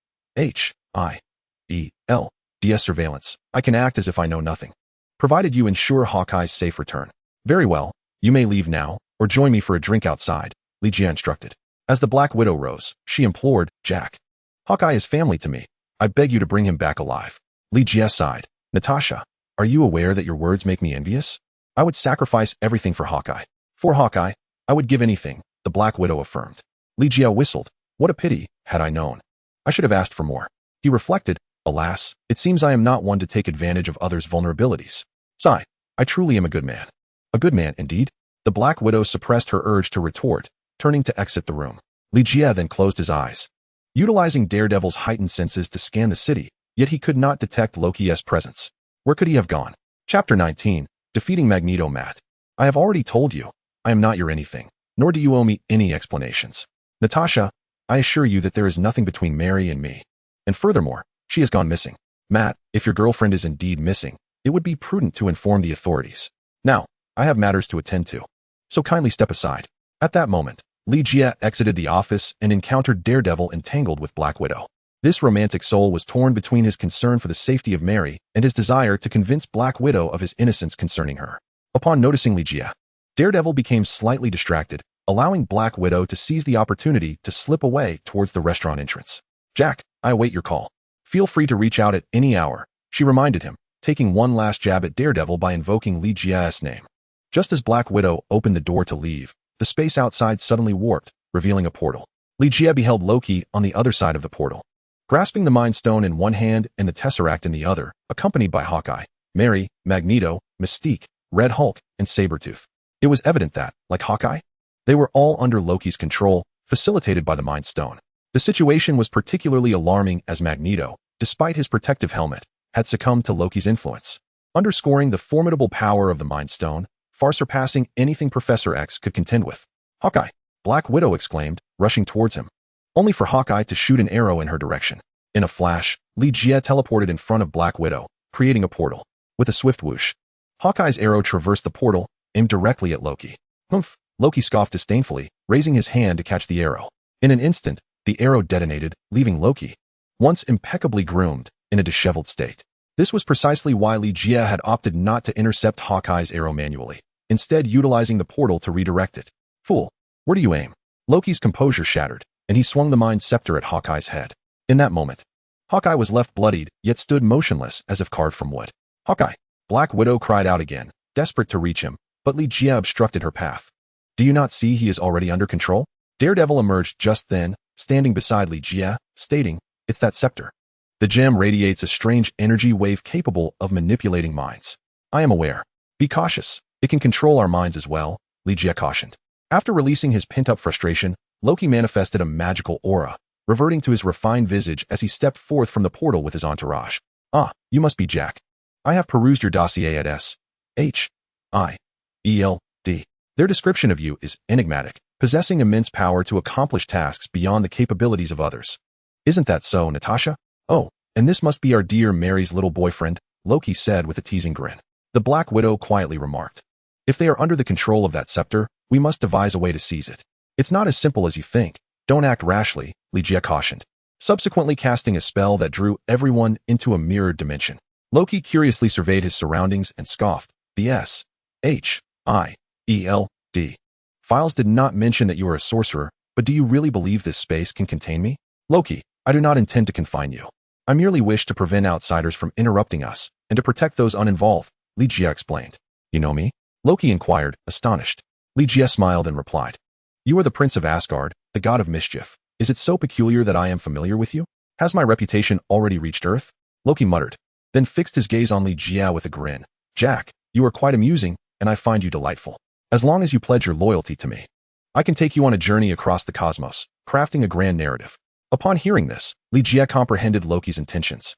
surveillance, I can act as if I know nothing. Provided you ensure Hawkeye's safe return. Very well, you may leave now, or join me for a drink outside, Ligia instructed. As the Black Widow rose, she implored, Jack. Hawkeye is family to me. I beg you to bring him back alive. Ligia sighed. Natasha, are you aware that your words make me envious? I would sacrifice everything for Hawkeye. For Hawkeye, I would give anything, the Black Widow affirmed. Ligia whistled. What a pity, had I known. I should have asked for more. He reflected, alas, it seems I am not one to take advantage of others' vulnerabilities. Sigh, I truly am a good man. A good man, indeed. The Black Widow suppressed her urge to retort, turning to exit the room. Ligia then closed his eyes. Utilizing Daredevil's heightened senses to scan the city, yet he could not detect Loki's presence. Where could he have gone? Chapter 19, Defeating Magneto. Matt. I have already told you, I am not your anything, nor do you owe me any explanations. Natasha, I assure you that there is nothing between Mary and me. And furthermore, she has gone missing. Matt, if your girlfriend is indeed missing, it would be prudent to inform the authorities. Now, I have matters to attend to. So kindly step aside. At that moment, Ligia exited the office and encountered Daredevil entangled with Black Widow. This romantic soul was torn between his concern for the safety of Mary and his desire to convince Black Widow of his innocence concerning her. Upon noticing Ligia, Daredevil became slightly distracted, allowing Black Widow to seize the opportunity to slip away towards the restaurant entrance. Jack, I await your call. Feel free to reach out at any hour, she reminded him, taking one last jab at Daredevil by invoking Ligia's name. Just as Black Widow opened the door to leave, the space outside suddenly warped, revealing a portal. Ligia beheld Loki on the other side of the portal. Grasping the Mind Stone in one hand and the Tesseract in the other, accompanied by Hawkeye, Mary, Magneto, Mystique, Red Hulk, and Sabretooth. It was evident that, like Hawkeye, they were all under Loki's control, facilitated by the Mind Stone. The situation was particularly alarming as Magneto, despite his protective helmet, had succumbed to Loki's influence, underscoring the formidable power of the Mind Stone, far surpassing anything Professor X could contend with. Hawkeye, Black Widow exclaimed, rushing towards him, only for Hawkeye to shoot an arrow in her direction. In a flash, Ligia teleported in front of Black Widow, creating a portal. With a swift whoosh, Hawkeye's arrow traversed the portal, aimed directly at Loki. Humph, Loki scoffed disdainfully, raising his hand to catch the arrow. In an instant, the arrow detonated, leaving Loki, once impeccably groomed, in a disheveled state. This was precisely why Ligia had opted not to intercept Hawkeye's arrow manually, instead utilizing the portal to redirect it. Fool, where do you aim? Loki's composure shattered, and he swung the Mind Scepter at Hawkeye's head. In that moment, Hawkeye was left bloodied, yet stood motionless as if carved from wood. Hawkeye! Black Widow cried out again, desperate to reach him, but Ligia obstructed her path. Do you not see he is already under control? Daredevil emerged just then, standing beside Ligia, stating, It's that scepter. The gem radiates a strange energy wave capable of manipulating minds. I am aware. Be cautious. It can control our minds as well, Ligia cautioned. After releasing his pent-up frustration, Loki manifested a magical aura, reverting to his refined visage as he stepped forth from the portal with his entourage. Ah, you must be Jack. I have perused your dossier at S-H-I-E-L-D. Their description of you is enigmatic, possessing immense power to accomplish tasks beyond the capabilities of others. Isn't that so, Natasha? Oh, and this must be our dear Mary's little boyfriend, Loki said with a teasing grin. The Black Widow quietly remarked. If they are under the control of that scepter, we must devise a way to seize it. It's not as simple as you think. Don't act rashly, Ligia cautioned, subsequently casting a spell that drew everyone into a mirrored dimension. Loki curiously surveyed his surroundings and scoffed. The S-H-I-E-L-D. Files did not mention that you are a sorcerer, but do you really believe this space can contain me? Loki, I do not intend to confine you. I merely wish to prevent outsiders from interrupting us, and to protect those uninvolved, Ligia explained. You know me? Loki inquired, astonished. Ligia smiled and replied. You are the Prince of Asgard, the god of mischief. Is it so peculiar that I am familiar with you? Has my reputation already reached Earth? Loki muttered, then fixed his gaze on Ligia with a grin. Jack, you are quite amusing, and I find you delightful. As long as you pledge your loyalty to me, I can take you on a journey across the cosmos, crafting a grand narrative. Upon hearing this, Li Jie comprehended Loki's intentions.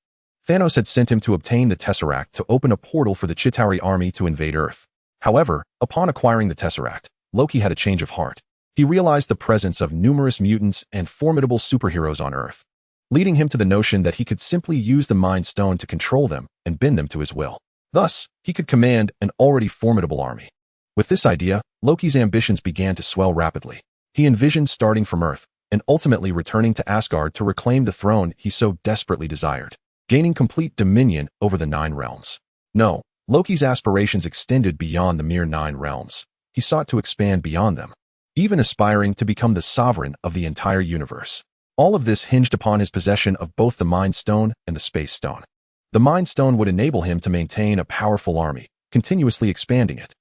Thanos had sent him to obtain the Tesseract to open a portal for the Chitauri army to invade Earth. However, upon acquiring the Tesseract, Loki had a change of heart. He realized the presence of numerous mutants and formidable superheroes on Earth, leading him to the notion that he could simply use the Mind Stone to control them and bend them to his will. Thus, he could command an already formidable army. With this idea, Loki's ambitions began to swell rapidly. He envisioned starting from Earth and ultimately returning to Asgard to reclaim the throne he so desperately desired, gaining complete dominion over the 9 realms. No, Loki's aspirations extended beyond the mere 9 realms. He sought to expand beyond them, even aspiring to become the sovereign of the entire universe. All of this hinged upon his possession of both the Mind Stone and the Space Stone. The Mind Stone would enable him to maintain a powerful army, continuously expanding it,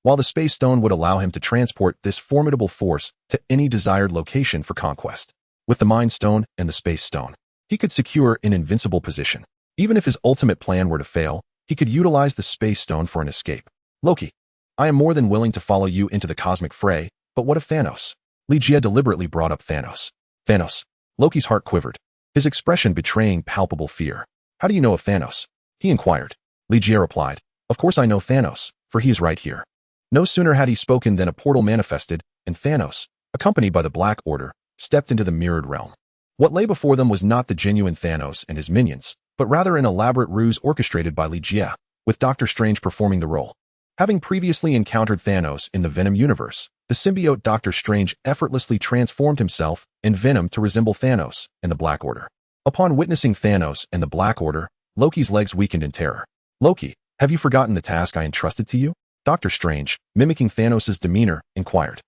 while the Space Stone would allow him to transport this formidable force to any desired location for conquest. With the Mind Stone and the Space Stone, he could secure an invincible position. Even if his ultimate plan were to fail, he could utilize the Space Stone for an escape. Loki, I am more than willing to follow you into the cosmic fray, but what of Thanos? Li Jie deliberately brought up Thanos. Thanos. Loki's heart quivered, his expression betraying palpable fear. How do you know of Thanos? He inquired. Li Jie replied, Of course I know Thanos, for he is right here. No sooner had he spoken than a portal manifested, and Thanos, accompanied by the Black Order, stepped into the mirrored realm. What lay before them was not the genuine Thanos and his minions, but rather an elaborate ruse orchestrated by Li Jie, with Doctor Strange performing the role. Having previously encountered Thanos in the Venom universe, the symbiote Doctor Strange effortlessly transformed himself and Venom to resemble Thanos and the Black Order. Upon witnessing Thanos and the Black Order, Loki's legs weakened in terror. Loki, have you forgotten the task I entrusted to you? Doctor Strange, mimicking Thanos' demeanor, inquired.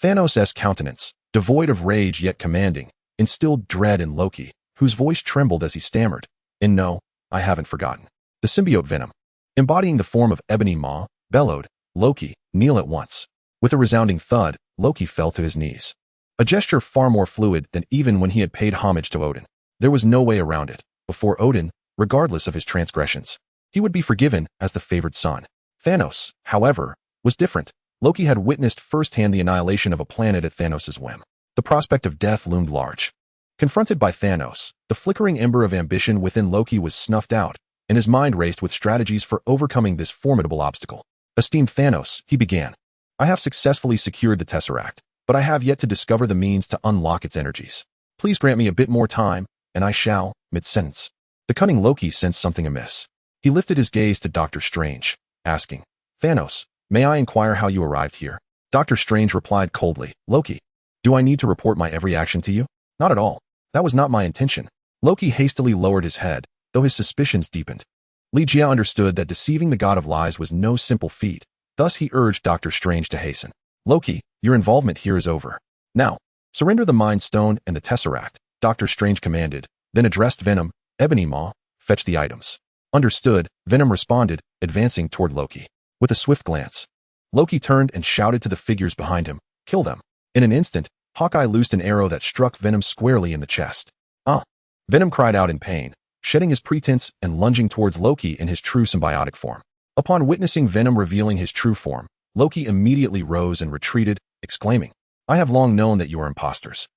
Thanos' countenance, devoid of rage yet commanding, instilled dread in Loki, whose voice trembled as he stammered. And no, I haven't forgotten. The symbiote Venom, embodying the form of Ebony Maw, bellowed, Loki, kneel at once. With a resounding thud, Loki fell to his knees. A gesture far more fluid than even when he had paid homage to Odin. There was no way around it. Before Odin, regardless of his transgressions, he would be forgiven as the favored son. Thanos, however, was different. Loki had witnessed firsthand the annihilation of a planet at Thanos' whim. The prospect of death loomed large. Confronted by Thanos, the flickering ember of ambition within Loki was snuffed out, and his mind raced with strategies for overcoming this formidable obstacle. Esteemed Thanos, he began. I have successfully secured the Tesseract, but I have yet to discover the means to unlock its energies. Please grant me a bit more time, and I shall, mid-sentence. The cunning Loki sensed something amiss. He lifted his gaze to Doctor Strange, asking, Thanos, may I inquire how you arrived here? Doctor Strange replied coldly, Loki, do I need to report my every action to you? Not at all. That was not my intention. Loki hastily lowered his head, though his suspicions deepened. Li Jie understood that deceiving the god of lies was no simple feat. Thus he urged Doctor Strange to hasten. Loki, your involvement here is over. Now, surrender the Mind Stone and the Tesseract, Doctor Strange commanded, then addressed Venom, Ebony Maw, fetch the items. Understood, Venom responded, advancing toward Loki. With a swift glance, Loki turned and shouted to the figures behind him, kill them. In an instant, Hawkeye loosed an arrow that struck Venom squarely in the chest. Ah! Venom cried out in pain, shedding his pretense and lunging towards Loki in his true symbiotic form. Upon witnessing Venom revealing his true form, Loki immediately rose and retreated, exclaiming, I have long known that you are imposters.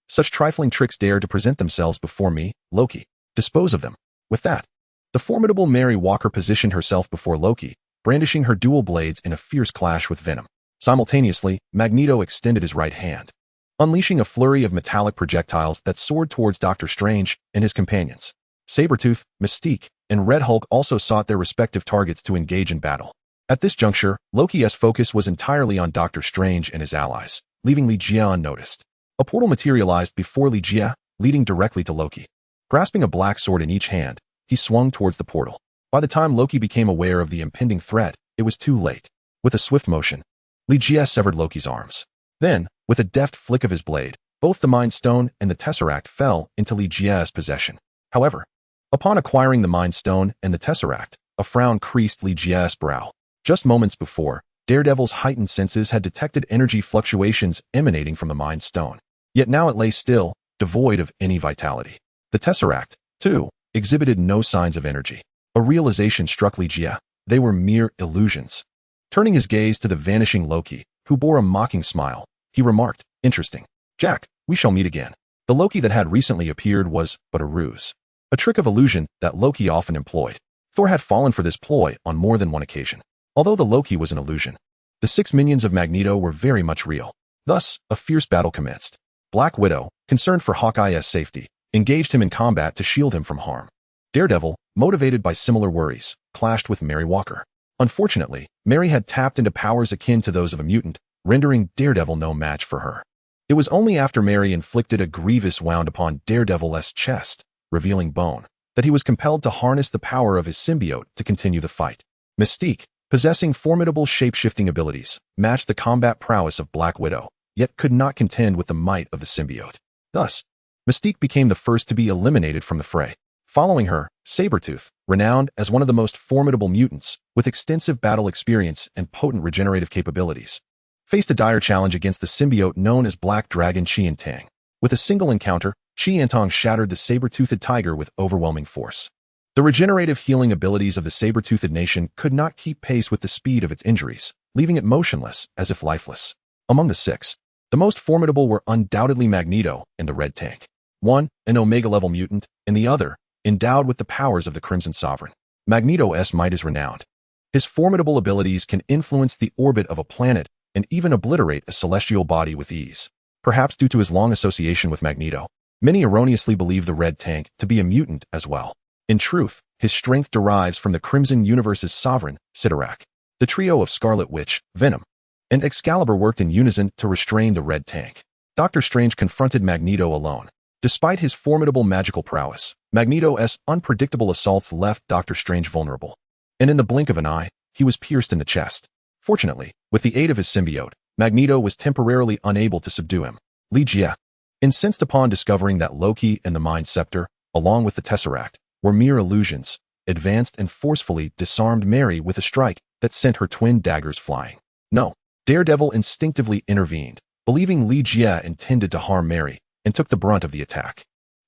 Such trifling tricks dare to present themselves before me, Loki. Dispose of them. With that, the formidable Mary Walker positioned herself before Loki, brandishing her dual blades in a fierce clash with Venom. Simultaneously, Magneto extended his right hand, unleashing a flurry of metallic projectiles that soared towards Doctor Strange and his companions. Sabretooth, Mystique, and Red Hulk also sought their respective targets to engage in battle. At this juncture, Loki's focus was entirely on Doctor Strange and his allies, leaving Li Jie unnoticed. A portal materialized before Li Jie, leading directly to Loki. Grasping a black sword in each hand, he swung towards the portal. By the time Loki became aware of the impending threat, it was too late. With a swift motion, Li Jie severed Loki's arms. Then, with a deft flick of his blade, both the Mind Stone and the Tesseract fell into Li Jie's possession. However, upon acquiring the Mind Stone and the Tesseract, a frown creased Li Jie's brow. Just moments before, Daredevil's heightened senses had detected energy fluctuations emanating from the Mind Stone. Yet now it lay still, devoid of any vitality. The Tesseract, too, exhibited no signs of energy. A realization struck Li Jie. They were mere illusions. Turning his gaze to the vanishing Loki, who bore a mocking smile, he remarked, Interesting. Jack, we shall meet again. The Loki that had recently appeared was but a ruse, a trick of illusion that Loki often employed. Thor had fallen for this ploy on more than one occasion. Although the Loki was an illusion, the 6 minions of Magneto were very much real. Thus, a fierce battle commenced. Black Widow, concerned for Hawkeye's safety, engaged him in combat to shield him from harm. Daredevil, motivated by similar worries, clashed with Mary Walker. Unfortunately, Mary had tapped into powers akin to those of a mutant, rendering Daredevil no match for her. It was only after Mary inflicted a grievous wound upon Daredevil's chest, revealing bone, that he was compelled to harness the power of his symbiote to continue the fight. Mystique, possessing formidable shape-shifting abilities, matched the combat prowess of Black Widow, yet could not contend with the might of the symbiote. Thus, Mystique became the first to be eliminated from the fray. Following her, Sabretooth, renowned as one of the most formidable mutants, with extensive battle experience and potent regenerative capabilities, faced a dire challenge against the symbiote known as Black Dragon Chi-Tang. With a single encounter, Chi-Tang shattered the saber-toothed tiger with overwhelming force. The regenerative healing abilities of the saber-toothed nation could not keep pace with the speed of its injuries, leaving it motionless as if lifeless. Among the 6, the most formidable were undoubtedly Magneto and the Red Tank. One, an Omega-level mutant, and the other, endowed with the powers of the Crimson Sovereign. Magneto's might is renowned. His formidable abilities can influence the orbit of a planet and even obliterate a celestial body with ease. Perhaps due to his long association with Magneto, many erroneously believe the Red Tank to be a mutant as well. In truth, his strength derives from the Crimson Universe's sovereign, Sidorak. The trio of Scarlet Witch, Venom, and Excalibur worked in unison to restrain the Red Tank. Doctor Strange confronted Magneto alone. Despite his formidable magical prowess, Magneto's unpredictable assaults left Doctor Strange vulnerable. And in the blink of an eye, he was pierced in the chest. Fortunately, with the aid of his symbiote, Magneto was temporarily unable to subdue him. Li Jie, incensed upon discovering that Loki and the Mind Scepter, along with the Tesseract, were mere illusions, advanced and forcefully disarmed Mary with a strike that sent her twin daggers flying. No, Daredevil instinctively intervened, believing Li Jie intended to harm Mary, and took the brunt of the attack.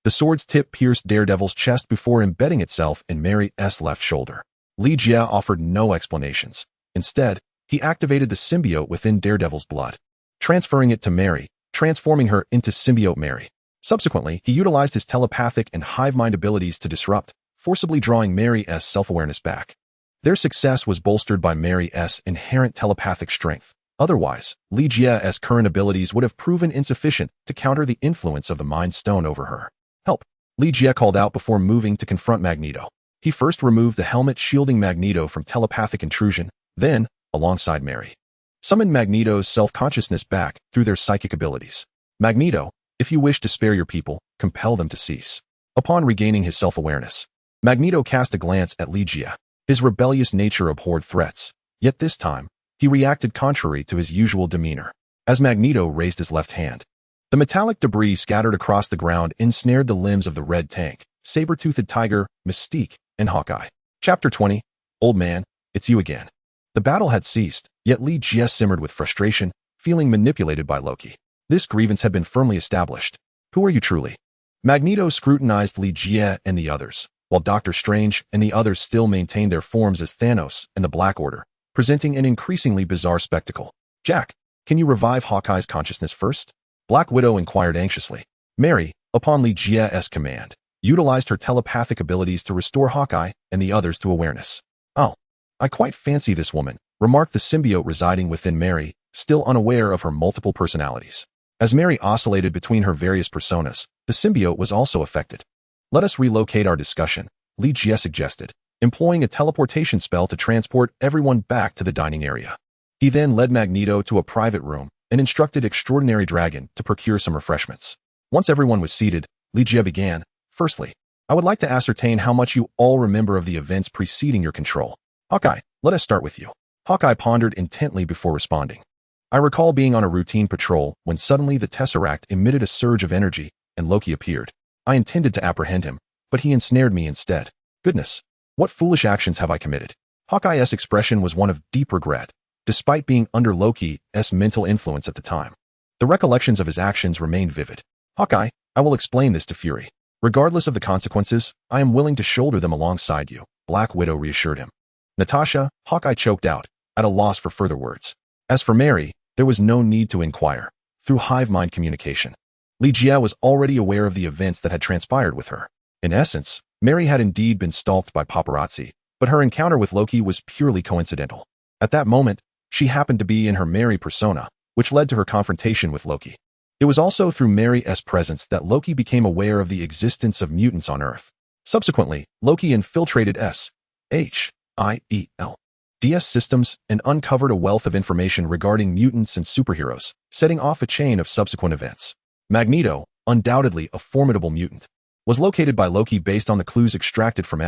The sword's tip pierced Daredevil's chest before embedding itself in Mary's left shoulder. Li Jie offered no explanations. Instead, he activated the symbiote within Daredevil's blood, transferring it to Mary, transforming her into Symbiote Mary. Subsequently, he utilized his telepathic and hive mind abilities to disrupt, forcibly drawing Mary's self-awareness back. Their success was bolstered by Mary's inherent telepathic strength. Otherwise, Li Jie's current abilities would have proven insufficient to counter the influence of the Mind Stone over her. Help! Li Jie called out before moving to confront Magneto. He first removed the helmet shielding Magneto from telepathic intrusion, then, alongside Mary, summoned Magneto's self-consciousness back through their psychic abilities. Magneto, if you wish to spare your people, compel them to cease. Upon regaining his self-awareness, Magneto cast a glance at Li Jie. His rebellious nature abhorred threats, yet this time, he reacted contrary to his usual demeanor. As Magneto raised his left hand, the metallic debris scattered across the ground ensnared the limbs of the Red Tank, Saber-Toothed Tiger, Mystique, and Hawkeye. Chapter 20. Old Man, it's you again. The battle had ceased, yet Li Jie simmered with frustration, feeling manipulated by Loki. This grievance had been firmly established. Who are you truly? Magneto scrutinized Li Jie and the others, while Doctor Strange and the others still maintained their forms as Thanos and the Black Order, presenting an increasingly bizarre spectacle. Jack, can you revive Hawkeye's consciousness first? Black Widow inquired anxiously. Mary, upon Li Jie's command, utilized her telepathic abilities to restore Hawkeye and the others to awareness. Oh, I quite fancy this woman, remarked the symbiote residing within Mary, still unaware of her multiple personalities. As Mary oscillated between her various personas, the symbiote was also affected. Let us relocate our discussion, Li Jie suggested, employing a teleportation spell to transport everyone back to the dining area. He then led Magneto to a private room and instructed Extraordinary Dragon to procure some refreshments. Once everyone was seated, Li Jie began. Firstly, I would like to ascertain how much you all remember of the events preceding your control. Hawkeye, let us start with you. Hawkeye pondered intently before responding. I recall being on a routine patrol when suddenly the Tesseract emitted a surge of energy and Loki appeared. I intended to apprehend him, but he ensnared me instead. Goodness, what foolish actions have I committed? Hawkeye's expression was one of deep regret, despite being under Loki's mental influence at the time. The recollections of his actions remained vivid. Hawkeye, I will explain this to Fury. Regardless of the consequences, I am willing to shoulder them alongside you, Black Widow reassured him. Natasha, Hawkeye choked out, at a loss for further words. As for Mary, there was no need to inquire. Through hive mind communication, Li Jie was already aware of the events that had transpired with her. In essence, Mary had indeed been stalked by paparazzi, but her encounter with Loki was purely coincidental. At that moment, she happened to be in her Mary persona, which led to her confrontation with Loki. It was also through Mary's presence that Loki became aware of the existence of mutants on Earth. Subsequently, Loki infiltrated DS systems and uncovered a wealth of information regarding mutants and superheroes, setting off a chain of subsequent events. Magneto, undoubtedly a formidable mutant, was located by Loki based on the clues extracted from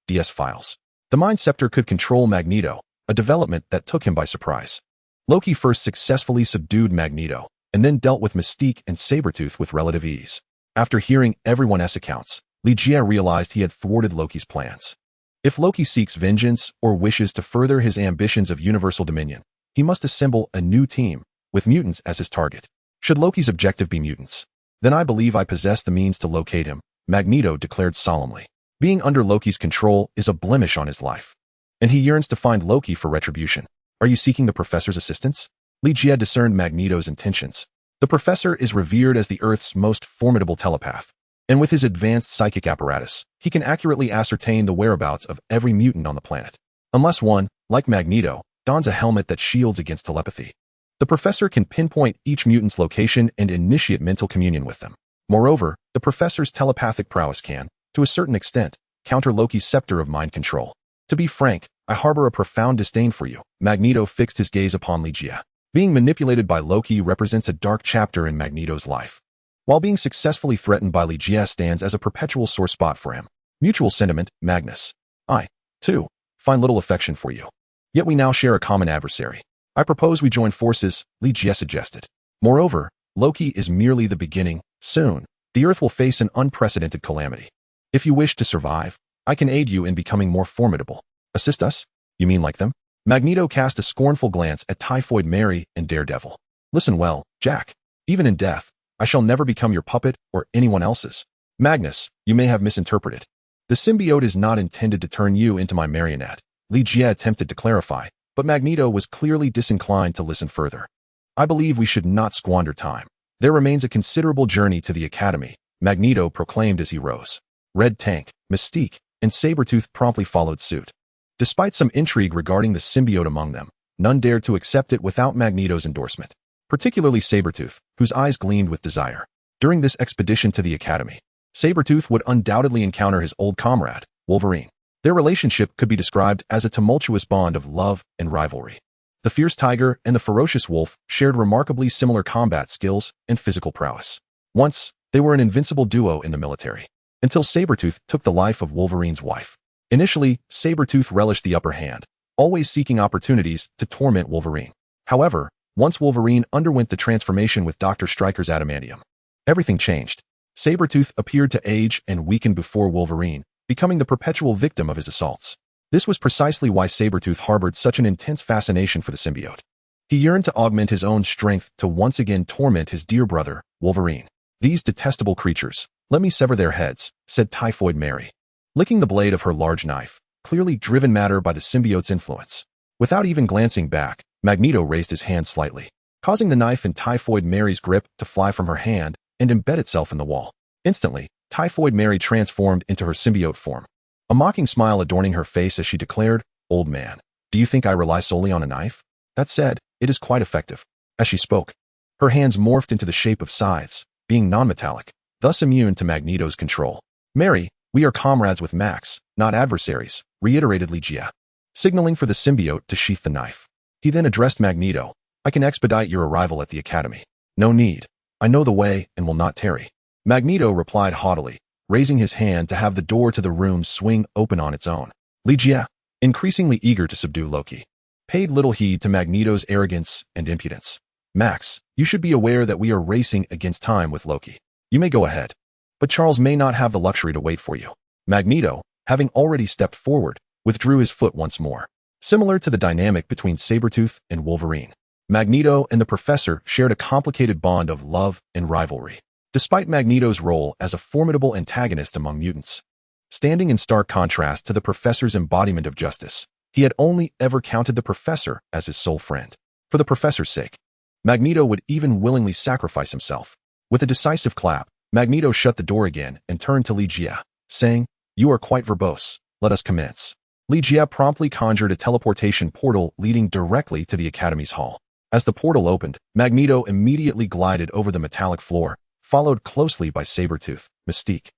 DS files. The Mind Scepter could control Magneto, a development that took him by surprise. Loki first successfully subdued Magneto, and then dealt with Mystique and Sabretooth with relative ease. After hearing everyone's accounts, Li Jie realized he had thwarted Loki's plans. If Loki seeks vengeance or wishes to further his ambitions of universal dominion, he must assemble a new team, with mutants as his target. Should Loki's objective be mutants, then I believe I possess the means to locate him, Magneto declared solemnly. Being under Loki's control is a blemish on his life, and he yearns to find Loki for retribution. Are you seeking the Professor's assistance? Li Jie discerned Magneto's intentions. The Professor is revered as the Earth's most formidable telepath, and with his advanced psychic apparatus, he can accurately ascertain the whereabouts of every mutant on the planet. Unless one, like Magneto, dons a helmet that shields against telepathy. The Professor can pinpoint each mutant's location and initiate mental communion with them. Moreover, the Professor's telepathic prowess can, to a certain extent, counter Loki's scepter of mind control. To be frank, I harbor a profound disdain for you. Magneto fixed his gaze upon Li Jie. Being manipulated by Loki represents a dark chapter in Magneto's life, while being successfully threatened by Li Jie stands as a perpetual sore spot for him. Mutual sentiment, Magnus. I, too, find little affection for you. Yet we now share a common adversary. I propose we join forces, Li Jie suggested. Moreover, Loki is merely the beginning. Soon, the Earth will face an unprecedented calamity. If you wish to survive, I can aid you in becoming more formidable. Assist us? You mean like them? Magneto cast a scornful glance at Typhoid Mary and Daredevil. Listen well, Jack. Even in death, I shall never become your puppet or anyone else's. Magnus, you may have misinterpreted. The symbiote is not intended to turn you into my marionette. Li Jie attempted to clarify, but Magneto was clearly disinclined to listen further. I believe we should not squander time. There remains a considerable journey to the Academy, Magneto proclaimed as he rose. Red Tank, Mystique, and Sabretooth promptly followed suit. Despite some intrigue regarding the symbiote among them, none dared to accept it without Magneto's endorsement. Particularly Sabretooth, whose eyes gleamed with desire. During this expedition to the Academy, Sabretooth would undoubtedly encounter his old comrade, Wolverine. Their relationship could be described as a tumultuous bond of love and rivalry. The fierce tiger and the ferocious wolf shared remarkably similar combat skills and physical prowess. Once, they were an invincible duo in the military, until Sabretooth took the life of Wolverine's wife. Initially, Sabretooth relished the upper hand, always seeking opportunities to torment Wolverine. However, once Wolverine underwent the transformation with Dr. Stryker's adamantium, everything changed. Sabretooth appeared to age and weaken before Wolverine, becoming the perpetual victim of his assaults. This was precisely why Sabretooth harbored such an intense fascination for the symbiote. He yearned to augment his own strength to once again torment his dear brother, Wolverine. These detestable creatures, let me sever their heads, said Typhoid Mary, licking the blade of her large knife, clearly driven matter by the symbiote's influence. Without even glancing back, Magneto raised his hand slightly, causing the knife in Typhoid Mary's grip to fly from her hand and embed itself in the wall. Instantly, Typhoid Mary transformed into her symbiote form, a mocking smile adorning her face as she declared, "Old man, do you think I rely solely on a knife? That said, it is quite effective." As she spoke, her hands morphed into the shape of scythes, being non-metallic, thus immune to Magneto's control. "Mary, we are comrades with Max, not adversaries," reiterated Li Jie, signaling for the symbiote to sheath the knife. He then addressed Magneto. "I can expedite your arrival at the Academy. No need. I know the way and will not tarry." Magneto replied haughtily, raising his hand to have the door to the room swing open on its own. Li Jie, increasingly eager to subdue Loki, paid little heed to Magneto's arrogance and impudence. "Max, you should be aware that we are racing against time with Loki. You may go ahead, but Charles may not have the luxury to wait for you." Magneto, having already stepped forward, withdrew his foot once more. Similar to the dynamic between Sabretooth and Wolverine, Magneto and the Professor shared a complicated bond of love and rivalry, despite Magneto's role as a formidable antagonist among mutants. Standing in stark contrast to the Professor's embodiment of justice, he had only ever counted the Professor as his sole friend. For the Professor's sake, Magneto would even willingly sacrifice himself. With a decisive clap, Magneto shut the door again and turned to Li Jia, saying, "You are quite verbose. Let us commence." Li Jia promptly conjured a teleportation portal leading directly to the Academy's hall. As the portal opened, Magneto immediately glided over the metallic floor, followed closely by Sabretooth, Mystique,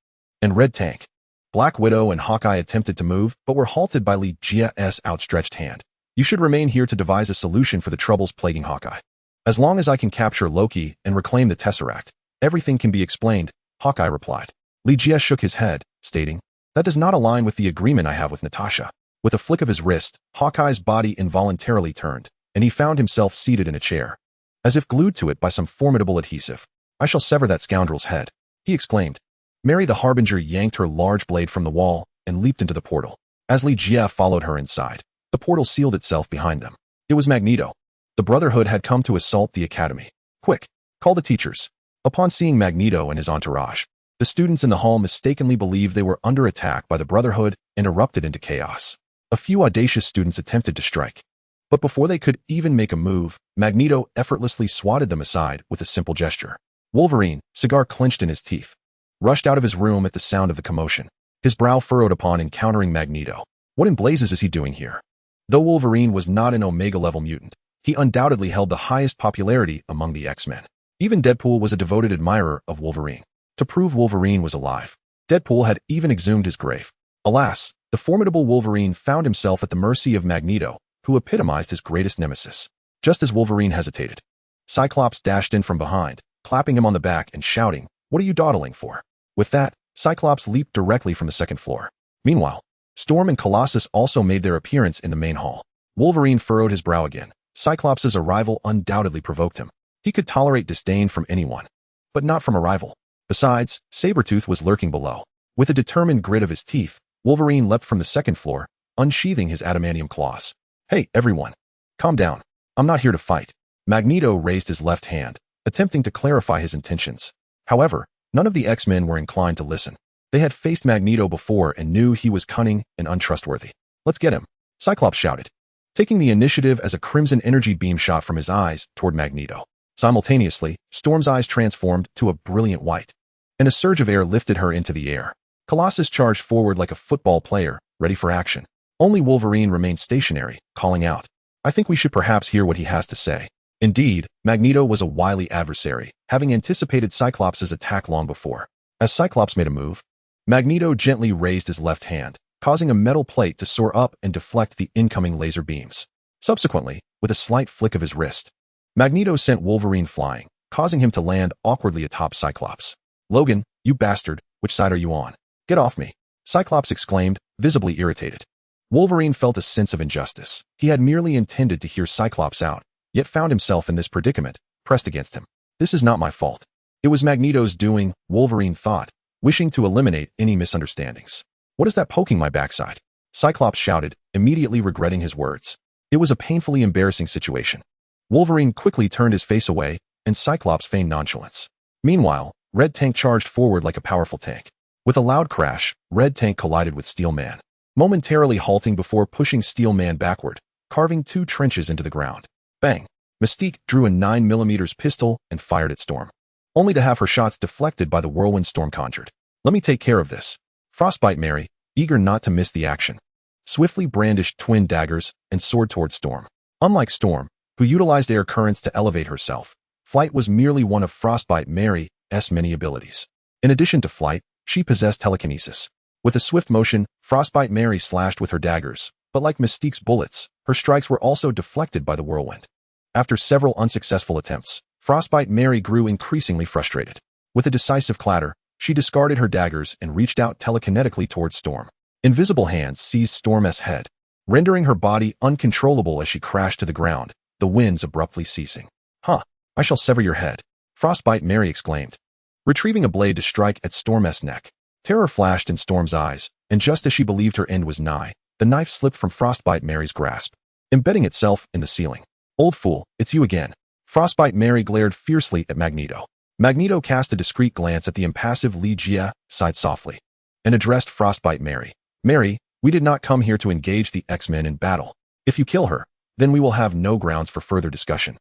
and Red Tank. Black Widow and Hawkeye attempted to move, but were halted by Li Jia's outstretched hand. "You should remain here to devise a solution for the troubles plaguing Hawkeye. As long as I can capture Loki and reclaim the Tesseract, everything can be explained," Hawkeye replied. Li Jia shook his head, stating, "That does not align with the agreement I have with Natasha." With a flick of his wrist, Hawkeye's body involuntarily turned, and he found himself seated in a chair, as if glued to it by some formidable adhesive. "I shall sever that scoundrel's head," he exclaimed. Mary the Harbinger yanked her large blade from the wall and leaped into the portal. As Li Jia followed her inside, the portal sealed itself behind them. It was Magneto. The Brotherhood had come to assault the Academy. "Quick, call the teachers." Upon seeing Magneto and his entourage, the students in the hall mistakenly believed they were under attack by the Brotherhood and erupted into chaos. A few audacious students attempted to strike, but before they could even make a move, Magneto effortlessly swatted them aside with a simple gesture. Wolverine, cigar clenched in his teeth, rushed out of his room at the sound of the commotion, his brow furrowed upon encountering Magneto. What in blazes is he doing here? Though Wolverine was not an Omega-level mutant, he undoubtedly held the highest popularity among the X-Men. Even Deadpool was a devoted admirer of Wolverine. To prove Wolverine was alive, Deadpool had even exhumed his grave. Alas, the formidable Wolverine found himself at the mercy of Magneto, who epitomized his greatest nemesis. Just as Wolverine hesitated, Cyclops dashed in from behind, clapping him on the back and shouting, "What are you dawdling for?" With that, Cyclops leaped directly from the second floor. Meanwhile, Storm and Colossus also made their appearance in the main hall. Wolverine furrowed his brow again. Cyclops' arrival undoubtedly provoked him. He could tolerate disdain from anyone, but not from a rival. Besides, Sabretooth was lurking below. With a determined grit of his teeth, Wolverine leapt from the second floor, unsheathing his adamantium claws. "Hey, everyone. Calm down. I'm not here to fight." Magneto raised his left hand, attempting to clarify his intentions. However, none of the X-Men were inclined to listen. They had faced Magneto before and knew he was cunning and untrustworthy. "Let's get him," Cyclops shouted, taking the initiative as a crimson energy beam shot from his eyes toward Magneto. Simultaneously, Storm's eyes transformed to a brilliant white, and a surge of air lifted her into the air. Colossus charged forward like a football player, ready for action. Only Wolverine remained stationary, calling out, "I think we should perhaps hear what he has to say." Indeed, Magneto was a wily adversary, having anticipated Cyclops' attack long before. As Cyclops made a move, Magneto gently raised his left hand, causing a metal plate to soar up and deflect the incoming laser beams. Subsequently, with a slight flick of his wrist, Magneto sent Wolverine flying, causing him to land awkwardly atop Cyclops. "Logan, you bastard, which side are you on? Get off me," Cyclops exclaimed, visibly irritated. Wolverine felt a sense of injustice. He had merely intended to hear Cyclops out, yet found himself in this predicament, pressed against him. "This is not my fault. It was Magneto's doing," Wolverine thought, wishing to eliminate any misunderstandings. "What is that poking my backside?" Cyclops shouted, immediately regretting his words. It was a painfully embarrassing situation. Wolverine quickly turned his face away, and Cyclops feigned nonchalance. Meanwhile, Red Tank charged forward like a powerful tank. With a loud crash, Red Tank collided with Steel Man, momentarily halting before pushing Steel Man backward, carving 2 trenches into the ground. Bang! Mystique drew a 9mm pistol and fired at Storm, only to have her shots deflected by the whirlwind Storm conjured. "Let me take care of this." Frostbite Mary, eager not to miss the action, swiftly brandished twin daggers and soared toward Storm. Unlike Storm, who utilized air currents to elevate herself, flight was merely one of Frostbite Mary's many abilities. In addition to flight, she possessed telekinesis. With a swift motion, Frostbite Mary slashed with her daggers, but like Mystique's bullets, her strikes were also deflected by the whirlwind. After several unsuccessful attempts, Frostbite Mary grew increasingly frustrated. With a decisive clatter, she discarded her daggers and reached out telekinetically towards Storm. Invisible hands seized Storm's head, rendering her body uncontrollable as she crashed to the ground, the winds abruptly ceasing. "Huh, I shall sever your head," Frostbite Mary exclaimed, retrieving a blade to strike at Storm's neck. Terror flashed in Storm's eyes, and just as she believed her end was nigh, the knife slipped from Frostbite Mary's grasp, embedding itself in the ceiling. "Old fool, it's you again." Frostbite Mary glared fiercely at Magneto. Magneto cast a discreet glance at the impassive Li Jia, sighed softly, and addressed Frostbite Mary. "Mary, we did not come here to engage the X-Men in battle. If you kill her, then we will have no grounds for further discussion."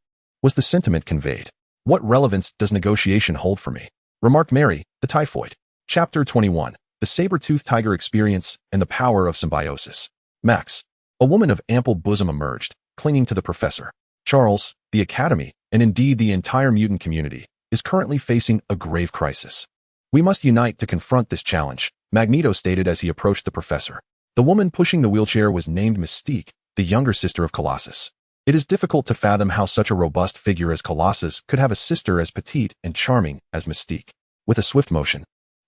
was the sentiment conveyed. What relevance does negotiation hold for me? Remarked Mary, the typhoid. Chapter 21. The Saber-toothed Tiger Experience and the Power of Symbiosis. Max. A woman of ample bosom emerged, clinging to the professor. Charles, the Academy, and indeed the entire mutant community, is currently facing a grave crisis. We must unite to confront this challenge, Magneto stated as he approached the professor. The woman pushing the wheelchair was named Mystique, the younger sister of Colossus. It is difficult to fathom how such a robust figure as Colossus could have a sister as petite and charming as Mystique. With a swift motion,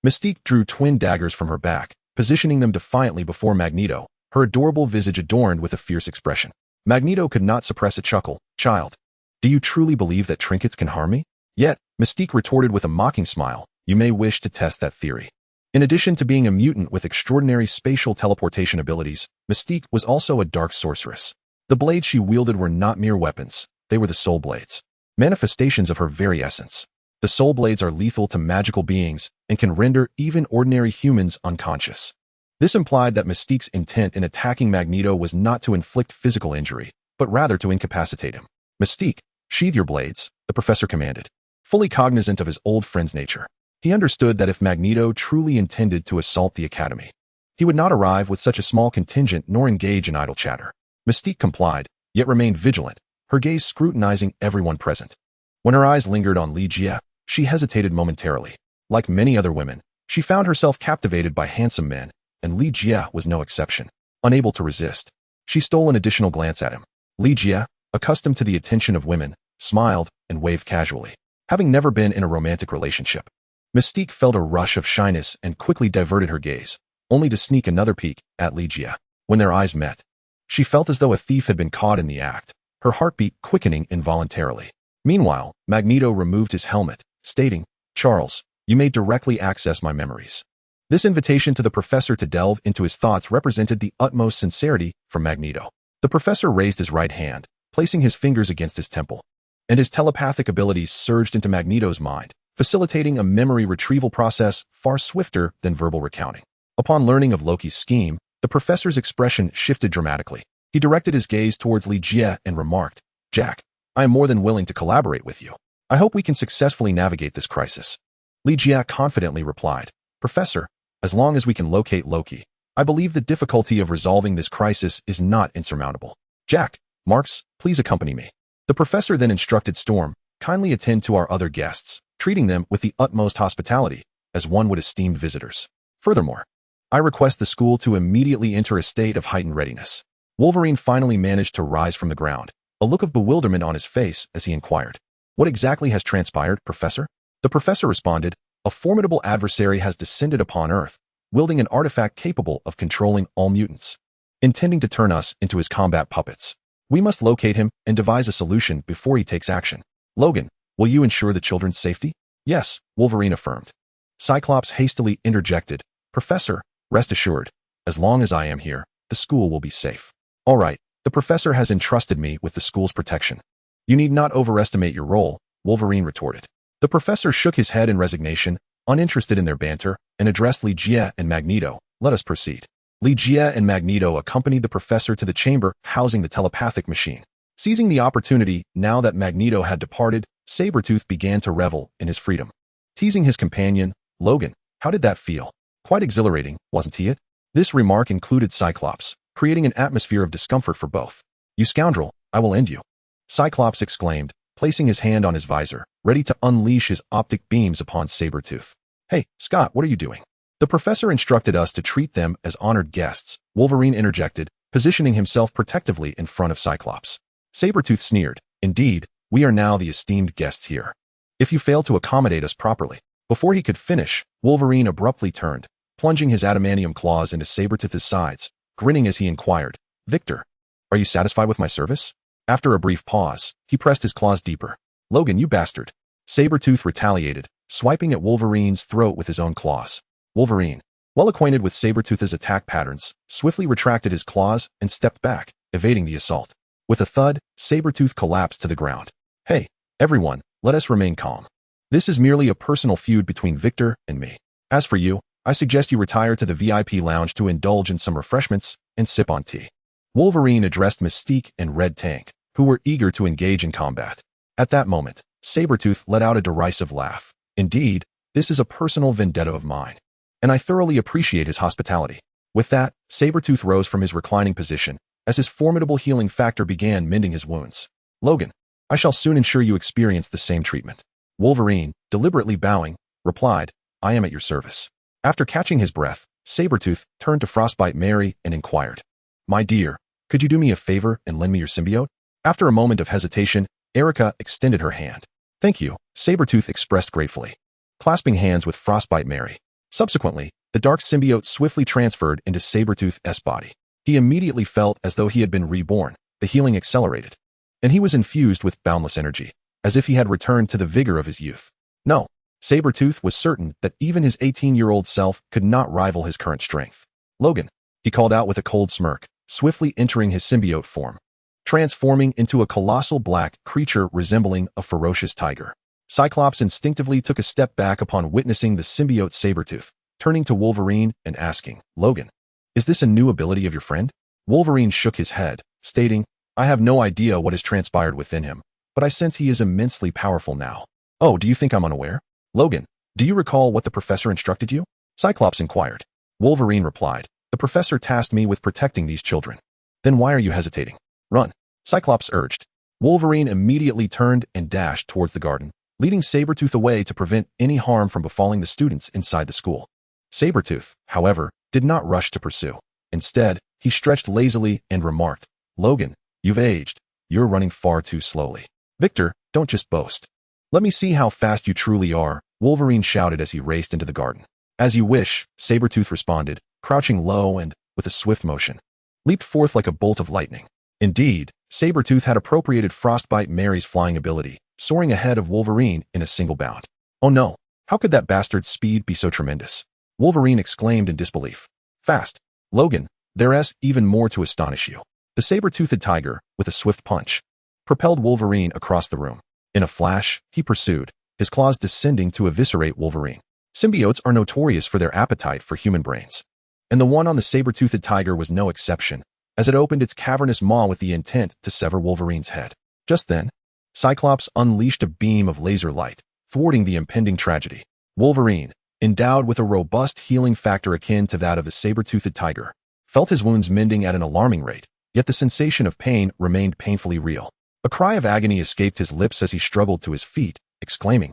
Mystique drew twin daggers from her back, positioning them defiantly before Magneto, her adorable visage adorned with a fierce expression. Magneto could not suppress a chuckle. Child, do you truly believe that trinkets can harm me? Yet, Mystique retorted with a mocking smile, you may wish to test that theory. In addition to being a mutant with extraordinary spatial teleportation abilities, Mystique was also a dark sorceress. The blades she wielded were not mere weapons, they were the soul blades, manifestations of her very essence. The soul blades are lethal to magical beings and can render even ordinary humans unconscious. This implied that Mystique's intent in attacking Magneto was not to inflict physical injury, but rather to incapacitate him. Mystique, sheathe your blades, the professor commanded. Fully cognizant of his old friend's nature, he understood that if Magneto truly intended to assault the Academy, he would not arrive with such a small contingent nor engage in idle chatter. Mystique complied, yet remained vigilant, her gaze scrutinizing everyone present. When her eyes lingered on Li Jie, she hesitated momentarily. Like many other women, she found herself captivated by handsome men, and Li Jie was no exception. Unable to resist, she stole an additional glance at him. Li Jie, accustomed to the attention of women, smiled and waved casually. Having never been in a romantic relationship, Mystique felt a rush of shyness and quickly diverted her gaze, only to sneak another peek at Li Jie. When their eyes met, she felt as though a thief had been caught in the act, her heartbeat quickening involuntarily. Meanwhile, Magneto removed his helmet, stating, Charles, you may directly access my memories. This invitation to the professor to delve into his thoughts represented the utmost sincerity from Magneto. The professor raised his right hand, placing his fingers against his temple, and his telepathic abilities surged into Magneto's mind, facilitating a memory retrieval process far swifter than verbal recounting. Upon learning of Loki's scheme, the professor's expression shifted dramatically. He directed his gaze towards Li Jie and remarked, Jack, I am more than willing to collaborate with you. I hope we can successfully navigate this crisis. Li Jie confidently replied, Professor, as long as we can locate Loki, I believe the difficulty of resolving this crisis is not insurmountable. Jack, Marks, please accompany me. The professor then instructed Storm, kindly attend to our other guests, treating them with the utmost hospitality, as one would esteemed visitors. Furthermore, I request the school to immediately enter a state of heightened readiness. Wolverine finally managed to rise from the ground, a look of bewilderment on his face as he inquired, What exactly has transpired, Professor? The professor responded, A formidable adversary has descended upon Earth, wielding an artifact capable of controlling all mutants, intending to turn us into his combat puppets. We must locate him and devise a solution before he takes action. Logan, will you ensure the children's safety? Yes, Wolverine affirmed. Cyclops hastily interjected, Professor, rest assured, as long as I am here, the school will be safe. All right, the professor has entrusted me with the school's protection. You need not overestimate your role, Wolverine retorted. The professor shook his head in resignation, uninterested in their banter, and addressed Li Jie and Magneto. Let us proceed. Li Jie and Magneto accompanied the professor to the chamber housing the telepathic machine. Seizing the opportunity, now that Magneto had departed, Sabretooth began to revel in his freedom. Teasing his companion, Logan, how did that feel? Quite exhilarating, wasn't he it? This remark included Cyclops, creating an atmosphere of discomfort for both. You scoundrel, I will end you. Cyclops exclaimed, placing his hand on his visor, ready to unleash his optic beams upon Sabretooth. Hey, Scott, what are you doing? The professor instructed us to treat them as honored guests, Wolverine interjected, positioning himself protectively in front of Cyclops. Sabretooth sneered, Indeed, we are now the esteemed guests here. If you fail to accommodate us properly. Before he could finish, Wolverine abruptly turned, plunging his adamantium claws into Sabretooth's sides, grinning as he inquired, Victor, are you satisfied with my service? After a brief pause, he pressed his claws deeper. Logan, you bastard. Sabretooth retaliated, swiping at Wolverine's throat with his own claws. Wolverine, well acquainted with Sabretooth's attack patterns, swiftly retracted his claws and stepped back, evading the assault. With a thud, Sabretooth collapsed to the ground. Hey, everyone, let us remain calm. This is merely a personal feud between Victor and me. As for you, I suggest you retire to the VIP lounge to indulge in some refreshments and sip on tea. Wolverine addressed Mystique and Red Tank, who were eager to engage in combat. At that moment, Sabretooth let out a derisive laugh. Indeed, this is a personal vendetta of mine, and I thoroughly appreciate his hospitality. With that, Sabretooth rose from his reclining position, as his formidable healing factor began mending his wounds. Logan, I shall soon ensure you experience the same treatment. Wolverine, deliberately bowing, replied, I am at your service. After catching his breath, Sabretooth turned to Frostbite Mary and inquired, My dear, could you do me a favor and lend me your symbiote? After a moment of hesitation, Erica extended her hand. Thank you, Sabretooth expressed gratefully, clasping hands with Frostbite Mary. Subsequently, the dark symbiote swiftly transferred into Sabretooth's body. He immediately felt as though he had been reborn. The healing accelerated, and he was infused with boundless energy, as if he had returned to the vigor of his youth. No, Sabretooth was certain that even his 18-year-old self could not rival his current strength. Logan, he called out with a cold smirk, swiftly entering his symbiote form, transforming into a colossal black creature resembling a ferocious tiger. Cyclops instinctively took a step back upon witnessing the symbiote Sabretooth, turning to Wolverine and asking, Logan, is this a new ability of your friend? Wolverine shook his head, stating, I have no idea what has transpired within him, but I sense he is immensely powerful now. Oh, do you think I'm unaware? Logan, do you recall what the professor instructed you? Cyclops inquired. Wolverine replied, the professor tasked me with protecting these children. Then why are you hesitating? Run, Cyclops urged. Wolverine immediately turned and dashed towards the garden, leading Sabretooth away to prevent any harm from befalling the students inside the school. Sabretooth, however, did not rush to pursue. Instead, he stretched lazily and remarked, Logan, you've aged. You're running far too slowly. Victor, don't just boast. Let me see how fast you truly are, Wolverine shouted as he raced into the garden. As you wish, Sabretooth responded, crouching low and, with a swift motion, leaped forth like a bolt of lightning. Indeed, Sabretooth had appropriated Frostbite Mary's flying ability, soaring ahead of Wolverine in a single bound. Oh no, how could that bastard's speed be so tremendous? Wolverine exclaimed in disbelief. Fast. Logan, there's even more to astonish you. The saber-toothed tiger, with a swift punch, propelled Wolverine across the room. In a flash, he pursued, his claws descending to eviscerate Wolverine. Symbiotes are notorious for their appetite for human brains, and the one on the saber-toothed tiger was no exception, as it opened its cavernous maw with the intent to sever Wolverine's head. Just then, Cyclops unleashed a beam of laser light, thwarting the impending tragedy. Wolverine, endowed with a robust healing factor akin to that of a saber-toothed tiger, felt his wounds mending at an alarming rate, yet the sensation of pain remained painfully real. A cry of agony escaped his lips as he struggled to his feet, exclaiming,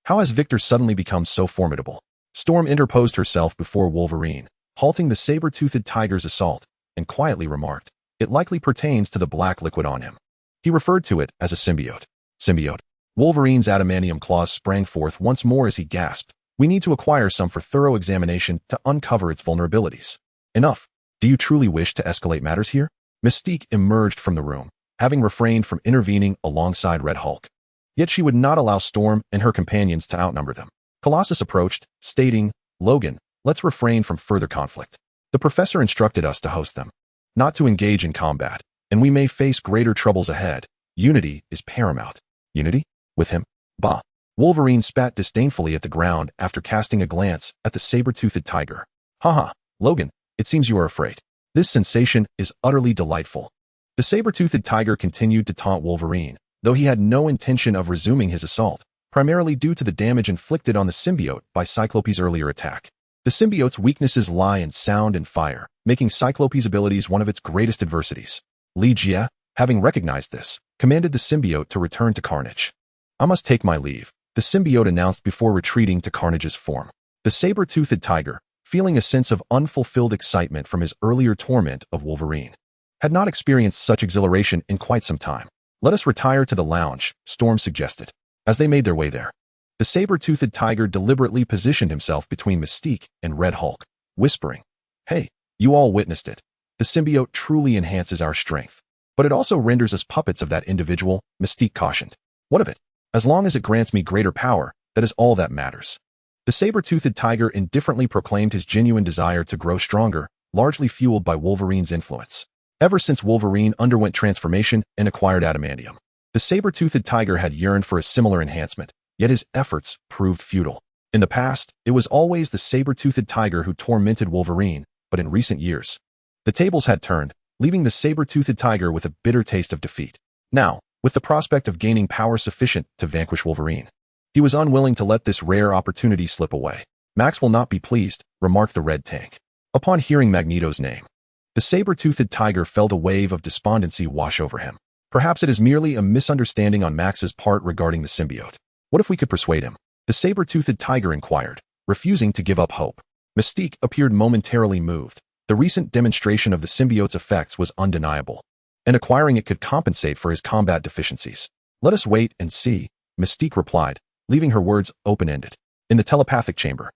"How has Victor suddenly become so formidable?" Storm interposed herself before Wolverine, halting the saber-toothed tiger's assault, and quietly remarked, "It likely pertains to the black liquid on him." He referred to it as a symbiote. Symbiote. Wolverine's adamantium claws sprang forth once more as he gasped, "We need to acquire some for thorough examination to uncover its vulnerabilities." Enough. Do you truly wish to escalate matters here? Mystique emerged from the room, having refrained from intervening alongside Red Hulk. Yet she would not allow Storm and her companions to outnumber them. Colossus approached, stating, "Logan, let's refrain from further conflict. The professor instructed us to host them, not to engage in combat, and we may face greater troubles ahead. Unity is paramount." Unity? With him? Bah. Wolverine spat disdainfully at the ground after casting a glance at the saber-toothed tiger. Haha, Logan, it seems you are afraid. This sensation is utterly delightful. The saber-toothed tiger continued to taunt Wolverine, though he had no intention of resuming his assault, primarily due to the damage inflicted on the symbiote by Cyclope's earlier attack. The symbiote's weaknesses lie in sound and fire, making Cyclope's abilities one of its greatest adversities. Li Jie, having recognized this, commanded the symbiote to return to Carnage. "I must take my leave," the symbiote announced before retreating to Carnage's form. The saber-toothed tiger, feeling a sense of unfulfilled excitement from his earlier torment of Wolverine, had not experienced such exhilaration in quite some time. "Let us retire to the lounge," Storm suggested. As they made their way there, the saber-toothed tiger deliberately positioned himself between Mystique and Red Hulk, whispering, "Hey, you all witnessed it. The symbiote truly enhances our strength, but it also renders us puppets of that individual," Mystique cautioned. "What of it? As long as it grants me greater power, that is all that matters." The saber-toothed tiger indifferently proclaimed his genuine desire to grow stronger, largely fueled by Wolverine's influence. Ever since Wolverine underwent transformation and acquired adamantium, the saber-toothed tiger had yearned for a similar enhancement, yet his efforts proved futile. In the past, it was always the saber-toothed tiger who tormented Wolverine, but in recent years, the tables had turned, leaving the saber-toothed tiger with a bitter taste of defeat. Now, with the prospect of gaining power sufficient to vanquish Wolverine. He was unwilling to let this rare opportunity slip away. Max will not be pleased, remarked the Red Tank. Upon hearing Magneto's name, the saber-toothed tiger felt a wave of despondency wash over him. Perhaps it is merely a misunderstanding on Max's part regarding the symbiote. What if we could persuade him? The saber-toothed tiger inquired, refusing to give up hope. Mystique appeared momentarily moved. The recent demonstration of the symbiote's effects was undeniable, and acquiring it could compensate for his combat deficiencies. Let us wait and see, Mystique replied, leaving her words open-ended. In the telepathic chamber,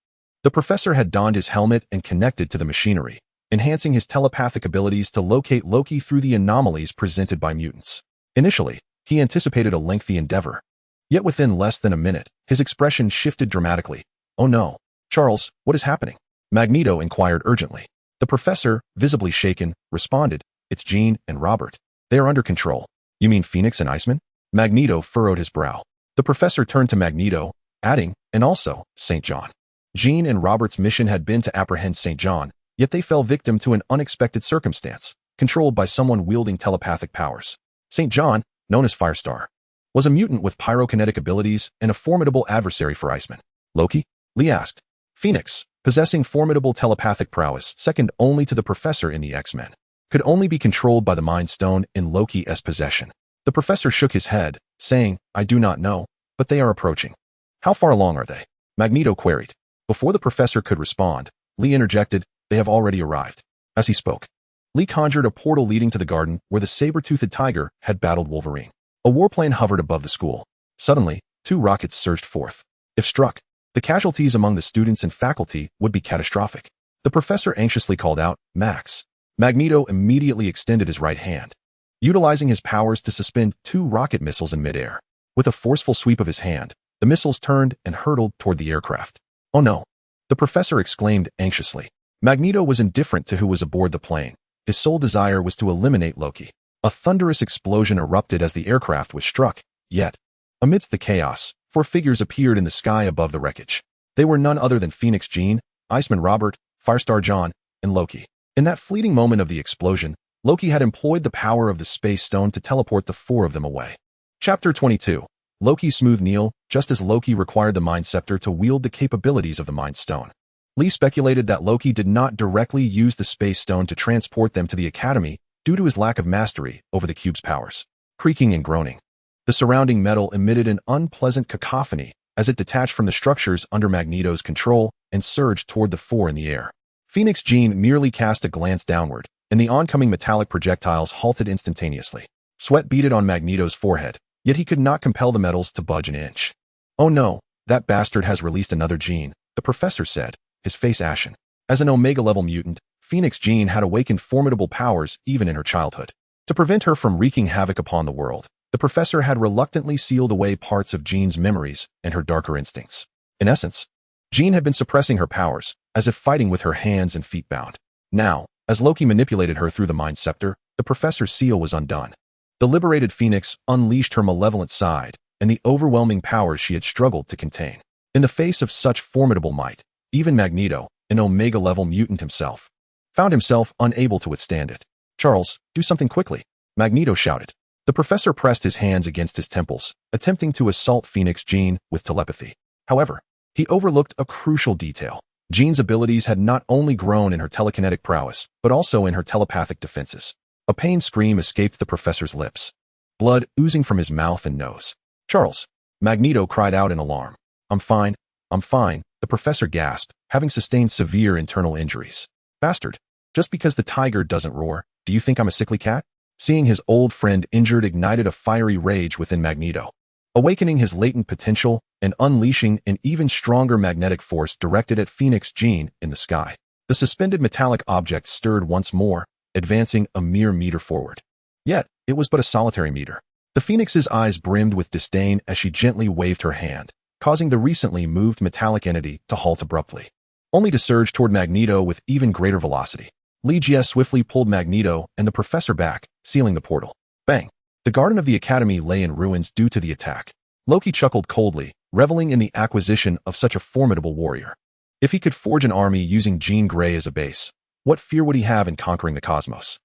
the professor had donned his helmet and connected to the machinery, enhancing his telepathic abilities to locate Loki through the anomalies presented by mutants. Initially, he anticipated a lengthy endeavor. Yet within less than a minute, his expression shifted dramatically. Oh no. Charles, what is happening? Magneto inquired urgently. The professor, visibly shaken, responded, It's Jean and Robert. They are under control. You mean Phoenix and Iceman? Magneto furrowed his brow. The professor turned to Magneto, adding, and also, St. John. Jean and Robert's mission had been to apprehend St. John, yet they fell victim to an unexpected circumstance, controlled by someone wielding telepathic powers. St. John, known as Firestar, was a mutant with pyrokinetic abilities and a formidable adversary for Iceman. Loki? Lee asked. Phoenix, possessing formidable telepathic prowess, second only to the professor in the X-Men, could only be controlled by the Mind Stone in Loki's possession. The professor shook his head, saying, I do not know, but they are approaching. How far along are they? Magneto queried. Before the professor could respond, Lee interjected, They have already arrived. As he spoke, Lee conjured a portal leading to the garden where the saber-toothed tiger had battled Wolverine. A warplane hovered above the school. Suddenly, 2 rockets surged forth. If struck, the casualties among the students and faculty would be catastrophic. The professor anxiously called out, Max. Magneto immediately extended his right hand, utilizing his powers to suspend 2 rocket missiles in midair. With a forceful sweep of his hand, the missiles turned and hurtled toward the aircraft. Oh no! The professor exclaimed anxiously. Magneto was indifferent to who was aboard the plane. His sole desire was to eliminate Loki. A thunderous explosion erupted as the aircraft was struck, yet, amidst the chaos, 4 figures appeared in the sky above the wreckage. They were none other than Phoenix Jean, Iceman Robert, Firestar John, and Loki. In that fleeting moment of the explosion, Loki had employed the power of the Space Stone to teleport the 4 of them away. Chapter 22. Loki Smooth Kneel. Just as Loki required the Mind Scepter to wield the capabilities of the Mind Stone, Lee speculated that Loki did not directly use the Space Stone to transport them to the Academy due to his lack of mastery over the cube's powers. Creaking and groaning, the surrounding metal emitted an unpleasant cacophony as it detached from the structures under Magneto's control and surged toward the 4 in the air. Phoenix Jean merely cast a glance downward, and the oncoming metallic projectiles halted instantaneously. Sweat beaded on Magneto's forehead, yet he could not compel the metals to budge an inch. Oh no, that bastard has released another Jean, the professor said, his face ashen. As an Omega-level mutant, Phoenix Jean had awakened formidable powers even in her childhood. To prevent her from wreaking havoc upon the world, the professor had reluctantly sealed away parts of Jean's memories and her darker instincts. In essence, Jean had been suppressing her powers, as if fighting with her hands and feet bound. Now, as Loki manipulated her through the Mind Scepter, the professor's seal was undone. The liberated Phoenix unleashed her malevolent side and the overwhelming powers she had struggled to contain. In the face of such formidable might, even Magneto, an Omega-level mutant himself, found himself unable to withstand it. Charles, do something quickly, Magneto shouted. The professor pressed his hands against his temples, attempting to assault Phoenix Jean with telepathy. However, he overlooked a crucial detail. Jean's abilities had not only grown in her telekinetic prowess, but also in her telepathic defenses. A pained scream escaped the professor's lips, blood oozing from his mouth and nose. Charles, Magneto cried out in alarm. I'm fine, the professor gasped, having sustained severe internal injuries. Bastard, just because the tiger doesn't roar, do you think I'm a sickly cat? Seeing his old friend injured ignited a fiery rage within Magneto, awakening his latent potential and unleashing an even stronger magnetic force directed at Phoenix Jean in the sky. The suspended metallic object stirred once more, advancing a mere meter forward. Yet, it was but a solitary meter. The Phoenix's eyes brimmed with disdain as she gently waved her hand, causing the recently moved metallic entity to halt abruptly, only to surge toward Magneto with even greater velocity. Lee Jie swiftly pulled Magneto and the professor back, sealing the portal. Bang! The garden of the Academy lay in ruins due to the attack. Loki chuckled coldly, reveling in the acquisition of such a formidable warrior. If he could forge an army using Jean Grey as a base, what fear would he have in conquering the cosmos?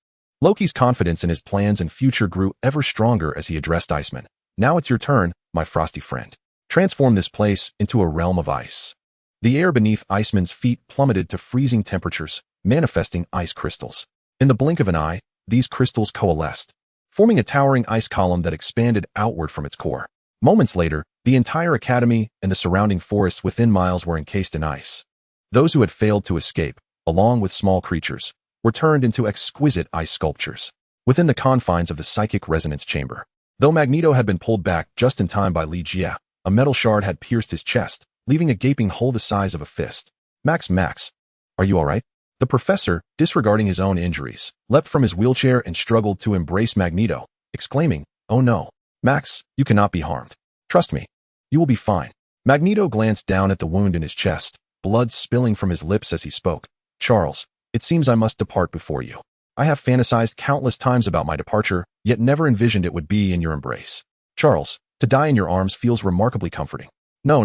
Loki's confidence in his plans and future grew ever stronger as he addressed Iceman. Now it's your turn, my frosty friend. Transform this place into a realm of ice. The air beneath Iceman's feet plummeted to freezing temperatures, manifesting ice crystals. In the blink of an eye, these crystals coalesced, forming a towering ice column that expanded outward from its core. Moments later, the entire academy and the surrounding forests within miles were encased in ice. Those who had failed to escape, along with small creatures, were turned into exquisite ice sculptures within the confines of the psychic resonance chamber. Though Magneto had been pulled back just in time by Li Jie, a metal shard had pierced his chest, leaving a gaping hole the size of a fist. Max, are you all right? The professor, disregarding his own injuries, leapt from his wheelchair and struggled to embrace Magneto, exclaiming, "Oh no, Max, you cannot be harmed. Trust me, you will be fine." Magneto glanced down at the wound in his chest, blood spilling from his lips as he spoke. "Charles, it seems I must depart before you. I have fantasized countless times about my departure, yet never envisioned it would be in your embrace. Charles, to die in your arms feels remarkably comforting." No,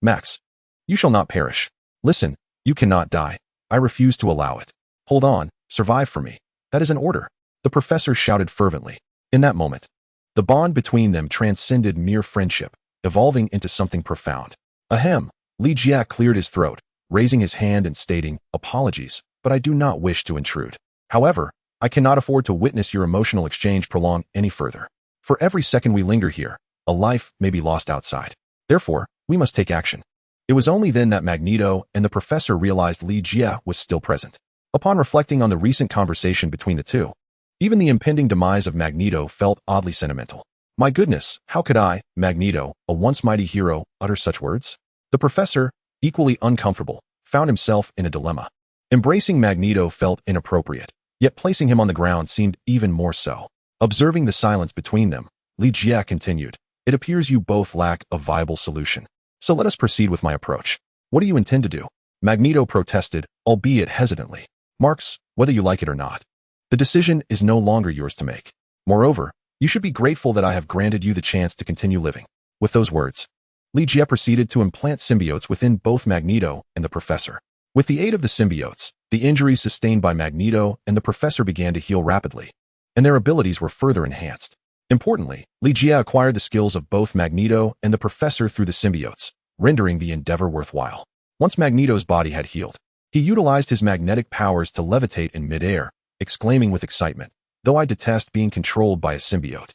Max. You shall not perish. Listen, you cannot die. I refuse to allow it. Hold on, survive for me. That is an order. The professor shouted fervently. In that moment, the bond between them transcended mere friendship, evolving into something profound. Ahem. Li Jie cleared his throat, raising his hand and stating, "Apologies, but I do not wish to intrude. However, I cannot afford to witness your emotional exchange prolong any further. For every second we linger here, a life may be lost outside. Therefore, we must take action." It was only then that Magneto and the professor realized Li Jie was still present. Upon reflecting on the recent conversation between the two, even the impending demise of Magneto felt oddly sentimental. My goodness, how could I, Magneto, a once mighty hero, utter such words? The professor, equally uncomfortable, found himself in a dilemma. Embracing Magneto felt inappropriate, yet placing him on the ground seemed even more so. Observing the silence between them, Li Jie continued, "It appears you both lack a viable solution. So let us proceed with my approach. What do you intend to do?" Magneto protested, albeit hesitantly. "Marx, whether you like it or not, the decision is no longer yours to make. Moreover, you should be grateful that I have granted you the chance to continue living." With those words, Li Jie proceeded to implant symbiotes within both Magneto and the professor. With the aid of the symbiotes, the injuries sustained by Magneto and the professor began to heal rapidly, and their abilities were further enhanced. Importantly, Li Jie acquired the skills of both Magneto and the professor through the symbiotes, rendering the endeavor worthwhile. Once Magneto's body had healed, he utilized his magnetic powers to levitate in midair, exclaiming with excitement, "Though I detest being controlled by a symbiote,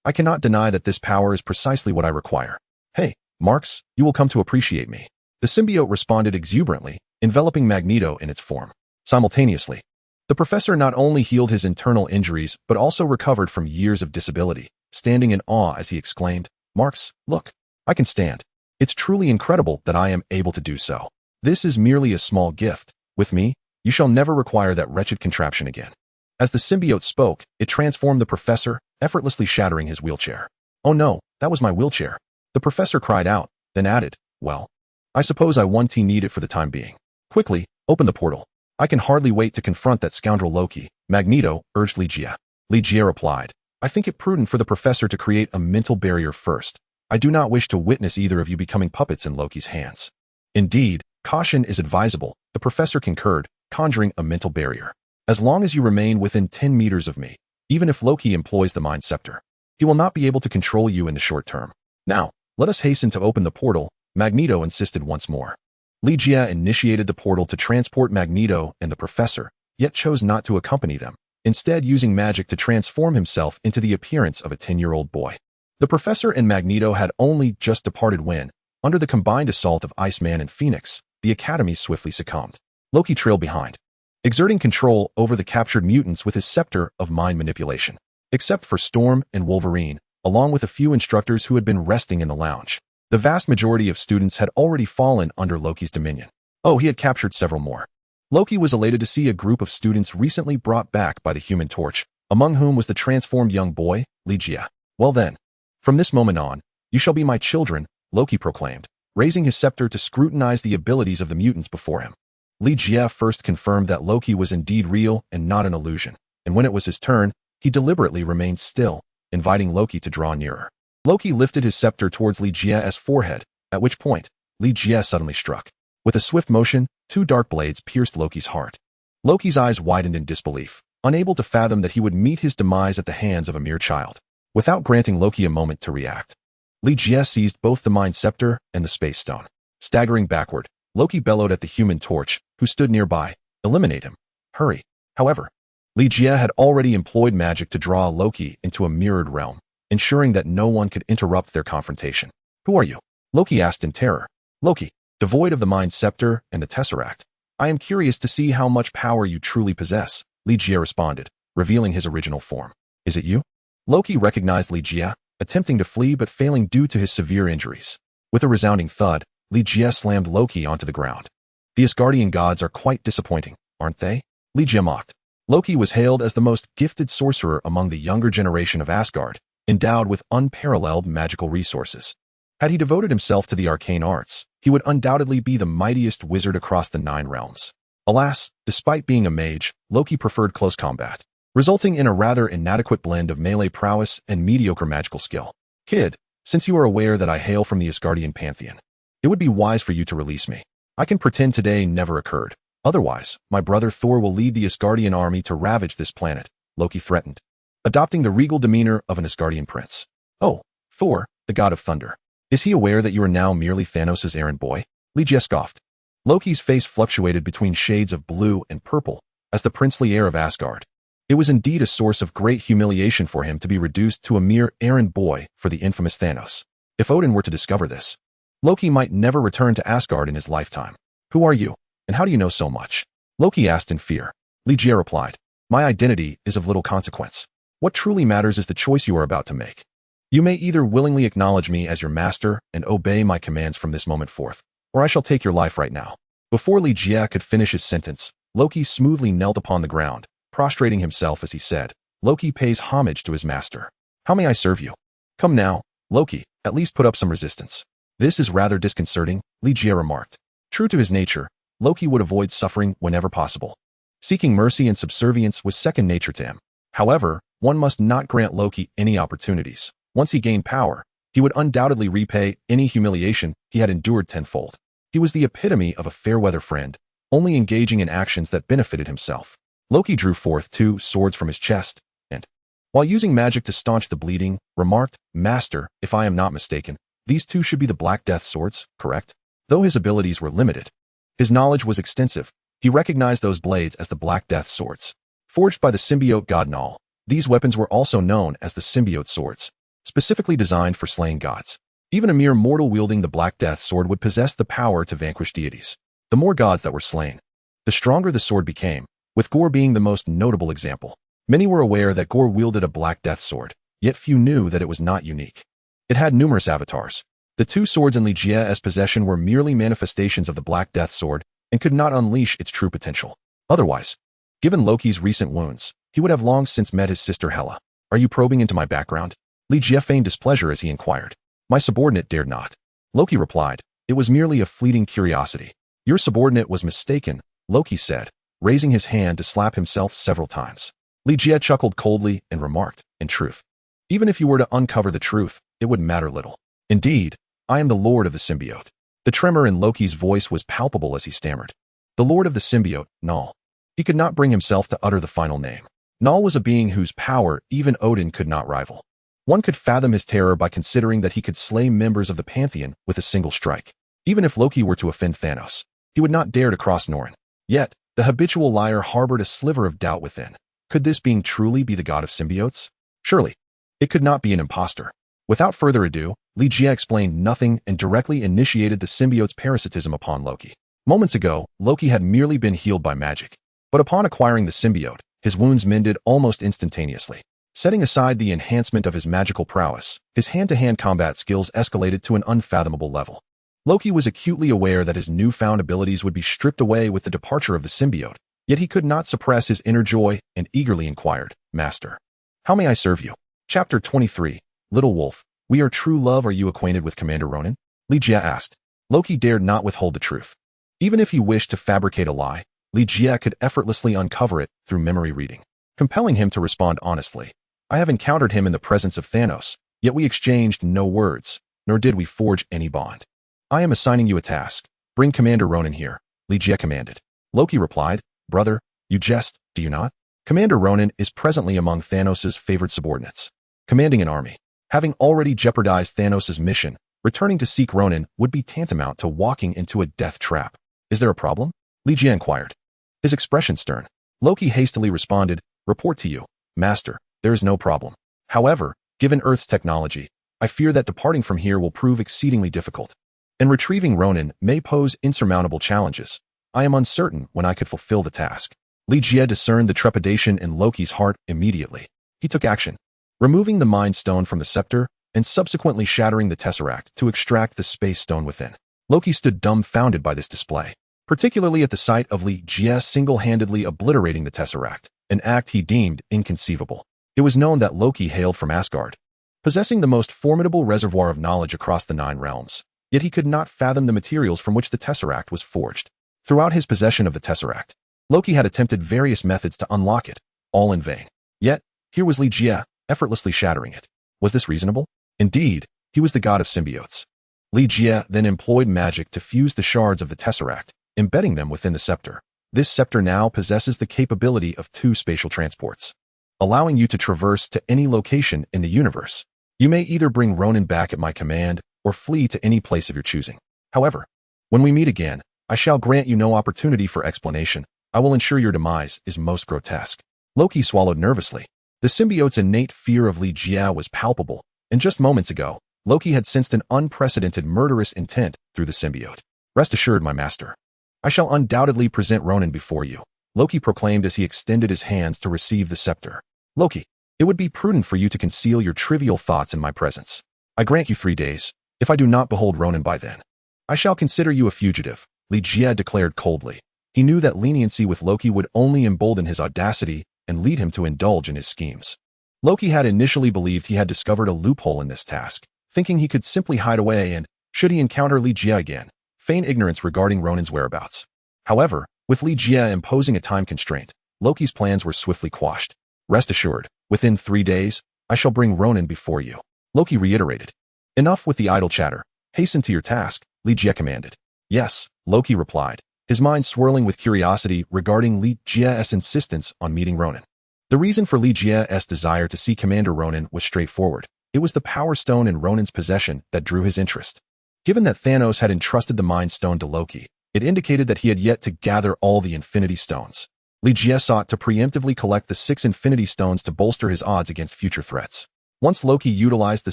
I cannot deny that this power is precisely what I require. Hey, Marx, you will come to appreciate me." The symbiote responded exuberantly, enveloping Magneto in its form. Simultaneously, the professor not only healed his internal injuries but also recovered from years of disability, standing in awe as he exclaimed, "Marx, look, I can stand. It's truly incredible that I am able to do so. This is merely a small gift. With me, you shall never require that wretched contraption again." As the symbiote spoke, it transformed the professor, effortlessly shattering his wheelchair. "Oh no, that was my wheelchair." The professor cried out, then added, "Well, I suppose I won't need it for the time being. Quickly, open the portal. I can hardly wait to confront that scoundrel Loki." Magneto urged Li Jie. Li Jie replied, "I think it prudent for the professor to create a mental barrier first. I do not wish to witness either of you becoming puppets in Loki's hands." "Indeed, caution is advisable," the professor concurred, conjuring a mental barrier. "As long as you remain within 10 meters of me, even if Loki employs the Mind Scepter, he will not be able to control you in the short term. Now, let us hasten to open the portal," Magneto insisted once more. Li Jie initiated the portal to transport Magneto and the professor, yet chose not to accompany them, instead using magic to transform himself into the appearance of a 10-year-old boy. The professor and Magneto had only just departed when, under the combined assault of Iceman and Phoenix, the Academy swiftly succumbed. Loki trailed behind, exerting control over the captured mutants with his scepter of mind manipulation. Except for Storm and Wolverine, along with a few instructors who had been resting in the lounge, the vast majority of students had already fallen under Loki's dominion. Oh, he had captured several more. Loki was elated to see a group of students recently brought back by the Human Torch, among whom was the transformed young boy, Li Jie. "Well then, from this moment on, you shall be my children," Loki proclaimed, raising his scepter to scrutinize the abilities of the mutants before him. Li Jie first confirmed that Loki was indeed real and not an illusion, and when it was his turn, he deliberately remained still, inviting Loki to draw nearer. Loki lifted his scepter towards Li Jie's forehead, at which point, Li Jie suddenly struck. With a swift motion, 2 dark blades pierced Loki's heart. Loki's eyes widened in disbelief, unable to fathom that he would meet his demise at the hands of a mere child. Without granting Loki a moment to react, Li Jie seized both the Mind Scepter and the Space Stone. Staggering backward, Loki bellowed at the Human Torch, who stood nearby. Eliminate him. Hurry. However, Li Jie had already employed magic to draw Loki into a mirrored realm, ensuring that no one could interrupt their confrontation. Who are you? Loki asked in terror. Loki, devoid of the Mind Scepter and the Tesseract. I am curious to see how much power you truly possess, Li Jie responded, revealing his original form. Is it you? Loki recognized Li Jie, attempting to flee but failing due to his severe injuries. With a resounding thud, Li Jie slammed Loki onto the ground. The Asgardian gods are quite disappointing, aren't they? Li Jie mocked. Loki was hailed as the most gifted sorcerer among the younger generation of Asgard, endowed with unparalleled magical resources. Had he devoted himself to the arcane arts, he would undoubtedly be the mightiest wizard across the 9 realms. Alas, despite being a mage, Loki preferred close combat, resulting in a rather inadequate blend of melee prowess and mediocre magical skill. Kid, since you are aware that I hail from the Asgardian pantheon, it would be wise for you to release me. I can pretend today never occurred. Otherwise, my brother Thor will lead the Asgardian army to ravage this planet, Loki threatened, adopting the regal demeanor of an Asgardian prince. Oh, Thor, the god of thunder. Is he aware that you are now merely Thanos' errand boy? Li Jie scoffed. Loki's face fluctuated between shades of blue and purple as the princely heir of Asgard. It was indeed a source of great humiliation for him to be reduced to a mere errand boy for the infamous Thanos. If Odin were to discover this, Loki might never return to Asgard in his lifetime. Who are you, and how do you know so much? Loki asked in fear. Li Jie replied, my identity is of little consequence. What truly matters is the choice you are about to make. You may either willingly acknowledge me as your master and obey my commands from this moment forth, or I shall take your life right now. Before Li Jie could finish his sentence, Loki smoothly knelt upon the ground, prostrating himself as he said, Loki pays homage to his master. How may I serve you? Come now, Loki, at least put up some resistance. This is rather disconcerting, Li Jie remarked. True to his nature, Loki would avoid suffering whenever possible. Seeking mercy and subservience was second nature to him. However, one must not grant Loki any opportunities. Once he gained power, he would undoubtedly repay any humiliation he had endured tenfold. He was the epitome of a fair-weather friend, only engaging in actions that benefited himself. Loki drew forth 2 swords from his chest, and, while using magic to staunch the bleeding, remarked, Master, if I am not mistaken, these 2 should be the Black Death swords, correct? Though his abilities were limited, his knowledge was extensive. He recognized those blades as the Black Death swords. Forged by the symbiote god Knull, these weapons were also known as the symbiote swords, specifically designed for slaying gods. Even a mere mortal wielding the Black Death sword would possess the power to vanquish deities. The more gods that were slain, the stronger the sword became, with Gorr being the most notable example. Many were aware that Gorr wielded a Black Death sword, yet few knew that it was not unique. It had numerous avatars. The 2 swords in Li Jie's possession were merely manifestations of the Black Death sword and could not unleash its true potential. Otherwise, given Loki's recent wounds, he would have long since met his sister Hela. Are you probing into my background? Li Jie feigned displeasure as he inquired. My subordinate dared not. Loki replied, it was merely a fleeting curiosity. Your subordinate was mistaken, Loki said, raising his hand to slap himself several times. Li Jie chuckled coldly and remarked, in truth, even if you were to uncover the truth, it would matter little. Indeed, I am the Lord of the Symbiote. The tremor in Loki's voice was palpable as he stammered. The Lord of the Symbiote, Knull. He could not bring himself to utter the final name. Knull was a being whose power even Odin could not rival. One could fathom his terror by considering that he could slay members of the pantheon with a single strike. Even if Loki were to offend Thanos, he would not dare to cross Norn. Yet, the habitual liar harbored a sliver of doubt within. Could this being truly be the god of symbiotes? Surely, it could not be an impostor. Without further ado, Li Jie explained nothing and directly initiated the symbiote's parasitism upon Loki. Moments ago, Loki had merely been healed by magic, but upon acquiring the symbiote, his wounds mended almost instantaneously. Setting aside the enhancement of his magical prowess, his hand-to-hand combat skills escalated to an unfathomable level. Loki was acutely aware that his newfound abilities would be stripped away with the departure of the symbiote, yet he could not suppress his inner joy and eagerly inquired, Master, how may I serve you? Chapter 23, Little Wolf, we are true love. Are you acquainted with Commander Ronan? Li Jie asked. Loki dared not withhold the truth. Even if he wished to fabricate a lie, Li Jie could effortlessly uncover it through memory reading, compelling him to respond honestly. I have encountered him in the presence of Thanos, yet we exchanged no words, nor did we forge any bond. I am assigning you a task. Bring Commander Ronan here, Li Jie commanded. Loki replied, Brother, you jest, do you not? Commander Ronan is presently among Thanos' favored subordinates, commanding an army. Having already jeopardized Thanos' mission, returning to seek Ronan would be tantamount to walking into a death trap. Is there a problem? Li Jie inquired. His expression stern. Loki hastily responded, report to you, Master, there is no problem. However, given Earth's technology, I fear that departing from here will prove exceedingly difficult, and retrieving Ronan may pose insurmountable challenges. I am uncertain when I could fulfill the task. Li Jie discerned the trepidation in Loki's heart immediately. He took action, removing the Mind Stone from the scepter and subsequently shattering the Tesseract to extract the Space Stone within. Loki stood dumbfounded by this display, particularly at the sight of Li Jie single-handedly obliterating the Tesseract, an act he deemed inconceivable. It was known that Loki hailed from Asgard, possessing the most formidable reservoir of knowledge across the 9 realms, yet he could not fathom the materials from which the Tesseract was forged. Throughout his possession of the Tesseract, Loki had attempted various methods to unlock it, all in vain. Yet, here was Li Jie, effortlessly shattering it. Was this reasonable? Indeed, he was the god of symbiotes. Li Jie then employed magic to fuse the shards of the Tesseract, embedding them within the scepter. This scepter now possesses the capability of 2 spatial transports, allowing you to traverse to any location in the universe. You may either bring Ronan back at my command or flee to any place of your choosing. However, when we meet again, I shall grant you no opportunity for explanation. I will ensure your demise is most grotesque. Loki swallowed nervously. The symbiote's innate fear of Li Jie was palpable, and just moments ago, Loki had sensed an unprecedented murderous intent through the symbiote. Rest assured, my master, I shall undoubtedly present Ronan before you, Loki proclaimed as he extended his hands to receive the scepter. Loki, it would be prudent for you to conceal your trivial thoughts in my presence. I grant you 3 days. If I do not behold Ronan by then, I shall consider you a fugitive, Li Jie declared coldly. He knew that leniency with Loki would only embolden his audacity and lead him to indulge in his schemes. Loki had initially believed he had discovered a loophole in this task, thinking he could simply hide away and, should he encounter Li Jie again, feign ignorance regarding Ronan's whereabouts. However, with Li Jie imposing a time constraint, Loki's plans were swiftly quashed. Rest assured, within 3 days, I shall bring Ronan before you, Loki reiterated. Enough with the idle chatter. Hasten to your task, Li Jie commanded. Yes, Loki replied, his mind swirling with curiosity regarding Li Jie's insistence on meeting Ronan. The reason for Li Jie's desire to see Commander Ronan was straightforward. It was the Power Stone in Ronan's possession that drew his interest. Given that Thanos had entrusted the Mind Stone to Loki, it indicated that he had yet to gather all the Infinity Stones. Li Jie sought to preemptively collect the 6 Infinity Stones to bolster his odds against future threats. Once Loki utilized the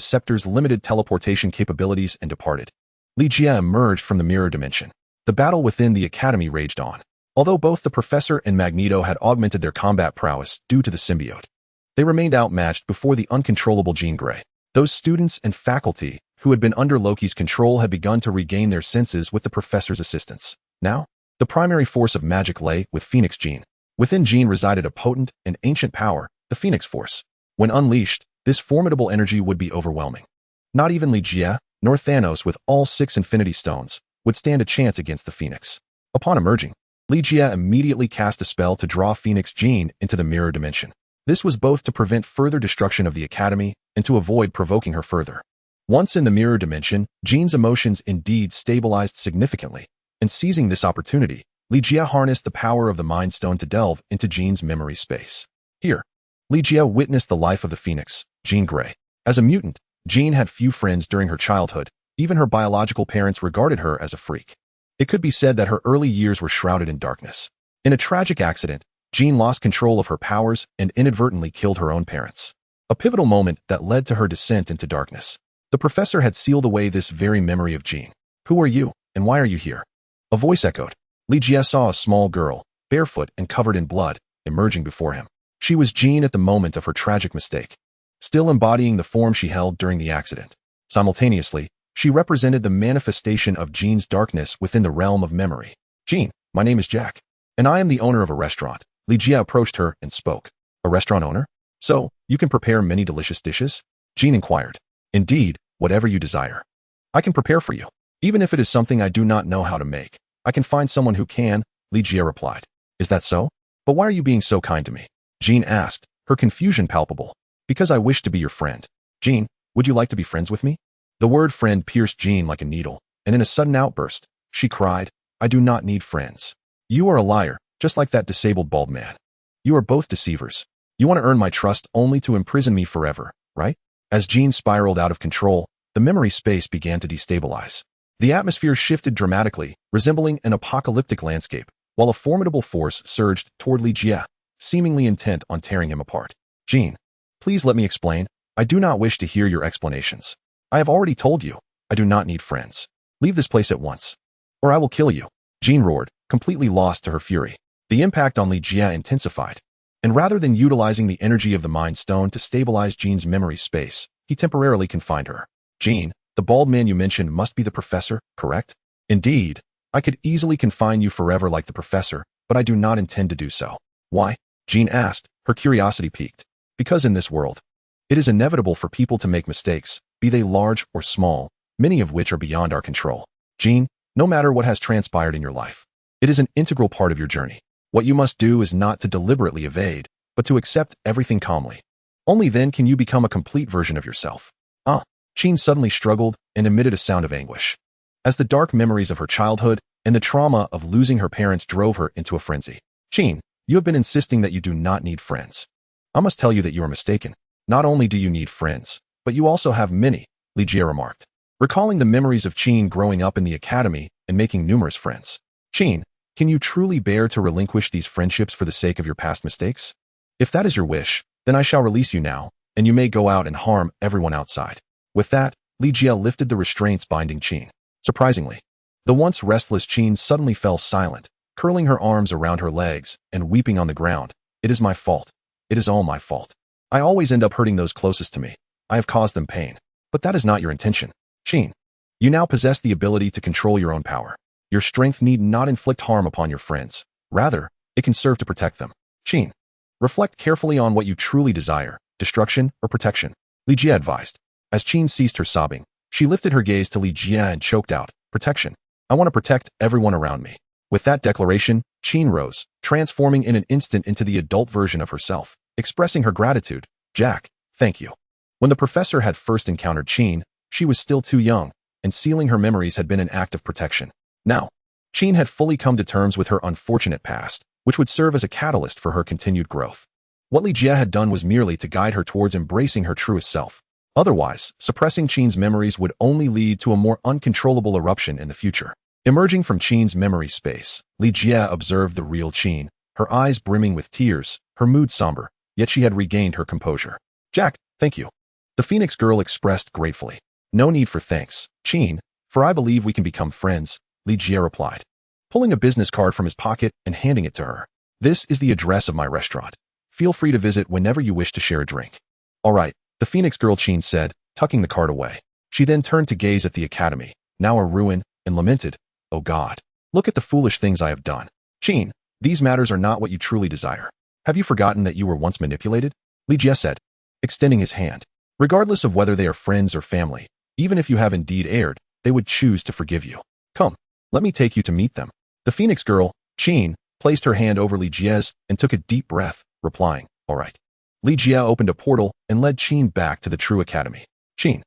scepter's limited teleportation capabilities and departed, Li Jie emerged from the mirror dimension. The battle within the academy raged on. Although both the Professor and Magneto had augmented their combat prowess due to the symbiote, they remained outmatched before the uncontrollable Jean Grey. Those students and faculty who had been under Loki's control had begun to regain their senses with the Professor's assistance. Now, the primary force of magic lay with Phoenix Jean. Within Jean resided a potent and ancient power, the Phoenix Force. When unleashed, this formidable energy would be overwhelming. Not even Li Jie, nor Thanos with all 6 Infinity Stones, would stand a chance against the Phoenix. Upon emerging, Li Jie immediately cast a spell to draw Phoenix Jean into the mirror dimension. This was both to prevent further destruction of the Academy and to avoid provoking her further. Once in the mirror dimension, Jean's emotions indeed stabilized significantly, and seizing this opportunity, Li Jie harnessed the power of the Mind Stone to delve into Jean's memory space. Here, Li Jie witnessed the life of the Phoenix, Jean Grey. As a mutant, Jean had few friends during her childhood. Even her biological parents regarded her as a freak. It could be said that her early years were shrouded in darkness. In a tragic accident, Jean lost control of her powers and inadvertently killed her own parents. A pivotal moment that led to her descent into darkness. The Professor had sealed away this very memory of Jean. Who are you, and why are you here? A voice echoed. Li Jie saw a small girl, barefoot and covered in blood, emerging before him. She was Jean at the moment of her tragic mistake, still embodying the form she held during the accident. Simultaneously, she represented the manifestation of Jean's darkness within the realm of memory. Jean, my name is Jack, and I am the owner of a restaurant. Li Jie approached her and spoke. A restaurant owner? So, you can prepare many delicious dishes? Jean inquired. Indeed, whatever you desire. I can prepare for you. Even if it is something I do not know how to make, I can find someone who can, Li Jie replied. Is that so? But why are you being so kind to me? Jean asked, her confusion palpable. Because I wish to be your friend. Jean, would you like to be friends with me? The word friend pierced Jean like a needle, and in a sudden outburst, she cried, I do not need friends. You are a liar, just like that disabled bald man. You are both deceivers. You want to earn my trust only to imprison me forever, right? As Jean spiraled out of control, the memory space began to destabilize. The atmosphere shifted dramatically, resembling an apocalyptic landscape, while a formidable force surged toward Li Jie, seemingly intent on tearing him apart. Jean, please let me explain. I do not wish to hear your explanations. I have already told you, I do not need friends. Leave this place at once, or I will kill you. Jean roared, completely lost to her fury. The impact on Li Jie intensified, and rather than utilizing the energy of the Mind Stone to stabilize Jean's memory space, he temporarily confined her. Jean, the bald man you mentioned must be the professor, correct? Indeed, I could easily confine you forever like the professor, but I do not intend to do so. Why? Jean asked, her curiosity piqued. Because in this world, it is inevitable for people to make mistakes, be they large or small, many of which are beyond our control. Jean, no matter what has transpired in your life, it is an integral part of your journey. What you must do is not to deliberately evade, but to accept everything calmly. Only then can you become a complete version of yourself. Jean suddenly struggled and emitted a sound of anguish, as the dark memories of her childhood and the trauma of losing her parents drove her into a frenzy. Jean, you have been insisting that you do not need friends. I must tell you that you are mistaken. Not only do you need friends, but you also have many, Li Jie remarked, recalling the memories of Jean growing up in the academy and making numerous friends. Jean, can you truly bear to relinquish these friendships for the sake of your past mistakes? If that is your wish, then I shall release you now, and you may go out and harm everyone outside. With that, Li Jie lifted the restraints binding Jean. Surprisingly, the once restless Jean suddenly fell silent, curling her arms around her legs and weeping on the ground. It is my fault. It is all my fault. I always end up hurting those closest to me. I have caused them pain. But that is not your intention. Jean, you now possess the ability to control your own power. Your strength need not inflict harm upon your friends. Rather, it can serve to protect them. Jean, reflect carefully on what you truly desire, destruction or protection. Li Jie advised. As Jean ceased her sobbing, she lifted her gaze to Li Jie and choked out, protection. I want to protect everyone around me. With that declaration, Jean rose, transforming in an instant into the adult version of herself, expressing her gratitude. Jack, thank you. When the professor had first encountered Jean, she was still too young, and sealing her memories had been an act of protection. Now, Jean had fully come to terms with her unfortunate past, which would serve as a catalyst for her continued growth. What Li Jie had done was merely to guide her towards embracing her truest self. Otherwise, suppressing Jean's memories would only lead to a more uncontrollable eruption in the future. Emerging from Jean's memory space, Li Jie observed the real Jean, her eyes brimming with tears, her mood somber, yet she had regained her composure. Jack, thank you. The Phoenix girl expressed gratefully. No need for thanks, Jean, for I believe we can become friends, Li Jie replied, pulling a business card from his pocket and handing it to her. This is the address of my restaurant. Feel free to visit whenever you wish to share a drink. All right, the Phoenix girl, Jean said, tucking the card away. She then turned to gaze at the academy, now a ruin, and lamented, Oh God, look at the foolish things I have done. Jean, these matters are not what you truly desire. Have you forgotten that you were once manipulated? Li Jie said, extending his hand. Regardless of whether they are friends or family, even if you have indeed erred, they would choose to forgive you. Come, let me take you to meet them. The Phoenix girl, Jean, placed her hand over Li Jie's and took a deep breath, replying, All right. Li Jie opened a portal and led Jean back to the True Academy. Jean,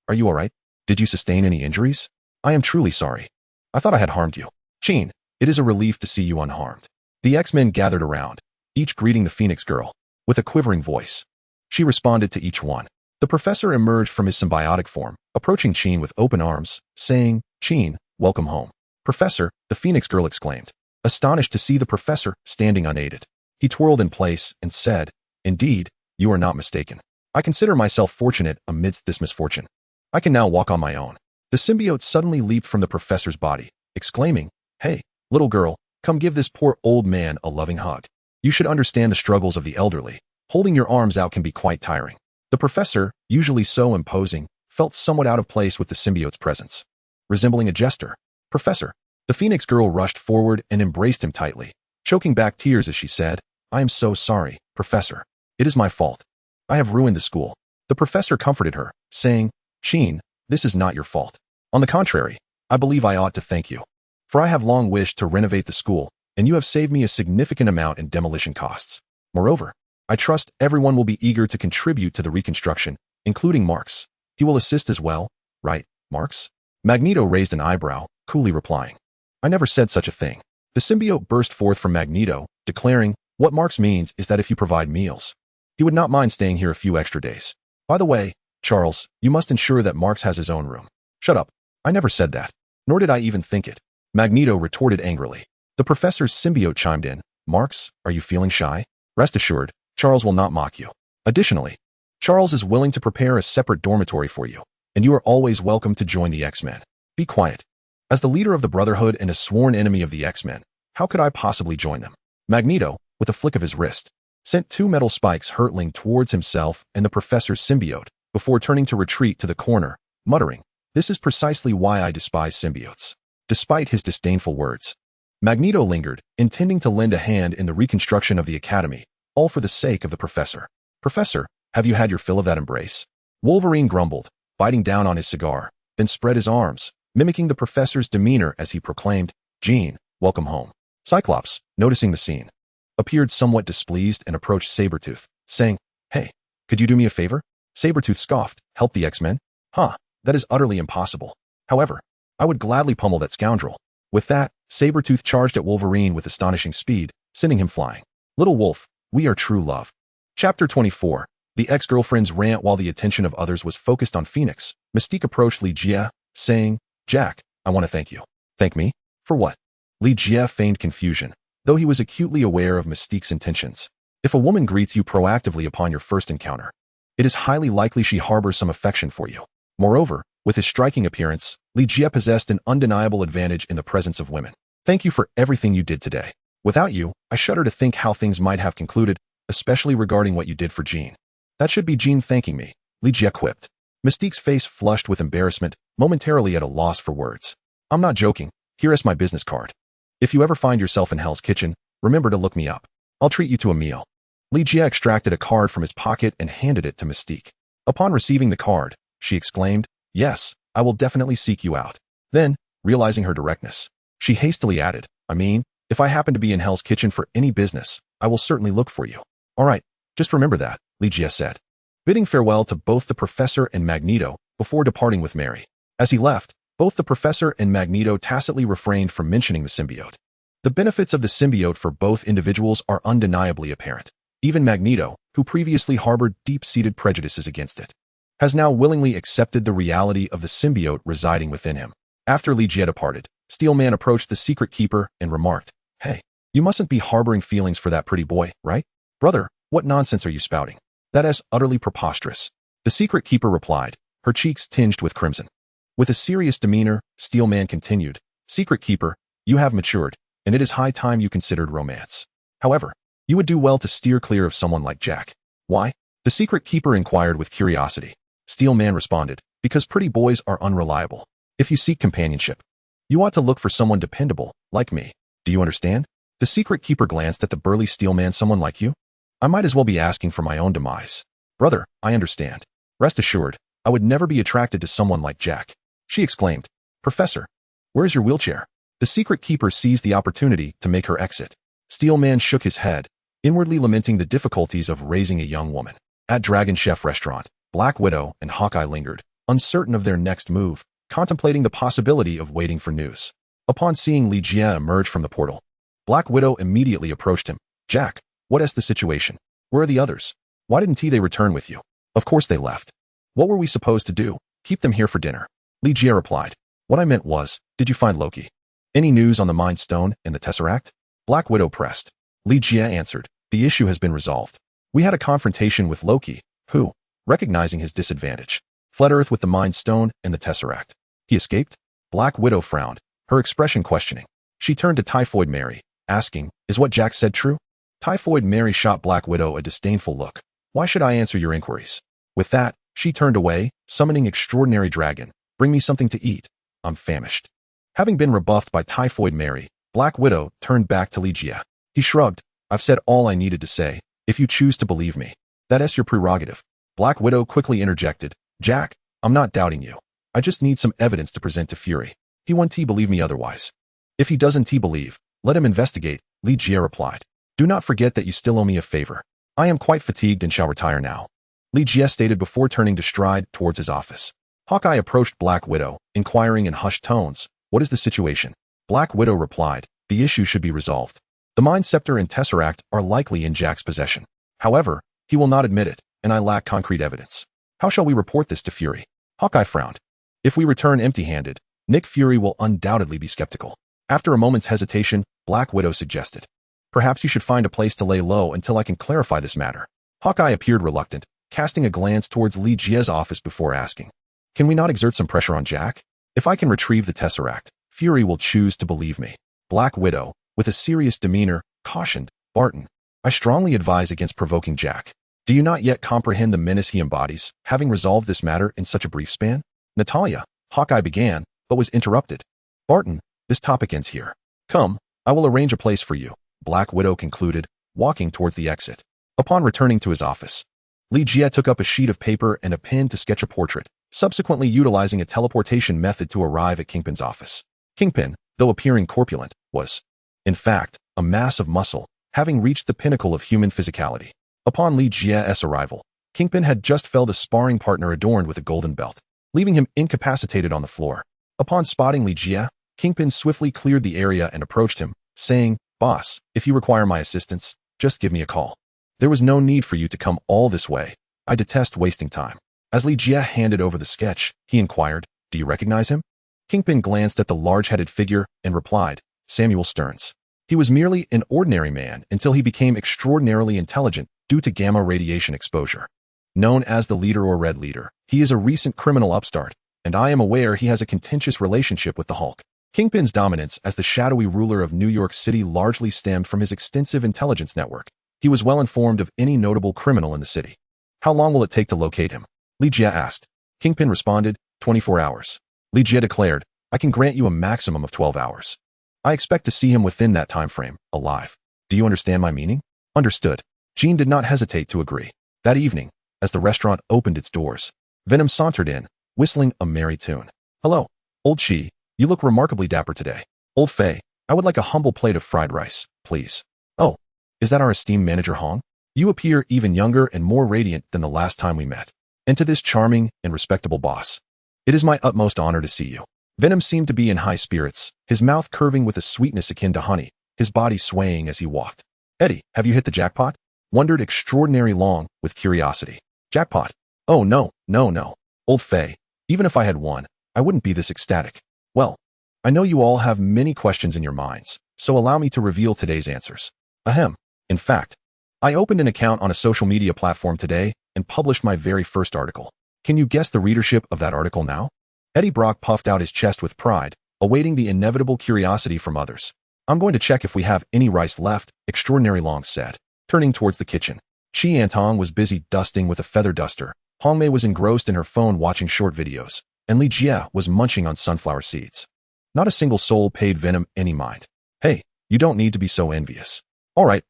are you all right? Did you sustain any injuries? I am truly sorry. I thought I had harmed you. Jean, it is a relief to see you unharmed. The X-Men gathered around, each greeting the Phoenix girl, with a quivering voice. She responded to each one. The professor emerged from his symbiotic form, approaching Jean with open arms, saying, Jean, welcome home. Professor, the Phoenix girl exclaimed, astonished to see the professor standing unaided. He twirled in place and said, Indeed, you are not mistaken. I consider myself fortunate amidst this misfortune. I can now walk on my own. The symbiote suddenly leaped from the professor's body, exclaiming, Hey, little girl, come give this poor old man a loving hug. You should understand the struggles of the elderly. Holding your arms out can be quite tiring. The professor, usually so imposing, felt somewhat out of place with the symbiote's presence. Resembling a jester, Professor, the Phoenix girl rushed forward and embraced him tightly, choking back tears as she said, I am so sorry, Professor. It is my fault. I have ruined the school. The professor comforted her, saying, Jean, this is not your fault. On the contrary, I believe I ought to thank you. For I have long wished to renovate the school, and you have saved me a significant amount in demolition costs. Moreover, I trust everyone will be eager to contribute to the reconstruction, including Marx. He will assist as well, right, Marx? Magneto raised an eyebrow, coolly replying, I never said such a thing. The symbiote burst forth from Magneto, declaring, What Marks means is that if you provide meals, he would not mind staying here a few extra days. By the way, Charles, you must ensure that Marks has his own room. Shut up. I never said that. Nor did I even think it. Magneto retorted angrily. The professor's symbiote chimed in. Marks, are you feeling shy? Rest assured, Charles will not mock you. Additionally, Charles is willing to prepare a separate dormitory for you, and you are always welcome to join the X-Men. Be quiet. As the leader of the Brotherhood and a sworn enemy of the X-Men, how could I possibly join them? Magneto, with a flick of his wrist, sent 2 metal spikes hurtling towards himself and the professor's symbiote before turning to retreat to the corner, muttering, "This is precisely why I despise symbiotes." Despite his disdainful words, Magneto lingered, intending to lend a hand in the reconstruction of the Academy, all for the sake of the professor. Professor, have you had your fill of that embrace? Wolverine grumbled, biting down on his cigar, then spread his arms, mimicking the professor's demeanor as he proclaimed, Jean, welcome home. Cyclops, noticing the scene, appeared somewhat displeased and approached Sabretooth, saying, Hey, could you do me a favor? Sabretooth scoffed, help the X-Men? Huh, that is utterly impossible. However, I would gladly pummel that scoundrel. With that, Sabretooth charged at Wolverine with astonishing speed, sending him flying. Little Wolf, we are true love. Chapter 24. The ex-girlfriend's rant. While the attention of others was focused on Phoenix, Mystique approached Li Jie, saying, Jack, I want to thank you. Thank me? For what? Li Jie feigned confusion, though he was acutely aware of Mystique's intentions. If a woman greets you proactively upon your first encounter, it is highly likely she harbors some affection for you. Moreover, with his striking appearance, Li Jie possessed an undeniable advantage in the presence of women. Thank you for everything you did today. Without you, I shudder to think how things might have concluded, especially regarding what you did for Jean. That should be Jean thanking me, Li Jie quipped. Mystique's face flushed with embarrassment, momentarily at a loss for words. I'm not joking. Here is my business card. If you ever find yourself in Hell's Kitchen, remember to look me up. I'll treat you to a meal. Li Jie extracted a card from his pocket and handed it to Mystique. Upon receiving the card, she exclaimed, Yes, I will definitely seek you out. Then, realizing her directness, she hastily added, I mean, if I happen to be in Hell's Kitchen for any business, I will certainly look for you. All right, just remember that, Li Jie said, bidding farewell to both the professor and Magneto before departing with Mary. As he left, both the professor and Magneto tacitly refrained from mentioning the symbiote. The benefits of the symbiote for both individuals are undeniably apparent. Even Magneto, who previously harbored deep-seated prejudices against it, has now willingly accepted the reality of the symbiote residing within him. After Li Jie departed, Steelman approached the secret keeper and remarked, Hey, you mustn't be harboring feelings for that pretty boy, right? Brother, what nonsense are you spouting? That is utterly preposterous. The secret keeper replied, her cheeks tinged with crimson. With a serious demeanor, Steelman continued, Secret keeper, you have matured, and it is high time you considered romance. However, you would do well to steer clear of someone like Jack. Why? The secret keeper inquired with curiosity. Steelman responded, Because pretty boys are unreliable. If you seek companionship, you ought to look for someone dependable, like me. Do you understand? The secret keeper glanced at the burly Steelman. Someone like you? I might as well be asking for my own demise. Brother, I understand. Rest assured, I would never be attracted to someone like Jack. She exclaimed, Professor, where is your wheelchair? The secret keeper seized the opportunity to make her exit. Steelman shook his head, inwardly lamenting the difficulties of raising a young woman. At Dragon Chef Restaurant, Black Widow and Hawkeye lingered, uncertain of their next move, contemplating the possibility of waiting for news. Upon seeing Li Jie emerge from the portal, Black Widow immediately approached him. Jack, what is the situation? Where are the others? Why didn't they return with you? Of course they left. What were we supposed to do? Keep them here for dinner? Li Jie replied. What I meant was, did you find Loki? Any news on the Mind Stone and the Tesseract? Black Widow pressed. Li Jie answered, the issue has been resolved. We had a confrontation with Loki, who, recognizing his disadvantage, fled Earth with the Mind Stone and the Tesseract. He escaped? Black Widow frowned, her expression questioning. She turned to Typhoid Mary, asking, is what Jack said true? Typhoid Mary shot Black Widow a disdainful look. Why should I answer your inquiries? With that, she turned away, summoning Extraordinary Dragon. Bring me something to eat. I'm famished. Having been rebuffed by Typhoid Mary, Black Widow turned back to Li Jie. He shrugged. I've said all I needed to say. If you choose to believe me, that is your prerogative. Black Widow quickly interjected. Jack, I'm not doubting you. I just need some evidence to present to Fury. He won't believe me otherwise. If he doesn't believe, let him investigate, Li Jie replied. Do not forget that you still owe me a favor. I am quite fatigued and shall retire now, Li Jie stated before turning to stride towards his office. Hawkeye approached Black Widow, inquiring in hushed tones, what is the situation? Black Widow replied, the issue should be resolved. The Mind Scepter and Tesseract are likely in Jack's possession. However, he will not admit it, and I lack concrete evidence. How shall we report this to Fury? Hawkeye frowned. If we return empty-handed, Nick Fury will undoubtedly be skeptical. After a moment's hesitation, Black Widow suggested, "Perhaps you should find a place to lay low until I can clarify this matter." Hawkeye appeared reluctant, casting a glance towards Li Jie's office before asking, "Can we not exert some pressure on Jack? If I can retrieve the Tesseract, Fury will choose to believe me." Black Widow, with a serious demeanor, cautioned, "Barton, I strongly advise against provoking Jack. Do you not yet comprehend the menace he embodies, having resolved this matter in such a brief span?" "Natalia," Hawkeye began, but was interrupted. "Barton, this topic ends here. Come, I will arrange a place for you," Black Widow concluded, walking towards the exit. Upon returning to his office, Li Jie took up a sheet of paper and a pen to sketch a portrait, subsequently utilizing a teleportation method to arrive at Kingpin's office. Kingpin, though appearing corpulent, was, in fact, a mass of muscle, having reached the pinnacle of human physicality. Upon Li Jie's arrival, Kingpin had just felled a sparring partner adorned with a golden belt, leaving him incapacitated on the floor. Upon spotting Li Jie, Kingpin swiftly cleared the area and approached him, saying, "Boss, if you require my assistance, just give me a call. There was no need for you to come all this way. I detest wasting time." As Li Jie handed over the sketch, he inquired, "Do you recognize him?" Kingpin glanced at the large-headed figure and replied, "Samuel Stearns. He was merely an ordinary man until he became extraordinarily intelligent due to gamma radiation exposure. Known as the Leader or Red Leader, he is a recent criminal upstart, and I am aware he has a contentious relationship with the Hulk." Kingpin's dominance as the shadowy ruler of New York City largely stemmed from his extensive intelligence network. He was well informed of any notable criminal in the city. "How long will it take to locate him?" Li Jie asked. Kingpin responded, 24 hours. Li Jie declared, "I can grant you a maximum of 12 hours. I expect to see him within that time frame, alive. Do you understand my meaning?" "Understood." Jean did not hesitate to agree. That evening, as the restaurant opened its doors, Venom sauntered in, whistling a merry tune. "Hello, Old Chi, you look remarkably dapper today. Old Fei, I would like a humble plate of fried rice, please. Oh, is that our esteemed manager Hong? You appear even younger and more radiant than the last time we met. And to this charming and respectable boss, it is my utmost honor to see you." Venom seemed to be in high spirits, his mouth curving with a sweetness akin to honey, his body swaying as he walked. "Eddie, have you hit the jackpot?" Wondered Extraordinary Long with curiosity. "Jackpot? Oh no, no, no. Old Fei, even if I had won, I wouldn't be this ecstatic. Well, I know you all have many questions in your minds, so allow me to reveal today's answers. Ahem. In fact, I opened an account on a social media platform today and published my very first article. Can you guess the readership of that article now?" Eddie Brock puffed out his chest with pride, awaiting the inevitable curiosity from others. "I'm going to check if we have any rice left," Extraordinary Long said, turning towards the kitchen. Chi Antong was busy dusting with a feather duster, Hongmei was engrossed in her phone watching short videos, and Li Jie was munching on sunflower seeds. Not a single soul paid Venom any mind. "Hey, you don't need to be so envious." All right.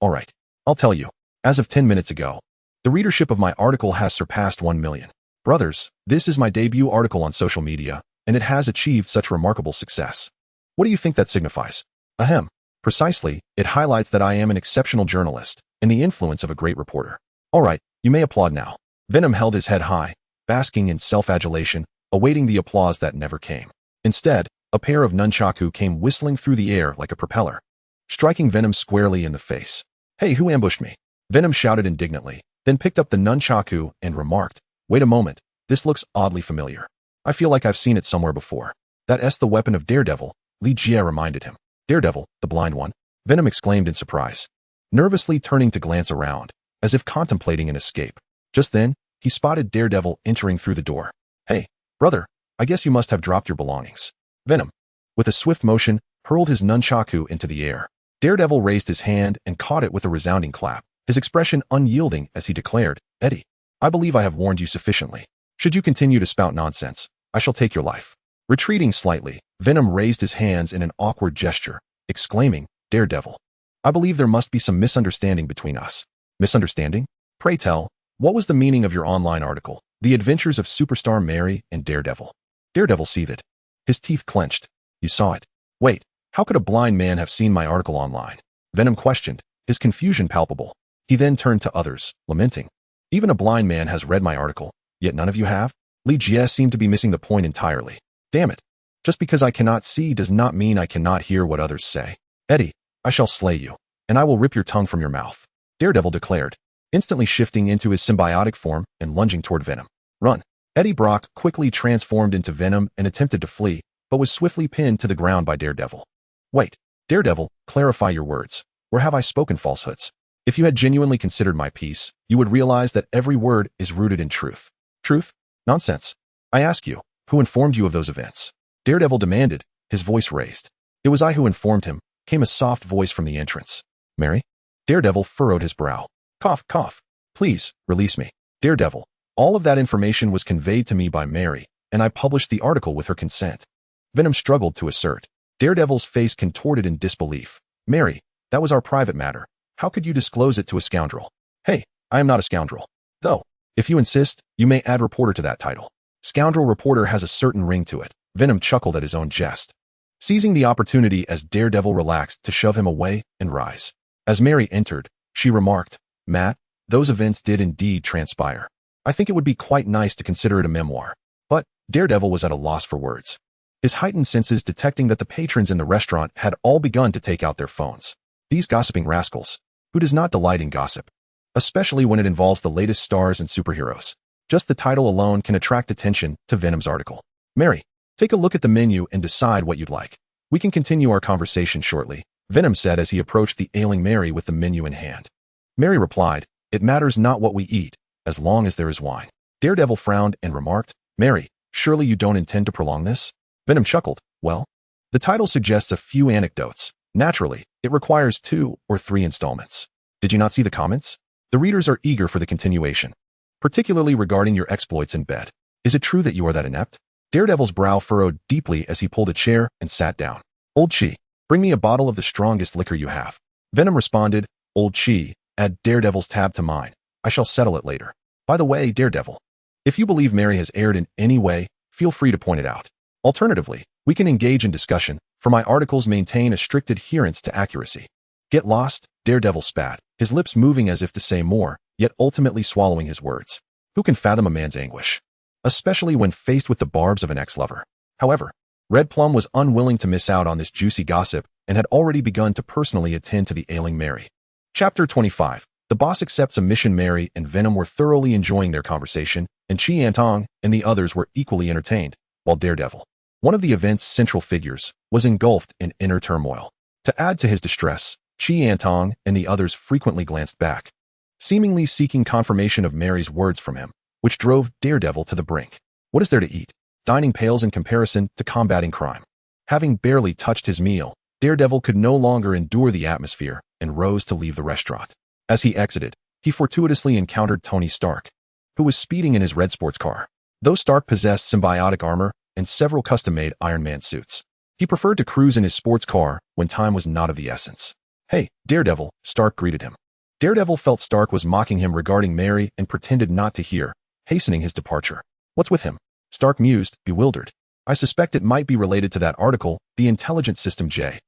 I'll tell you. As of 10 minutes ago, the readership of my article has surpassed 1 million. Brothers, this is my debut article on social media, and it has achieved such remarkable success. What do you think that signifies? Ahem. Precisely, it highlights that I am an exceptional journalist and the influence of a great reporter. All right, you may applaud now. Venom held his head high, basking in self-adulation, awaiting the applause that never came. Instead, a pair of nunchaku came whistling through the air like a propeller, striking Venom squarely in the face. "Hey, who ambushed me?" Venom shouted indignantly, then picked up the nunchaku and remarked, "Wait a moment, this looks oddly familiar. I feel like I've seen it somewhere before." "That's the weapon of Daredevil," Li Jie reminded him. "Daredevil, the blind one?" Venom exclaimed in surprise, nervously turning to glance around, as if contemplating an escape. Just then, he spotted Daredevil entering through the door. "Hey, brother, I guess you must have dropped your belongings." Venom, with a swift motion, hurled his nunchaku into the air. Daredevil raised his hand and caught it with a resounding clap, his expression unyielding as he declared, "Eddie, I believe I have warned you sufficiently. Should you continue to spout nonsense, I shall take your life." Retreating slightly, Venom raised his hands in an awkward gesture, exclaiming, "Daredevil, I believe there must be some misunderstanding between us." "Misunderstanding? Pray tell, what was the meaning of your online article, The Adventures of Superstar Mary and Daredevil?" Daredevil seethed. His teeth clenched. "You saw it. Wait, how could a blind man have seen my article online?" Venom questioned, his confusion palpable. He then turned to others, lamenting, "Even a blind man has read my article, yet none of you have?" Li Jie seemed to be missing the point entirely. "Damn it. Just because I cannot see does not mean I cannot hear what others say. Eddie, I shall slay you." and I will rip your tongue from your mouth," Daredevil declared, instantly shifting into his symbiotic form and lunging toward Venom. "Run!" Eddie Brock quickly transformed into Venom and attempted to flee, but was swiftly pinned to the ground by Daredevil. "Wait, Daredevil, clarify your words. Or have I spoken falsehoods? If you had genuinely considered my piece, you would realize that every word is rooted in truth." "Truth? Nonsense. I ask you, who informed you of those events?" Daredevil demanded, his voice raised. "It was I who informed him," came a soft voice from the entrance. "Mary?" Daredevil furrowed his brow. "Cough, cough. Please, release me." "Daredevil, all of that information was conveyed to me by Mary, and I published the article with her consent." Venom struggled to assert. Daredevil's face contorted in disbelief. "Mary, that was our private matter. How could you disclose it to a scoundrel?" "Hey, I am not a scoundrel. Though, if you insist, you may add reporter to that title." "Scoundrel reporter has a certain ring to it." Venom chuckled at his own jest, seizing the opportunity as Daredevil relaxed to shove him away and rise. As Mary entered, she remarked, "Matt, those events did indeed transpire. I think it would be quite nice to consider it a memoir." But Daredevil was at a loss for words, his heightened senses detecting that the patrons in the restaurant had all begun to take out their phones. These gossiping rascals. Who does not delight in gossip? Especially when it involves the latest stars and superheroes. Just the title alone can attract attention to Venom's article. "Mary, take a look at the menu and decide what you'd like. We can continue our conversation shortly," Venom said as he approached the ailing Mary with the menu in hand. Mary replied, "It matters not what we eat, as long as there is wine." Daredevil frowned and remarked, "Mary, surely you don't intend to prolong this?" Venom chuckled. "Well, the title suggests a few anecdotes. Naturally, it requires 2 or 3 installments. Did you not see the comments? The readers are eager for the continuation, particularly regarding your exploits in bed. Is it true that you are that inept?" Daredevil's brow furrowed deeply as he pulled a chair and sat down. "Old Chi, bring me a bottle of the strongest liquor you have." Venom responded, "Old Chi, add Daredevil's tab to mine. I shall settle it later. By the way, Daredevil, if you believe Mary has erred in any way, feel free to point it out. Alternatively, we can engage in discussion, for my articles maintain a strict adherence to accuracy." "Get lost," Daredevil spat, his lips moving as if to say more, yet ultimately swallowing his words. Who can fathom a man's anguish? Especially when faced with the barbs of an ex-lover. However, Red Plum was unwilling to miss out on this juicy gossip and had already begun to personally attend to the ailing Mary. Chapter 25. The boss accepts a mission. Mary and Venom were thoroughly enjoying their conversation, and Chi Antong and the others were equally entertained, while Daredevil, one of the event's central figures, was engulfed in inner turmoil. To add to his distress, Chi Antong and the others frequently glanced back, seemingly seeking confirmation of Mary's words from him, which drove Daredevil to the brink. What is there to eat? Dining pales in comparison to combating crime. Having barely touched his meal, Daredevil could no longer endure the atmosphere and rose to leave the restaurant. As he exited, he fortuitously encountered Tony Stark, who was speeding in his red sports car. Though Stark possessed symbiotic armor and several custom-made Iron Man suits, he preferred to cruise in his sports car when time was not of the essence. "Hey, Daredevil," Stark greeted him. Daredevil felt Stark was mocking him regarding Mary and pretended not to hear, hastening his departure. "What's with him?" Stark mused, bewildered. "I suspect it might be related to that article, the Intelligence System J.A.R.V.I.S.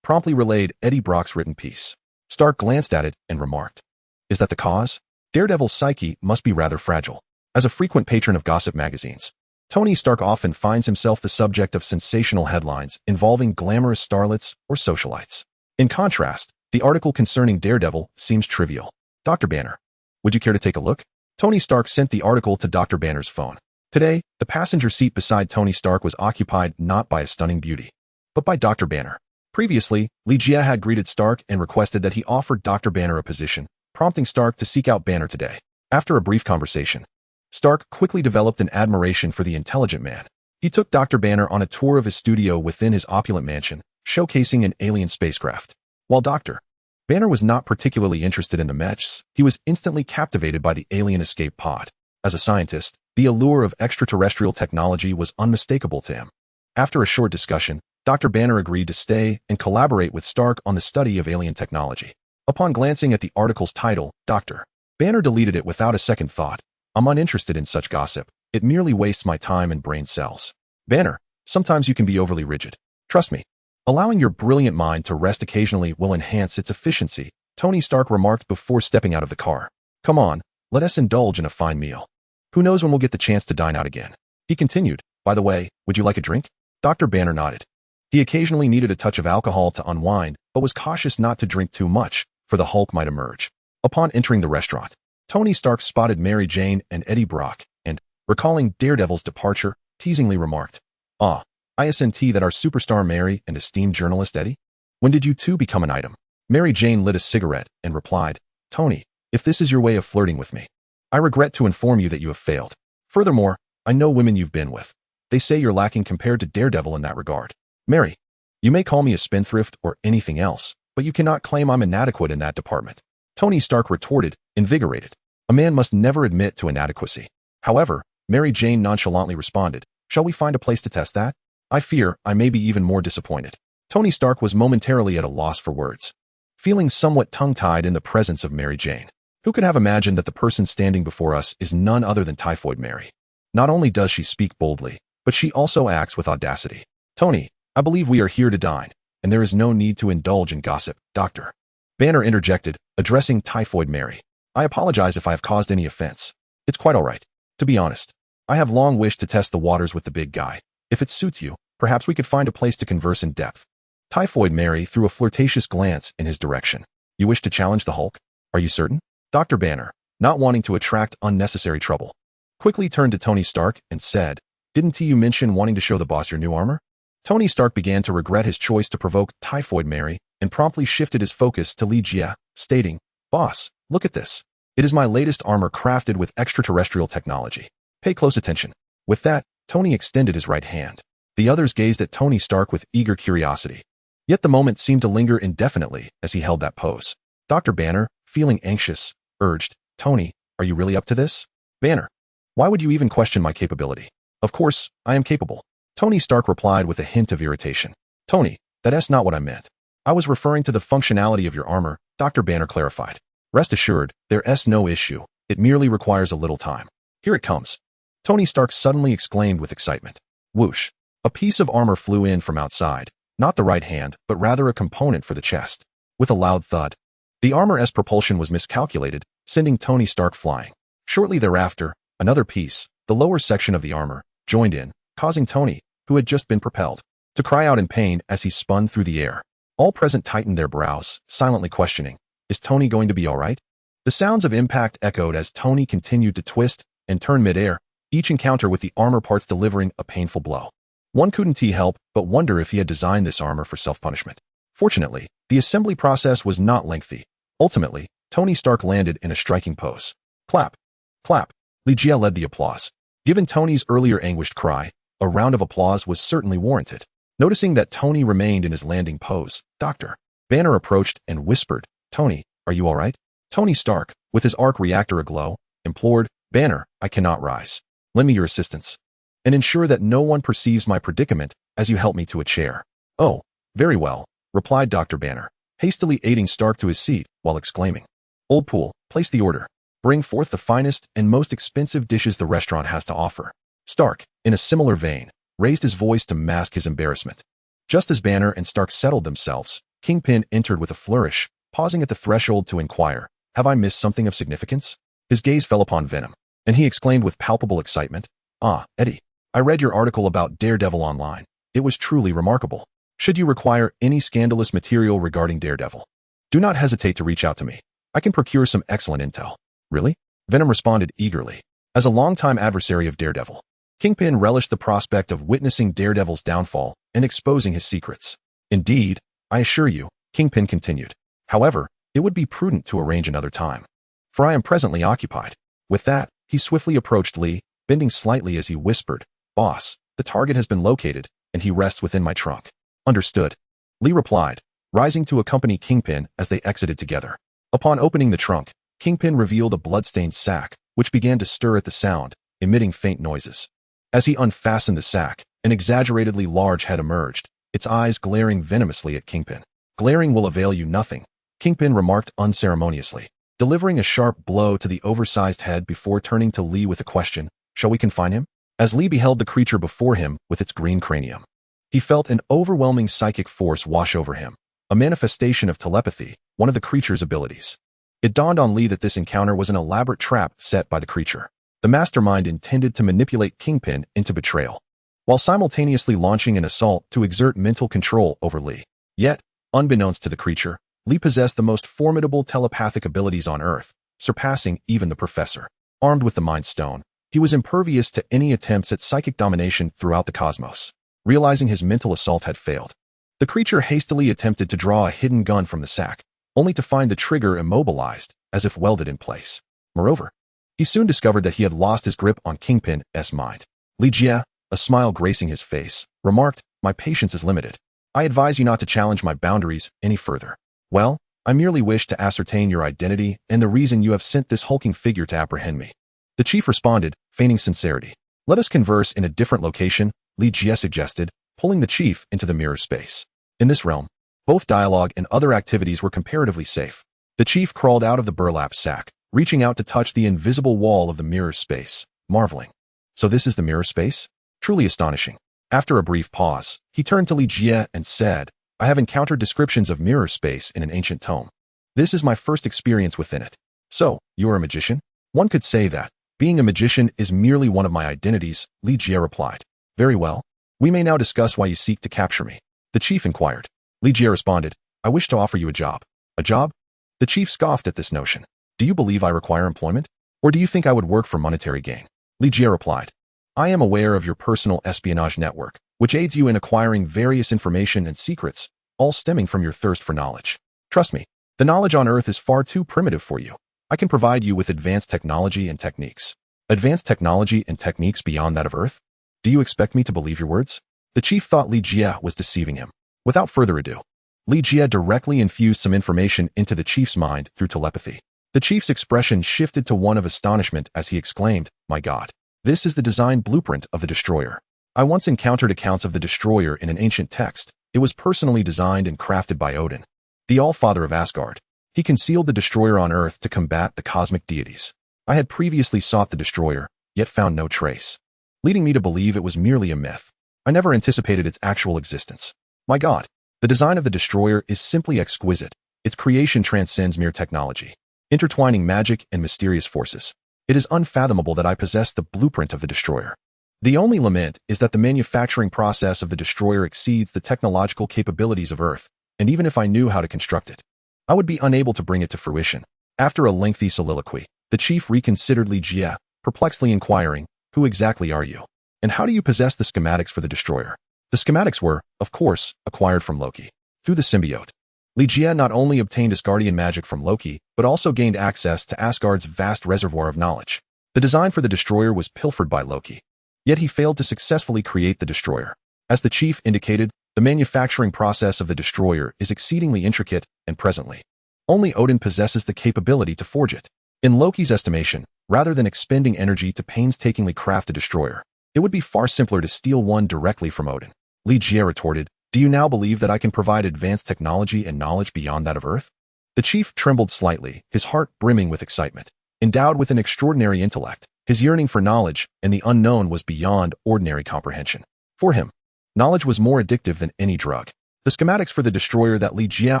promptly relayed Eddie Brock's written piece. Stark glanced at it and remarked, "Is that the cause?" Daredevil's psyche must be rather fragile. As a frequent patron of gossip magazines, Tony Stark often finds himself the subject of sensational headlines involving glamorous starlets or socialites. In contrast, the article concerning Daredevil seems trivial. "Dr. Banner, would you care to take a look?" Tony Stark sent the article to Dr. Banner's phone. Today, the passenger seat beside Tony Stark was occupied not by a stunning beauty, but by Dr. Banner. Previously, Lee Jia had greeted Stark and requested that he offered Dr. Banner a position, prompting Stark to seek out Banner today. After a brief conversation, Stark quickly developed an admiration for the intelligent man. He took Dr. Banner on a tour of his studio within his opulent mansion, showcasing an alien spacecraft. While Dr. Banner was not particularly interested in the mechs, he was instantly captivated by the alien escape pod. As a scientist, the allure of extraterrestrial technology was unmistakable to him. After a short discussion, Dr. Banner agreed to stay and collaborate with Stark on the study of alien technology. Upon glancing at the article's title, Dr. Banner deleted it without a second thought. "I'm uninterested in such gossip. It merely wastes my time and brain cells." "Banner, sometimes you can be overly rigid. Trust me. Allowing your brilliant mind to rest occasionally will enhance its efficiency," Tony Stark remarked before stepping out of the car. "Come on, let us indulge in a fine meal. Who knows when we'll get the chance to dine out again." He continued, "By the way, would you like a drink?" Dr. Banner nodded. He occasionally needed a touch of alcohol to unwind, but was cautious not to drink too much, for the Hulk might emerge. Upon entering the restaurant, Tony Stark spotted Mary Jane and Eddie Brock, and, recalling Daredevil's departure, teasingly remarked, "Ah, I assent that our superstar Mary and esteemed journalist Eddie? When did you two become an item?" Mary Jane lit a cigarette and replied, "Tony, if this is your way of flirting with me, I regret to inform you that you have failed. Furthermore, I know women you've been with. They say you're lacking compared to Daredevil in that regard. Mary, you may call me a spendthrift or anything else, but you cannot claim I'm inadequate in that department." Tony Stark retorted, invigorated. A man must never admit to inadequacy. However, Mary Jane nonchalantly responded, "Shall we find a place to test that? I fear I may be even more disappointed." Tony Stark was momentarily at a loss for words, feeling somewhat tongue-tied in the presence of Mary Jane. Who could have imagined that the person standing before us is none other than Typhoid Mary? Not only does she speak boldly, but she also acts with audacity. "Tony, I believe we are here to dine, and there is no need to indulge in gossip, Doctor." Banner interjected, addressing Typhoid Mary. "I apologize if I have caused any offense. It's quite all right. To be honest, I have long wished to test the waters with the big guy. If it suits you, perhaps we could find a place to converse in depth." Typhoid Mary threw a flirtatious glance in his direction. "You wish to challenge the Hulk? Are you certain?" Dr. Banner, not wanting to attract unnecessary trouble, quickly turned to Tony Stark and said, "Didn't you mention wanting to show the boss your new armor?" Tony Stark began to regret his choice to provoke Typhoid Mary and promptly shifted his focus to Li Jie, stating, "Boss, look at this. It is my latest armor crafted with extraterrestrial technology. Pay close attention." With that, Tony extended his right hand. The others gazed at Tony Stark with eager curiosity. Yet the moment seemed to linger indefinitely as he held that pose. Dr. Banner, feeling anxious, urged, "Tony, are you really up to this?" "Banner, why would you even question my capability? Of course, I am capable." Tony Stark replied with a hint of irritation. "Tony, that's not what I meant. I was referring to the functionality of your armor," Dr. Banner clarified. "Rest assured, there's no issue. It merely requires a little time. Here it comes." Tony Stark suddenly exclaimed with excitement. Whoosh! A piece of armor flew in from outside, not the right hand, but rather a component for the chest. With a loud thud, the armor's propulsion was miscalculated, sending Tony Stark flying. Shortly thereafter, another piece, the lower section of the armor, joined in, causing Tony, who had just been propelled, to cry out in pain as he spun through the air. All present tightened their brows, silently questioning, "Is Tony going to be all right?" The sounds of impact echoed as Tony continued to twist and turn mid-air, each encounter with the armor parts delivering a painful blow. One couldn't help but wonder if he had designed this armor for self-punishment. Fortunately, the assembly process was not lengthy. Ultimately, Tony Stark landed in a striking pose. Clap. Clap. Li Jie led the applause. Given Tony's earlier anguished cry, a round of applause was certainly warranted. Noticing that Tony remained in his landing pose, Dr. Banner approached and whispered, "Tony, are you all right?" Tony Stark, with his arc reactor aglow, implored, "Banner, I cannot rise. Lend me your assistance. And ensure that no one perceives my predicament as you help me to a chair." "Oh, very well," replied Dr. Banner, hastily aiding Stark to his seat while exclaiming, "Old Pool, place the order. Bring forth the finest and most expensive dishes the restaurant has to offer." Stark, in a similar vein, raised his voice to mask his embarrassment. Just as Banner and Stark settled themselves, Kingpin entered with a flourish, pausing at the threshold to inquire, "Have I missed something of significance?" His gaze fell upon Venom, and he exclaimed with palpable excitement, "Ah, Eddie, I read your article about Daredevil online. It was truly remarkable. Should you require any scandalous material regarding Daredevil, do not hesitate to reach out to me. I can procure some excellent intel." "Really?" Venom responded eagerly. As a longtime adversary of Daredevil, Kingpin relished the prospect of witnessing Daredevil's downfall and exposing his secrets. "Indeed, I assure you," Kingpin continued. "However, it would be prudent to arrange another time, for I am presently occupied." With that, he swiftly approached Lee, bending slightly as he whispered, "Boss, the target has been located, and he rests within my trunk." "Understood," Lee replied, rising to accompany Kingpin as they exited together. Upon opening the trunk, Kingpin revealed a blood-stained sack, which began to stir at the sound, emitting faint noises. As he unfastened the sack, an exaggeratedly large head emerged, its eyes glaring venomously at Kingpin. "Glaring will avail you nothing," Kingpin remarked unceremoniously, delivering a sharp blow to the oversized head before turning to Lee with a question, "Shall we confine him?" As Lee beheld the creature before him with its green cranium, he felt an overwhelming psychic force wash over him, a manifestation of telepathy, one of the creature's abilities. It dawned on Lee that this encounter was an elaborate trap set by the creature. The mastermind intended to manipulate Kingpin into betrayal. while simultaneously launching an assault to exert mental control over Li. Yet, unbeknownst to the creature, Li possessed the most formidable telepathic abilities on Earth, surpassing even the Professor. Armed with the Mind Stone, he was impervious to any attempts at psychic domination throughout the cosmos. Realizing his mental assault had failed, the creature hastily attempted to draw a hidden gun from the sack, only to find the trigger immobilized, as if welded in place. Moreover, he soon discovered that he had lost his grip on Kingpin's mind. Li Jie, a smile gracing his face, remarked, "My patience is limited. I advise you not to challenge my boundaries any further." "Well, I merely wish to ascertain your identity and the reason you have sent this hulking figure to apprehend me." The chief responded, feigning sincerity. "Let us converse in a different location," Li Jie suggested, pulling the chief into the mirror space. In this realm, both dialogue and other activities were comparatively safe. The chief crawled out of the burlap sack, reaching out to touch the invisible wall of the mirror space, marveling. "So this is the mirror space? Truly astonishing." After a brief pause, he turned to Li Jie and said, "I have encountered descriptions of mirror space in an ancient tome. This is my first experience within it." "So, you are a magician?" "One could say that. Being a magician is merely one of my identities," Li Jie replied. "Very well. We may now discuss why you seek to capture me," the chief inquired. Li Jie responded, "I wish to offer you a job." "A job?" The chief scoffed at this notion. "Do you believe I require employment? Or do you think I would work for monetary gain?" Li Jie replied, "I am aware of your personal espionage network, which aids you in acquiring various information and secrets, all stemming from your thirst for knowledge. Trust me, the knowledge on Earth is far too primitive for you. I can provide you with advanced technology and techniques." "Advanced technology and techniques beyond that of Earth? Do you expect me to believe your words?" The chief thought Li Jie was deceiving him. Without further ado, Li Jie directly infused some information into the chief's mind through telepathy. The chief's expression shifted to one of astonishment as he exclaimed, "My God, this is the design blueprint of the Destroyer. I once encountered accounts of the Destroyer in an ancient text. It was personally designed and crafted by Odin, the All-Father of Asgard. He concealed the Destroyer on Earth to combat the cosmic deities. I had previously sought the Destroyer, yet found no trace, leading me to believe it was merely a myth. I never anticipated its actual existence. My God, the design of the Destroyer is simply exquisite. Its creation transcends mere technology, intertwining magic and mysterious forces. It is unfathomable that I possess the blueprint of the Destroyer. The only lament is that the manufacturing process of the Destroyer exceeds the technological capabilities of Earth, and even if I knew how to construct it, I would be unable to bring it to fruition." After a lengthy soliloquy, the chief reconsidered Li Jie, perplexedly inquiring, "Who exactly are you? And how do you possess the schematics for the Destroyer?" The schematics were, of course, acquired from Loki. Through the symbiote, Li Jie not only obtained Asgardian magic from Loki, but also gained access to Asgard's vast reservoir of knowledge. The design for the Destroyer was pilfered by Loki, yet he failed to successfully create the Destroyer. As the chief indicated, the manufacturing process of the Destroyer is exceedingly intricate, and presently, only Odin possesses the capability to forge it. In Loki's estimation, rather than expending energy to painstakingly craft a Destroyer, it would be far simpler to steal one directly from Odin. Li Jie retorted, "Do you now believe that I can provide advanced technology and knowledge beyond that of Earth?" The chief trembled slightly, his heart brimming with excitement. Endowed with an extraordinary intellect, his yearning for knowledge and the unknown was beyond ordinary comprehension. For him, knowledge was more addictive than any drug. The schematics for the Destroyer that Li Jie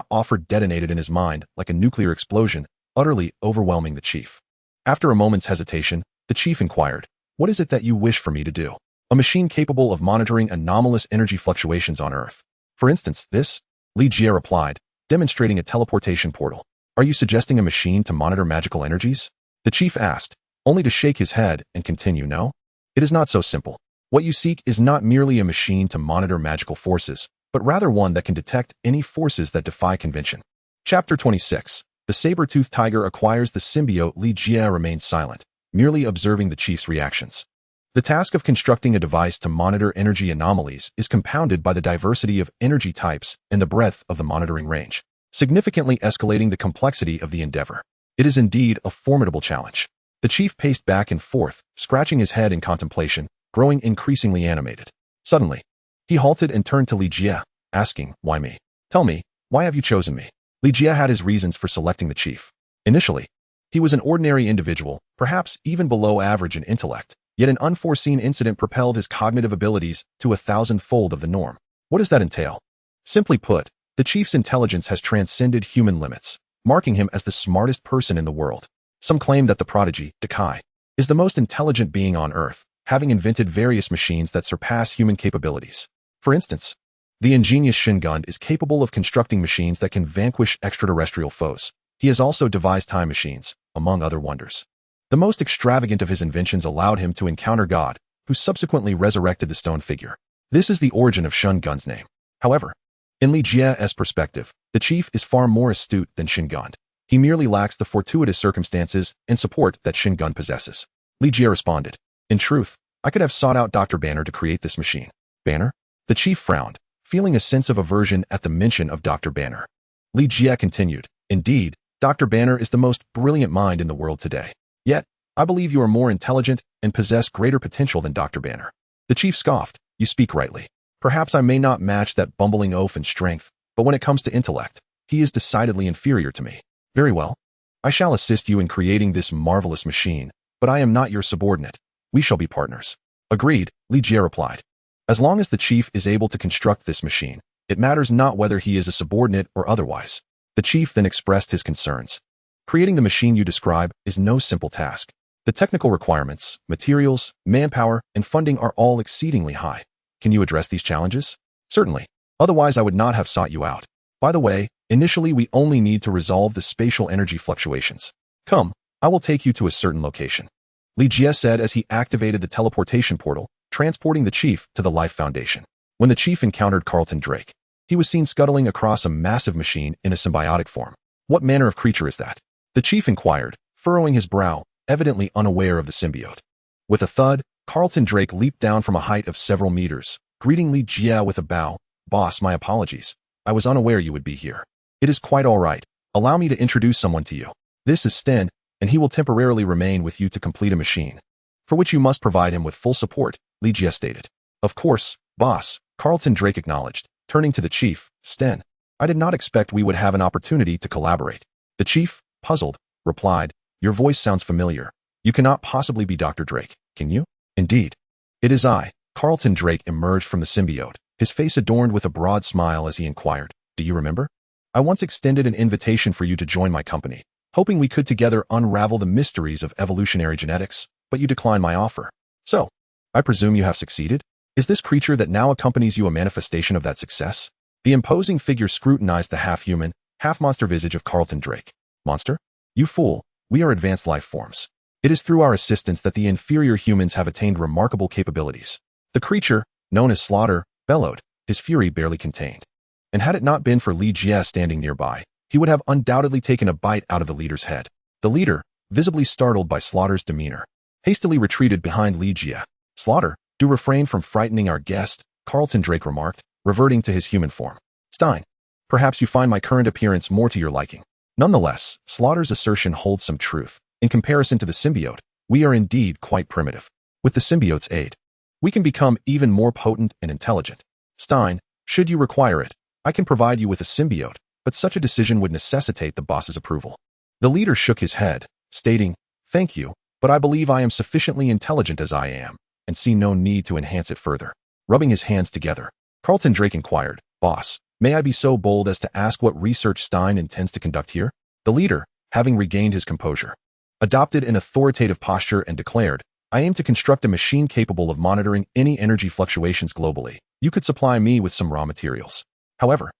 offered detonated in his mind like a nuclear explosion, utterly overwhelming the chief. After a moment's hesitation, the chief inquired, "What is it that you wish for me to do?" "A machine capable of monitoring anomalous energy fluctuations on Earth. For instance, this?" Li Jie replied, demonstrating a teleportation portal. "Are you suggesting a machine to monitor magical energies?" The chief asked, only to shake his head and continue, "No. It is not so simple. What you seek is not merely a machine to monitor magical forces, but rather one that can detect any forces that defy convention." Chapter 26. The saber-toothed tiger acquires the symbiote. Li Jie remained silent, merely observing the chief's reactions. The task of constructing a device to monitor energy anomalies is compounded by the diversity of energy types and the breadth of the monitoring range, significantly escalating the complexity of the endeavor. It is indeed a formidable challenge. The chief paced back and forth, scratching his head in contemplation, growing increasingly animated. Suddenly, he halted and turned to Li Jie, asking, "Why me? Tell me, why have you chosen me?" Li Jie had his reasons for selecting the chief. Initially, he was an ordinary individual, perhaps even below average in intellect, yet an unforeseen incident propelled his cognitive abilities to 1,000-fold of the norm. What does that entail? Simply put, the chief's intelligence has transcended human limits, marking him as the smartest person in the world. Some claim that the prodigy, Dakai, is the most intelligent being on Earth. having invented various machines that surpass human capabilities. For instance, the ingenious Shingun is capable of constructing machines that can vanquish extraterrestrial foes. He has also devised time machines, among other wonders. The most extravagant of his inventions allowed him to encounter God, who subsequently resurrected the stone figure. This is the origin of Shingun's name. However, in Li Jie's perspective, the chief is far more astute than Shingun. He merely lacks the fortuitous circumstances and support that Shingun possesses. Li Jie responded, "In truth, I could have sought out Dr. Banner to create this machine." Banner? The chief frowned, feeling a sense of aversion at the mention of Dr. Banner. Li Jie continued, "Indeed, Dr. Banner is the most brilliant mind in the world today. Yet, I believe you are more intelligent and possess greater potential than Dr. Banner." The chief scoffed, "You speak rightly. Perhaps I may not match that bumbling oaf in strength, but when it comes to intellect, he is decidedly inferior to me. Very well. I shall assist you in creating this marvelous machine, but I am not your subordinate. We shall be partners." "Agreed," Li Jie replied. "As long as the chief is able to construct this machine, it matters not whether he is a subordinate or otherwise." The chief then expressed his concerns. "Creating the machine you describe is no simple task. The technical requirements, materials, manpower, and funding are all exceedingly high. Can you address these challenges?" "Certainly. Otherwise I would not have sought you out. By the way, initially we only need to resolve the spatial energy fluctuations. Come, I will take you to a certain location," Li Jie said as he activated the teleportation portal, transporting the chief to the Life Foundation. When the chief encountered Carlton Drake, he was seen scuttling across a massive machine in a symbiotic form. "What manner of creature is that?" the chief inquired, furrowing his brow, evidently unaware of the symbiote. With a thud, Carlton Drake leaped down from a height of several meters, greeting Li Jie with a bow. "Boss, my apologies. I was unaware you would be here." "It is quite all right. Allow me to introduce someone to you. This is Sten, and he will temporarily remain with you to complete a machine, for which you must provide him with full support," Li Jie stated. "Of course, boss," Carlton Drake acknowledged, turning to the chief. "Sten, I did not expect we would have an opportunity to collaborate." The chief, puzzled, replied, "Your voice sounds familiar. You cannot possibly be Dr. Drake, can you?" "Indeed. It is I." Carlton Drake emerged from the symbiote, his face adorned with a broad smile as he inquired, "Do you remember? I once extended an invitation for you to join my company, hoping we could together unravel the mysteries of evolutionary genetics, but you declined my offer. So, I presume you have succeeded? Is this creature that now accompanies you a manifestation of that success?" The imposing figure scrutinized the half-human, half-monster visage of Carlton Drake. "Monster? You fool, we are advanced life forms. It is through our assistance that the inferior humans have attained remarkable capabilities." The creature, known as Slaughter, bellowed, his fury barely contained. And had it not been for Li Jie standing nearby, he would have undoubtedly taken a bite out of the leader's head. The leader, visibly startled by Slaughter's demeanor, hastily retreated behind Li Jie. "Slaughter, do refrain from frightening our guest," Carlton Drake remarked, reverting to his human form. "Stein, perhaps you find my current appearance more to your liking." Nonetheless, Slaughter's assertion holds some truth. In comparison to the symbiote, we are indeed quite primitive. With the symbiote's aid, we can become even more potent and intelligent. Stein, should you require it, I can provide you with a symbiote, but such a decision would necessitate the boss's approval. The leader shook his head, stating, "Thank you, but I believe I am sufficiently intelligent as I am, and see no need to enhance it further." Rubbing his hands together, Carlton Drake inquired, "Boss, may I be so bold as to ask what research Stein intends to conduct here?" The leader, having regained his composure, adopted an authoritative posture and declared, "I aim to construct a machine capable of monitoring any energy fluctuations globally. You could supply me with some raw materials. However,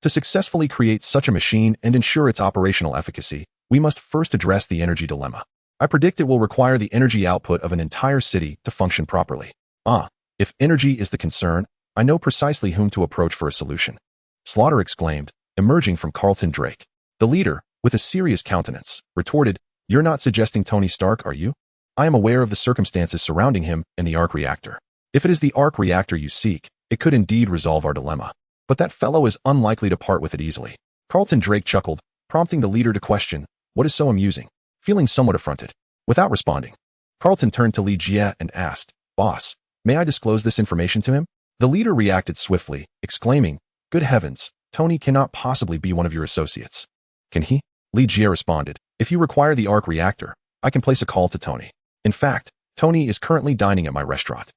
to successfully create such a machine and ensure its operational efficacy, we must first address the energy dilemma. I predict it will require the energy output of an entire city to function properly. If energy is the concern, I know precisely whom to approach for a solution," Slaughter exclaimed, emerging from Carlton Drake. The leader, with a serious countenance, retorted, "You're not suggesting Tony Stark, are you? I am aware of the circumstances surrounding him and the arc reactor. If it is the arc reactor you seek, it could indeed resolve our dilemma. But that fellow is unlikely to part with it easily." Carlton Drake chuckled, prompting the leader to question, "What is so amusing?" Feeling somewhat affronted. Without responding, Carlton turned to Li Jie and asked, "Boss, may I disclose this information to him?" The leader reacted swiftly, exclaiming, "Good heavens, Tony cannot possibly be one of your associates." "Can he?" Li Jie responded, "If you require the arc reactor, I can place a call to Tony. In fact, Tony is currently dining at my restaurant.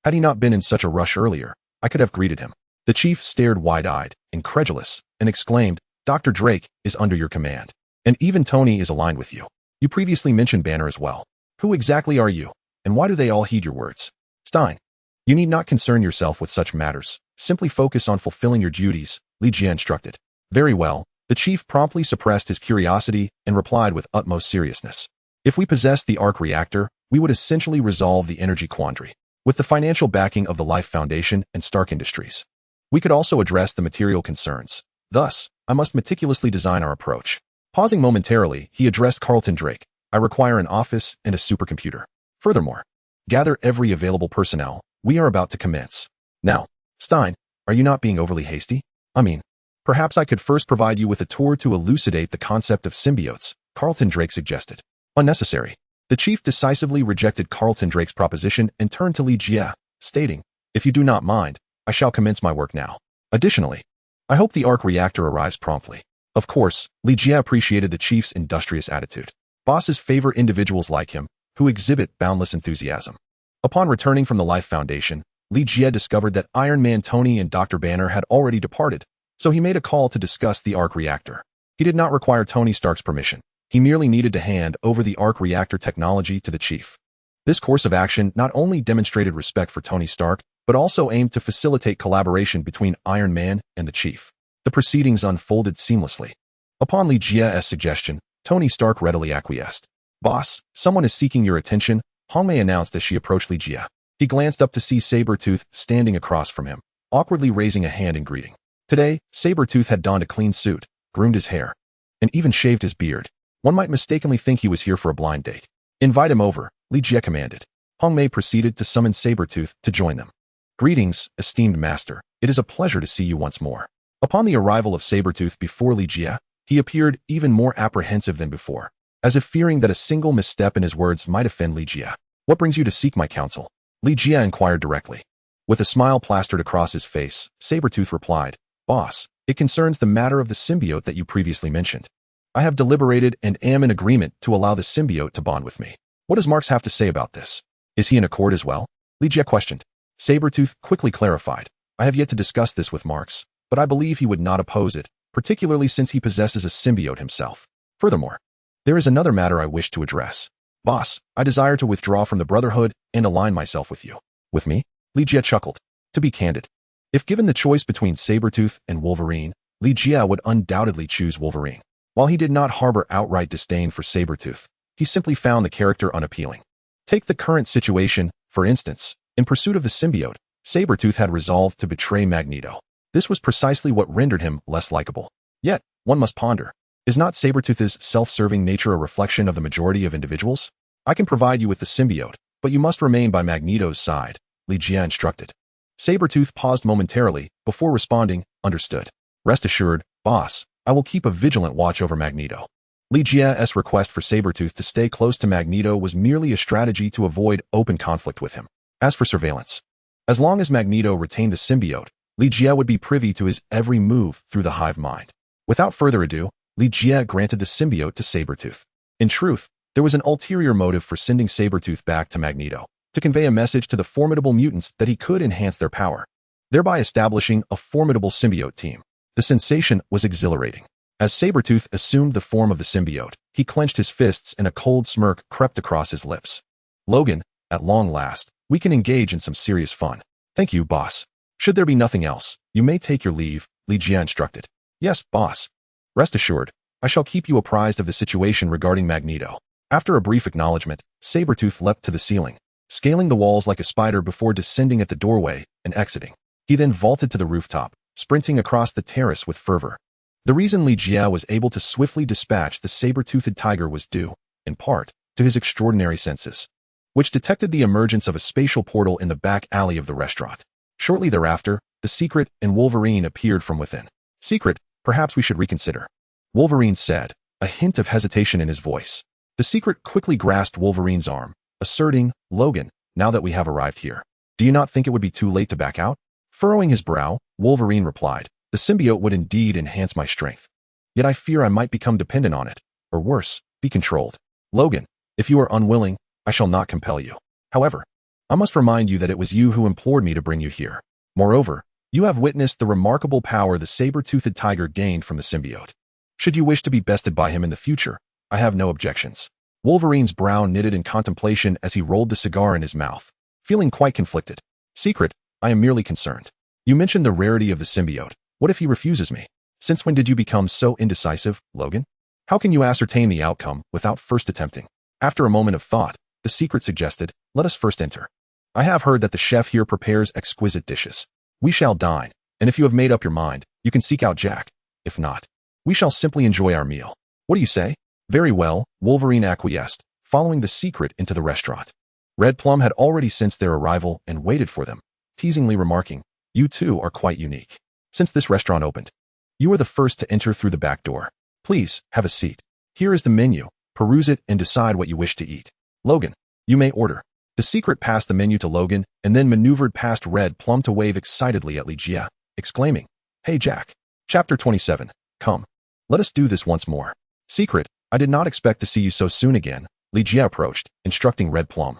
Had he not been in such a rush earlier, I could have greeted him." The chief stared wide-eyed, incredulous, and exclaimed, "Dr. Drake is under your command. And even Tony is aligned with you. You previously mentioned Banner as well. Who exactly are you, and why do they all heed your words?" Stein, you need not concern yourself with such matters. Simply focus on fulfilling your duties, Li Jie instructed. Very well. The chief promptly suppressed his curiosity and replied with utmost seriousness. If we possessed the arc reactor, we would essentially resolve the energy quandary. With the financial backing of the Life Foundation and Stark Industries, we could also address the material concerns. Thus, I must meticulously design our approach. Pausing momentarily, he addressed Carlton Drake. I require an office and a supercomputer. Furthermore, gather every available personnel. We are about to commence. Now, Stein, are you not being overly hasty? I mean, perhaps I could first provide you with a tour to elucidate the concept of symbiotes, Carlton Drake suggested. Unnecessary. The chief decisively rejected Carlton Drake's proposition and turned to Li Jie, stating, if you do not mind, I shall commence my work now. Additionally, I hope the arc reactor arrives promptly. Of course, Li Jie appreciated the chief's industrious attitude. Bosses favor individuals like him, who exhibit boundless enthusiasm. Upon returning from the Life Foundation, Li Jie discovered that Iron Man Tony and Dr. Banner had already departed, so he made a call to discuss the arc reactor. He did not require Tony Stark's permission. He merely needed to hand over the arc reactor technology to the chief. This course of action not only demonstrated respect for Tony Stark, but also aimed to facilitate collaboration between Iron Man and the chief. The proceedings unfolded seamlessly. Upon Li Jie's suggestion, Tony Stark readily acquiesced. Boss, someone is seeking your attention, Hongmei announced as she approached Li Jie. He glanced up to see Sabretooth standing across from him, awkwardly raising a hand in greeting. Today, Sabretooth had donned a clean suit, groomed his hair, and even shaved his beard. One might mistakenly think he was here for a blind date. Invite him over, Li Jie commanded. Hongmei proceeded to summon Sabretooth to join them. Greetings, esteemed master. It is a pleasure to see you once more. Upon the arrival of Sabretooth before Li Jie, he appeared even more apprehensive than before, as if fearing that a single misstep in his words might offend Li Jie. What brings you to seek my counsel? Li Jie inquired directly. With a smile plastered across his face, Sabretooth replied, Boss, it concerns the matter of the symbiote that you previously mentioned. I have deliberated and am in agreement to allow the symbiote to bond with me. What does Marx have to say about this? Is he in accord as well? Li Jie questioned. Sabretooth quickly clarified. I have yet to discuss this with Marx, but I believe he would not oppose it, particularly since he possesses a symbiote himself. Furthermore, there is another matter I wish to address. Boss, I desire to withdraw from the Brotherhood and align myself with you. With me? Li Jie chuckled. To be candid, if given the choice between Sabretooth and Wolverine, Li Jie would undoubtedly choose Wolverine. While he did not harbor outright disdain for Sabretooth, he simply found the character unappealing. Take the current situation, for instance. In pursuit of the symbiote, Sabretooth had resolved to betray Magneto. This was precisely what rendered him less likable. Yet, one must ponder, is not Sabretooth's self-serving nature a reflection of the majority of individuals? I can provide you with the symbiote, but you must remain by Magneto's side, Li Jie instructed. Sabretooth paused momentarily before responding, understood. Rest assured, boss, I will keep a vigilant watch over Magneto. Li Jie's request for Sabretooth to stay close to Magneto was merely a strategy to avoid open conflict with him. As for surveillance, as long as Magneto retained the symbiote, Li Jie would be privy to his every move through the hive mind. Without further ado, Li Jie granted the symbiote to Sabretooth. In truth, there was an ulterior motive for sending Sabretooth back to Magneto, to convey a message to the formidable mutants that he could enhance their power, thereby establishing a formidable symbiote team. The sensation was exhilarating. As Sabretooth assumed the form of the symbiote, he clenched his fists and a cold smirk crept across his lips. Logan, at long last, we can engage in some serious fun. Thank you, boss. Should there be nothing else, you may take your leave, Li Jie instructed. Yes, boss. Rest assured, I shall keep you apprised of the situation regarding Magneto. After a brief acknowledgement, Sabretooth leapt to the ceiling, scaling the walls like a spider before descending at the doorway and exiting. He then vaulted to the rooftop, sprinting across the terrace with fervor. The reason Li Jie was able to swiftly dispatch the saber-toothed tiger was due, in part, to his extraordinary senses, which detected the emergence of a spatial portal in the back alley of the restaurant. Shortly thereafter, the Secret and Wolverine appeared from within. Secret, perhaps we should reconsider, Wolverine said, a hint of hesitation in his voice. The Secret quickly grasped Wolverine's arm, asserting, Logan, now that we have arrived here, do you not think it would be too late to back out? Furrowing his brow, Wolverine replied, the symbiote would indeed enhance my strength. Yet I fear I might become dependent on it, or worse, be controlled. Logan, if you are unwilling, I shall not compel you. However, I must remind you that it was you who implored me to bring you here. Moreover, you have witnessed the remarkable power the saber-toothed tiger gained from the symbiote. Should you wish to be bested by him in the future, I have no objections. Wolverine's brow knitted in contemplation as he rolled the cigar in his mouth. feeling quite conflicted. Secret, I am merely concerned. You mentioned the rarity of the symbiote. What if he refuses me? Since when did you become so indecisive, Logan? How can you ascertain the outcome without first attempting? After a moment of thought, the Secret suggested, let us first enter. I have heard that the chef here prepares exquisite dishes. We shall dine, and if you have made up your mind, you can seek out Jack. If not, we shall simply enjoy our meal. What do you say? Very well, Wolverine acquiesced, following the Secret into the restaurant. Red Plum had already sensed their arrival and waited for them, teasingly remarking, you two are quite unique. Since this restaurant opened, you are the first to enter through the back door. Please, have a seat. Here is the menu. Peruse it and decide what you wish to eat. Logan, you may order. The Secret passed the menu to Logan and then maneuvered past Red Plum to wave excitedly at Ligia, exclaiming, Hey Jack. Chapter 27. Come. Let us do this once more. Secret, I did not expect to see you so soon again. Ligia approached, instructing Red Plum.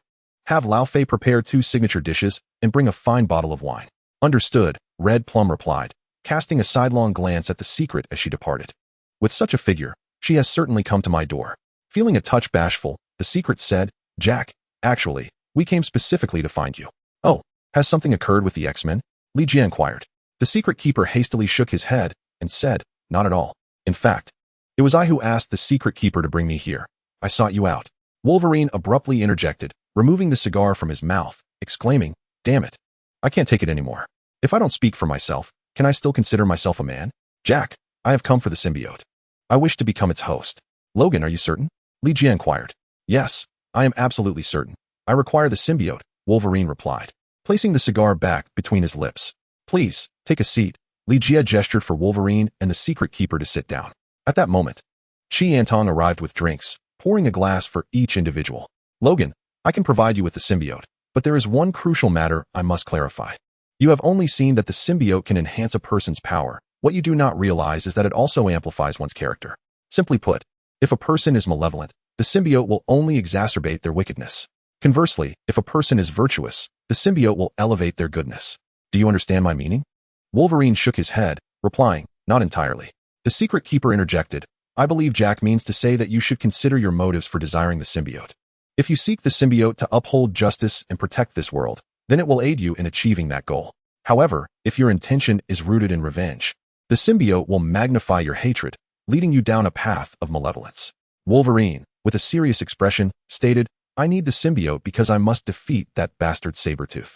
Have Lao Fei prepare 2 signature dishes and bring a fine bottle of wine. Understood, Red Plum replied, casting a sidelong glance at the Secret as she departed. With such a figure, she has certainly come to my door. Feeling a touch bashful, the Secret said, Jack, actually, we came specifically to find you. Oh, has something occurred with the X-Men? Ligia inquired. The Secret Keeper hastily shook his head and said, not at all. In fact, it was I who asked the Secret Keeper to bring me here. I sought you out. Wolverine abruptly interjected, removing the cigar from his mouth, exclaiming, damn it. I can't take it anymore. If I don't speak for myself, can I still consider myself a man? Jack, I have come for the symbiote. I wish to become its host. Logan, are you certain? Ligia inquired. Yes, I am absolutely certain. I require the symbiote, Wolverine replied, placing the cigar back between his lips. Please, take a seat. Ligia gestured for Wolverine and the Secret Keeper to sit down. At that moment, Chi Antong arrived with drinks, pouring a glass for each individual. Logan, I can provide you with the symbiote, but there is one crucial matter I must clarify. You have only seen that the symbiote can enhance a person's power. What you do not realize is that it also amplifies one's character. Simply put, if a person is malevolent, the symbiote will only exacerbate their wickedness. Conversely, if a person is virtuous, the symbiote will elevate their goodness. Do you understand my meaning? Wolverine shook his head, replying, not entirely. The Secret Keeper interjected, I believe Jack means to say that you should consider your motives for desiring the symbiote. If you seek the symbiote to uphold justice and protect this world, then it will aid you in achieving that goal. However, if your intention is rooted in revenge, the symbiote will magnify your hatred, leading you down a path of malevolence. Wolverine, with a serious expression, stated, I need the symbiote because I must defeat that bastard Sabretooth.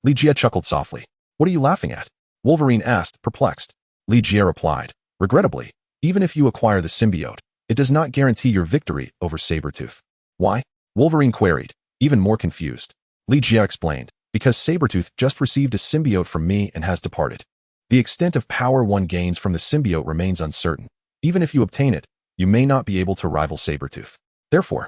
Ligia chuckled softly. What are you laughing at? Wolverine asked, perplexed. Ligia replied, regrettably, even if you acquire the symbiote, it does not guarantee your victory over Sabretooth. Why? Wolverine queried, even more confused. Ligia explained, because Sabretooth just received a symbiote from me and has departed. The extent of power one gains from the symbiote remains uncertain. Even if you obtain it, you may not be able to rival Sabretooth. Therefore,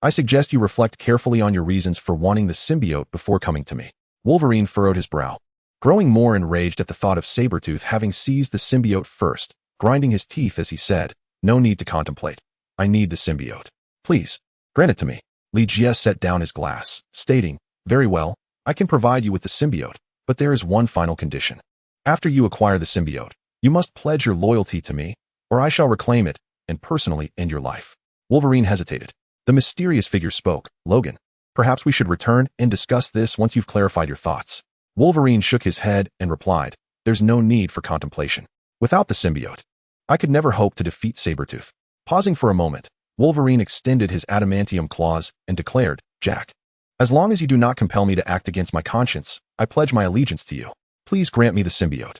I suggest you reflect carefully on your reasons for wanting the symbiote before coming to me. Wolverine furrowed his brow, growing more enraged at the thought of Sabretooth having seized the symbiote first, grinding his teeth as he said, no need to contemplate. I need the symbiote. Please, grant it to me. Ligia set down his glass, stating, very well, I can provide you with the symbiote, but there is one final condition. After you acquire the symbiote, you must pledge your loyalty to me, or I shall reclaim it and personally end your life. Wolverine hesitated. The mysterious figure spoke, Logan, perhaps we should return and discuss this once you've clarified your thoughts. Wolverine shook his head and replied, there's no need for contemplation. Without the symbiote, I could never hope to defeat Sabretooth. Pausing for a moment, Wolverine extended his adamantium claws and declared, Jack, as long as you do not compel me to act against my conscience, I pledge my allegiance to you. Please grant me the symbiote.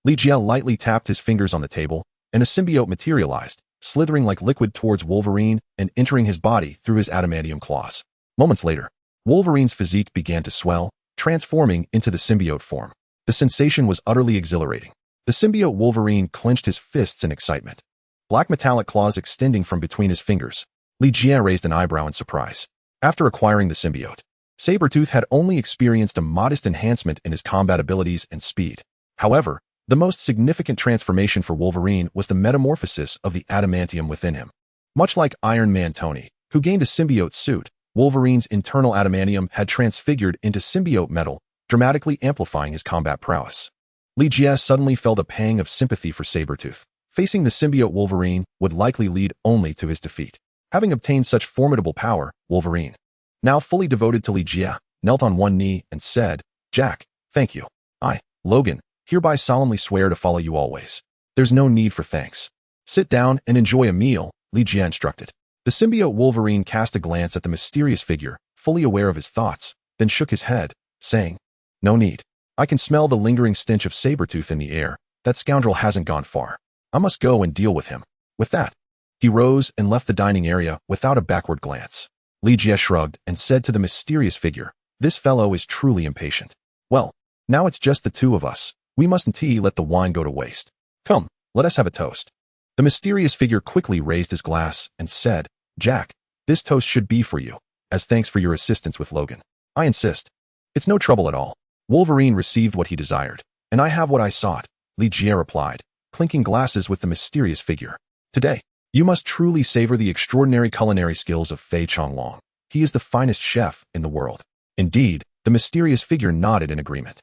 Ligia lightly tapped his fingers on the table, and a symbiote materialized, slithering like liquid towards Wolverine and entering his body through his adamantium claws. Moments later, Wolverine's physique began to swell, transforming into the symbiote form. The sensation was utterly exhilarating. The symbiote Wolverine clenched his fists in excitement, black metallic claws extending from between his fingers. Ligia raised an eyebrow in surprise. After acquiring the symbiote, Sabretooth had only experienced a modest enhancement in his combat abilities and speed. However, the most significant transformation for Wolverine was the metamorphosis of the adamantium within him. Much like Iron Man Tony, who gained a symbiote suit, Wolverine's internal adamantium had transfigured into symbiote metal, dramatically amplifying his combat prowess. Ligia suddenly felt a pang of sympathy for Sabretooth. Facing the symbiote Wolverine would likely lead only to his defeat. Having obtained such formidable power, Wolverine, now fully devoted to Ligia, knelt on one knee, and said, "Jack, thank you. I, Logan, hereby solemnly swear to follow you always." "There's no need for thanks. Sit down and enjoy a meal," Li Jie instructed. The symbiote Wolverine cast a glance at the mysterious figure, fully aware of his thoughts, then shook his head, saying, "No need. I can smell the lingering stench of Sabretooth in the air. That scoundrel hasn't gone far. I must go and deal with him." With that, he rose and left the dining area without a backward glance. Li Jie shrugged and said to the mysterious figure, "This fellow is truly impatient. Well, now it's just the two of us. We mustn't let the wine go to waste. Come, let us have a toast." The mysterious figure quickly raised his glass and said, "Jack, this toast should be for you, as thanks for your assistance with Logan." "I insist. It's no trouble at all. Wolverine received what he desired, and I have what I sought," Li Jie replied, clinking glasses with the mysterious figure. "Today, you must truly savor the extraordinary culinary skills of Fei Chonglong. He is the finest chef in the world." Indeed, the mysterious figure nodded in agreement.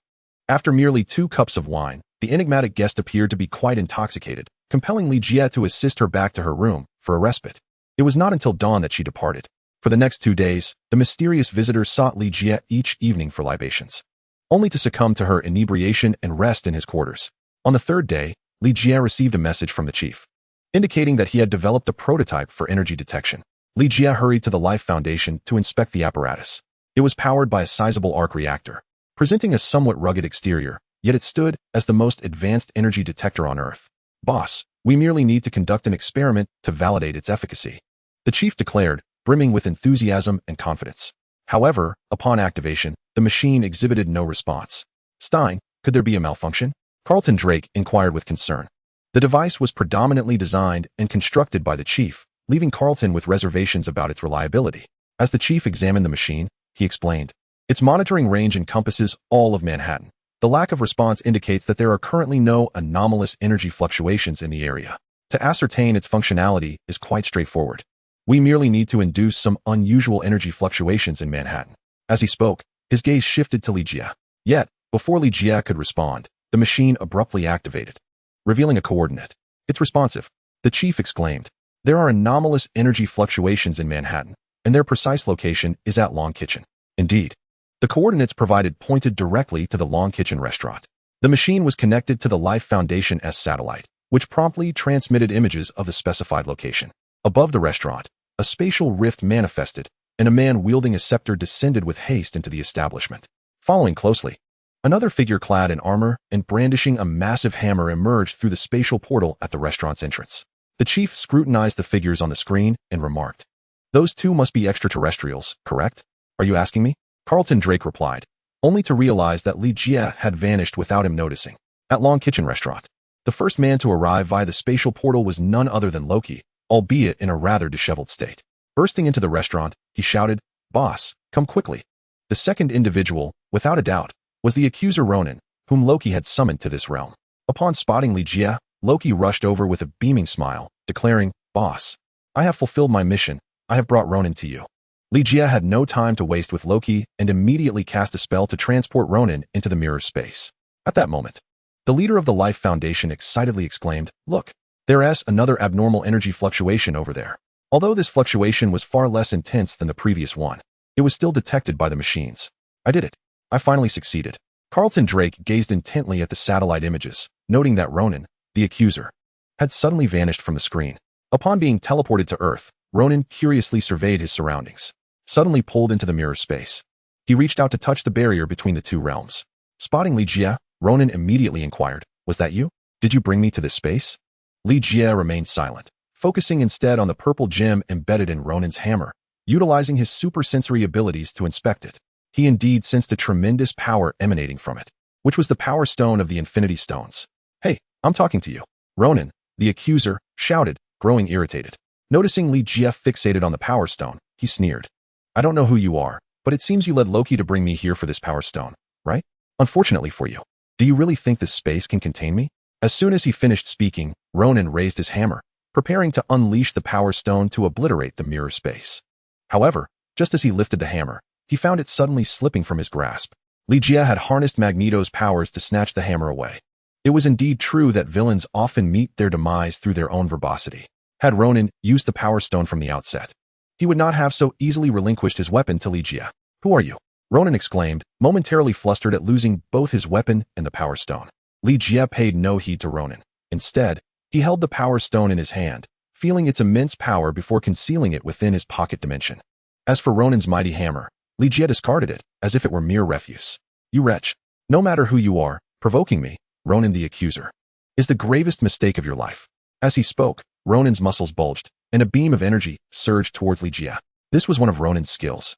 After merely 2 cups of wine, the enigmatic guest appeared to be quite intoxicated, compelling Li Jie to assist her back to her room for a respite. It was not until dawn that she departed. For the next 2 days, the mysterious visitor sought Li Jie each evening for libations, only to succumb to her inebriation and rest in his quarters. On the 3rd day, Li Jie received a message from the chief, indicating that he had developed a prototype for energy detection. Li Jie hurried to the Life Foundation to inspect the apparatus. It was powered by a sizable arc reactor, presenting a somewhat rugged exterior, yet it stood as the most advanced energy detector on Earth. "Boss, we merely need to conduct an experiment to validate its efficacy," the chief declared, brimming with enthusiasm and confidence. However, upon activation, the machine exhibited no response. "Stein, could there be a malfunction?" Carlton Drake inquired with concern. The device was predominantly designed and constructed by the chief, leaving Carlton with reservations about its reliability. As the chief examined the machine, he explained, "Its monitoring range encompasses all of Manhattan. The lack of response indicates that there are currently no anomalous energy fluctuations in the area. To ascertain its functionality is quite straightforward. We merely need to induce some unusual energy fluctuations in Manhattan." As he spoke, his gaze shifted to Li Jie. Yet, before Li Jie could respond, the machine abruptly activated, revealing a coordinate. "It's responsive," the chief exclaimed. "There are anomalous energy fluctuations in Manhattan, and their precise location is at Long Kitchen." Indeed, the coordinates provided pointed directly to the Long Kitchen restaurant. The machine was connected to the Life Foundation S satellite, which promptly transmitted images of the specified location. Above the restaurant, a spatial rift manifested, and a man wielding a scepter descended with haste into the establishment. Following closely, another figure clad in armor and brandishing a massive hammer emerged through the spatial portal at the restaurant's entrance. The chief scrutinized the figures on the screen and remarked, "Those two must be extraterrestrials, correct?" "Are you asking me?" Carlton Drake replied, only to realize that Li Jie had vanished without him noticing. At Long Kitchen restaurant, the first man to arrive via the spatial portal was none other than Loki, albeit in a rather disheveled state. Bursting into the restaurant, he shouted, "Boss, come quickly." The second individual, without a doubt, was the accuser Ronan, whom Loki had summoned to this realm. Upon spotting Li Jie, Loki rushed over with a beaming smile, declaring, "Boss, I have fulfilled my mission. I have brought Ronan to you." Li Jie had no time to waste with Loki and immediately cast a spell to transport Ronan into the mirror space. At that moment, the leader of the Life Foundation excitedly exclaimed, "Look, there's another abnormal energy fluctuation over there." Although this fluctuation was far less intense than the previous one, it was still detected by the machines. "I did it. I finally succeeded." Carlton Drake gazed intently at the satellite images, noting that Ronan, the accuser, had suddenly vanished from the screen. Upon being teleported to Earth, Ronan curiously surveyed his surroundings, suddenly pulled into the mirror space. He reached out to touch the barrier between the two realms. Spotting Li Jie, Ronan immediately inquired, "Was that you? Did you bring me to this space?" Li Jie remained silent, focusing instead on the purple gem embedded in Ronan's hammer, utilizing his supersensory abilities to inspect it. He indeed sensed a tremendous power emanating from it, which was the power stone of the Infinity Stones. "Hey, I'm talking to you," Ronan, the accuser, shouted, growing irritated. Noticing Li Jie fixated on the power stone, he sneered. "I don't know who you are, but it seems you led Loki to bring me here for this power stone, right? Unfortunately for you. Do you really think this space can contain me?" As soon as he finished speaking, Ronan raised his hammer, preparing to unleash the power stone to obliterate the mirror space. However, just as he lifted the hammer, he found it suddenly slipping from his grasp. Li Jie had harnessed Magneto's powers to snatch the hammer away. It was indeed true that villains often meet their demise through their own verbosity. Had Ronan used the power stone from the outset, he would not have so easily relinquished his weapon to Li Jie. "Who are you?" Ronan exclaimed, momentarily flustered at losing both his weapon and the Power Stone. Li Jie paid no heed to Ronan. Instead, he held the Power Stone in his hand, feeling its immense power before concealing it within his pocket dimension. As for Ronan's mighty hammer, Li Jie discarded it, as if it were mere refuse. You wretch. No matter who you are, provoking me, Ronan the Accuser, is the gravest mistake of your life. As he spoke, Ronan's muscles bulged, and a beam of energy surged towards Li Jie. This was one of Ronan's skills.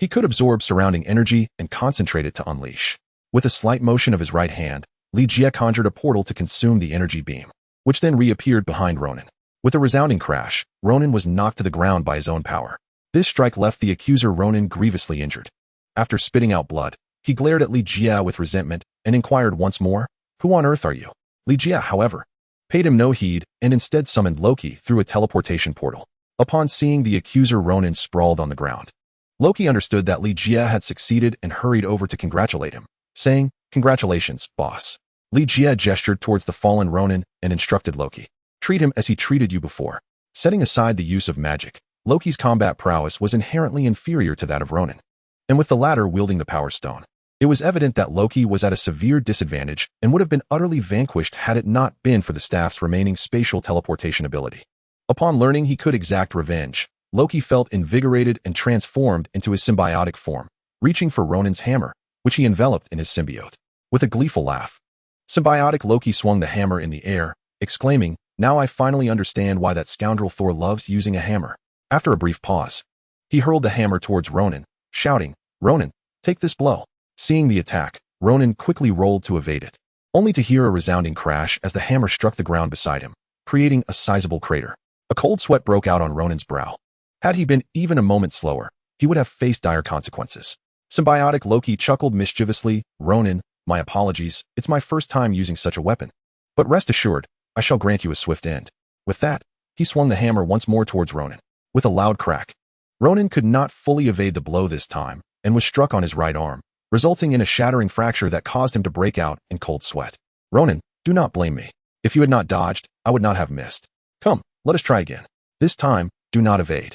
He could absorb surrounding energy and concentrate it to unleash. With a slight motion of his right hand, Li Jie conjured a portal to consume the energy beam, which then reappeared behind Ronan. With a resounding crash, Ronan was knocked to the ground by his own power. This strike left the accuser Ronan grievously injured. After spitting out blood, he glared at Li Jie with resentment and inquired once more, "Who on earth are you?" Li Jie, however, paid him no heed and instead summoned Loki through a teleportation portal. Upon seeing the accuser Ronan sprawled on the ground, Loki understood that Li Jie had succeeded and hurried over to congratulate him, saying, "Congratulations, boss." Li Jie gestured towards the fallen Ronan and instructed Loki, "Treat him as he treated you before." Setting aside the use of magic, Loki's combat prowess was inherently inferior to that of Ronan. And with the latter wielding the Power Stone, it was evident that Loki was at a severe disadvantage and would have been utterly vanquished had it not been for the staff's remaining spatial teleportation ability. Upon learning he could exact revenge, Loki felt invigorated and transformed into his symbiotic form, reaching for Ronan's hammer, which he enveloped in his symbiote. With a gleeful laugh, symbiotic Loki swung the hammer in the air, exclaiming, "Now I finally understand why that scoundrel Thor loves using a hammer." After a brief pause, he hurled the hammer towards Ronan, shouting, "Ronan, take this blow." Seeing the attack, Ronan quickly rolled to evade it, only to hear a resounding crash as the hammer struck the ground beside him, creating a sizable crater. A cold sweat broke out on Ronan's brow. Had he been even a moment slower, he would have faced dire consequences. Symbiotic Loki chuckled mischievously, "Ronan, my apologies, it's my first time using such a weapon. But rest assured, I shall grant you a swift end." With that, he swung the hammer once more towards Ronan. With a loud crack, Ronan could not fully evade the blow this time, and was struck on his right arm, resulting in a shattering fracture that caused him to break out in cold sweat. "Ronan, do not blame me. If you had not dodged, I would not have missed. Come, let us try again. This time, do not evade.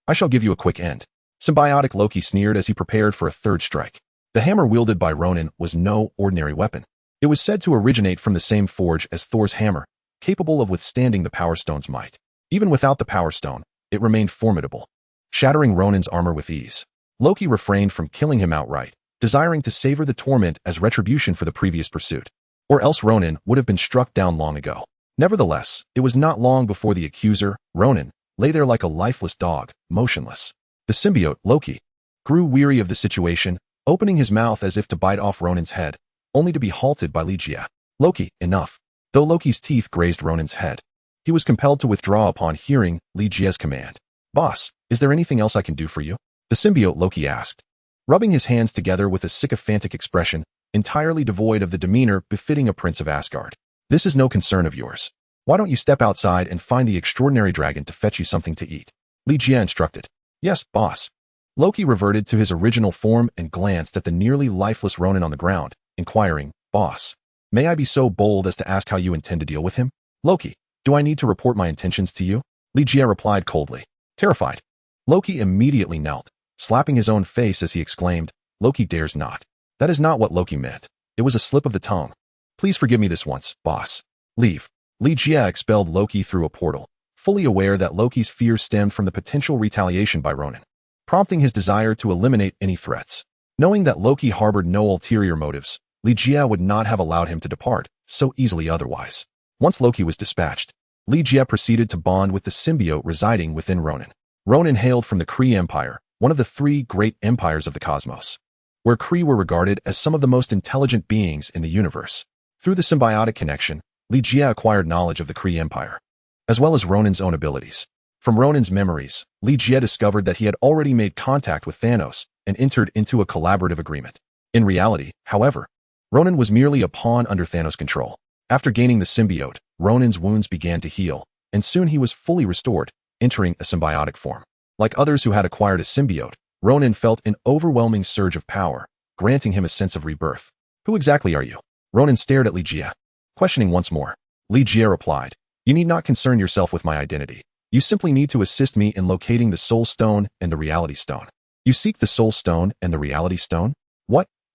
I shall give you a quick end." Symbiotic Loki sneered as he prepared for a third strike. The hammer wielded by Ronan was no ordinary weapon. It was said to originate from the same forge as Thor's hammer, capable of withstanding the Power Stone's might. Even without the Power Stone, it remained formidable, shattering Ronan's armor with ease. Loki refrained from killing him outright, desiring to savor the torment as retribution for the previous pursuit, or else Ronan would have been struck down long ago. Nevertheless, it was not long before the accuser, Ronan, lay there like a lifeless dog, motionless. The symbiote, Loki, grew weary of the situation, opening his mouth as if to bite off Ronan's head, only to be halted by Li Jie. "Loki, enough." Though Loki's teeth grazed Ronan's head, he was compelled to withdraw upon hearing Li Jie's command. "Boss, is there anything else I can do for you?" The symbiote Loki asked, rubbing his hands together with a sycophantic expression, entirely devoid of the demeanor befitting a prince of Asgard. "This is no concern of yours. Why don't you step outside and find the extraordinary dragon to fetch you something to eat?" Li Jie instructed. "Yes, boss." Loki reverted to his original form and glanced at the nearly lifeless Ronan on the ground, inquiring, "Boss, may I be so bold as to ask how you intend to deal with him?" "Loki, do I need to report my intentions to you?" Li Jie replied coldly. Terrified, Loki immediately knelt, slapping his own face as he exclaimed, "Loki dares not." That is not what Loki meant. It was a slip of the tongue. "Please forgive me this once, boss. Leave." Li Jie expelled Loki through a portal, fully aware that Loki's fear stemmed from the potential retaliation by Ronan, prompting his desire to eliminate any threats. Knowing that Loki harbored no ulterior motives, Li Jie would not have allowed him to depart so easily otherwise. Once Loki was dispatched, Li Jie proceeded to bond with the symbiote residing within Ronan. Ronan hailed from the Kree Empire, one of the three great empires of the cosmos, where Kree were regarded as some of the most intelligent beings in the universe. Through the symbiotic connection, Li Jie acquired knowledge of the Kree Empire, as well as Ronan's own abilities. From Ronan's memories, Li Jie discovered that he had already made contact with Thanos and entered into a collaborative agreement. In reality, however, Ronan was merely a pawn under Thanos' control. After gaining the symbiote, Ronan's wounds began to heal, and soon he was fully restored, entering a symbiotic form. Like others who had acquired a symbiote, Ronan felt an overwhelming surge of power, granting him a sense of rebirth. "Who exactly are you?" Ronan stared at Li Jie, questioning once more. Li Jie replied, "You need not concern yourself with my identity. You simply need to assist me in locating the Soul Stone and the Reality Stone." "You seek the Soul Stone and the Reality Stone?"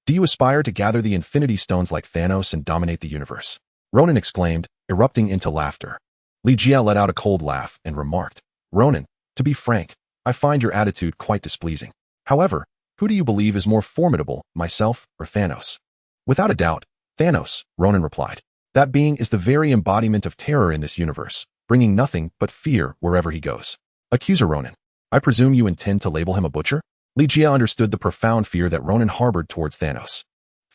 Do you aspire to gather the Infinity Stones like Thanos and dominate the universe? Ronan exclaimed, erupting into laughter. Li Jie let out a cold laugh and remarked, Ronan, to be frank, I find your attitude quite displeasing. However, who do you believe is more formidable, myself or Thanos? Without a doubt, Thanos, Ronan replied. That being is the very embodiment of terror in this universe, bringing nothing but fear wherever he goes. Accuser Ronan, I presume you intend to label him a butcher? Li Jie understood the profound fear that Ronan harbored towards Thanos.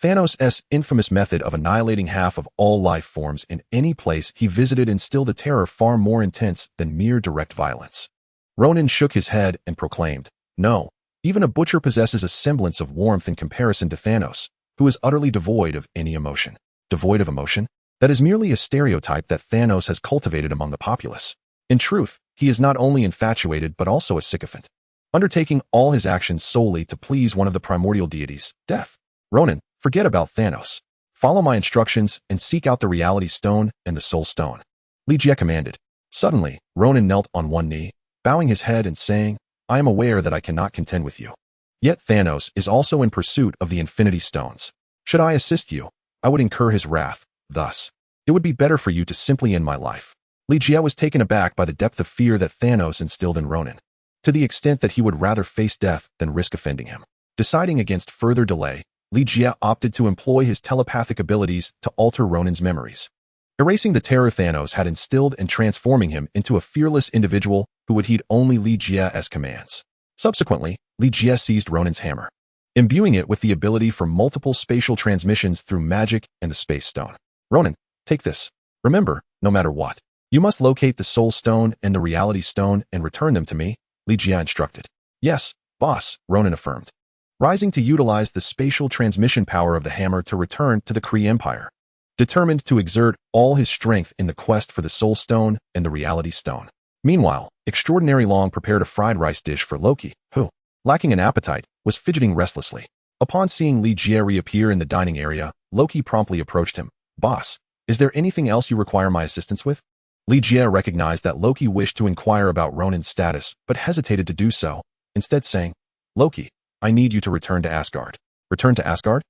Thanos' infamous method of annihilating half of all life forms in any place he visited instilled a terror far more intense than mere direct violence. Ronan shook his head and proclaimed, No, even a butcher possesses a semblance of warmth in comparison to Thanos, who is utterly devoid of any emotion. Devoid of emotion? That is merely a stereotype that Thanos has cultivated among the populace. In truth, he is not only infatuated but also a sycophant, undertaking all his actions solely to please one of the primordial deities, death. Ronan, forget about Thanos. Follow my instructions and seek out the reality stone and the soul stone. Li Jie commanded. Suddenly, Ronan knelt on one knee, bowing his head and saying, I am aware that I cannot contend with you. Yet Thanos is also in pursuit of the Infinity Stones. Should I assist you, I would incur his wrath. Thus, it would be better for you to simply end my life. Li Jie was taken aback by the depth of fear that Thanos instilled in Ronan, to the extent that he would rather face death than risk offending him. Deciding against further delay, Li Jie opted to employ his telepathic abilities to alter Ronan's memories, erasing the terror Thanos had instilled and transforming him into a fearless individual who would heed only Li Jie's commands. Subsequently, Li Jie seized Ronan's hammer, imbuing it with the ability for multiple spatial transmissions through magic and the Space Stone. Ronan, take this. Remember, no matter what, you must locate the Soul Stone and the Reality Stone and return them to me, Li Jie instructed. Yes, boss, Ronan affirmed, rising to utilize the spatial transmission power of the hammer to return to the Kree Empire, determined to exert all his strength in the quest for the Soul Stone and the Reality Stone. Meanwhile, Extraordinary Long prepared a fried rice dish for Loki, who, lacking an appetite, was fidgeting restlessly. Upon seeing Li Jie reappear in the dining area, Loki promptly approached him. Boss, is there anything else you require my assistance with? Li Jie recognized that Loki wished to inquire about Ronan's status, but hesitated to do so, instead saying, Loki, I need you to return to Asgard. Return to Asgard?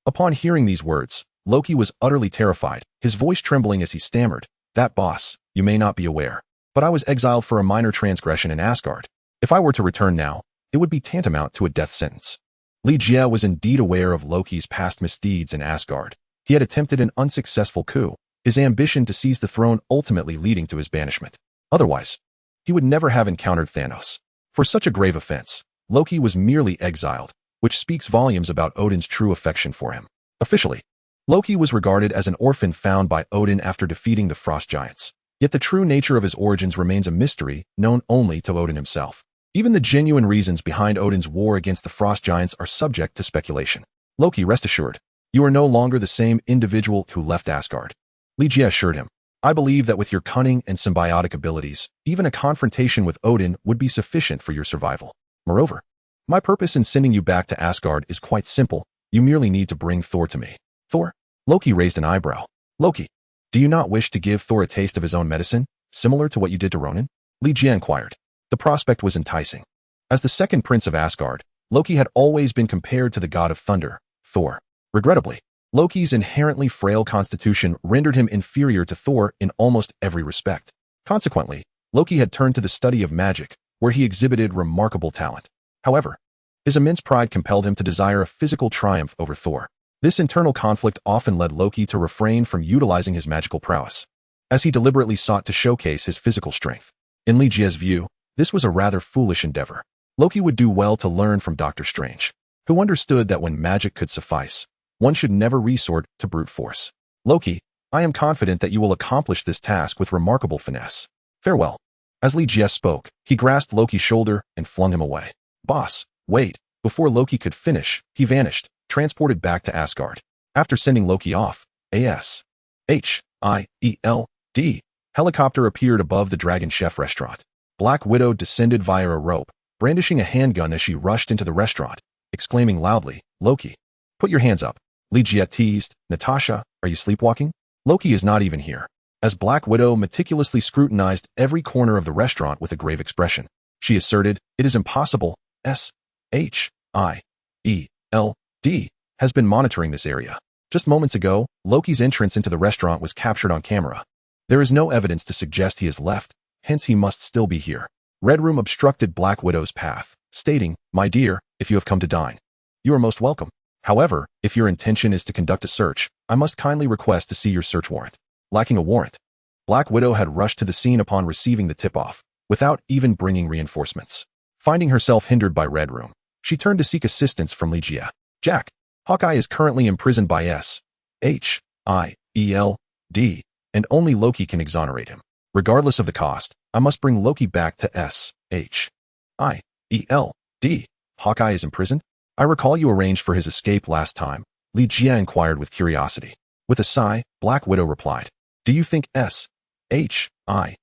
Upon hearing these words, Loki was utterly terrified, his voice trembling as he stammered, That boss, you may not be aware, but I was exiled for a minor transgression in Asgard. If I were to return now, it would be tantamount to a death sentence. Li Jie was indeed aware of Loki's past misdeeds in Asgard. He had attempted an unsuccessful coup, his ambition to seize the throne ultimately leading to his banishment. Otherwise, he would never have encountered Thanos. For such a grave offense, Loki was merely exiled, which speaks volumes about Odin's true affection for him. Officially, Loki was regarded as an orphan found by Odin after defeating the Frost Giants. Yet the true nature of his origins remains a mystery known only to Odin himself. Even the genuine reasons behind Odin's war against the Frost Giants are subject to speculation. Loki, rest assured, you are no longer the same individual who left Asgard. Li Jie assured him, I believe that with your cunning and symbiotic abilities, even a confrontation with Odin would be sufficient for your survival. Moreover, my purpose in sending you back to Asgard is quite simple. You merely need to bring Thor to me. Thor? Loki raised an eyebrow. Loki, do you not wish to give Thor a taste of his own medicine, similar to what you did to Ronan? Li Jie inquired. The prospect was enticing. As the second prince of Asgard, Loki had always been compared to the god of thunder, Thor. Regrettably, Loki's inherently frail constitution rendered him inferior to Thor in almost every respect. Consequently, Loki had turned to the study of magic, where he exhibited remarkable talent. However, his immense pride compelled him to desire a physical triumph over Thor. This internal conflict often led Loki to refrain from utilizing his magical prowess, as he deliberately sought to showcase his physical strength. In Li Jie's view, this was a rather foolish endeavor. Loki would do well to learn from Doctor Strange, who understood that when magic could suffice, one should never resort to brute force. Loki, I am confident that you will accomplish this task with remarkable finesse. Farewell. As Li Jie spoke, he grasped Loki's shoulder and flung him away. Boss, wait. Before Loki could finish, he vanished, transported back to Asgard. After sending Loki off, A-S-H-I-E-L-D, helicopter appeared above the Dragon Chef restaurant. Black Widow descended via a rope, brandishing a handgun as she rushed into the restaurant, exclaiming loudly, Loki, put your hands up. Li Jie teased, Natasha, are you sleepwalking? Loki is not even here. As Black Widow meticulously scrutinized every corner of the restaurant with a grave expression, she asserted, it is impossible, S-H-I-E-L-D, has been monitoring this area. Just moments ago, Loki's entrance into the restaurant was captured on camera. There is no evidence to suggest he has left, hence he must still be here. Red Room obstructed Black Widow's path, stating, "My dear, if you have come to dine, you are most welcome. However, if your intention is to conduct a search, I must kindly request to see your search warrant." Lacking a warrant, Black Widow had rushed to the scene upon receiving the tip-off, without even bringing reinforcements. Finding herself hindered by Red Room, she turned to seek assistance from Ligia. "Jack, Hawkeye is currently imprisoned by S.H.I.E.L.D., and only Loki can exonerate him. Regardless of the cost, I must bring Loki back to S.H.I.E.L.D. Hawkeye is imprisoned? I recall you arranged for his escape last time," Ligia inquired with curiosity. With a sigh, Black Widow replied, "Do you think S.H.I.E.L.D.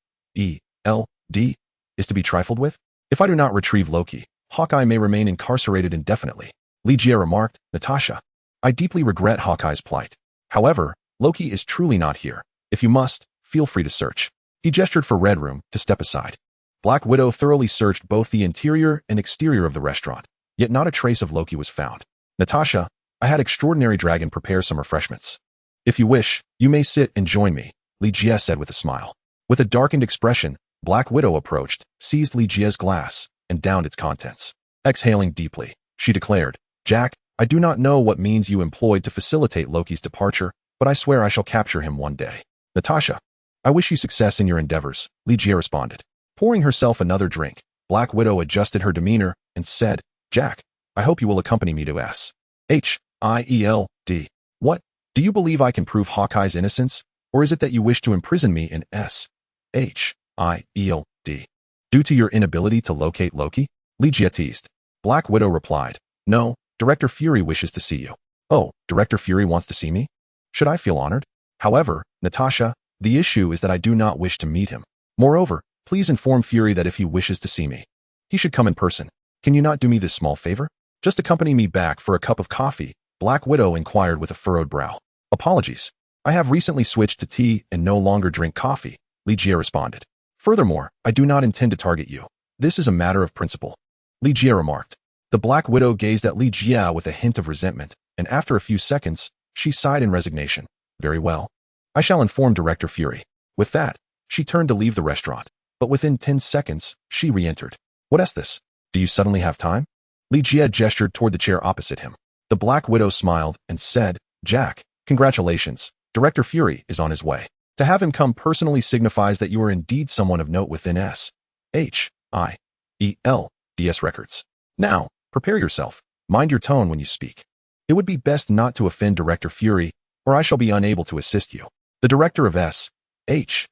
is to be trifled with? If I do not retrieve Loki, Hawkeye may remain incarcerated indefinitely." Ligia remarked, "Natasha, I deeply regret Hawkeye's plight. However, Loki is truly not here. If you must, feel free to search." He gestured for Red Room to step aside. Black Widow thoroughly searched both the interior and exterior of the restaurant, yet not a trace of Loki was found. "Natasha, I had Extraordinary Dragon prepare some refreshments. If you wish, you may sit and join me," Ligia said with a smile. With a darkened expression, Black Widow approached, seized Ligia's glass, and downed its contents. Exhaling deeply, she declared, "Jack, I do not know what means you employed to facilitate Loki's departure, but I swear I shall capture him one day." "Natasha, I wish you success in your endeavors," Ligia responded. Pouring herself another drink, Black Widow adjusted her demeanor and said, "Jack, I hope you will accompany me to S.H.I.E.L.D. What? Do you believe I can prove Hawkeye's innocence, or is it that you wish to imprison me in S.H.I.E.L.D. due to your inability to locate Loki?" Ligia teased. Black Widow replied, "No, Director Fury wishes to see you." "Oh, Director Fury wants to see me? Should I feel honored? However, Natasha, the issue is that I do not wish to meet him. Moreover, please inform Fury that if he wishes to see me, he should come in person. Can you not do me this small favor? Just accompany me back for a cup of coffee," Black Widow inquired with a furrowed brow. "Apologies. I have recently switched to tea and no longer drink coffee," Ligia responded. "Furthermore, I do not intend to target you. This is a matter of principle," Ligia remarked. The Black Widow gazed at Ligia with a hint of resentment, and after a few seconds, she sighed in resignation. "Very well. I shall inform Director Fury." With that, she turned to leave the restaurant, but within 10 seconds, she re-entered. "What is this? Do you suddenly have time?" Ligia gestured toward the chair opposite him. The Black Widow smiled and said, "Jack, congratulations. Director Fury is on his way. To have him come personally signifies that you are indeed someone of note within S.H.I.E.L.D.'s records. Now, prepare yourself. Mind your tone when you speak. It would be best not to offend Director Fury, or I shall be unable to assist you." The director of S.H.I.E.L.D.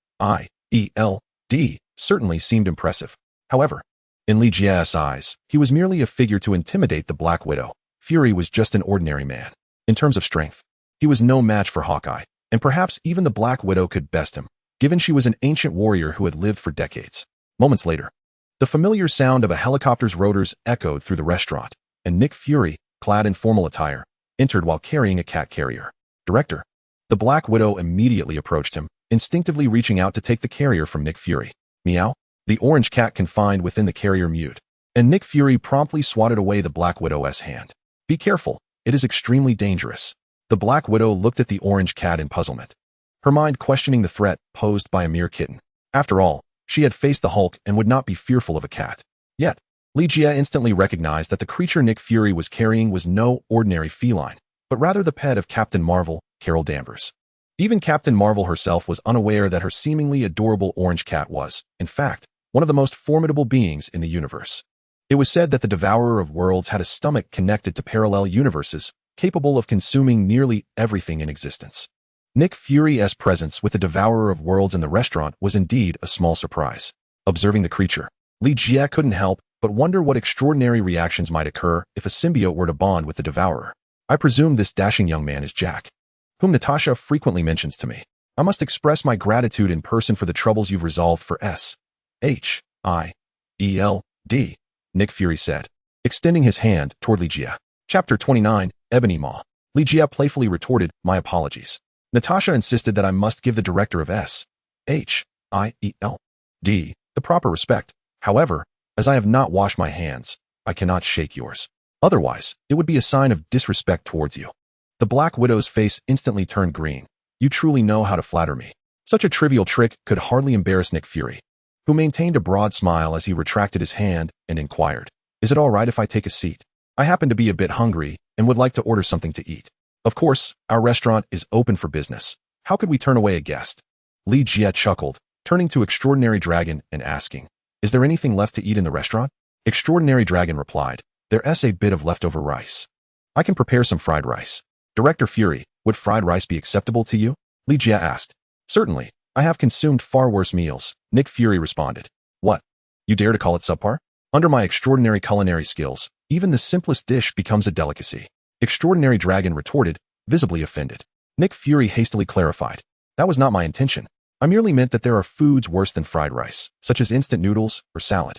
certainly seemed impressive. However, in Ligia's eyes, he was merely a figure to intimidate the Black Widow. Fury was just an ordinary man. In terms of strength, he was no match for Hawkeye, and perhaps even the Black Widow could best him, given she was an ancient warrior who had lived for decades. Moments later, the familiar sound of a helicopter's rotors echoed through the restaurant, and Nick Fury, clad in formal attire, entered while carrying a cat carrier. "Director." The Black Widow immediately approached him, instinctively reaching out to take the carrier from Nick Fury. "Meow." The orange cat confined within the carrier mewed, and Nick Fury promptly swatted away the Black Widow's hand. "Be careful, it is extremely dangerous." The Black Widow looked at the orange cat in puzzlement, her mind questioning the threat posed by a mere kitten. After all, she had faced the Hulk and would not be fearful of a cat. Yet, Ligia instantly recognized that the creature Nick Fury was carrying was no ordinary feline, but rather the pet of Captain Marvel, Carol Danvers. Even Captain Marvel herself was unaware that her seemingly adorable orange cat was, in fact, one of the most formidable beings in the universe. It was said that the Devourer of Worlds had a stomach connected to parallel universes, capable of consuming nearly everything in existence. Nick Fury's presence with the Devourer of Worlds in the restaurant was indeed a small surprise. Observing the creature, Ligia couldn't help but wonder what extraordinary reactions might occur if a symbiote were to bond with the Devourer. "I presume this dashing young man is Jack, whom Natasha frequently mentions to me. I must express my gratitude in person for the troubles you've resolved for S.H.I.E.L.D., Nick Fury said, extending his hand toward Ligia. Chapter 29, Ebony Maw. Ligia playfully retorted, "My apologies. Natasha insisted that I must give the director of S.H.I.E.L.D. the proper respect. However, as I have not washed my hands, I cannot shake yours." Otherwise, it would be a sign of disrespect towards you. The Black Widow's face instantly turned green. You truly know how to flatter me. Such a trivial trick could hardly embarrass Nick Fury, who maintained a broad smile as he retracted his hand and inquired, "Is it all right if I take a seat? I happen to be a bit hungry and would like to order something to eat. Of course, our restaurant is open for business. How could we turn away a guest?" Li Jie chuckled, turning to Extraordinary Dragon and asking, "Is there anything left to eat in the restaurant?" Extraordinary Dragon replied, "There's a bit of leftover rice. I can prepare some fried rice." Director Fury, would fried rice be acceptable to you? Li Jie asked. "Certainly. I have consumed far worse meals," Nick Fury responded. "What? You dare to call it subpar? Under my extraordinary culinary skills, even the simplest dish becomes a delicacy." Extraordinary Dragon retorted, visibly offended. Nick Fury hastily clarified, "That was not my intention. I merely meant that there are foods worse than fried rice, such as instant noodles or salad.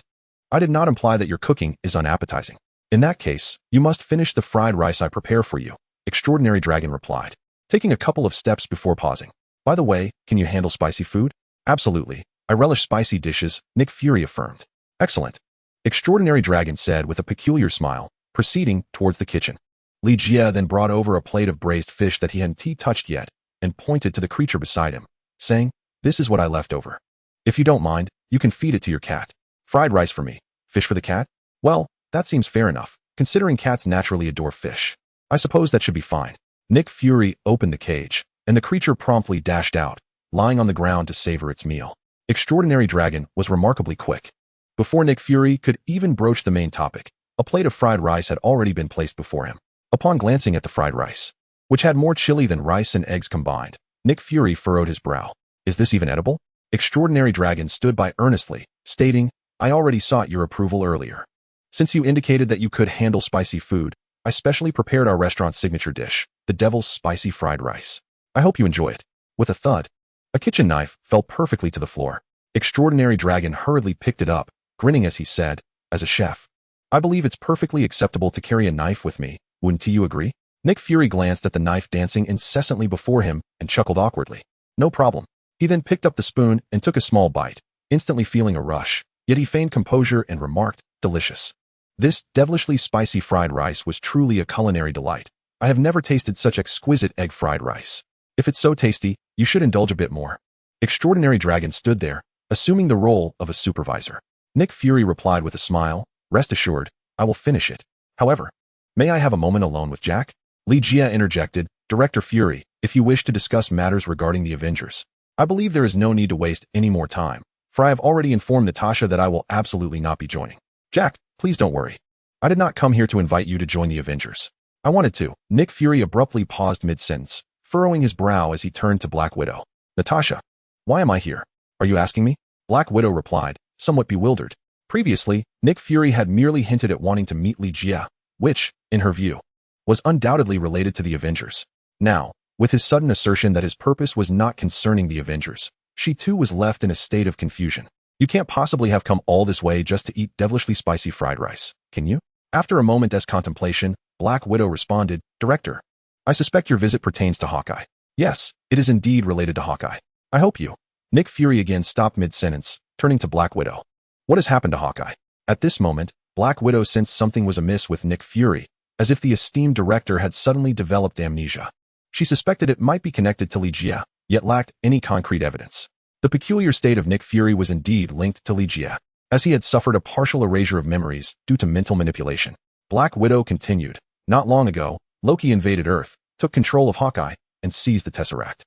I did not imply that your cooking is unappetizing. In that case, you must finish the fried rice I prepare for you," Extraordinary Dragon replied, taking a couple of steps before pausing. "By the way, can you handle spicy food?" "Absolutely. I relish spicy dishes," Nick Fury affirmed. "Excellent," Extraordinary Dragon said with a peculiar smile, proceeding towards the kitchen. Li Jie then brought over a plate of braised fish that he hadn't touched yet and pointed to the creature beside him, saying, "This is what I left over. If you don't mind, you can feed it to your cat." "Fried rice for me, fish for the cat? Well, that seems fair enough, considering cats naturally adore fish. I suppose that should be fine." Nick Fury opened the cage, and the creature promptly dashed out, lying on the ground to savor its meal. Extraordinary Dragon was remarkably quick. Before Nick Fury could even broach the main topic, a plate of fried rice had already been placed before him. Upon glancing at the fried rice, which had more chili than rice and eggs combined, Nick Fury furrowed his brow. "Is this even edible?" Extraordinary Dragon stood by earnestly, stating, "I already sought your approval earlier. Since you indicated that you could handle spicy food, I specially prepared our restaurant's signature dish, the Devil's Spicy Fried Rice. I hope you enjoy it." With a thud, a kitchen knife fell perfectly to the floor. Extraordinary Dragon hurriedly picked it up, grinning as he said, "As a chef, I believe it's perfectly acceptable to carry a knife with me, wouldn't you agree?" Nick Fury glanced at the knife dancing incessantly before him and chuckled awkwardly. "No problem." He then picked up the spoon and took a small bite, instantly feeling a rush, yet he feigned composure and remarked, "Delicious." This devilishly spicy fried rice was truly a culinary delight. I have never tasted such exquisite egg fried rice. If it's so tasty, you should indulge a bit more. Extraordinary Dragon stood there, assuming the role of a supervisor. Nick Fury replied with a smile, "Rest assured, I will finish it. However, may I have a moment alone with Jack?" Li Jie interjected, "Director Fury, if you wish to discuss matters regarding the Avengers, I believe there is no need to waste any more time, for I have already informed Natasha that I will absolutely not be joining. Jack, please don't worry. I did not come here to invite you to join the Avengers. I wanted to." Nick Fury abruptly paused mid-sentence, furrowing his brow as he turned to Black Widow. "Natasha, why am I here? Are you asking me?" Black Widow replied, somewhat bewildered. Previously, Nick Fury had merely hinted at wanting to meet Li Jie, which, in her view, was undoubtedly related to the Avengers. Now, with his sudden assertion that his purpose was not concerning the Avengers, she too was left in a state of confusion. "You can't possibly have come all this way just to eat devilishly spicy fried rice, can you?" After a moment's contemplation, Black Widow responded, "Director, I suspect your visit pertains to Hawkeye." "Yes, it is indeed related to Hawkeye. I hope you." Nick Fury again stopped mid-sentence, turning to Black Widow. "What has happened to Hawkeye?" At this moment, Black Widow sensed something was amiss with Nick Fury, as if the esteemed director had suddenly developed amnesia. She suspected it might be connected to Li Jie, yet lacked any concrete evidence. The peculiar state of Nick Fury was indeed linked to Li Jie, as he had suffered a partial erasure of memories due to mental manipulation. Black Widow continued, "Not long ago, Loki invaded Earth, took control of Hawkeye, and seized the Tesseract.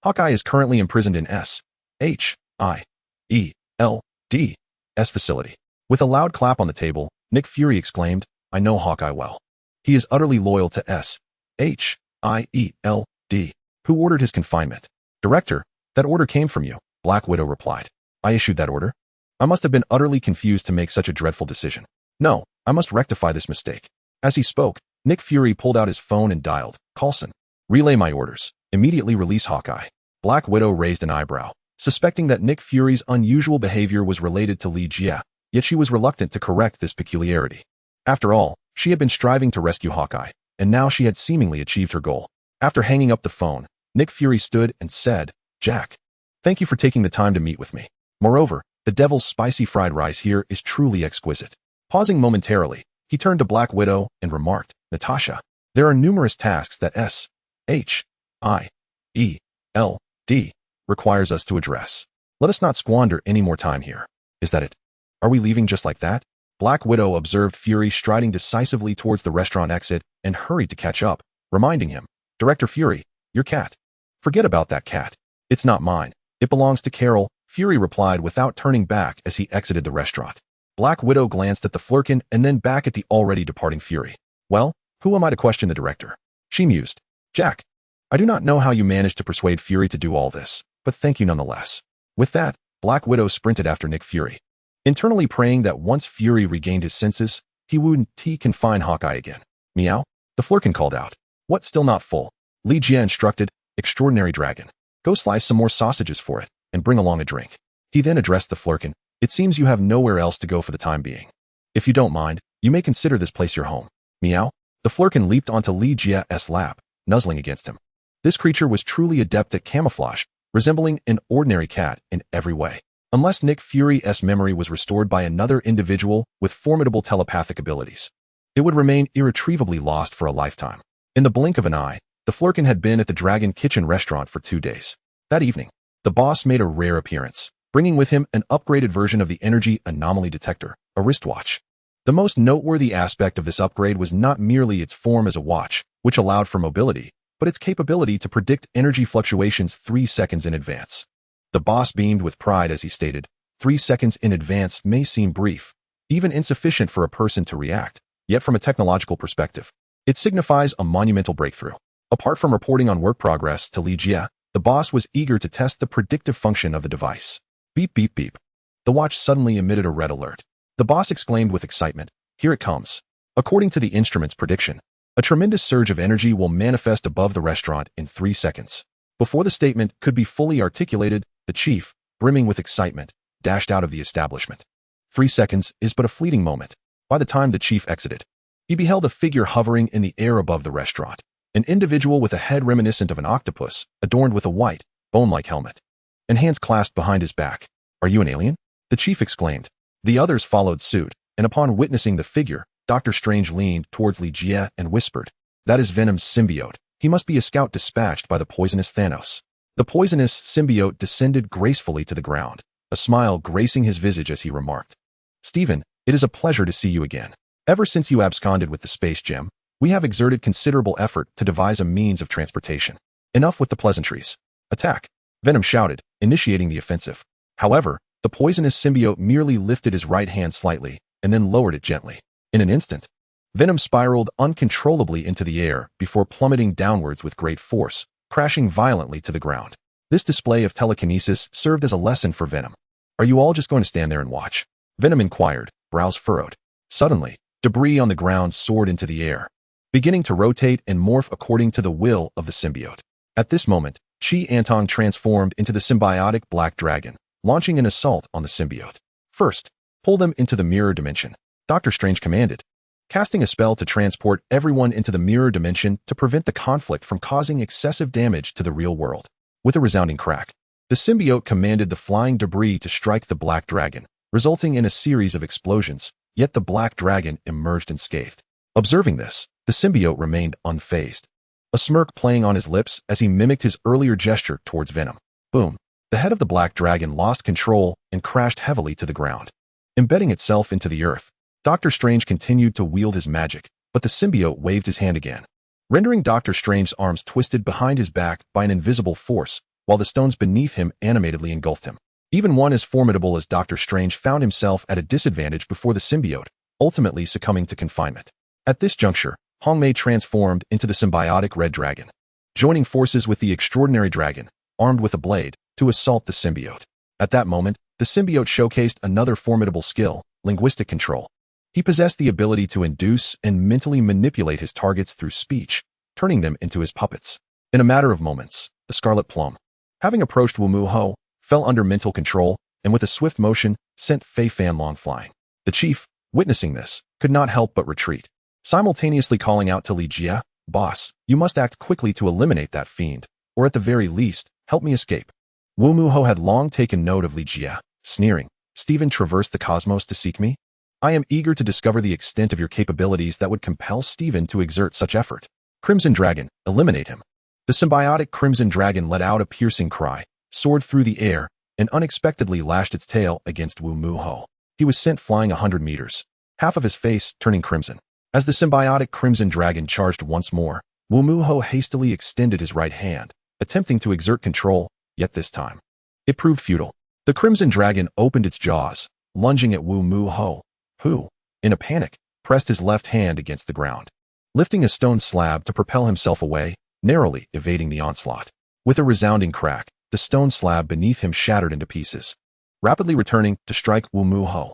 Hawkeye is currently imprisoned in S.H.I.E.L.D.'s facility." With a loud clap on the table, Nick Fury exclaimed, "I know Hawkeye well. He is utterly loyal to S.H.I.E.L.D. Who ordered his confinement?" "Director, that order came from you," Black Widow replied. "I issued that order? I must have been utterly confused to make such a dreadful decision. No, I must rectify this mistake." As he spoke, Nick Fury pulled out his phone and dialed, "Coulson, relay my orders. Immediately release Hawkeye." Black Widow raised an eyebrow, suspecting that Nick Fury's unusual behavior was related to Li Jie, yet she was reluctant to correct this peculiarity. After all, she had been striving to rescue Hawkeye, and now she had seemingly achieved her goal. After hanging up the phone, Nick Fury stood and said, "Jack, thank you for taking the time to meet with me. Moreover, the Devil's Spicy Fried Rice here is truly exquisite." Pausing momentarily, He turned to Black Widow and remarked, "Natasha, there are numerous tasks that Symbiote requires us to address. Let us not squander any more time here. Is that it? Are we leaving just like that?" Black Widow observed Fury striding decisively towards the restaurant exit and hurried to catch up, reminding him, "Director Fury, your cat. Forget about that cat. It's not mine. It belongs to Carol," Fury replied without turning back as he exited the restaurant. Black Widow glanced at the Flurkin and then back at the already departing Fury. "Well, who am I to question the director?" She mused. "Jack, I do not know how you managed to persuade Fury to do all this, but thank you nonetheless." With that, Black Widow sprinted after Nick Fury, internally praying that once Fury regained his senses, he would confine Hawkeye again. "Meow," the Flurkin called out. "What, still not full?" Li Jie instructed, "Extraordinary Dragon, go slice some more sausages for it, and bring along a drink." He then addressed the Flurkin. "It seems you have nowhere else to go for the time being. If you don't mind, you may consider this place your home." "Meow." The Flurkin leaped onto Li Jie's lap, nuzzling against him. This creature was truly adept at camouflage, resembling an ordinary cat in every way. Unless Nick Fury's memory was restored by another individual with formidable telepathic abilities, it would remain irretrievably lost for a lifetime. In the blink of an eye, the Flurkin had been at the Dragon Kitchen restaurant for 2 days. That evening, the boss made a rare appearance, bringing with him an upgraded version of the energy anomaly detector, a wristwatch. The most noteworthy aspect of this upgrade was not merely its form as a watch, which allowed for mobility, but its capability to predict energy fluctuations 3 seconds in advance. The boss beamed with pride as he stated, 3 seconds in advance may seem brief, even insufficient for a person to react, yet from a technological perspective, it signifies a monumental breakthrough. Apart from reporting on work progress to Li Jie, the boss was eager to test the predictive function of the device. Beep, beep, beep. The watch suddenly emitted a red alert. The boss exclaimed with excitement, "Here it comes." According to the instrument's prediction, a tremendous surge of energy will manifest above the restaurant in 3 seconds. Before the statement could be fully articulated, the chief, brimming with excitement, dashed out of the establishment. 3 seconds is but a fleeting moment. By the time the chief exited, he beheld a figure hovering in the air above the restaurant, an individual with a head reminiscent of an octopus, adorned with a white, bone-like helmet, and hands clasped behind his back. "Are you an alien?" the chief exclaimed. The others followed suit, and upon witnessing the figure, Dr. Strange leaned towards Li Jie and whispered, "That is Venom's symbiote. He must be a scout dispatched by the poisonous Thanos." The poisonous symbiote descended gracefully to the ground, a smile gracing his visage as he remarked, "Stephen, it is a pleasure to see you again. Ever since you absconded with the space gem, we have exerted considerable effort to devise a means of transportation. Enough with the pleasantries. Attack!" Venom shouted, initiating the offensive. However, the poisonous symbiote merely lifted his right hand slightly and then lowered it gently. In an instant, Venom spiraled uncontrollably into the air before plummeting downwards with great force, crashing violently to the ground. This display of telekinesis served as a lesson for Venom. "Are you all just going to stand there and watch?" Venom inquired, brows furrowed. Suddenly, debris on the ground soared into the air, beginning to rotate and morph according to the will of the symbiote. At this moment, Chi Antong transformed into the symbiotic black dragon, launching an assault on the symbiote. "First, pull them into the mirror dimension," Dr. Strange commanded, casting a spell to transport everyone into the mirror dimension to prevent the conflict from causing excessive damage to the real world. With a resounding crack, the symbiote commanded the flying debris to strike the black dragon, resulting in a series of explosions, yet the black dragon emerged unscathed. Observing this, the symbiote remained unfazed, a smirk playing on his lips as he mimicked his earlier gesture towards Venom. Boom! The head of the black dragon lost control and crashed heavily to the ground. Embedding itself into the earth, Dr. Strange continued to wield his magic, but the symbiote waved his hand again, rendering Dr. Strange's arms twisted behind his back by an invisible force, while the stones beneath him animatedly engulfed him. Even one as formidable as Dr. Strange found himself at a disadvantage before the symbiote, ultimately succumbing to confinement. At this juncture, Hongmei transformed into the symbiotic red dragon, joining forces with the extraordinary dragon, armed with a blade, to assault the symbiote. At that moment, the symbiote showcased another formidable skill, linguistic control. He possessed the ability to induce and mentally manipulate his targets through speech, turning them into his puppets. In a matter of moments, the Scarlet Plum, having approached Wu Mu Ho, fell under mental control and with a swift motion sent Fei Fanlong flying. The chief, witnessing this, could not help but retreat, simultaneously calling out to Li Jie, "Boss, you must act quickly to eliminate that fiend, or at the very least, help me escape." Wu Mu Ho had long taken note of Li Jie, sneering, "Stephen traversed the cosmos to seek me? I am eager to discover the extent of your capabilities that would compel Steven to exert such effort. Crimson Dragon, eliminate him. The symbiotic Crimson Dragon let out a piercing cry, soared through the air, and unexpectedly lashed its tail against Wu Mu Ho. He was sent flying 100 meters, half of his face turning crimson. As the symbiotic Crimson Dragon charged once more, Wu Mu Ho hastily extended his right hand, attempting to exert control, yet this time it proved futile. The Crimson Dragon opened its jaws, lunging at Wu Mu Ho, who, in a panic, pressed his left hand against the ground, lifting a stone slab to propel himself away, narrowly evading the onslaught. With a resounding crack, the stone slab beneath him shattered into pieces, rapidly returning to strike Wu Mu Ho.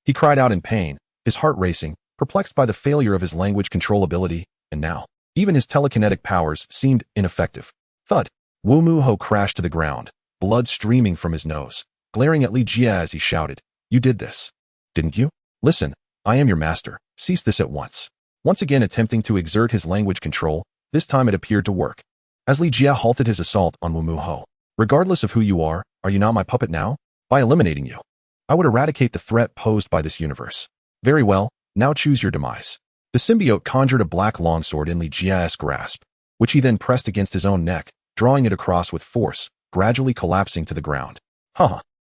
He cried out in pain, his heart racing, perplexed by the failure of his language control ability, and now, even his telekinetic powers seemed ineffective. Thud! Wu Mu Ho crashed to the ground, blood streaming from his nose, glaring at Li Jie as he shouted, "You did this, didn't you? Listen, I am your master, cease this at once." Once again attempting to exert his language control, this time it appeared to work. As Li Jie halted his assault on Wu Mu Ho, "Regardless of who you are you not my puppet now? By eliminating you, I would eradicate the threat posed by this universe. Very well, now choose your demise." The symbiote conjured a black longsword in Li Jie's grasp, which he then pressed against his own neck, drawing it across with force, gradually collapsing to the ground.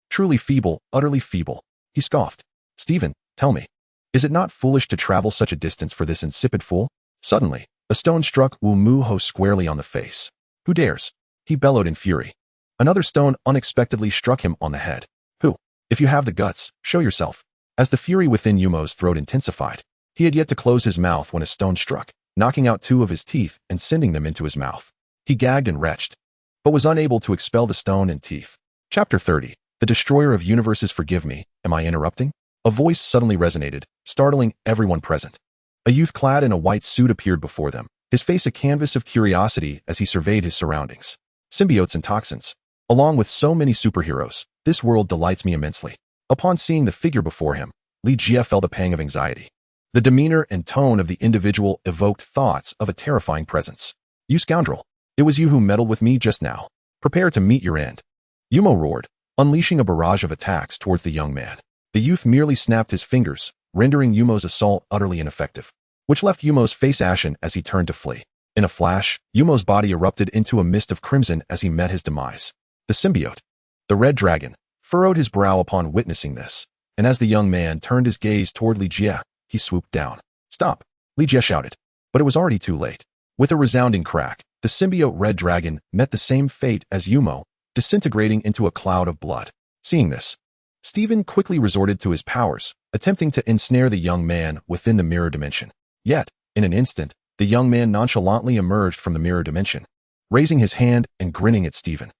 Truly feeble, utterly feeble, he scoffed. "Steven, tell me, is it not foolish to travel such a distance for this insipid fool?" Suddenly, a stone struck Wu Mu Ho squarely on the face. "Who dares?" he bellowed in fury. Another stone unexpectedly struck him on the head. "Who? If you have the guts, show yourself." As the fury within Yumo's throat intensified, he had yet to close his mouth when a stone struck, knocking out 2 of his teeth and sending them into his mouth. He gagged and retched, but was unable to expel the stone and teeth. Chapter 30. The Destroyer of Universes. Forgive me, am I interrupting? A voice suddenly resonated, startling everyone present. A youth clad in a white suit appeared before them, his face a canvas of curiosity as he surveyed his surroundings. "Symbiotes and toxins. Along with so many superheroes, this world delights me immensely." Upon seeing the figure before him, Li Jie felt a pang of anxiety. The demeanor and tone of the individual evoked thoughts of a terrifying presence. "You scoundrel! It was you who meddled with me just now. Prepare to meet your end." Yumo roared, unleashing a barrage of attacks towards the young man. The youth merely snapped his fingers, rendering Yumo's assault utterly ineffective, which left Yumo's face ashen as he turned to flee. In a flash, Yumo's body erupted into a mist of crimson as he met his demise. The symbiote, the red dragon, furrowed his brow upon witnessing this, and as the young man turned his gaze toward Li Jie, he swooped down. "Stop!" Li Jie shouted, but it was already too late. With a resounding crack, the symbiote red dragon met the same fate as Yumo, disintegrating into a cloud of blood. Seeing this, Steven quickly resorted to his powers, attempting to ensnare the young man within the mirror dimension. Yet, in an instant, the young man nonchalantly emerged from the mirror dimension, raising his hand and grinning at Steven.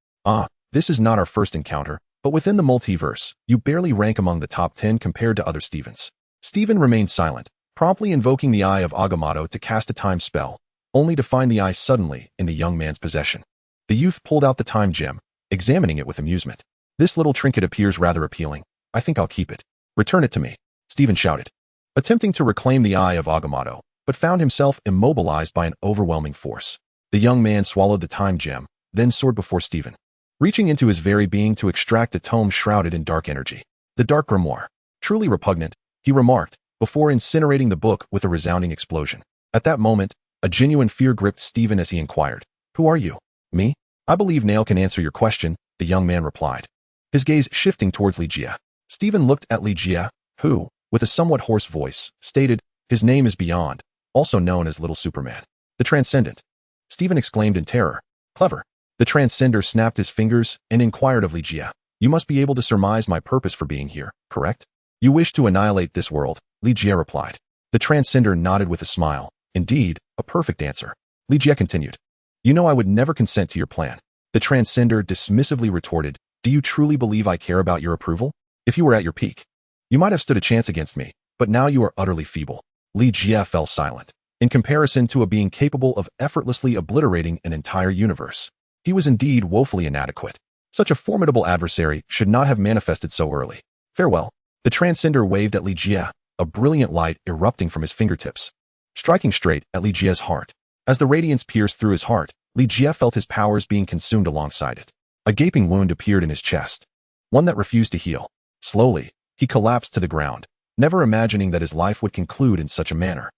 This is not our first encounter, but within the multiverse, you barely rank among the top 10 compared to other Stevens." Steven remained silent, promptly invoking the Eye of Agamotto to cast a time spell, only to find the eye suddenly in the young man's possession. The youth pulled out the time gem, examining it with amusement. "This little trinket appears rather appealing. I think I'll keep it." "Return it to me," Steven shouted, attempting to reclaim the Eye of Agamotto, but found himself immobilized by an overwhelming force. The young man swallowed the time gem, then soared before Steven, reaching into his very being to extract a tome shrouded in dark energy. "The Dark Grimoire. Truly repugnant," he remarked, before incinerating the book with a resounding explosion. At that moment, a genuine fear gripped Steven as he inquired, "Who are you?" "Me? I believe Nail can answer your question," the young man replied, his gaze shifting towards Li Jie. Steven looked at Li Jie, who, with a somewhat hoarse voice, stated, "His name is Beyond, also known as Little Superman." "The Transcendent," Steven exclaimed in terror. "Clever." The Transcender snapped his fingers and inquired of Li Jie, "You must be able to surmise my purpose for being here, correct?" "You wish to annihilate this world," Li Jie replied. The Transcender nodded with a smile. "Indeed, a perfect answer." Li Jie continued, "You know I would never consent to your plan." The Transcender dismissively retorted, "Do you truly believe I care about your approval? If you were at your peak, you might have stood a chance against me, but now you are utterly feeble." Li Jie fell silent. In comparison to a being capable of effortlessly obliterating an entire universe, he was indeed woefully inadequate. Such a formidable adversary should not have manifested so early. "Farewell." The Transcender waved at Li Jie, a brilliant light erupting from his fingertips, striking straight at Li Jie's heart. As the radiance pierced through his heart, Li Jie felt his powers being consumed alongside it. A gaping wound appeared in his chest, one that refused to heal. Slowly, he collapsed to the ground, never imagining that his life would conclude in such a manner.